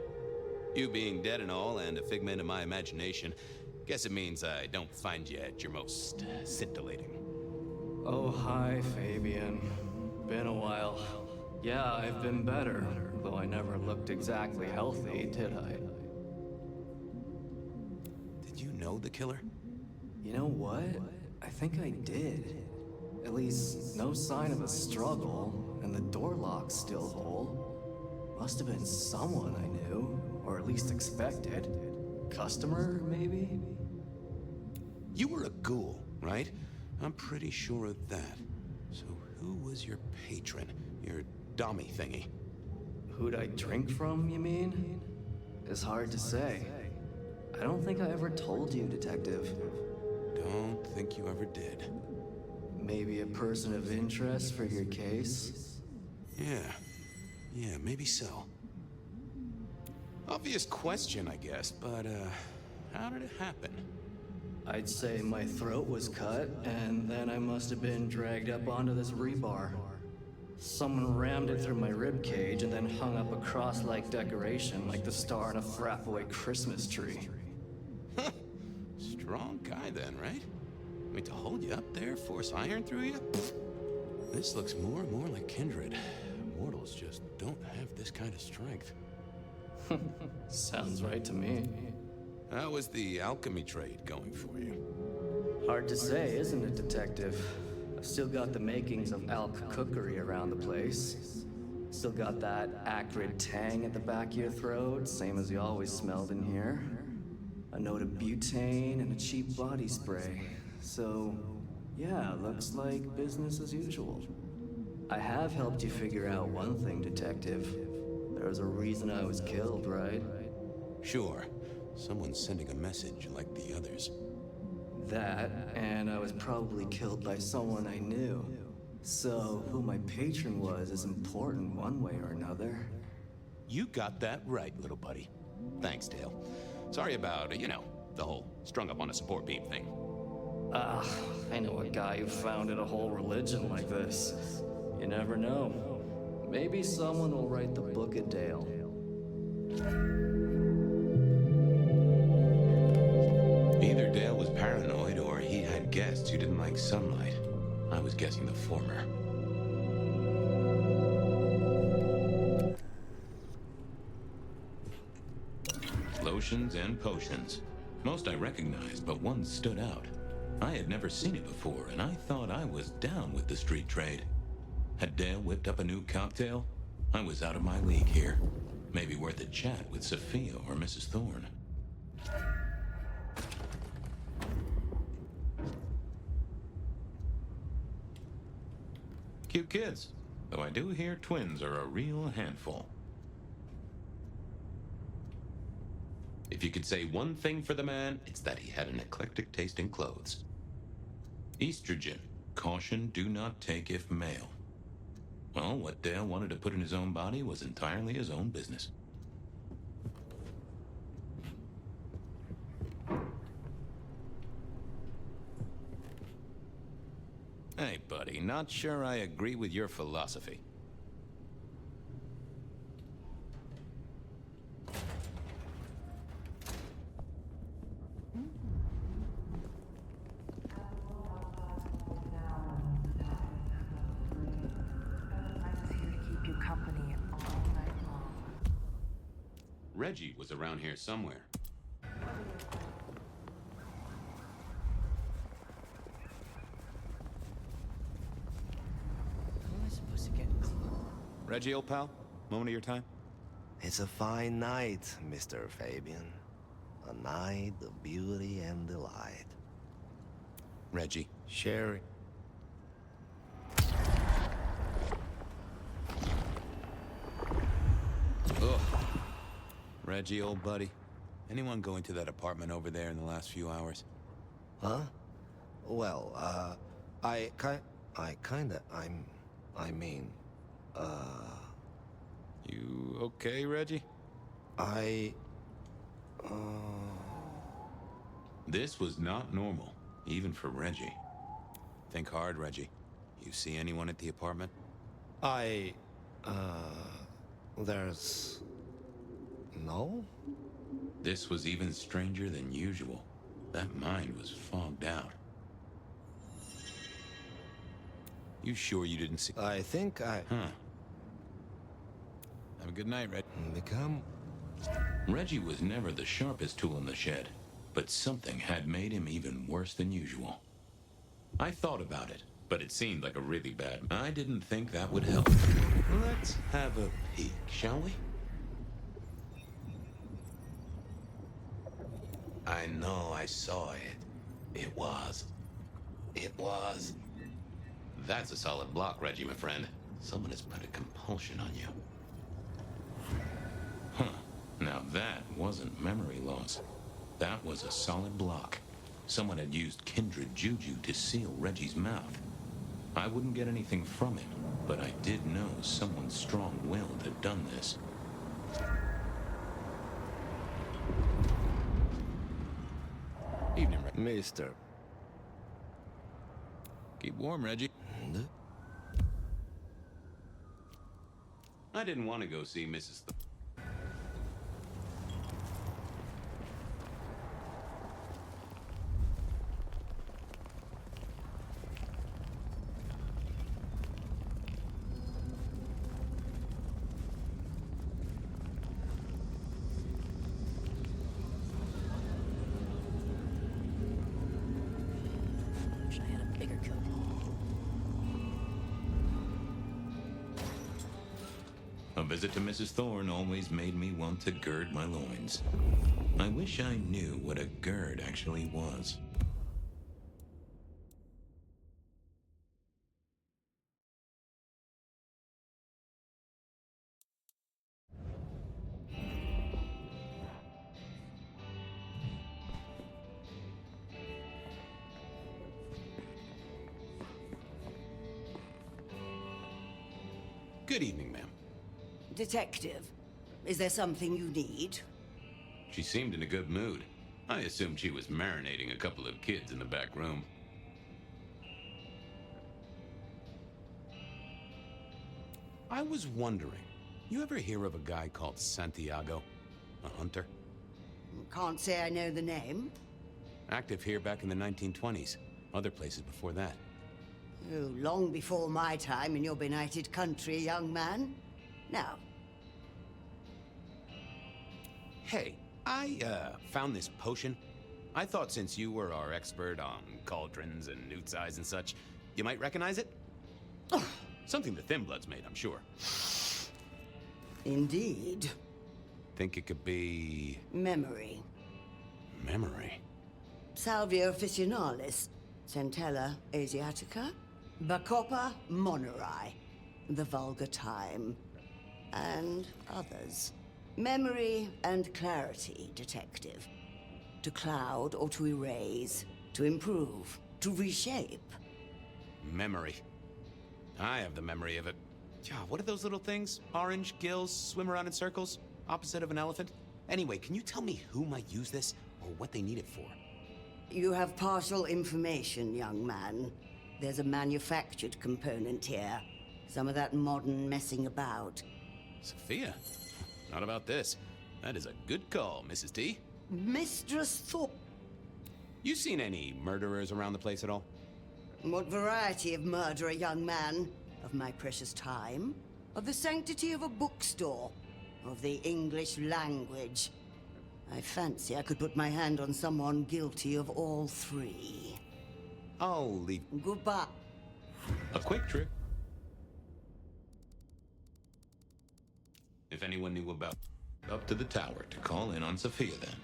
You being dead and all, and a figment of my imagination, guess it means I don't find you at your most scintillating. Oh, hi, Fabian. Been a while. Yeah, I've been better, though I never looked exactly healthy, did I? Did you know the killer? You know what? I think I did. At least, no sign of a struggle, and the door lock's still whole. Must have been someone I knew, or at least expected. Customer, maybe? You were a ghoul, right? I'm pretty sure of that. So who was your patron? Your dummy thingy? Who'd I drink from, you mean? It's hard to say. I don't think I ever told you, Detective. Don't think you ever did. Maybe a person of interest for your case? Yeah, maybe so. Obvious question, I guess, but, how did it happen? I'd say my throat was cut, and then I must have been dragged up onto this rebar. Someone rammed it through my rib cage and then hung up a cross-like decoration like the star on a frat-boy Christmas tree. Strong guy then, right? I mean, to hold you up there, force iron through you? This looks more and more like kindred. Mortals just don't have this kind of strength. Sounds right to me. How was the alchemy trade going for you? Hard to say, isn't it, Detective? I've still got the makings of alch cookery around the place. Still got that acrid tang at the back of your throat, same as you always smelled in here. A note of butane and a cheap body spray. So, yeah, looks like business as usual. I have helped you figure out one thing, Detective. There's a reason I was killed, right? Sure. Someone's sending a message like the others. That, and I was probably killed by someone I knew. So, who my patron was is important one way or another. You got that right, little buddy. Thanks, Dale. Sorry about, the whole strung up on a support beam thing. I know a guy who founded a whole religion like this. You never know. Maybe someone will write the Book of Dale. Either Dale was paranoid or he had guests who didn't like sunlight. I was guessing the former. Lotions and potions. Most I recognized, but one stood out. I had never seen it before, and I thought I was down with the street trade. Had Dale whipped up a new cocktail? I was out of my league here. Maybe worth a chat with Sophia or Mrs. Thorne. Cute kids, though I do hear twins are a real handful. If you could say one thing for the man, it's that he had an eclectic taste in clothes. Estrogen. Caution, do not take if male. Well, what Dale wanted to put in his own body was entirely his own business. Hey, buddy, not sure I agree with your philosophy. Reggie was around here somewhere. Reggie, old pal, moment of your time? It's a fine night, Mr. Fabian. A night of beauty and delight. Reggie. Sherry. Ugh. Reggie, old buddy. Anyone go into that apartment over there in the last few hours? Huh? Well, I mean, You okay, Reggie? This was not normal, even for Reggie. Think hard, Reggie. You see anyone at the apartment? there's... No? This was even stranger than usual. That mind was fogged out. You sure you didn't see? I think I... Huh. Have a good night, Red. Become... Reggie was never the sharpest tool in the shed, but something had made him even worse than usual. I thought about it, but it seemed like a really bad... I didn't think that would help. Let's have a peek, shall we? I know I saw it. It was. That's a solid block, Reggie, my friend. Someone has put a compulsion on you. Huh. Now that wasn't memory loss. That was a solid block. Someone had used kindred juju to seal Reggie's mouth. I wouldn't get anything from it, but I did know someone strong-willed had done this. Evening, Reggie. Mister. Keep warm, Reggie. I didn't want to go see Mrs. Wish I had a bigger coat. A visit to Mrs. Thorne always made me want to gird my loins. I wish I knew what a gird actually was. Good evening, ma'am. Detective, is there something you need? She seemed in a good mood. I assumed she was marinating a couple of kids in the back room. I was wondering, you ever hear of a guy called Santiago? A hunter? Can't say I know the name. Active here back in the 1920s. Other places before that. Oh, long before my time in your benighted country, young man. Now. Hey, I, found this potion. I thought since you were our expert on cauldrons and newt's eyes and such, you might recognize it? Something the Thin Bloods made, I'm sure. Indeed. Think it could be... Memory. Memory? Salvia officinalis, Centella asiatica, Bacopa moneri, the vulgar time, and others. Memory and clarity, detective. To cloud or to erase, to improve, to reshape. Memory. I have the memory of it. Yeah, what are those little things? Orange gills, swim around in circles, opposite of an elephant? Anyway, can you tell me who might use this, or what they need it for? You have partial information, young man. There's a manufactured component here. Some of that modern messing about. Sophia? Not about this. That is a good call, Mrs. T. Mistress Thorpe. You seen any murderers around the place at all? What variety of murderer, young man? Of my precious time? Of the sanctity of a bookstore? Of the English language? I fancy I could put my hand on someone guilty of all three. I'll leave. Goodbye. A quick trick. If anyone knew about... Up to the tower to call in on Sophia, then.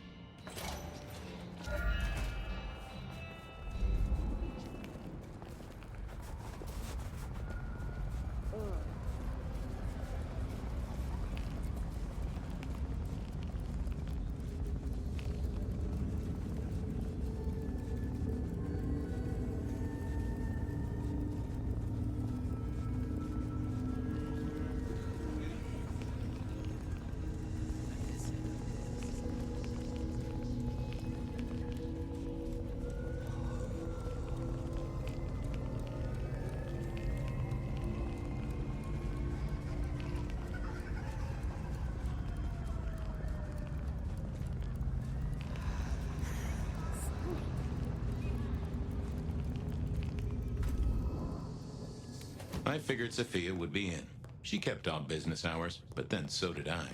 I figured Sophia would be in. She kept off business hours, but then so did I.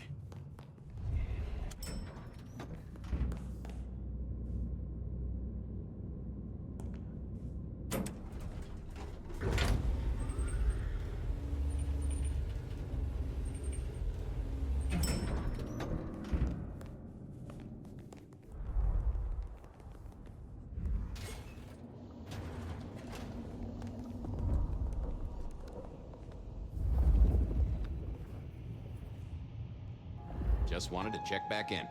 Just wanted to check back in.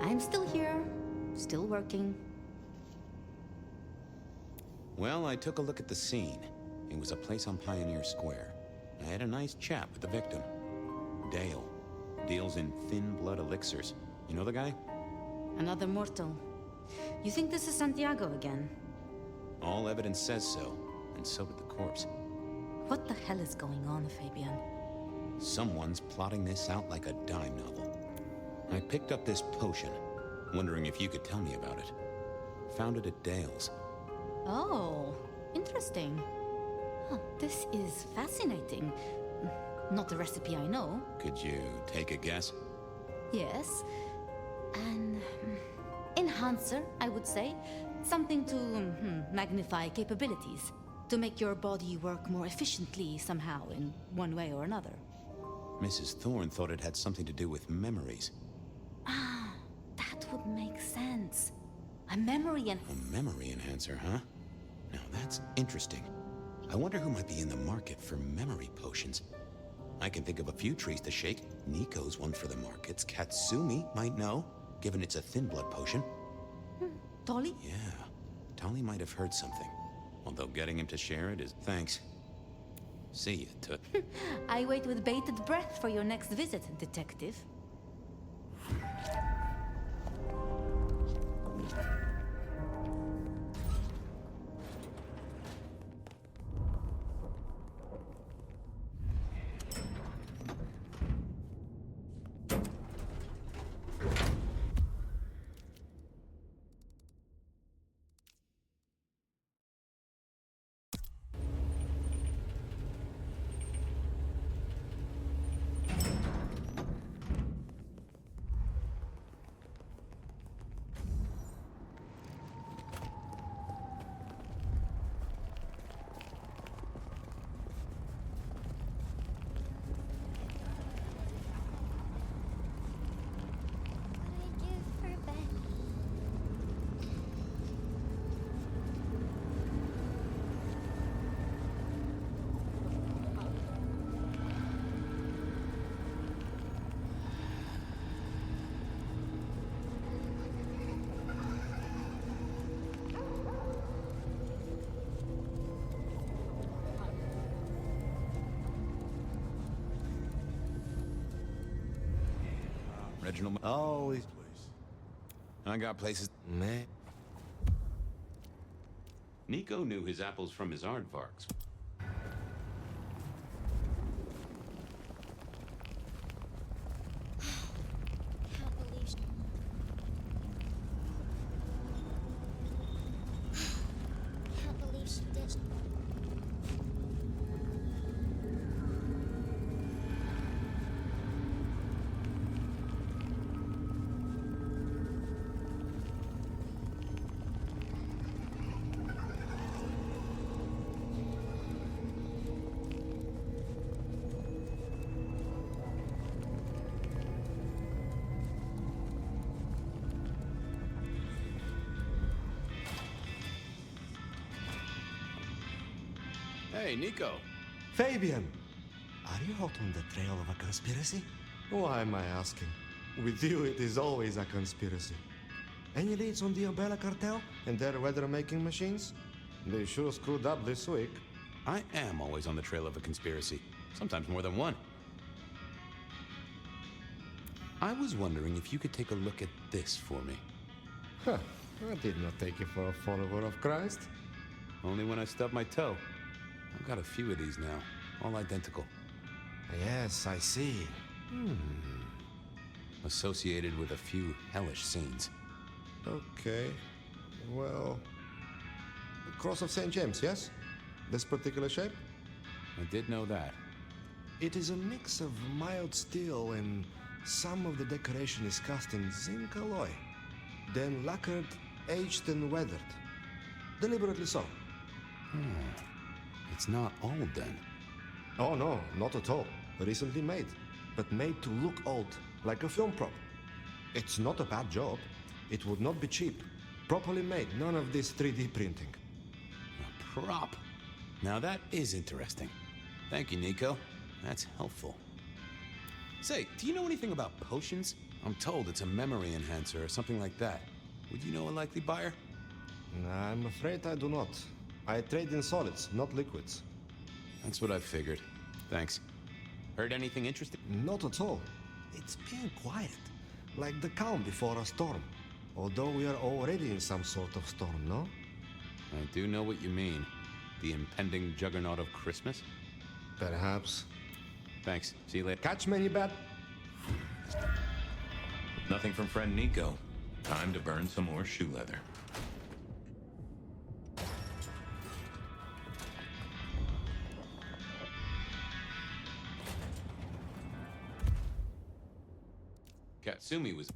I'm still here, still working. Well, I took a look at the scene. It was a place on Pioneer Square. I had a nice chat with the victim. Dale. Deals in thin blood elixirs. You know the guy? Another mortal. You think this is Santiago again? All evidence says so, and so did the corpse. What the hell is going on, Fabian? Someone's plotting this out like a dime novel. I picked up this potion, wondering if you could tell me about it. Found it at Dale's. Oh, interesting. Huh, this is fascinating. Not the recipe I know. Could you take a guess? Yes. An enhancer, I would say. Something to magnify capabilities. To make your body work more efficiently somehow, in one way or another. Mrs. Thorne thought it had something to do with memories. Ah, that would make sense. A memory A memory enhancer, huh? Now that's interesting. I wonder who might be in the market for memory potions. I can think of a few trees to shake. Nico's one for the markets. Katsumi might know, given it's a thin blood potion. Tolly? Yeah, Tolly might have heard something. Although getting him to share it is... Thanks. See you, Toot. I wait with bated breath for your next visit, detective. Reginald... Always. I got places... Man. Nico knew his apples from his aardvarks. Can't believe she did. Hey, Nico. Fabian! Are you hot on the trail of a conspiracy? Why am I asking? With you, it is always a conspiracy. Any leads on the Umbrella Cartel and their weather-making machines? They sure screwed up this week. I am always on the trail of a conspiracy. Sometimes more than one. I was wondering if you could take a look at this for me. Huh. I did not take you for a follower of Christ. Only when I stubbed my toe. I've got a few of these now, all identical. Yes, I see. Associated with a few hellish scenes. Okay. Well... The Cross of St. James, yes? This particular shape? I did know that. It is a mix of mild steel and some of the decoration is cast in zinc alloy. Then lacquered, aged and weathered. Deliberately so. It's not old then. Oh no, not at all. Recently made. But made to look old, like a film prop. It's not a bad job. It would not be cheap. Properly made, none of this 3D printing. A prop? Now that is interesting. Thank you, Nico. That's helpful. Say, do you know anything about potions? I'm told it's a memory enhancer or something like that. Would you know a likely buyer? I'm afraid I do not. I trade in solids, not liquids. That's what I figured. Thanks. Heard anything interesting? Not at all. It's been quiet. Like the calm before a storm. Although we are already in some sort of storm, no? I do know what you mean. The impending juggernaut of Christmas? Perhaps. Thanks. See you later. Catch me, you bet. Nothing from friend Nico. Time to burn some more shoe leather. Katsumi was...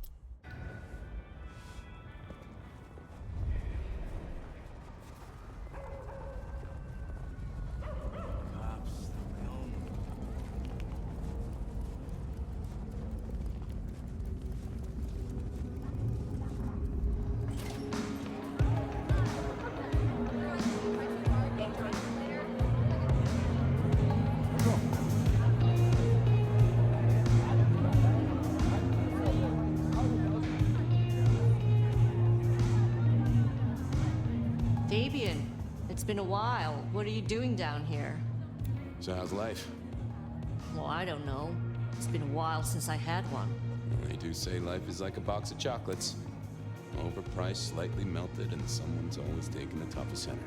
It's been a while. What are you doing down here? So how's life? Well, I don't know. It's been a while since I had one. They do say life is like a box of chocolates. Overpriced, slightly melted, and someone's always taking the toughest center.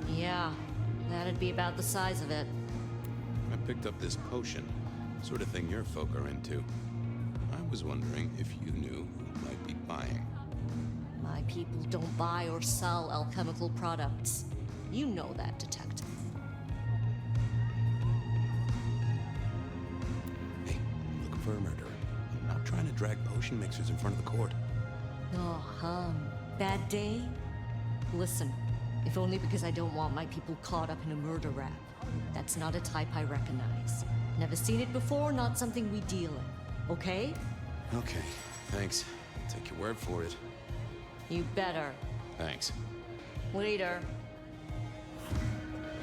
Yeah, that'd be about the size of it. I picked up this potion, sort of thing your folk are into. I was wondering if you knew who might be buying. My people don't buy or sell alchemical products. You know that, detective. Hey, I'm looking for a murderer. I'm not trying to drag potion mixers in front of the court. Oh, bad day? Listen, if only because I don't want my people caught up in a murder rap. That's not a type I recognize. Never seen it before, not something we deal in. Okay? Okay, thanks. I'll take your word for it. You better. Thanks. Later.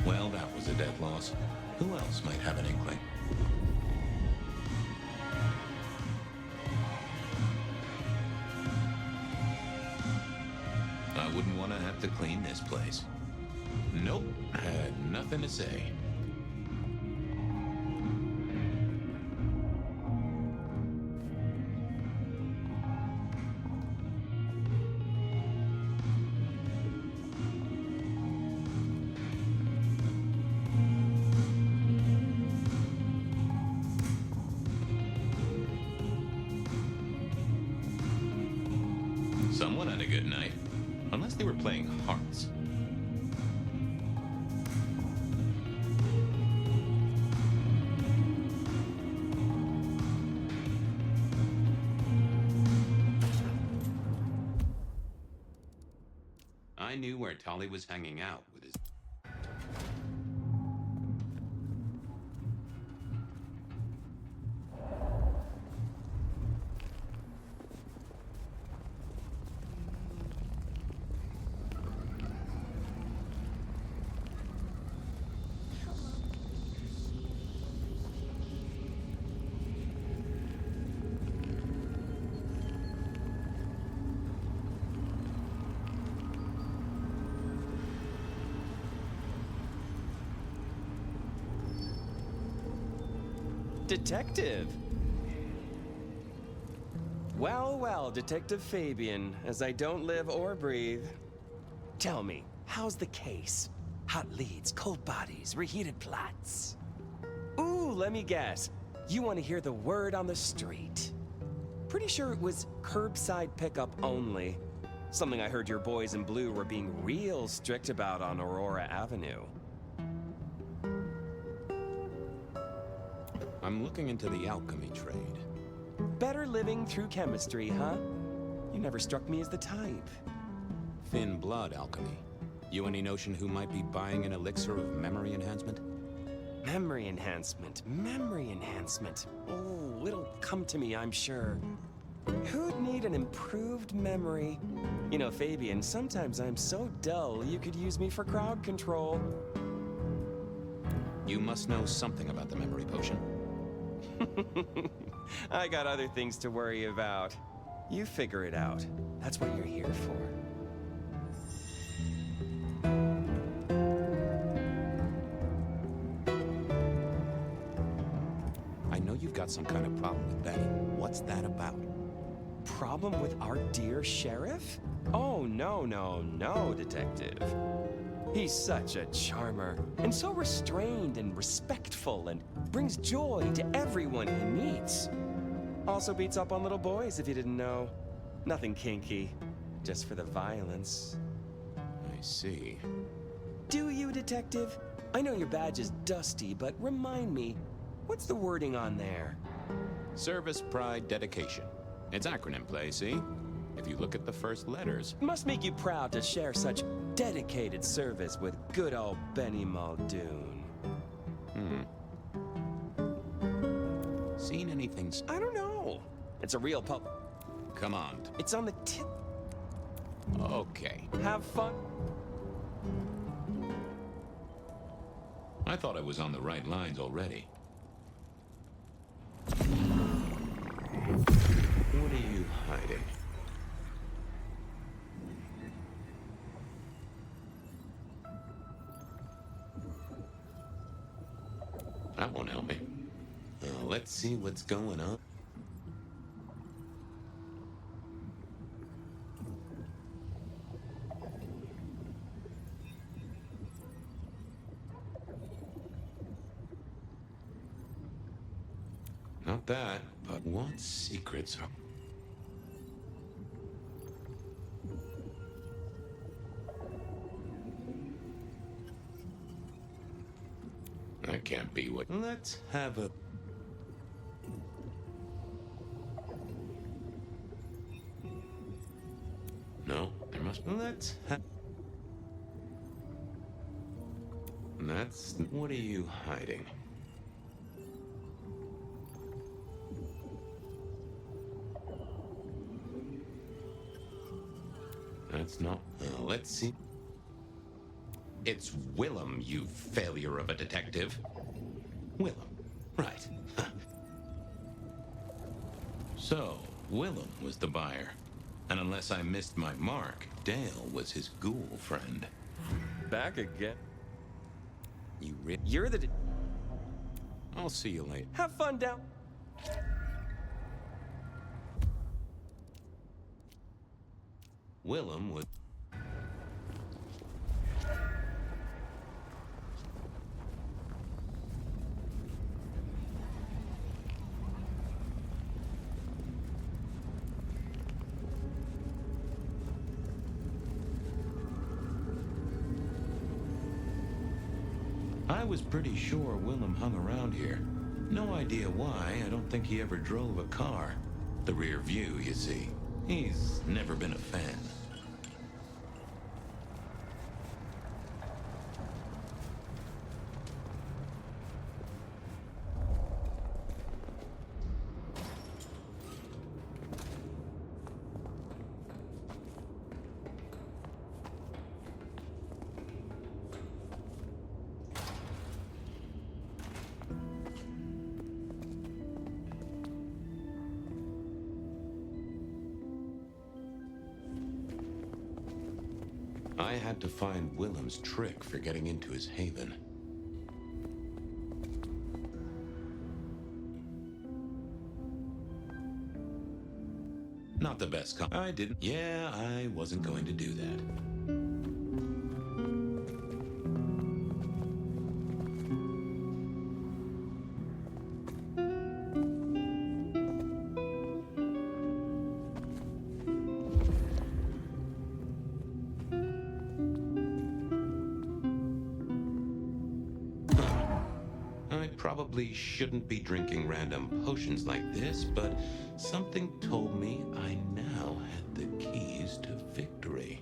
Well, that was a dead loss. Who else might have an inkling? I wouldn't want to have to clean this place. Nope, I had nothing to say. Someone had a good night. Unless they were playing hearts. I knew where Tolly was hanging out with his... Detective! Well, well, Detective Fabian, as I don't live or breathe. Tell me, how's the case? Hot leads, cold bodies, reheated plots. Ooh, let me guess. You want to hear the word on the street. Pretty sure it was curbside pickup only. Something I heard your boys in blue were being real strict about on Aurora Avenue. I'm looking into the alchemy trade. Better living through chemistry, huh? You never struck me as the type. Thin blood alchemy. You any notion who might be buying an elixir of memory enhancement? Memory enhancement. Memory enhancement. Oh, it'll come to me, I'm sure. Who'd need an improved memory? You know, Fabian, sometimes I'm so dull you could use me for crowd control. You must know something about the memory potion. I got other things to worry about. You figure it out. That's what you're here for. I know you've got some kind of problem with Benny. What's that about? Problem with our dear sheriff? Oh, no, Detective. He's such a charmer, and so restrained and respectful, and brings joy to everyone he meets. Also beats up on little boys, if you didn't know. Nothing kinky, just for the violence. I see. Do you, Detective? I know your badge is dusty, but remind me, what's the wording on there? Service, pride, dedication. It's acronym play, see? If you look at the first letters... Must make you proud to share such dedicated service with good old Benny Muldoon. Seen anything... I don't know. It's a real pub... Come on. It's on the tip... Okay. Have fun. I thought I was on the right lines already. What are you hiding? That won't help me. Let's see what's going on. Not that, but what secrets are... That can't be what... Let's have a... No, there must... Let's have... That's... What are you hiding? That's not... let's see... It's Willem, you failure of a detective. Willem, right. So, Willem was the buyer. And unless I missed my mark, Dale was his ghoul friend. Back again. You're the... I'll see you later. Have fun down... Willem was... I was pretty sure Willem hung around here. No idea why. I don't think he ever drove a car. The rear view, you see. He's never been a fan. I had to find Willem's trick for getting into his haven. Not the best I didn't. Yeah, I wasn't going to do that. probably shouldn't be drinking random potions like this, but something told me I now had the keys to victory.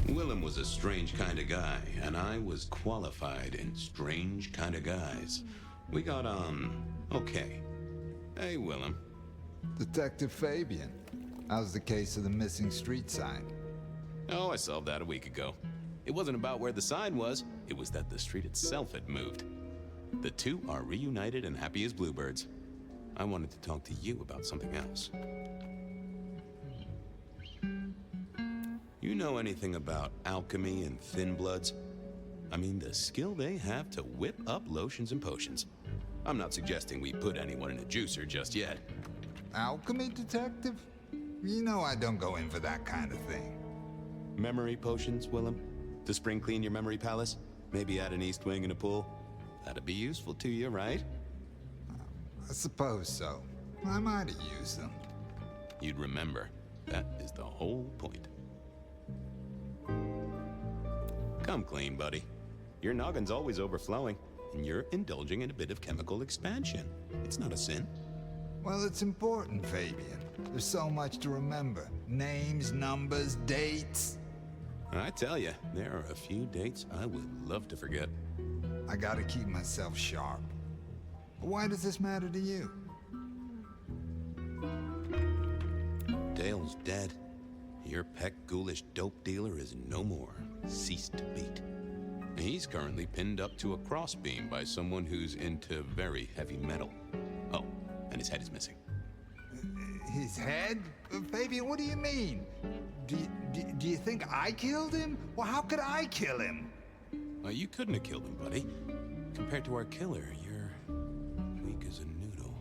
Willem was a strange kind of guy, and I was qualified in strange kind of guys. We got on okay. Hey, Willem. Detective Fabian, how's the case of the missing street sign? Oh, I solved that a week ago. It wasn't about where the sign was, it was that the street itself had moved. The two are reunited and happy as bluebirds. I wanted to talk to you about something else. You know anything about alchemy and thin bloods? I mean, the skill they have to whip up lotions and potions. I'm not suggesting we put anyone in a juicer just yet. Alchemy, detective? You know I don't go in for that kind of thing. Memory potions, Willem? To spring clean your memory palace? Maybe add an east wing and a pool? That'd be useful to you, right? I suppose so. I might have used them. You'd remember. That is the whole point. Come clean, buddy. Your noggin's always overflowing, and you're indulging in a bit of chemical expansion. It's not a sin. Well, it's important, Fabian. There's so much to remember. Names, numbers, dates. I tell you, there are a few dates I would love to forget. I gotta keep myself sharp. Why does this matter to you? Dale's dead. Your peck ghoulish dope dealer is no more. Ceased to beat. He's currently pinned up to a crossbeam by someone who's into very heavy metal. Oh, and his head is missing. His head? Fabian, what do you mean? Do you think I killed him? Well, how could I kill him? You couldn't have killed him, buddy. Compared to our killer, you're weak as a noodle.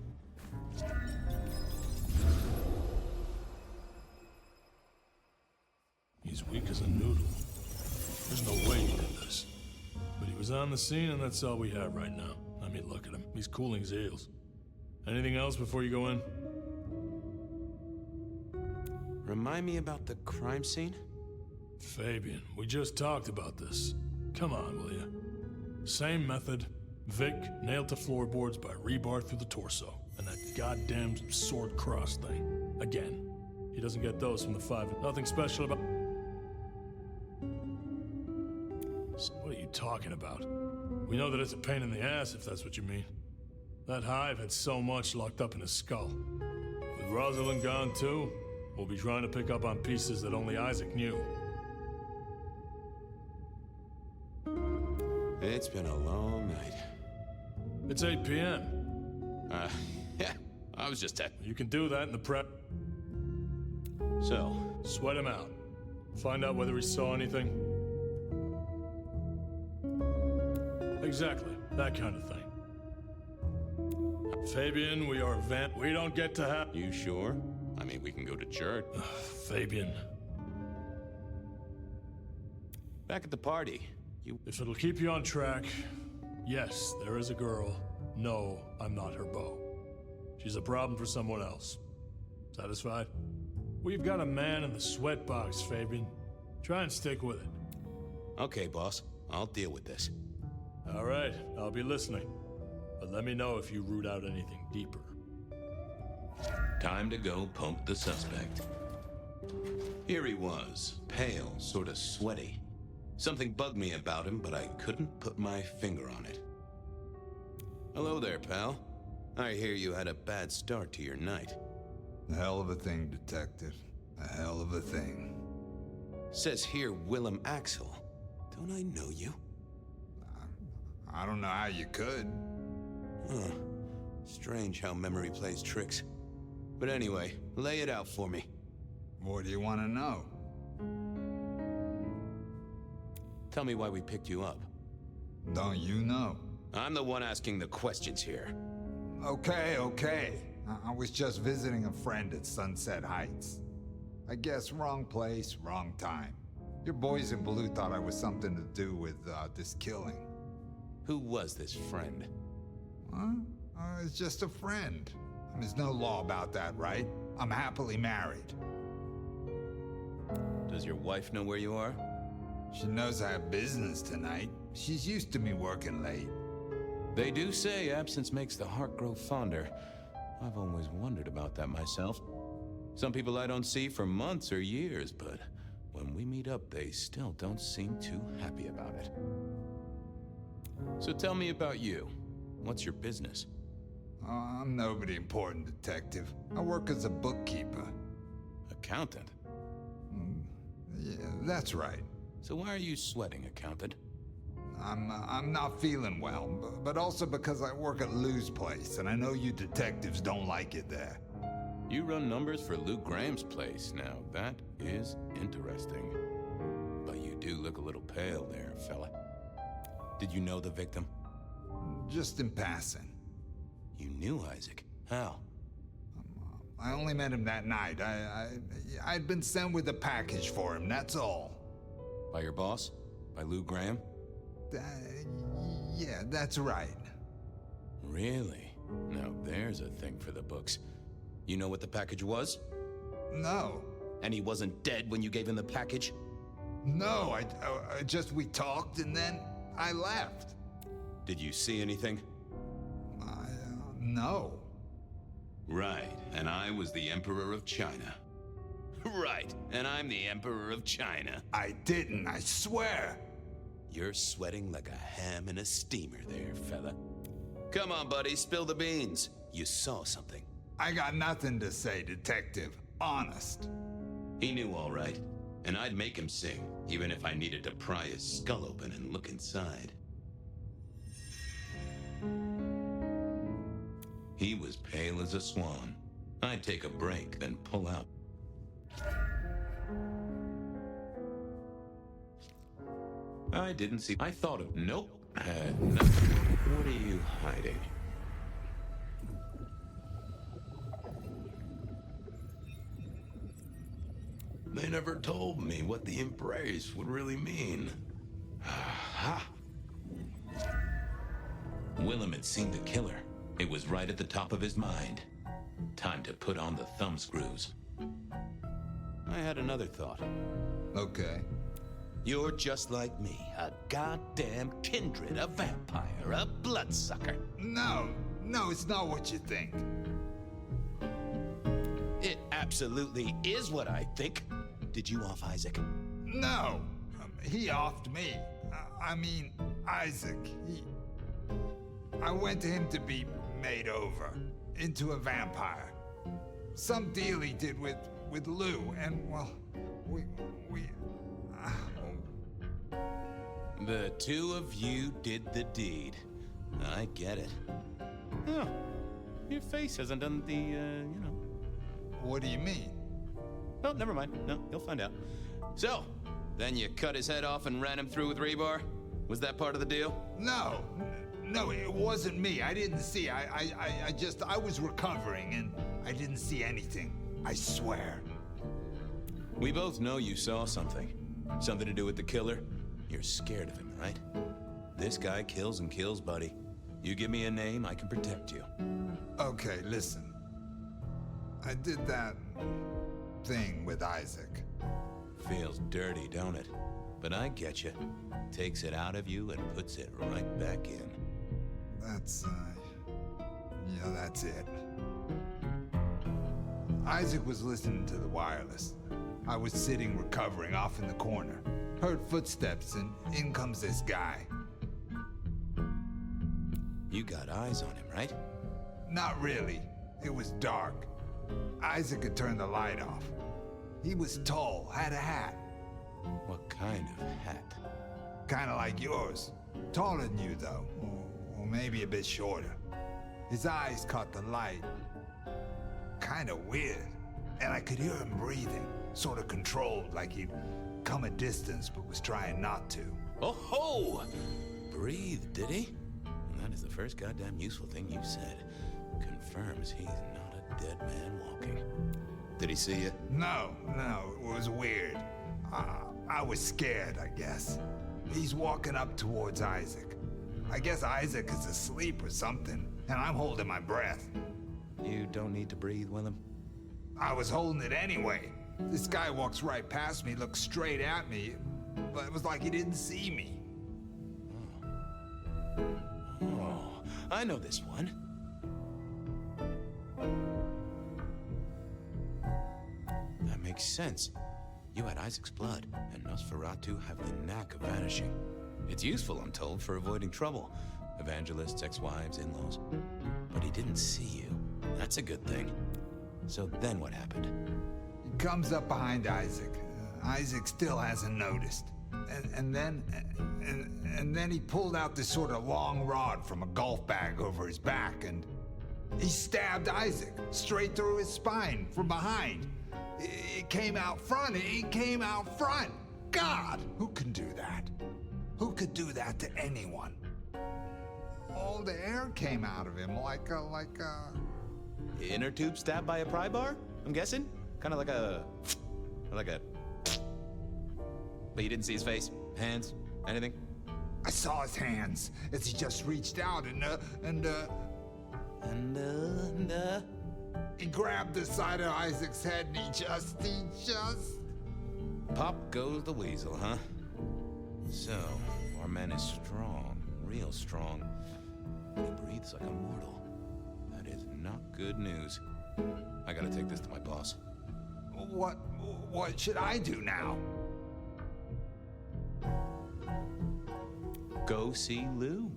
He's weak as a noodle. There's no way he did this. But he was on the scene, and that's all we have right now. I mean, look at him. He's cooling his heels. Anything else before you go in? Remind me about the crime scene? Fabian, we just talked about this. Come on, will you? Same method. Vic nailed to floorboards by rebar through the torso. And that goddamn sword cross thing. Again. He doesn't get those from the five. Nothing special about... What are you talking about? We know that it's a pain in the ass, if that's what you mean. That hive had so much locked up in his skull. With Rosalind gone too, we'll be trying to pick up on pieces that only Isaac knew. It's been a long night. It's 8 p.m. Yeah, I was just You can do that in the prep. So? Sweat him out. Find out whether he saw anything. Exactly, that kind of thing. Fabian, we are we don't get to have... You sure? I mean, we can go to church. Fabian. Back at the party, If it'll keep you on track, yes, there is a girl. No, I'm not her beau. She's a problem for someone else. Satisfied? We've got a man in the sweatbox, Fabian. Try and stick with it. Okay, boss. I'll deal with this. All right, I'll be listening. But let me know if you root out anything deeper. Time to go poke the suspect. Here he was, pale, sort of sweaty. Something bugged me about him, but I couldn't put my finger on it. Hello there, pal. I hear you had a bad start to your night. A hell of a thing, Detective. A hell of a thing. Says here Willem Axel. Don't I know you? I don't know how you could. Huh. Strange how memory plays tricks. But anyway, lay it out for me. What do you want to know? Tell me why we picked you up. Don't you know? I'm the one asking the questions here. Okay. I was just visiting a friend at Sunset Heights. I guess wrong place, wrong time. Your boys in blue thought I was something to do with this killing. Who was this friend? Huh? It's just a friend. There's no law about that, right? I'm happily married. Does your wife know where you are? She knows I have business tonight. She's used to me working late. They do say absence makes the heart grow fonder. I've always wondered about that myself. Some people I don't see for months or years, but when we meet up, they still don't seem too happy about it. So tell me about you. What's your business? I'm nobody important, detective. I work as a bookkeeper. Accountant? Yeah, that's right. So why are you sweating, accountant? I'm not feeling well, but also because I work at Lou's place, and I know you detectives don't like it there. You run numbers for Lou Graham's place. Now, that is interesting. But you do look a little pale there, fella. Did you know the victim? Just in passing. You knew Isaac? How? I only met him that night. I'd been sent with a package for him, that's all. By your boss? By Lou Graham? Yeah, that's right. Really? Now there's a thing for the books. You know what the package was? No. And he wasn't dead when you gave him the package? No, we talked and then I left. Did you see anything? No. Right, and I was the Emperor of China. Right, and I'm the Emperor of China. I didn't, I swear. You're sweating like a ham in a steamer there, fella. Come on, buddy, spill the beans. You saw something. I got nothing to say, detective. Honest. He knew all right, and I'd make him sing, even if I needed to pry his skull open and look inside. He was pale as a swan. I'd take a break, then pull out. I didn't see. I thought of. Nope. Had nothing. What are you hiding? They never told me what the embrace would really mean. Aha! Willem had seen the killer. It was right at the top of his mind. Time to put on the thumb screws. I had another thought. Okay. You're just like me, a goddamn kindred, a vampire, a bloodsucker. No, it's not what you think. It absolutely is what I think. Did you off Isaac? No, he offed me. I mean, Isaac, I went to him to be made over into a vampire. Some deal he did with Lou, and well, we The two of you did the deed. I get it. Oh, your face hasn't done the, What do you mean? Oh, never mind. No, you'll find out. So, then you cut his head off and ran him through with rebar? Was that part of the deal? No, it wasn't me. I didn't see. I was recovering and I didn't see anything. I swear. We both know you saw something. Something to do with the killer? You're scared of him, right? This guy kills and kills, buddy. You give me a name, I can protect you. Okay, listen. I did that thing with Isaac. Feels dirty, don't it? But I get you. Takes it out of you and puts it right back in. That's it. Isaac was listening to the wireless. I was sitting recovering off in the corner. Heard footsteps and in comes this guy. You got eyes on him, right? Not really. It was dark. Isaac had turned the light off. He was tall, had a hat. What kind of hat? Kinda like yours. Taller than you, though. Or maybe a bit shorter. His eyes caught the light. Kinda weird. And I could hear him breathing. Sorta controlled, like he'd come a distance but was trying not to. Oh ho! Breathe, did he? That is the first goddamn useful thing you've said. confirms he's not a dead man walking. Did he see you? No, it was weird. I was scared, I guess. He's walking up towards Isaac. I guess Isaac is asleep or something, and I'm holding my breath. You don't need to breathe, Willem. I was holding it anyway. This guy walks right past me, looks straight at me, but it was like he didn't see me. Oh, I know this one. That makes sense. You had Isaac's blood, and Nosferatu have the knack of vanishing. It's useful, I'm told, for avoiding trouble. Evangelists, ex-wives, in-laws. But he didn't see you. That's a good thing. So then what happened? He comes up behind Isaac. Isaac still hasn't noticed. And then he pulled out this sort of long rod from a golf bag over his back, and he stabbed Isaac straight through his spine from behind. It came out front. It came out front. God, who can do that? Who could do that to anyone? All the air came out of him like a... Inner tube stabbed by a pry bar? I'm guessing? Kind of like a... But you didn't see his face? Hands? Anything? I saw his hands as he just reached out and he grabbed the side of Isaac's head and he just... Pop goes the weasel, huh? So, our man is strong, real strong. He breathes like a mortal. That is not good news. I gotta take this to my boss. What should I do now? Go see Lou.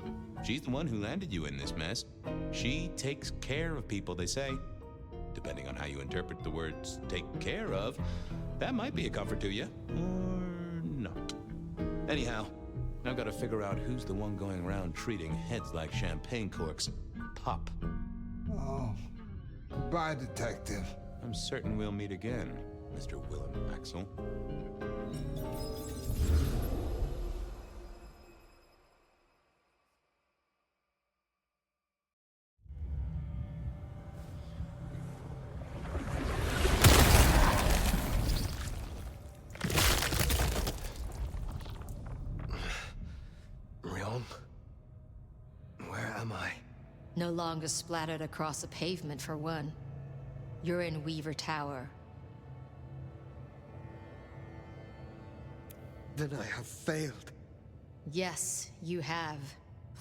She's the one who landed you in this mess. She takes care of people, they say. Depending on how you interpret the words take care of, that might be a comfort to you, or not. Anyhow, I've got to figure out who's the one going around treating heads like champagne corks. Pop. Oh, goodbye, Detective. I'm certain we'll meet again, Mr. Willem Axel. No longer splattered across the pavement, for one. You're in Weaver Tower. Then I have failed. Yes, you have.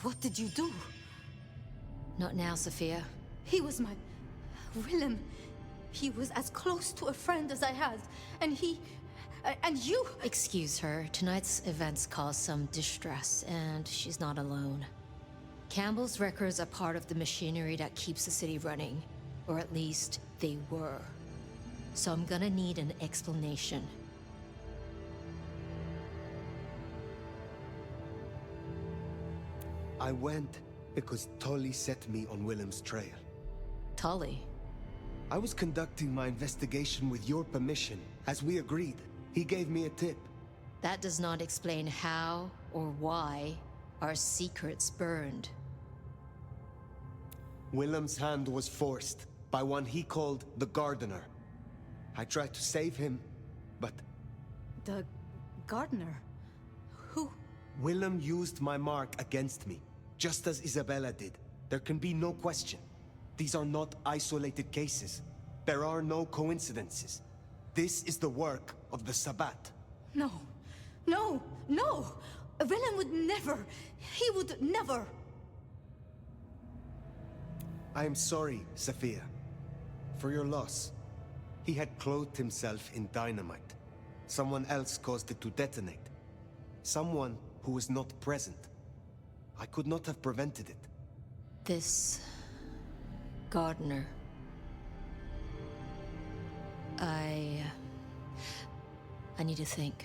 What did you do? Not now, Sophia. He was my... Willem. He was as close to a friend as I had. And he... and you... Excuse her. Tonight's events caused some distress, and she's not alone. Campbell's records are part of the machinery that keeps the city running. Or at least, they were. So I'm gonna need an explanation. I went because Tully set me on Willem's trail. Tully? I was conducting my investigation with your permission, as we agreed. He gave me a tip. That does not explain how or why our secrets burned. Willem's hand was forced by one he called the Gardener. I tried to save him, but... The Gardener? Who? Willem used my mark against me, just as Isabella did. There can be no question. These are not isolated cases. There are no coincidences. This is the work of the Sabbat. No. No! No! Willem would never... He would never... I am sorry, Sophia, for your loss. He had clothed himself in dynamite. Someone else caused it to detonate. Someone who was not present. I could not have prevented it. This... Gardener... I need to think.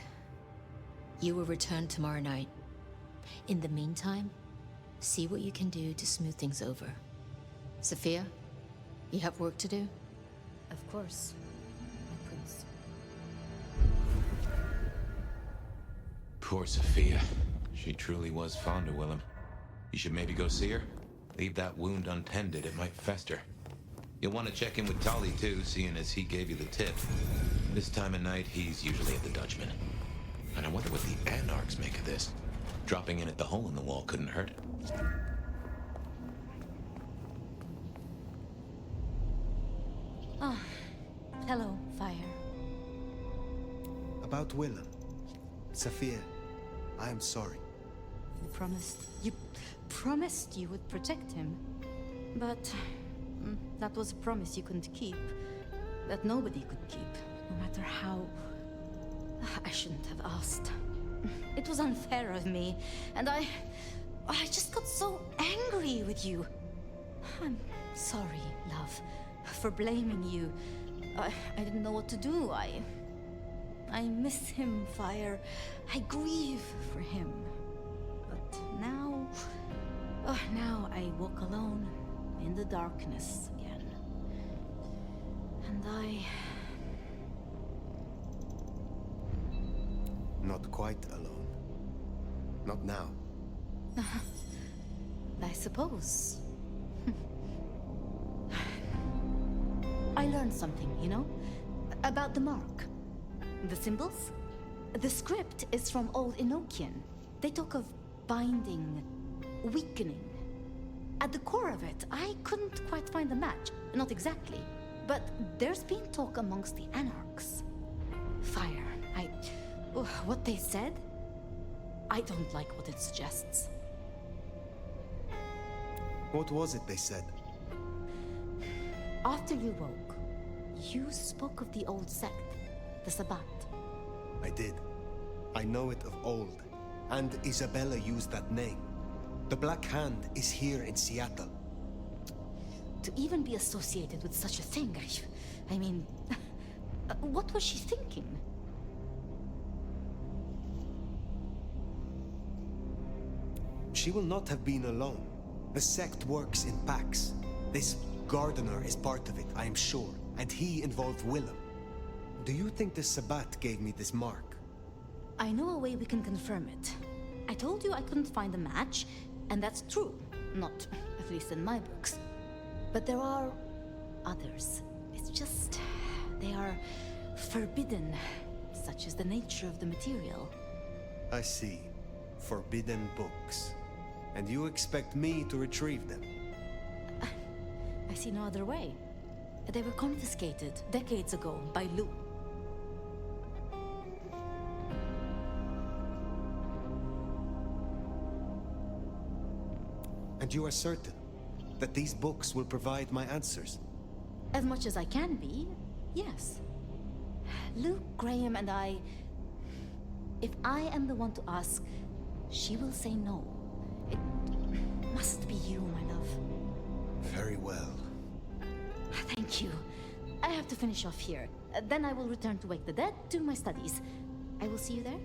You will return tomorrow night. In the meantime, see what you can do to smooth things over. Sophia, you have work to do? Of course, my prince. Poor Sophia. She truly was fond of Willem. You should maybe go see her? Leave that wound untended, it might fester. You'll want to check in with Tali too, seeing as he gave you the tip. This time of night, he's usually at the Dutchman. And I wonder what the Anarchs make of this. Dropping in at the hole in the wall couldn't hurt. Ah, hello, Phyre. About Willem. Saphir, I am sorry. You promised you would protect him. But that was a promise you couldn't keep. That nobody could keep, no matter how... I shouldn't have asked. It was unfair of me, and I just got so angry with you. I'm sorry, love, for blaming you. I didn't know what to do. I miss him, Phyre. I grieve for him. But now... now I walk alone in the darkness again. And Not quite alone. Not now. I suppose. I learned something, you know? About the mark. The symbols? The script is from Old Enochian. They talk of binding, weakening. At the core of it, I couldn't quite find a match. Not exactly. But there's been talk amongst the Anarchs. Phyre, what they said? I don't like what it suggests. What was it they said? After you woke, you spoke of the old sect, the Sabbat. I did. I know it of old. And Isabella used that name. The Black Hand is here in Seattle. To even be associated with such a thing, I mean... what was she thinking? She will not have been alone. The sect works in packs. This gardener is part of it, I am sure. And he involved Willem. Do you think the Sabbat gave me this mark? I know a way we can confirm it. I told you I couldn't find a match, and that's true. Not, at least in my books. But there are others. It's just... they are forbidden, such is the nature of the material. I see. Forbidden books. And you expect me to retrieve them? I see no other way. They were confiscated decades ago by Lou. And you are certain that these books will provide my answers? As much as I can be, yes. Luke, Graham, and I... If I am the one to ask, she will say no. It must be you, my love. Very well. Thank you. I have to finish off here. Then I will return to Wake the Dead, do my studies. I will see you there.